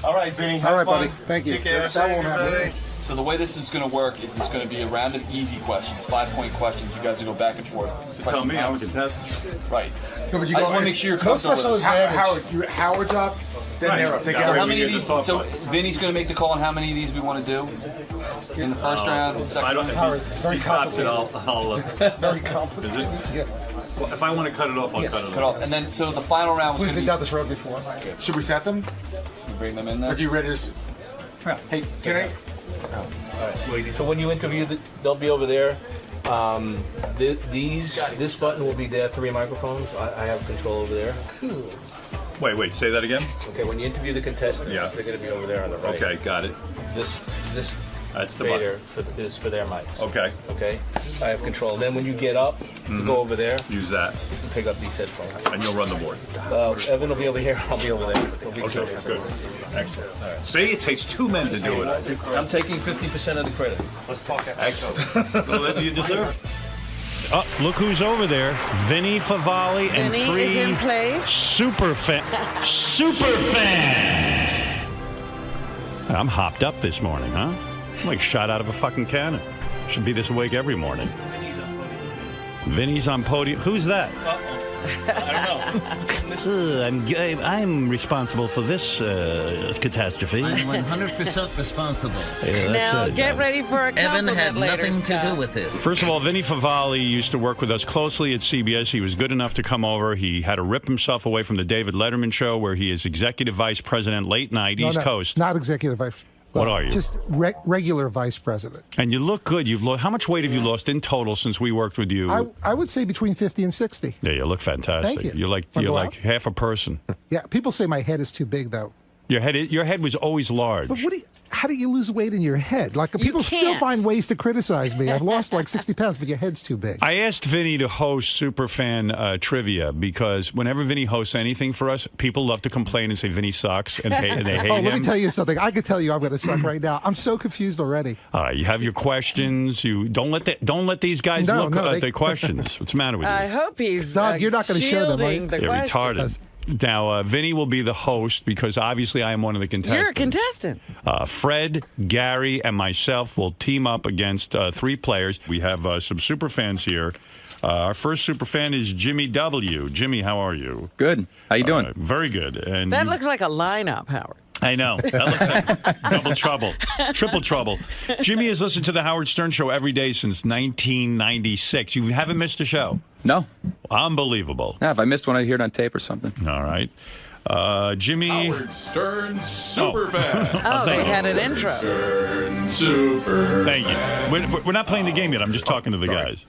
Speaker 27: All right, Vinny.
Speaker 26: All right,
Speaker 27: have fun.
Speaker 26: buddy. Thank you.
Speaker 27: Take care.
Speaker 26: That won't happen.
Speaker 1: So the way this is going to work is it's going to be a round of easy questions, 5-point questions. You guys will go back and forth.
Speaker 27: Tell me, I'm a contestant.
Speaker 1: Right.
Speaker 27: No, but you
Speaker 1: I
Speaker 27: go
Speaker 1: just want to
Speaker 27: in-
Speaker 1: make sure you're
Speaker 27: no
Speaker 1: comfortable
Speaker 27: special
Speaker 1: with this.
Speaker 27: advantage.
Speaker 19: Howard's up, then they're up.
Speaker 1: So how many of these? So Vinny's going to make the call on how many of these we want to do in the first round, second round.
Speaker 26: Howard, it's very complicated. It's very complicated. Yeah.
Speaker 11: Well, if I want to cut it off, I'll
Speaker 26: Yes.
Speaker 11: cut it
Speaker 1: Cut off. And then, so the final round was
Speaker 26: We've
Speaker 1: going to
Speaker 26: been
Speaker 1: be.
Speaker 26: down this road before.
Speaker 19: Should we set them?
Speaker 1: Bring them in there.
Speaker 19: Or do you ready to? Hey, can I?
Speaker 3: So when you interview, they'll be over there. This button will be there. 3 microphones. I have control over there.
Speaker 11: Wait, say that again?
Speaker 3: Okay, when you interview the contestants,
Speaker 11: Yeah.
Speaker 3: they're going to be over there on the right.
Speaker 11: Okay, got it.
Speaker 3: This
Speaker 11: That's the
Speaker 3: fader
Speaker 11: button.
Speaker 3: is for their mics.
Speaker 11: Okay.
Speaker 3: Okay, I have control. Then when you get up, you go over there.
Speaker 11: Use that.
Speaker 3: and pick up these headphones.
Speaker 11: And you'll run the board.
Speaker 3: Evan will be over here. I'll be over there. It'll be
Speaker 11: Okay,
Speaker 3: two.
Speaker 11: good. Excellent. See, it takes 2 men to do it.
Speaker 3: I'm taking 50% of the credit.
Speaker 19: Let's talk.
Speaker 11: Excellent. Well, you deserve it. Oh, look who's over there. Vinny Favale and
Speaker 20: Vinny
Speaker 11: 3
Speaker 20: is in place.
Speaker 11: super fans. I'm hopped up this morning, huh? I'm like shot out of a fucking cannon. Should be this awake every morning. Vinny's on podium. Who's that? I'm responsible for this catastrophe.
Speaker 6: I'm 100% responsible.
Speaker 20: Now get ready for a
Speaker 6: Evan
Speaker 20: compliment
Speaker 6: had
Speaker 20: later,
Speaker 6: nothing to
Speaker 20: Scott.
Speaker 6: do with it.
Speaker 11: First of all, Vinny Favale used to work with us closely at CBS. He was good enough to come over. He had to rip himself away from the David Letterman show, where he is executive vice president, late night, East Coast.
Speaker 26: Not executive vice.
Speaker 11: What are you?
Speaker 26: Just regular vice president.
Speaker 11: And you look good. You've lost. How much weight have you lost in total since we worked with you?
Speaker 26: I would say between 50 and 60.
Speaker 11: Yeah, you look fantastic.
Speaker 26: Thank you.
Speaker 11: You're like
Speaker 26: Wanna go out?
Speaker 11: half a person.
Speaker 26: Yeah, people say my head is too big, though.
Speaker 11: Your head was always large.
Speaker 26: But how do you lose weight in your head? Like, people still
Speaker 20: can't.
Speaker 26: find ways to criticize me. I've lost like 60 pounds, but your head's too big.
Speaker 11: I asked Vinny to host Superfan trivia because whenever Vinny hosts anything for us, people love to complain and say Vinny sucks and they hate him.
Speaker 26: Let me tell you something. I could tell you I'm going to suck right now. I'm so confused already.
Speaker 11: You have your questions. You don't let these guys look at their questions. What's the matter with you?
Speaker 20: I hope he's
Speaker 26: Doug, you're not gonna show them,
Speaker 20: shielding
Speaker 26: right?
Speaker 20: the
Speaker 11: You're
Speaker 20: questions.
Speaker 11: retarded. Now, Vinny will be the host because obviously I am one of the contestants.
Speaker 20: You're a contestant.
Speaker 11: Fred, Gary, and myself will team up against 3 players. We have some super fans here. Our first super fan is Jimmy W. Jimmy, how are you?
Speaker 7: Good. How you doing?
Speaker 11: Very good. And
Speaker 20: That looks like a lineup, Howard.
Speaker 11: I know. That looks like double trouble. Triple trouble. Jimmy has listened to the Howard Stern Show every day since 1996. You haven't missed a show?
Speaker 7: No.
Speaker 11: Unbelievable.
Speaker 7: Yeah, if I missed one, I'd hear it on tape or something.
Speaker 11: All right. Jimmy.
Speaker 9: Howard Stern Superfan.
Speaker 20: Oh, they had an intro.
Speaker 9: Stern Super.
Speaker 11: Thank you. We're not playing the game yet. I'm just talking to the guys.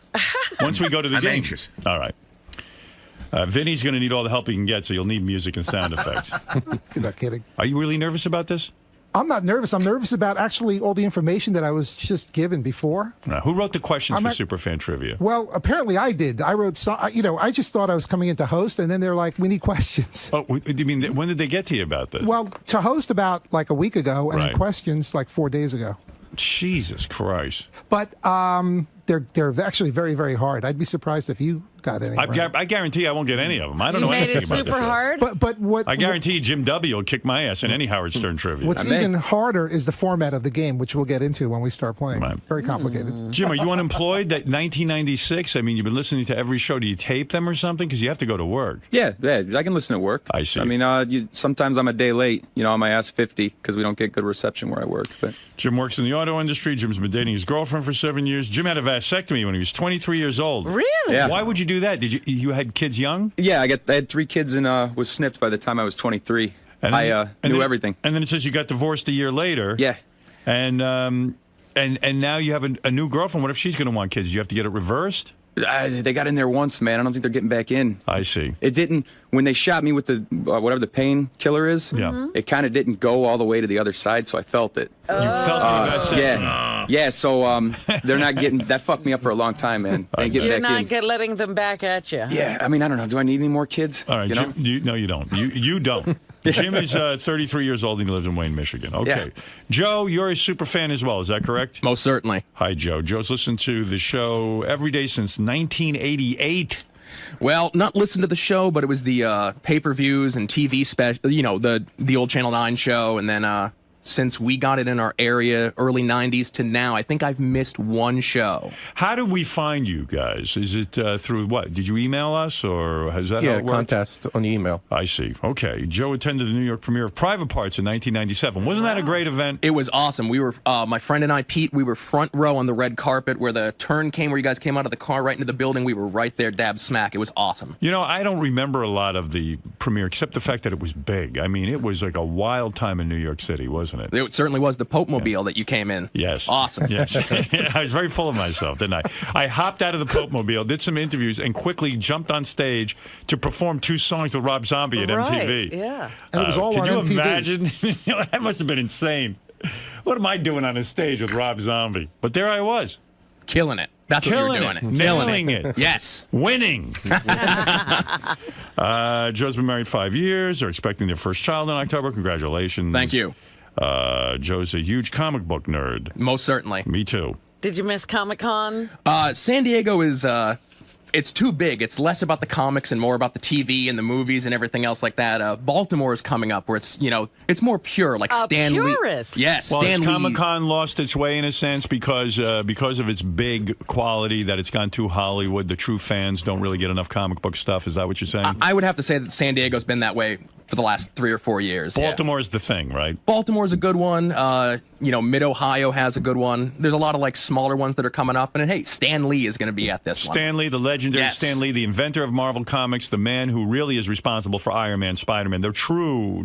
Speaker 11: Once we go to the
Speaker 9: I'm
Speaker 11: game.
Speaker 9: anxious.
Speaker 11: All right. Vinny's going to need all the help he can get, so you'll need music and sound effects.
Speaker 26: You're not kidding.
Speaker 11: Are you really nervous about this?
Speaker 26: I'm not nervous. I'm nervous about actually all the information that I was just given before.
Speaker 11: Who wrote the questions for Superfan Trivia?
Speaker 26: Well, apparently I did. I wrote some, I just thought I was coming in to host, and then they're like, we need questions.
Speaker 11: Oh, you mean, when did they get to you about this?
Speaker 26: Well, to host about like a week ago, and
Speaker 11: Right.
Speaker 26: then questions like 4 days ago.
Speaker 11: Jesus Christ.
Speaker 26: But they're actually very, very hard. I'd be surprised if you got any. right.
Speaker 11: I guarantee I won't get any of them. I don't know anything about this.
Speaker 20: hard?
Speaker 26: But what
Speaker 11: I guarantee Jim W. will kick my ass in any Howard Stern trivia.
Speaker 26: What's even harder is the format of the game, which we'll get into when we start playing. Very complicated.
Speaker 11: Jim, are you unemployed? That 1996? I mean, you've been listening to every show. Do you tape them or something? Because you have to go to work.
Speaker 7: Yeah, I can listen at work.
Speaker 11: I see.
Speaker 7: I mean, sometimes I'm a day late, on my ass 50 because we don't get good reception where I work. But
Speaker 11: Jim works in the auto industry. Jim's been dating his girlfriend for 7 years. Jim had a vasectomy when he was 23 years old.
Speaker 20: Really?
Speaker 7: Yeah.
Speaker 11: Why would you do that? Did you had kids young?
Speaker 7: yeah, I had 3 kids and was snipped by the time I was 23.
Speaker 11: And
Speaker 7: I
Speaker 11: then-
Speaker 7: knew everything.
Speaker 11: And then it says you got divorced a year later.
Speaker 7: Yeah.
Speaker 11: And now you have a new girlfriend. What if she's going to want kids? Do you have to get it reversed?
Speaker 7: They got in there once, man. I don't think they're getting back in.
Speaker 11: I see.
Speaker 7: It didn't, when they shot me with the, whatever the painkiller is, it kind of didn't go all the way to the other side, so I felt it.
Speaker 11: You felt it?
Speaker 7: Yeah, so they're not getting, that fucked me up for a long time, man. They ain't getting
Speaker 20: You're
Speaker 7: back
Speaker 20: not letting them back at you.
Speaker 7: Yeah, I mean, I don't know. Do I need any more kids?
Speaker 11: All right,
Speaker 7: you know?
Speaker 11: Jim, no, you don't. You don't. Jim is 33 years old and he lives in Wayne, Michigan. Okay.
Speaker 7: Yeah.
Speaker 11: Joe, you're a super fan as well. Is that correct?
Speaker 7: Most certainly.
Speaker 11: Hi, Joe. Joe's listened to the show every day since 1988.
Speaker 7: Well, not listen to the show, but it was the pay-per-views and TV special, you know, the old Channel 9 show, and then since we got it in our area, early 90s to now, I think I've missed one show.
Speaker 11: How do we find you guys? Is it through what? Did you email us, or has that how it worked?
Speaker 8: Contest on the email.
Speaker 11: I see. Okay. Joe attended the New York premiere of Private Parts in 1997. Wasn't that a great event?
Speaker 7: It was awesome. We were, my friend and I, Pete, we were front row on the red carpet where the turn came, where you guys came out of the car right into the building. We were right there, dab smack. It was awesome.
Speaker 11: You know, I don't remember a lot of the premiere, except the fact that it was big. I mean, it was like a wild time in New York City, wasn't it?
Speaker 7: It certainly was. The Pope Mobile that you came in.
Speaker 11: Yes.
Speaker 7: Awesome.
Speaker 11: Yes. I was very full of myself, didn't I? I hopped out of the Pope Mobile, did some interviews, and quickly jumped on stage to perform 2 songs with Rob Zombie at MTV.
Speaker 20: Yeah.
Speaker 26: And it was all on
Speaker 11: Can
Speaker 26: MTV.
Speaker 11: you imagine? That must have been insane. What am I doing on a stage with Rob Zombie? But there I was.
Speaker 7: Killing it. That's what
Speaker 11: Killing
Speaker 7: you're doing.
Speaker 11: Nailing it.
Speaker 7: Yes.
Speaker 11: Winning. Joe's been married 5 years. They're expecting their first child in October. Congratulations.
Speaker 7: Thank you.
Speaker 11: Joe's a huge comic book nerd.
Speaker 7: Most certainly.
Speaker 11: Me too.
Speaker 20: Did you miss Comic-Con?
Speaker 7: San Diego is, it's too big. It's less about the comics and more about the TV and the movies and everything else like that. Baltimore is coming up where it's, you know, it's more pure, like Stan Lee.
Speaker 20: Purist.
Speaker 7: Yes,
Speaker 11: Well,
Speaker 7: Stan
Speaker 11: has
Speaker 7: Lee.
Speaker 11: Comic-Con lost its way in a sense because of its big quality, that it's gone too Hollywood? The true fans don't really get enough comic book stuff. Is that what you're saying?
Speaker 7: I would have to say that San Diego's been that way for the last 3 or 4 years.
Speaker 11: Baltimore's the thing, right?
Speaker 7: Baltimore's a good one. You know, Mid-Ohio has a good one. There's a lot of like smaller ones that are coming up. And hey, Stan Lee is going to be at this one.
Speaker 11: Stan Lee, the legendary Stan Lee, the inventor of Marvel Comics, the man who really is responsible for Iron Man, Spider-Man. They're true,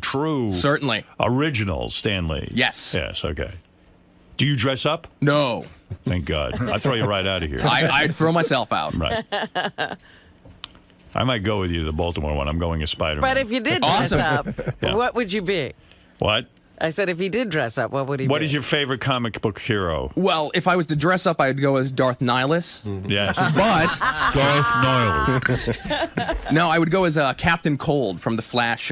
Speaker 7: certainly
Speaker 11: original Stan Lee.
Speaker 7: Yes.
Speaker 11: Yes, okay. Do you dress up?
Speaker 7: No.
Speaker 11: Thank God. I'd throw you right out of here.
Speaker 7: I'd throw myself out.
Speaker 11: Right. I might go with you to the Baltimore one. I'm going as Spider-Man.
Speaker 20: But if you did dress up,
Speaker 11: Yeah.
Speaker 20: what would you be?
Speaker 11: What?
Speaker 20: I said if he did dress up, what would he be?
Speaker 11: What is your favorite comic book hero?
Speaker 7: Well, if I was to dress up, I'd go as Darth Nihilus.
Speaker 11: Yes.
Speaker 7: But
Speaker 11: Darth Nihilus.
Speaker 7: No, I would go as Captain Cold from the Flash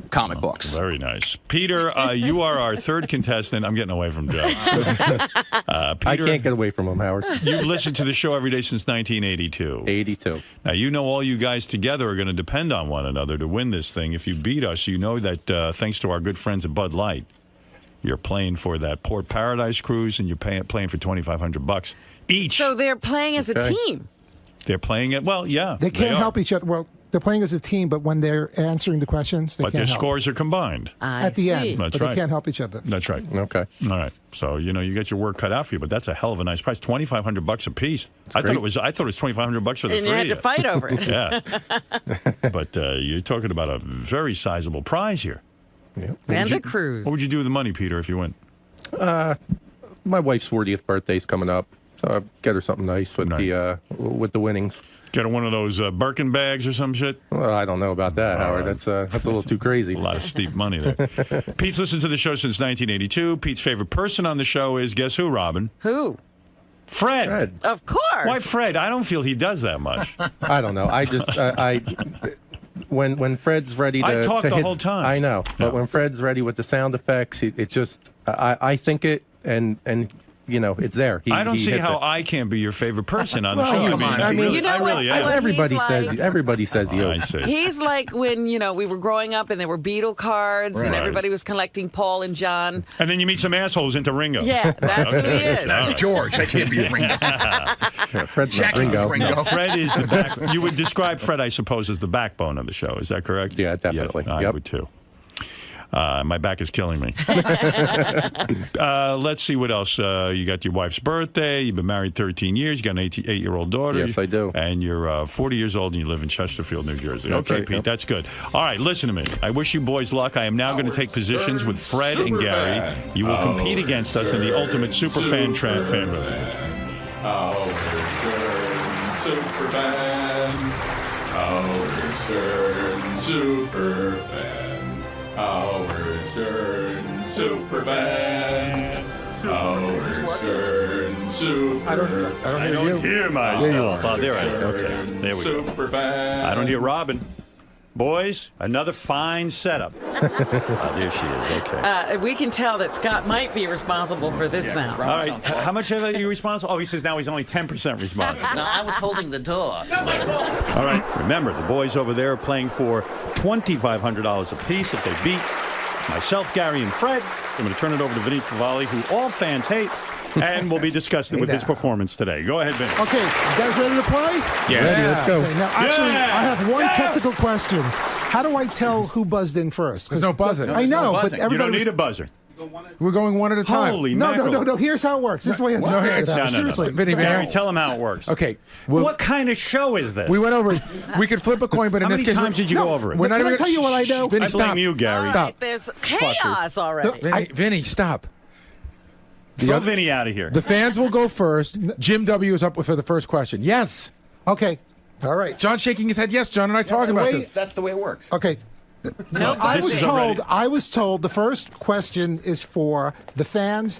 Speaker 7: comic books.
Speaker 11: Very nice. Peter, you are our third contestant. I'm getting away from Joe. Peter,
Speaker 8: I can't get away from him, Howard.
Speaker 11: You've listened to the show every day since 1982.
Speaker 8: 82.
Speaker 11: Now, you know all you guys together are going to depend on one another to win this thing. If you beat us, you know that thanks to our good friends at Bud Light, you're playing for that Port Paradise cruise, and you're playing for $2,500 each.
Speaker 20: So they're playing as a team.
Speaker 11: They're playing it. Well, yeah.
Speaker 26: They can't
Speaker 11: are.
Speaker 26: help each other. Well, they're playing as a team, but when they're answering the questions, they
Speaker 11: But
Speaker 26: can't
Speaker 11: their
Speaker 26: help.
Speaker 11: scores are combined.
Speaker 26: At the end.
Speaker 11: That's
Speaker 26: but
Speaker 11: right.
Speaker 26: they can't help each other.
Speaker 11: That's right.
Speaker 8: Okay.
Speaker 11: All right. So you know you get your work cut out for you, but that's a hell of a nice price. $2,500 a piece. I thought
Speaker 8: great.
Speaker 11: it was $2,500 for the
Speaker 20: And
Speaker 11: three
Speaker 20: you had
Speaker 11: of
Speaker 20: to fight over it.
Speaker 11: Yeah. But you're talking about a very sizable prize here.
Speaker 8: Yeah.
Speaker 20: And a cruise.
Speaker 11: What would you do with the money, Peter, if you win?
Speaker 8: My wife's 40th birthday's coming up, so I'll get her something nice with the winnings.
Speaker 11: Get her one of those Birkin bags or some shit?
Speaker 8: Well, I don't know about that, Howard. That's a little too crazy.
Speaker 11: A lot of steep money there. Pete's listened to the show since 1982. Pete's favorite person on the show is, guess who, Robin?
Speaker 20: Who?
Speaker 11: Fred.
Speaker 20: Of course.
Speaker 11: Why Fred? I don't feel he does that much.
Speaker 8: I don't know. I just when Fred's ready to
Speaker 11: I talk
Speaker 8: to
Speaker 11: the
Speaker 8: hit,
Speaker 11: whole time.
Speaker 8: I know, but when Fred's ready with the sound effects, it just I think it and you know it's there.
Speaker 11: I don't
Speaker 8: he
Speaker 11: see
Speaker 8: hits
Speaker 11: how
Speaker 8: it.
Speaker 11: I can be your favorite person on the
Speaker 8: Well,
Speaker 11: show.
Speaker 8: come on. I mean,
Speaker 20: You know
Speaker 11: I really
Speaker 20: what?
Speaker 11: am.
Speaker 8: everybody
Speaker 20: He's
Speaker 8: says
Speaker 20: like-
Speaker 8: everybody says you.
Speaker 11: I see.
Speaker 20: He's like when, we were growing up and there were Beatle cards and
Speaker 11: Right.
Speaker 20: everybody was collecting Paul and John.
Speaker 11: And then you meet some assholes into Ringo.
Speaker 20: Yeah, that's what he is.
Speaker 11: That's
Speaker 1: George. I can't be a Ringo.
Speaker 8: Fred's not
Speaker 1: Jackie's
Speaker 8: Ringo.
Speaker 1: Ringo.
Speaker 11: No, Fred is the back. You would describe Fred, I suppose, as the backbone of the show. Is that correct?
Speaker 8: Yeah, definitely.
Speaker 11: I
Speaker 8: Yep.
Speaker 11: would too. My back is killing me. Let's see what else. You got your wife's birthday. You've been married 13 years. You got an 8-year-old daughter.
Speaker 8: Yes, I do.
Speaker 11: And you're 40 years old and you live in Chesterfield, New Jersey.
Speaker 8: That's
Speaker 11: Okay,
Speaker 8: right,
Speaker 11: Pete,
Speaker 8: yep.
Speaker 11: that's good. All right, listen to me. I wish you boys luck. I am now going to take positions with Fred and Gary. You will compete against us in the Ultimate Superfan fan room.
Speaker 9: Howard Stern Superfan. Stern Superfan. Howard Stern Superfan. Howard Stern Superfan.
Speaker 11: I don't hear myself.
Speaker 9: There you are.
Speaker 11: Oh, there I am. Okay, there we go.
Speaker 9: Superfan.
Speaker 11: I don't hear Robin. Boys, another fine setup. There she is. Okay.
Speaker 20: We can tell that Scott might be responsible for this sound.
Speaker 11: All right. How much are you responsible? Oh, he says now he's only 10% responsible.
Speaker 6: No, I was holding the door.
Speaker 11: All right. Remember, the boys over there are playing for $2,500 apiece if they beat myself, Gary, and Fred. I'm going to turn it over to Vinny Favali, who all fans hate, and we'll be discussing with his performance today. Go ahead, Vinny.
Speaker 12: Okay, you guys ready to play?
Speaker 11: Yeah. Ready, let's go.
Speaker 12: Okay, now, actually, I have one technical question. How do I tell who buzzed in first?
Speaker 23: There's no buzzer.
Speaker 12: I know, but everybody
Speaker 11: You don't need a buzzer.
Speaker 23: We're going one at a time.
Speaker 11: Holy
Speaker 12: no. Here's how it works. This is the way
Speaker 11: No,
Speaker 12: seriously.
Speaker 23: Vinny,
Speaker 11: Gary, tell him how it works.
Speaker 23: Okay.
Speaker 11: What kind of show is this?
Speaker 23: We went over it. We could flip a coin, but in
Speaker 11: How
Speaker 23: this
Speaker 11: many
Speaker 23: case,
Speaker 11: times did you go over it?
Speaker 23: We're not
Speaker 12: Can I
Speaker 23: even
Speaker 12: tell you what I know?
Speaker 23: Vinny,
Speaker 11: I blame
Speaker 23: stop.
Speaker 11: you, Gary.
Speaker 23: Stop.
Speaker 20: There's chaos already.
Speaker 23: Vinny, stop.
Speaker 11: Throw Vinny out of here.
Speaker 23: The fans will go first. Jim W. is up for the first question. Yes.
Speaker 12: Okay. All right.
Speaker 23: John shaking his head. Yes, John and I talked about this.
Speaker 7: That's the way it works.
Speaker 12: Okay.
Speaker 20: No
Speaker 12: I
Speaker 20: buzzing.
Speaker 12: was told the first question is for the fans,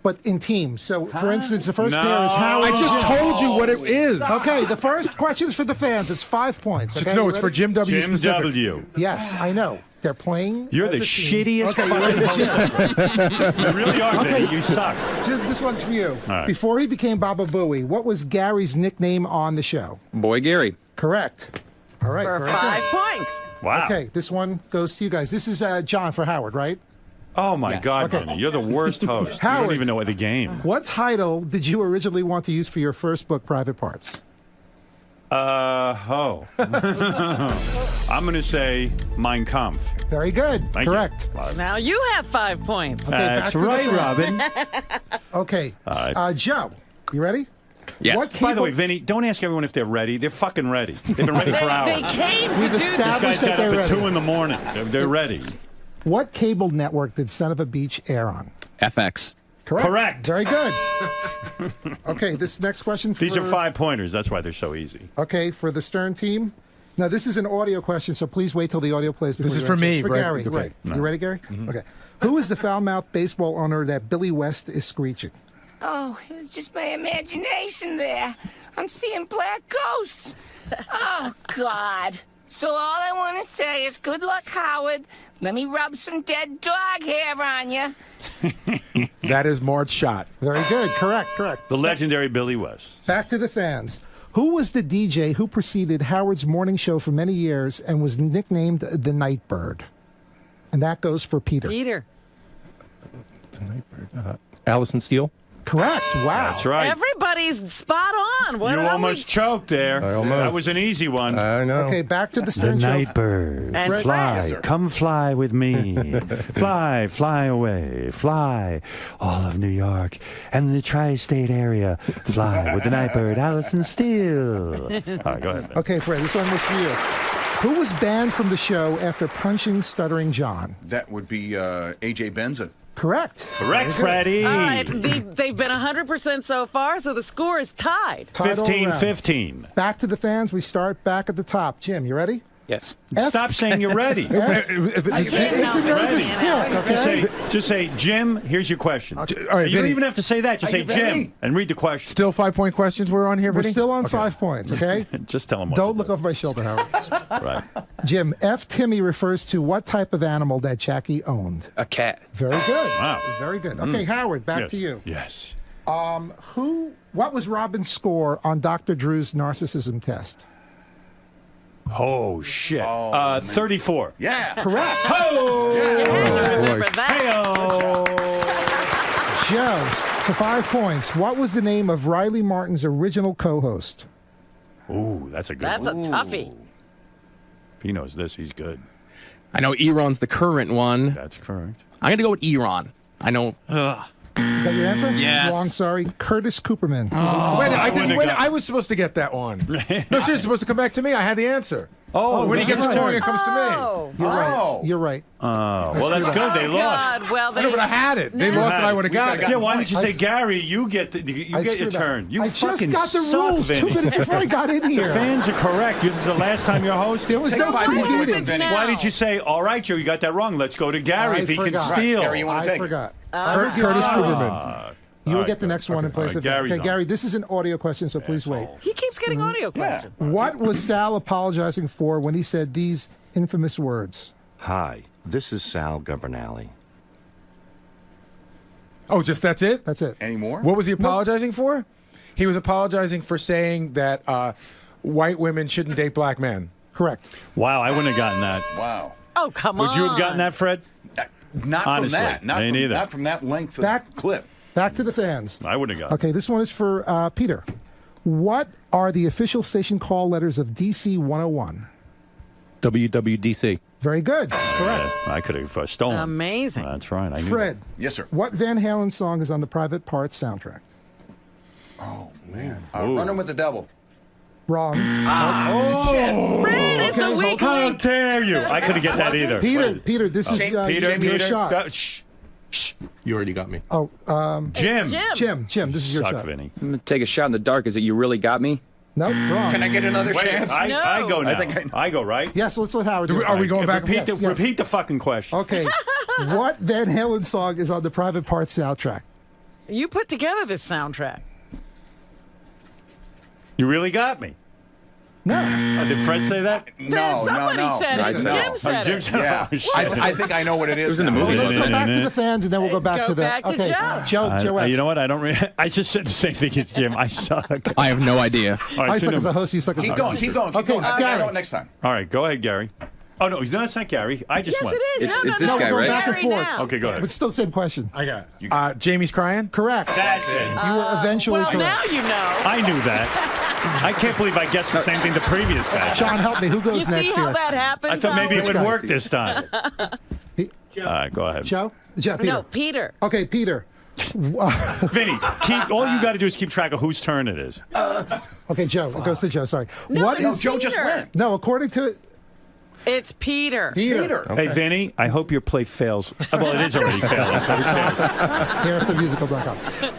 Speaker 12: but in teams. So, for instance, the first pair is Howard.
Speaker 23: I just told you what it is.
Speaker 12: Okay, the first question is for the fans. It's 5 points. Okay,
Speaker 23: No,
Speaker 12: you
Speaker 23: it's for
Speaker 12: ready?
Speaker 23: Jim W.
Speaker 11: Jim
Speaker 23: specific.
Speaker 11: W.
Speaker 12: Yes, I know. They're playing.
Speaker 11: You're
Speaker 12: as
Speaker 11: the
Speaker 12: a team.
Speaker 11: shittiest
Speaker 12: Okay, you ready,
Speaker 11: fucking
Speaker 12: Jim?
Speaker 11: You really are,
Speaker 12: Okay.
Speaker 11: Vinny. You suck.
Speaker 12: Jim, this one's for you.
Speaker 11: All right.
Speaker 12: Before he became Baba Booey, what was Gary's nickname on the show?
Speaker 7: Boy Gary.
Speaker 12: Correct. All right.
Speaker 20: For
Speaker 12: very
Speaker 20: 5
Speaker 12: good.
Speaker 20: points.
Speaker 11: Wow.
Speaker 12: Okay, this one goes to you guys. This is John for Howard, right?
Speaker 11: Oh, my God,
Speaker 12: Okay.
Speaker 11: Vinny. You're the worst host. You
Speaker 12: Howard.
Speaker 11: don't even know the game.
Speaker 12: What title did you originally want to use for your first book, Private Parts?
Speaker 11: I'm going to say Mein Kampf.
Speaker 12: Very good.
Speaker 11: Thank you.
Speaker 12: Correct.
Speaker 20: Now you have 5 points.
Speaker 12: Okay, back
Speaker 11: That's
Speaker 12: to the
Speaker 11: right,
Speaker 12: fans.
Speaker 11: Robin.
Speaker 12: Okay,
Speaker 11: All right.
Speaker 12: Joe, you ready?
Speaker 7: Yes.
Speaker 12: What
Speaker 11: By the
Speaker 12: cable-
Speaker 11: way, Vinny, don't ask everyone if they're ready. They're fucking ready. They've been ready for hours.
Speaker 20: They came to
Speaker 12: We've
Speaker 20: do this.
Speaker 11: This guy's
Speaker 12: established that
Speaker 11: got
Speaker 12: they're
Speaker 11: up at
Speaker 12: ready.
Speaker 11: 2 in the morning. They're ready.
Speaker 12: What cable network did Son of a Beach air on?
Speaker 7: FX.
Speaker 11: Correct.
Speaker 12: Very good. Okay, this next question.
Speaker 11: These are 5-pointers. That's why they're so easy.
Speaker 12: Okay, for the Stern team. Now, this is an audio question, so please wait till the audio plays. Before
Speaker 23: This is
Speaker 12: you
Speaker 23: for
Speaker 12: answer.
Speaker 23: me,
Speaker 12: It's for
Speaker 23: right?
Speaker 12: Gary,
Speaker 23: Okay.
Speaker 12: right?
Speaker 23: No.
Speaker 12: You ready, Gary? Okay. Who is the foul-mouthed baseball owner that Billy West is screeching?
Speaker 13: Oh, it was just my imagination there. I'm seeing black ghosts. Oh, God. So all I want to say is good luck, Howard. Let me rub some dead dog hair on you.
Speaker 23: That is March shot.
Speaker 12: Very good. Correct.
Speaker 11: The legendary Billy West.
Speaker 12: Back to the fans. Who was the DJ who preceded Howard's morning show for many years and was nicknamed the Nightbird? And that goes for Peter.
Speaker 20: Peter.
Speaker 8: Allison Steele.
Speaker 12: Correct. Wow.
Speaker 11: That's right.
Speaker 20: Everybody's spot on. What
Speaker 11: You
Speaker 20: are
Speaker 11: almost choked there.
Speaker 8: I almost.
Speaker 11: That was an easy one.
Speaker 8: I know.
Speaker 12: Okay, back to the Stern Show.
Speaker 11: Nightbird,
Speaker 20: And
Speaker 11: fly,
Speaker 20: Fred. Yes, sir.
Speaker 11: come fly with me. Fly away, fly all of New York and the tri-state area. Fly with the Nightbird, Allison Steele. All right, go ahead. Ben.
Speaker 12: Okay, Fred, this one was for you. Who was banned from the show after punching Stuttering John?
Speaker 15: That would be A.J. Benza.
Speaker 12: Correct.
Speaker 11: Correct, Freddie.
Speaker 20: All right, they've been 100% so far, so the score is tied.
Speaker 12: Tied all around.
Speaker 11: 15-15.
Speaker 12: Back to the fans. We start back at the top. Jim, you ready?
Speaker 7: Yes.
Speaker 11: Stop saying you're ready.
Speaker 12: It's a nervous tick, okay?
Speaker 11: Just say, Jim, here's your question.
Speaker 23: All right,
Speaker 11: you don't
Speaker 23: Vinny.
Speaker 11: even have to say that. Just
Speaker 23: Are
Speaker 11: say,
Speaker 23: you ready?
Speaker 11: Jim, and read the question.
Speaker 23: Still 5-point questions we're on here,
Speaker 12: We're
Speaker 23: Vinny?
Speaker 12: still on
Speaker 23: Okay.
Speaker 12: 5 points, okay?
Speaker 11: Just tell him what.
Speaker 12: Don't look over my shoulder, Howard.
Speaker 11: Right.
Speaker 12: Jim, F. Timmy refers to what type of animal that Jackie owned?
Speaker 7: A cat.
Speaker 12: Very good.
Speaker 11: Wow.
Speaker 12: Very good. Okay, Howard, back
Speaker 11: Yes.
Speaker 12: to you.
Speaker 11: Yes.
Speaker 12: What was Robin's score on Dr. Drew's narcissism test?
Speaker 11: Oh, shit. 34.
Speaker 15: Yeah.
Speaker 12: Correct.
Speaker 11: Oh!
Speaker 20: Remember that.
Speaker 12: Joe, for 5 points, what was the name of Riley Martin's original co-host?
Speaker 11: Ooh, that's a good
Speaker 20: That's a
Speaker 11: one.
Speaker 20: toughie.
Speaker 11: If he knows this, he's good.
Speaker 7: I know Eron's the current one.
Speaker 11: That's correct.
Speaker 7: I'm going to go with Eron. I know.
Speaker 12: Is that your answer?
Speaker 7: Yes.
Speaker 12: Wrong, sorry. Curtis Cooperman.
Speaker 23: Wait, I was supposed to get that one. No, she's supposed to come back to me. I had the answer.
Speaker 11: Oh,
Speaker 23: when he gets
Speaker 12: right.
Speaker 23: going, it comes to me.
Speaker 12: You're right. You're right.
Speaker 11: Well, that's good. They lost.
Speaker 20: God, well,
Speaker 23: I know, but I had it. They lost, and I would have got it.
Speaker 11: Yeah, why didn't you say, Gary, you get your turn? You
Speaker 12: I
Speaker 11: fucking
Speaker 12: just got the
Speaker 11: suck,
Speaker 12: rules
Speaker 11: Vinny.
Speaker 12: 2 minutes before I got in here.
Speaker 11: The fans are correct. This is the last time you're host.
Speaker 12: There was no pre-meeting.
Speaker 11: Why didn't you say, all right, Joe, you got that wrong. Let's go to Gary if he can steal.
Speaker 12: I forgot.
Speaker 23: Curtis Kuberman.
Speaker 12: You will get the next one in place of
Speaker 11: Gary's
Speaker 12: Okay,
Speaker 11: on.
Speaker 12: Gary, this is an audio question, so please wait.
Speaker 20: He keeps getting audio questions.
Speaker 12: What was Sal apologizing for when he said these infamous words?
Speaker 4: Hi, this is Sal Governale.
Speaker 23: Oh, just that's it?
Speaker 12: That's it.
Speaker 15: Any more?
Speaker 23: What was he apologizing for? He was apologizing for saying that white women shouldn't date black men.
Speaker 12: Correct.
Speaker 11: Wow, I wouldn't have gotten that.
Speaker 15: Wow.
Speaker 20: Oh, come on.
Speaker 11: Would you have gotten that, Fred?
Speaker 15: Not
Speaker 11: Honestly,
Speaker 15: from that.
Speaker 11: me neither.
Speaker 15: Not from that length of clip.
Speaker 12: Back to the fans.
Speaker 11: I wouldn't have gotten
Speaker 12: Okay, this one is for Peter. What are the official station call letters of DC 101?
Speaker 8: WWDC.
Speaker 12: Very good. Correct.
Speaker 11: I could have stolen.
Speaker 20: Amazing.
Speaker 11: That's right. I knew
Speaker 12: Fred.
Speaker 15: Yes, sir.
Speaker 12: What Van Halen song is on the Private Parts soundtrack?
Speaker 15: Oh, man. Running with the Devil.
Speaker 12: Wrong.
Speaker 20: Fred is the weak
Speaker 11: How
Speaker 20: link.
Speaker 11: dare you? I couldn't get that either.
Speaker 12: Peter, this is your shot.
Speaker 11: Shh.
Speaker 8: You already got me.
Speaker 12: Oh,
Speaker 11: Jim.
Speaker 12: Jim, this is your
Speaker 11: Suck,
Speaker 12: shot.
Speaker 11: Vinny.
Speaker 5: I'm gonna take a shot in the dark. Is it you really got me?
Speaker 12: Nope, wrong.
Speaker 15: Can I get another
Speaker 11: Wait,
Speaker 15: chance?
Speaker 11: I go now. I go, right?
Speaker 12: Yes, let's let Howard do it.
Speaker 23: Are we going back?
Speaker 11: Repeat,
Speaker 12: Yes,
Speaker 11: the,
Speaker 12: yes.
Speaker 11: repeat the fucking question.
Speaker 12: Okay. What Van Halen song is on the Private Parts soundtrack?
Speaker 20: You put together this soundtrack.
Speaker 11: You really got me.
Speaker 12: No.
Speaker 11: Oh, did Fred say that?
Speaker 15: No.
Speaker 20: Said it. Jim said
Speaker 11: Jim
Speaker 20: it.
Speaker 11: said
Speaker 15: Yeah.
Speaker 11: it.
Speaker 15: I think I know what it is.
Speaker 5: It was in the
Speaker 15: now.
Speaker 5: movie.
Speaker 12: Let's go back to the fans, and then we'll go back
Speaker 20: Go
Speaker 12: to the.
Speaker 20: back to
Speaker 12: okay,
Speaker 20: Joe.
Speaker 12: Joe S.
Speaker 11: You know what? I don't. I just said the same thing as Jim. I suck.
Speaker 7: I have no idea.
Speaker 11: All right,
Speaker 12: I
Speaker 11: so
Speaker 12: suck as
Speaker 11: no-
Speaker 12: a host. You suck as a
Speaker 15: Keep
Speaker 12: host.
Speaker 15: going.
Speaker 12: Okay,
Speaker 15: I think I
Speaker 12: Gary.
Speaker 15: know it next time.
Speaker 11: All right, go ahead, Gary. Oh no, it's not Gary. I just
Speaker 20: Yes,
Speaker 11: went.
Speaker 20: it is.
Speaker 5: It's
Speaker 20: no,
Speaker 5: this
Speaker 20: no,
Speaker 5: guy,
Speaker 20: we're
Speaker 5: right?
Speaker 12: Back and
Speaker 20: Gary
Speaker 12: forth.
Speaker 20: now.
Speaker 11: Okay, go ahead.
Speaker 12: But still the same question.
Speaker 23: I got it. Jamie's crying?
Speaker 12: Correct.
Speaker 11: That's it.
Speaker 12: You were eventually
Speaker 20: Well,
Speaker 12: correct.
Speaker 20: now you know.
Speaker 11: I knew that. I can't believe I guessed the same thing the previous batch.
Speaker 12: Sean, help me. Who
Speaker 20: You
Speaker 12: goes
Speaker 20: see
Speaker 12: next
Speaker 20: how
Speaker 12: here?
Speaker 20: that happens?
Speaker 11: I thought maybe it
Speaker 12: Which
Speaker 11: would
Speaker 12: guy?
Speaker 11: work this time. All right, go ahead.
Speaker 12: Joe? Peter.
Speaker 20: No, Peter.
Speaker 12: Okay, Peter.
Speaker 11: Vinny, all you got to do is keep track of whose turn it is.
Speaker 12: Okay, Joe. It goes to Joe. Sorry.
Speaker 20: No,
Speaker 12: What
Speaker 20: it's
Speaker 12: is
Speaker 15: Joe just
Speaker 20: Peter.
Speaker 15: went.
Speaker 12: No, according to
Speaker 20: It's Peter.
Speaker 12: Peter.
Speaker 11: Hey, Vinny, I hope your play fails. Well, it is already failing. So who cares?
Speaker 12: Here at themusical.com.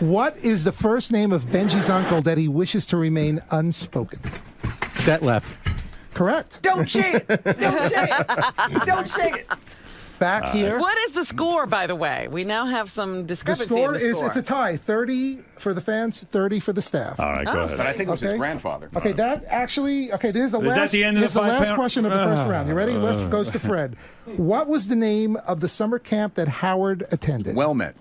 Speaker 12: What is the first name of Benji's uncle that he wishes to remain unspoken?
Speaker 8: Detlef.
Speaker 12: Correct.
Speaker 15: Don't say it. Don't say it. Don't say it.
Speaker 12: Back here.
Speaker 20: What is the score, by the way? We now have some
Speaker 12: The
Speaker 20: discrepancy
Speaker 12: score
Speaker 20: in the
Speaker 12: is
Speaker 20: score.
Speaker 12: it's a tie. 30 for the fans, 30 for the staff.
Speaker 11: All right, go ahead.
Speaker 15: But I think it was his
Speaker 12: Okay.
Speaker 15: grandfather.
Speaker 12: Okay, that actually. Okay, there's the
Speaker 11: Is that
Speaker 12: last.
Speaker 11: the end of
Speaker 12: here's
Speaker 11: the
Speaker 12: the last
Speaker 11: five-pound-
Speaker 12: question of the first round. You ready? Let's goes to Fred. What was the name of the summer camp that Howard attended?
Speaker 15: Well met.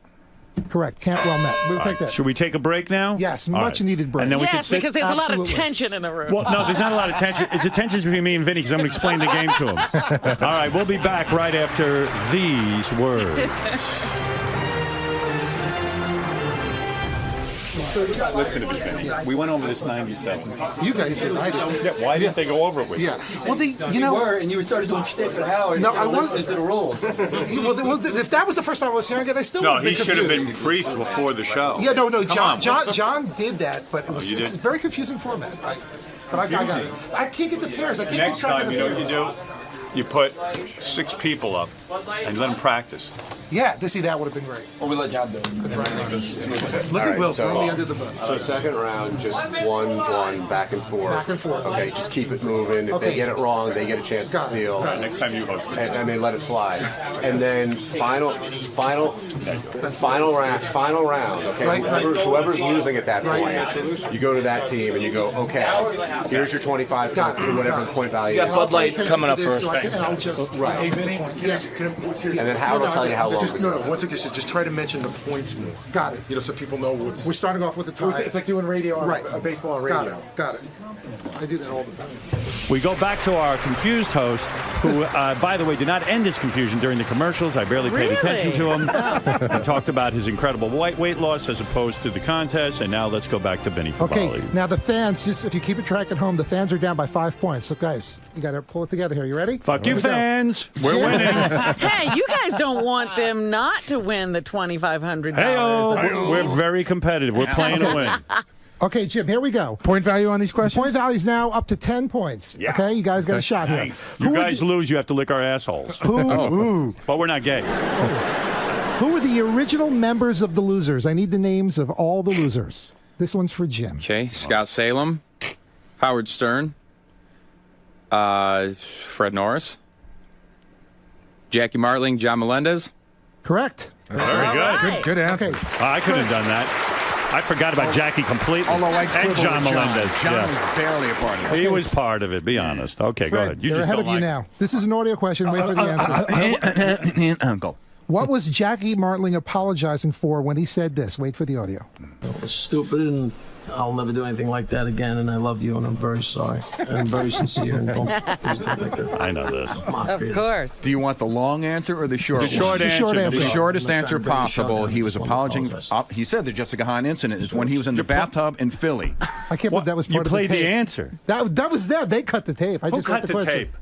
Speaker 12: Correct. Camp Well Met. We'll take that.
Speaker 11: Should we take a break now?
Speaker 12: Yes,
Speaker 11: All
Speaker 12: much
Speaker 11: right.
Speaker 12: needed break.
Speaker 11: And then we can
Speaker 20: Yes,
Speaker 11: sit.
Speaker 20: because there's a lot of
Speaker 12: Absolutely.
Speaker 20: tension in the room.
Speaker 11: Well, no, there's not a lot of tension. It's a tension between me and Vinny because I'm going to explain the game to him. All right, we'll be back right after these words. Listen to me, Vinny. We went over this 97.
Speaker 12: You guys did. I did.
Speaker 11: Yeah, why didn't they go over it with you?
Speaker 12: Yeah. Well, you know.
Speaker 1: were, and you started doing shtick for Howard.
Speaker 12: No,
Speaker 1: instead
Speaker 12: I
Speaker 1: of
Speaker 12: wasn't.
Speaker 1: listening to the rules.
Speaker 12: Well, if that was the first time I was hearing it, I still
Speaker 11: No,
Speaker 12: would have
Speaker 11: he
Speaker 12: been
Speaker 11: should have been
Speaker 12: confused.
Speaker 11: briefed before the show.
Speaker 12: Yeah, no.
Speaker 11: Come
Speaker 12: John
Speaker 11: on.
Speaker 12: John did that, but it was
Speaker 11: you
Speaker 12: it's
Speaker 11: did?
Speaker 12: a very confusing format. But I got it. I can't get the pairs. I can't
Speaker 11: Next
Speaker 12: get track
Speaker 11: time,
Speaker 12: of
Speaker 11: you
Speaker 12: the
Speaker 11: know what you
Speaker 12: pairs.
Speaker 11: do? You put 6 people up and let them practice.
Speaker 12: Yeah, to see that would have been great.
Speaker 1: Or we let John do it.
Speaker 12: Look at Will throwing me under the bus.
Speaker 14: So second round, just one, back and forth.
Speaker 12: Back and forth.
Speaker 14: Okay, just keep it moving. If
Speaker 12: Okay.
Speaker 14: they get it wrong, they get a chance to steal.
Speaker 11: Next time you host.
Speaker 14: And they let it fly. And then final round. Okay,
Speaker 12: Right, right.
Speaker 14: whoever's losing at that
Speaker 12: Right.
Speaker 14: point, you go to that team and you go, okay, here's your 25,
Speaker 12: Got it.
Speaker 14: whatever the point value
Speaker 1: You got
Speaker 14: is.
Speaker 1: Bud Light coming up
Speaker 12: This,
Speaker 1: first.
Speaker 12: so and I'll just
Speaker 14: Right.
Speaker 16: Hey, Vinny,
Speaker 12: Yeah.
Speaker 14: And then Howard will tell you how long.
Speaker 16: Just, no, one suggestion. Just try to mention the points more.
Speaker 12: Got it.
Speaker 16: You know, so people know what's.
Speaker 12: We're starting off with the tie.
Speaker 16: It's like doing radio on
Speaker 12: Right.
Speaker 16: baseball on radio.
Speaker 12: Got it. I do that all the time.
Speaker 11: We go back to our confused host, who, by the way, did not end his confusion during the commercials. I barely paid attention to him. He talked about his incredible weight loss as opposed to the contest, and now let's go back to Vinny
Speaker 12: Okay,
Speaker 11: Fabali.
Speaker 12: now the fans, just if you keep it track at home, the fans are down by 5 points. So, guys, you got to pull it together here. You ready?
Speaker 11: Fuck
Speaker 12: Here
Speaker 11: you,
Speaker 12: we go.
Speaker 11: fans. We're winning.
Speaker 20: Hey, you guys don't want them not to win the $2,500.
Speaker 11: Hey-o. We're very competitive. We're playing to win.
Speaker 12: Okay, Jim, here we go.
Speaker 23: Point value on these questions?
Speaker 12: Point value is now up to 10 points.
Speaker 11: Yeah.
Speaker 12: Okay, you guys got a shot here.
Speaker 11: You guys lose, you have to lick our assholes.
Speaker 12: Who?
Speaker 11: But we're not gay.
Speaker 12: Who were the original members of the Losers? I need the names of all the losers. This one's for Jim.
Speaker 5: Okay, Scott Salem, Howard Stern, Fred Norris, Jackie Martling, John Melendez.
Speaker 12: Correct.
Speaker 11: Very good.
Speaker 23: Good answer.
Speaker 12: Okay.
Speaker 11: I couldn't have done that. I forgot about Jackie completely.
Speaker 15: Although I
Speaker 11: and
Speaker 15: quibble
Speaker 11: John
Speaker 15: with
Speaker 11: Melendez.
Speaker 15: John was barely a part of it.
Speaker 11: He was part of it, be honest. Okay, go
Speaker 12: Fred,
Speaker 11: ahead. You
Speaker 12: they're
Speaker 11: just
Speaker 12: ahead
Speaker 11: don't
Speaker 12: of you
Speaker 11: like
Speaker 12: now. This is an audio question. Wait for the answer.
Speaker 15: Uncle.
Speaker 12: What was Jackie Martling apologizing for when he said this? Wait for the audio.
Speaker 10: It was stupid, and I'll never do anything like that again. And I love you, and I'm very sorry. And I'm very sincere. And don't please don't like that.
Speaker 11: I know this.
Speaker 20: Of course.
Speaker 15: Do you want the long answer or the short
Speaker 11: The
Speaker 15: one?
Speaker 11: short answer.
Speaker 12: short answer.
Speaker 15: The shortest
Speaker 10: I'm not
Speaker 15: answer
Speaker 10: trying to bring a shot
Speaker 15: possible.
Speaker 10: down.
Speaker 15: He was
Speaker 10: I just wanna
Speaker 15: apologizing.
Speaker 10: apologize.
Speaker 15: He said the Jessica Hahn incident is when he was in the bathtub in Philly.
Speaker 12: I can't believe that was
Speaker 11: You
Speaker 12: part
Speaker 11: played
Speaker 12: of the
Speaker 11: the
Speaker 12: tape.
Speaker 11: answer.
Speaker 12: That was them. They cut the tape. I
Speaker 11: Who
Speaker 12: just read
Speaker 11: cut the
Speaker 12: question.
Speaker 11: tape?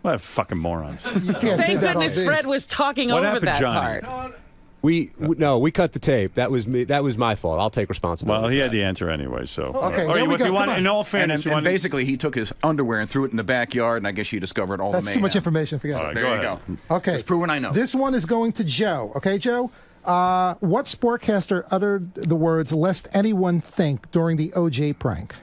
Speaker 11: What fucking morons.
Speaker 12: You can't
Speaker 20: Thank
Speaker 12: fit that on
Speaker 20: goodness
Speaker 12: tape.
Speaker 20: Fred was talking
Speaker 11: What
Speaker 20: over
Speaker 11: happened,
Speaker 20: that
Speaker 11: Johnny?
Speaker 20: part.
Speaker 2: We cut the tape. That was me. That was my fault. I'll take responsibility.
Speaker 11: Well, he had the answer anyway, so.
Speaker 12: Okay,
Speaker 11: Or
Speaker 12: here we
Speaker 11: if
Speaker 12: go.
Speaker 11: you want,
Speaker 12: Come on.
Speaker 11: in all
Speaker 15: And,
Speaker 11: fairness, you
Speaker 15: and
Speaker 11: want
Speaker 15: basically, he took his underwear and threw it in the backyard, and I guess you discovered all
Speaker 12: That's
Speaker 15: the
Speaker 12: too much
Speaker 15: mayhem.
Speaker 12: information. Forget
Speaker 11: All
Speaker 12: it.
Speaker 11: right,
Speaker 15: There you
Speaker 11: ahead.
Speaker 15: go.
Speaker 12: Okay.
Speaker 15: Just proving I know.
Speaker 12: This one is going to Joe. Okay, Joe? What sportcaster uttered the words, "lest anyone think," during the OJ prank?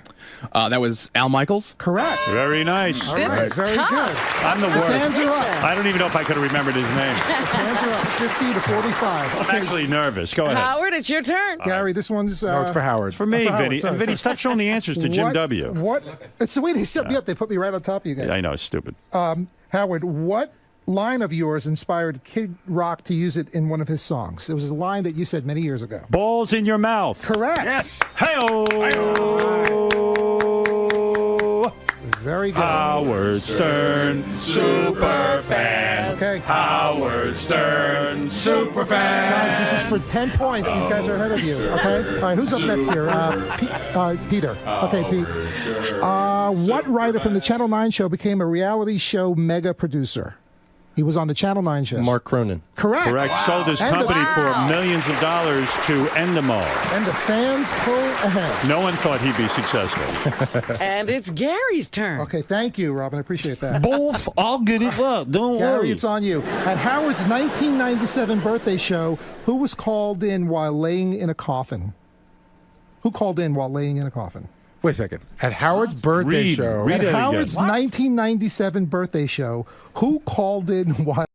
Speaker 7: That was Al Michaels.
Speaker 12: Correct.
Speaker 11: Very nice.
Speaker 12: All right, very good.
Speaker 11: I'm the
Speaker 12: The
Speaker 11: worst.
Speaker 12: fans are up.
Speaker 11: I don't even know if I could have remembered his name.
Speaker 12: Fans are up 50 to 45.
Speaker 11: I'm actually nervous. Go ahead.
Speaker 20: Howard, it's your turn.
Speaker 12: Gary, this one's...
Speaker 23: No, it's for Howard.
Speaker 11: It's for me,
Speaker 12: for Howard,
Speaker 11: Vinny.
Speaker 12: sorry,
Speaker 11: And Vinny,
Speaker 12: sorry.
Speaker 11: stop showing the answers to Jim
Speaker 12: What-
Speaker 11: W.
Speaker 12: What? It's the way they set me up. They put me right on top of you guys.
Speaker 11: Yeah, I know, it's stupid.
Speaker 12: Howard, what line of yours inspired Kid Rock to use it in one of his songs? It was a line that you said many years ago.
Speaker 11: Balls in your mouth.
Speaker 12: Correct.
Speaker 15: Yes.
Speaker 11: Hey-oh.
Speaker 12: Very good.
Speaker 11: Howard Stern, super fan.
Speaker 12: Okay.
Speaker 11: Howard Stern, super fan.
Speaker 12: Guys, this is for 10 points. These guys are ahead of you. Okay? All right, who's up next here? Peter. Okay, Pete. What writer from the Channel 9 show became a reality show mega producer? He was on the Channel 9 show.
Speaker 8: Mark Cronin.
Speaker 12: Correct.
Speaker 11: Correct. Sold his
Speaker 12: And the-
Speaker 11: company for millions of dollars to Endemol.
Speaker 12: And the fans pull ahead.
Speaker 11: No one thought he'd be successful.
Speaker 20: And it's Gary's turn.
Speaker 12: Okay, thank you, Robin. I appreciate that.
Speaker 17: Both, I'll get it up. Don't
Speaker 12: Gary,
Speaker 17: worry.
Speaker 12: it's on you. At Howard's 1997 birthday show, who was called in while laying in a coffin? Who called in while laying in a coffin?
Speaker 23: Wait a second. At Howard's birthday show.
Speaker 11: Read
Speaker 12: At
Speaker 11: it again.
Speaker 12: Howard's 1997 birthday show, who called in while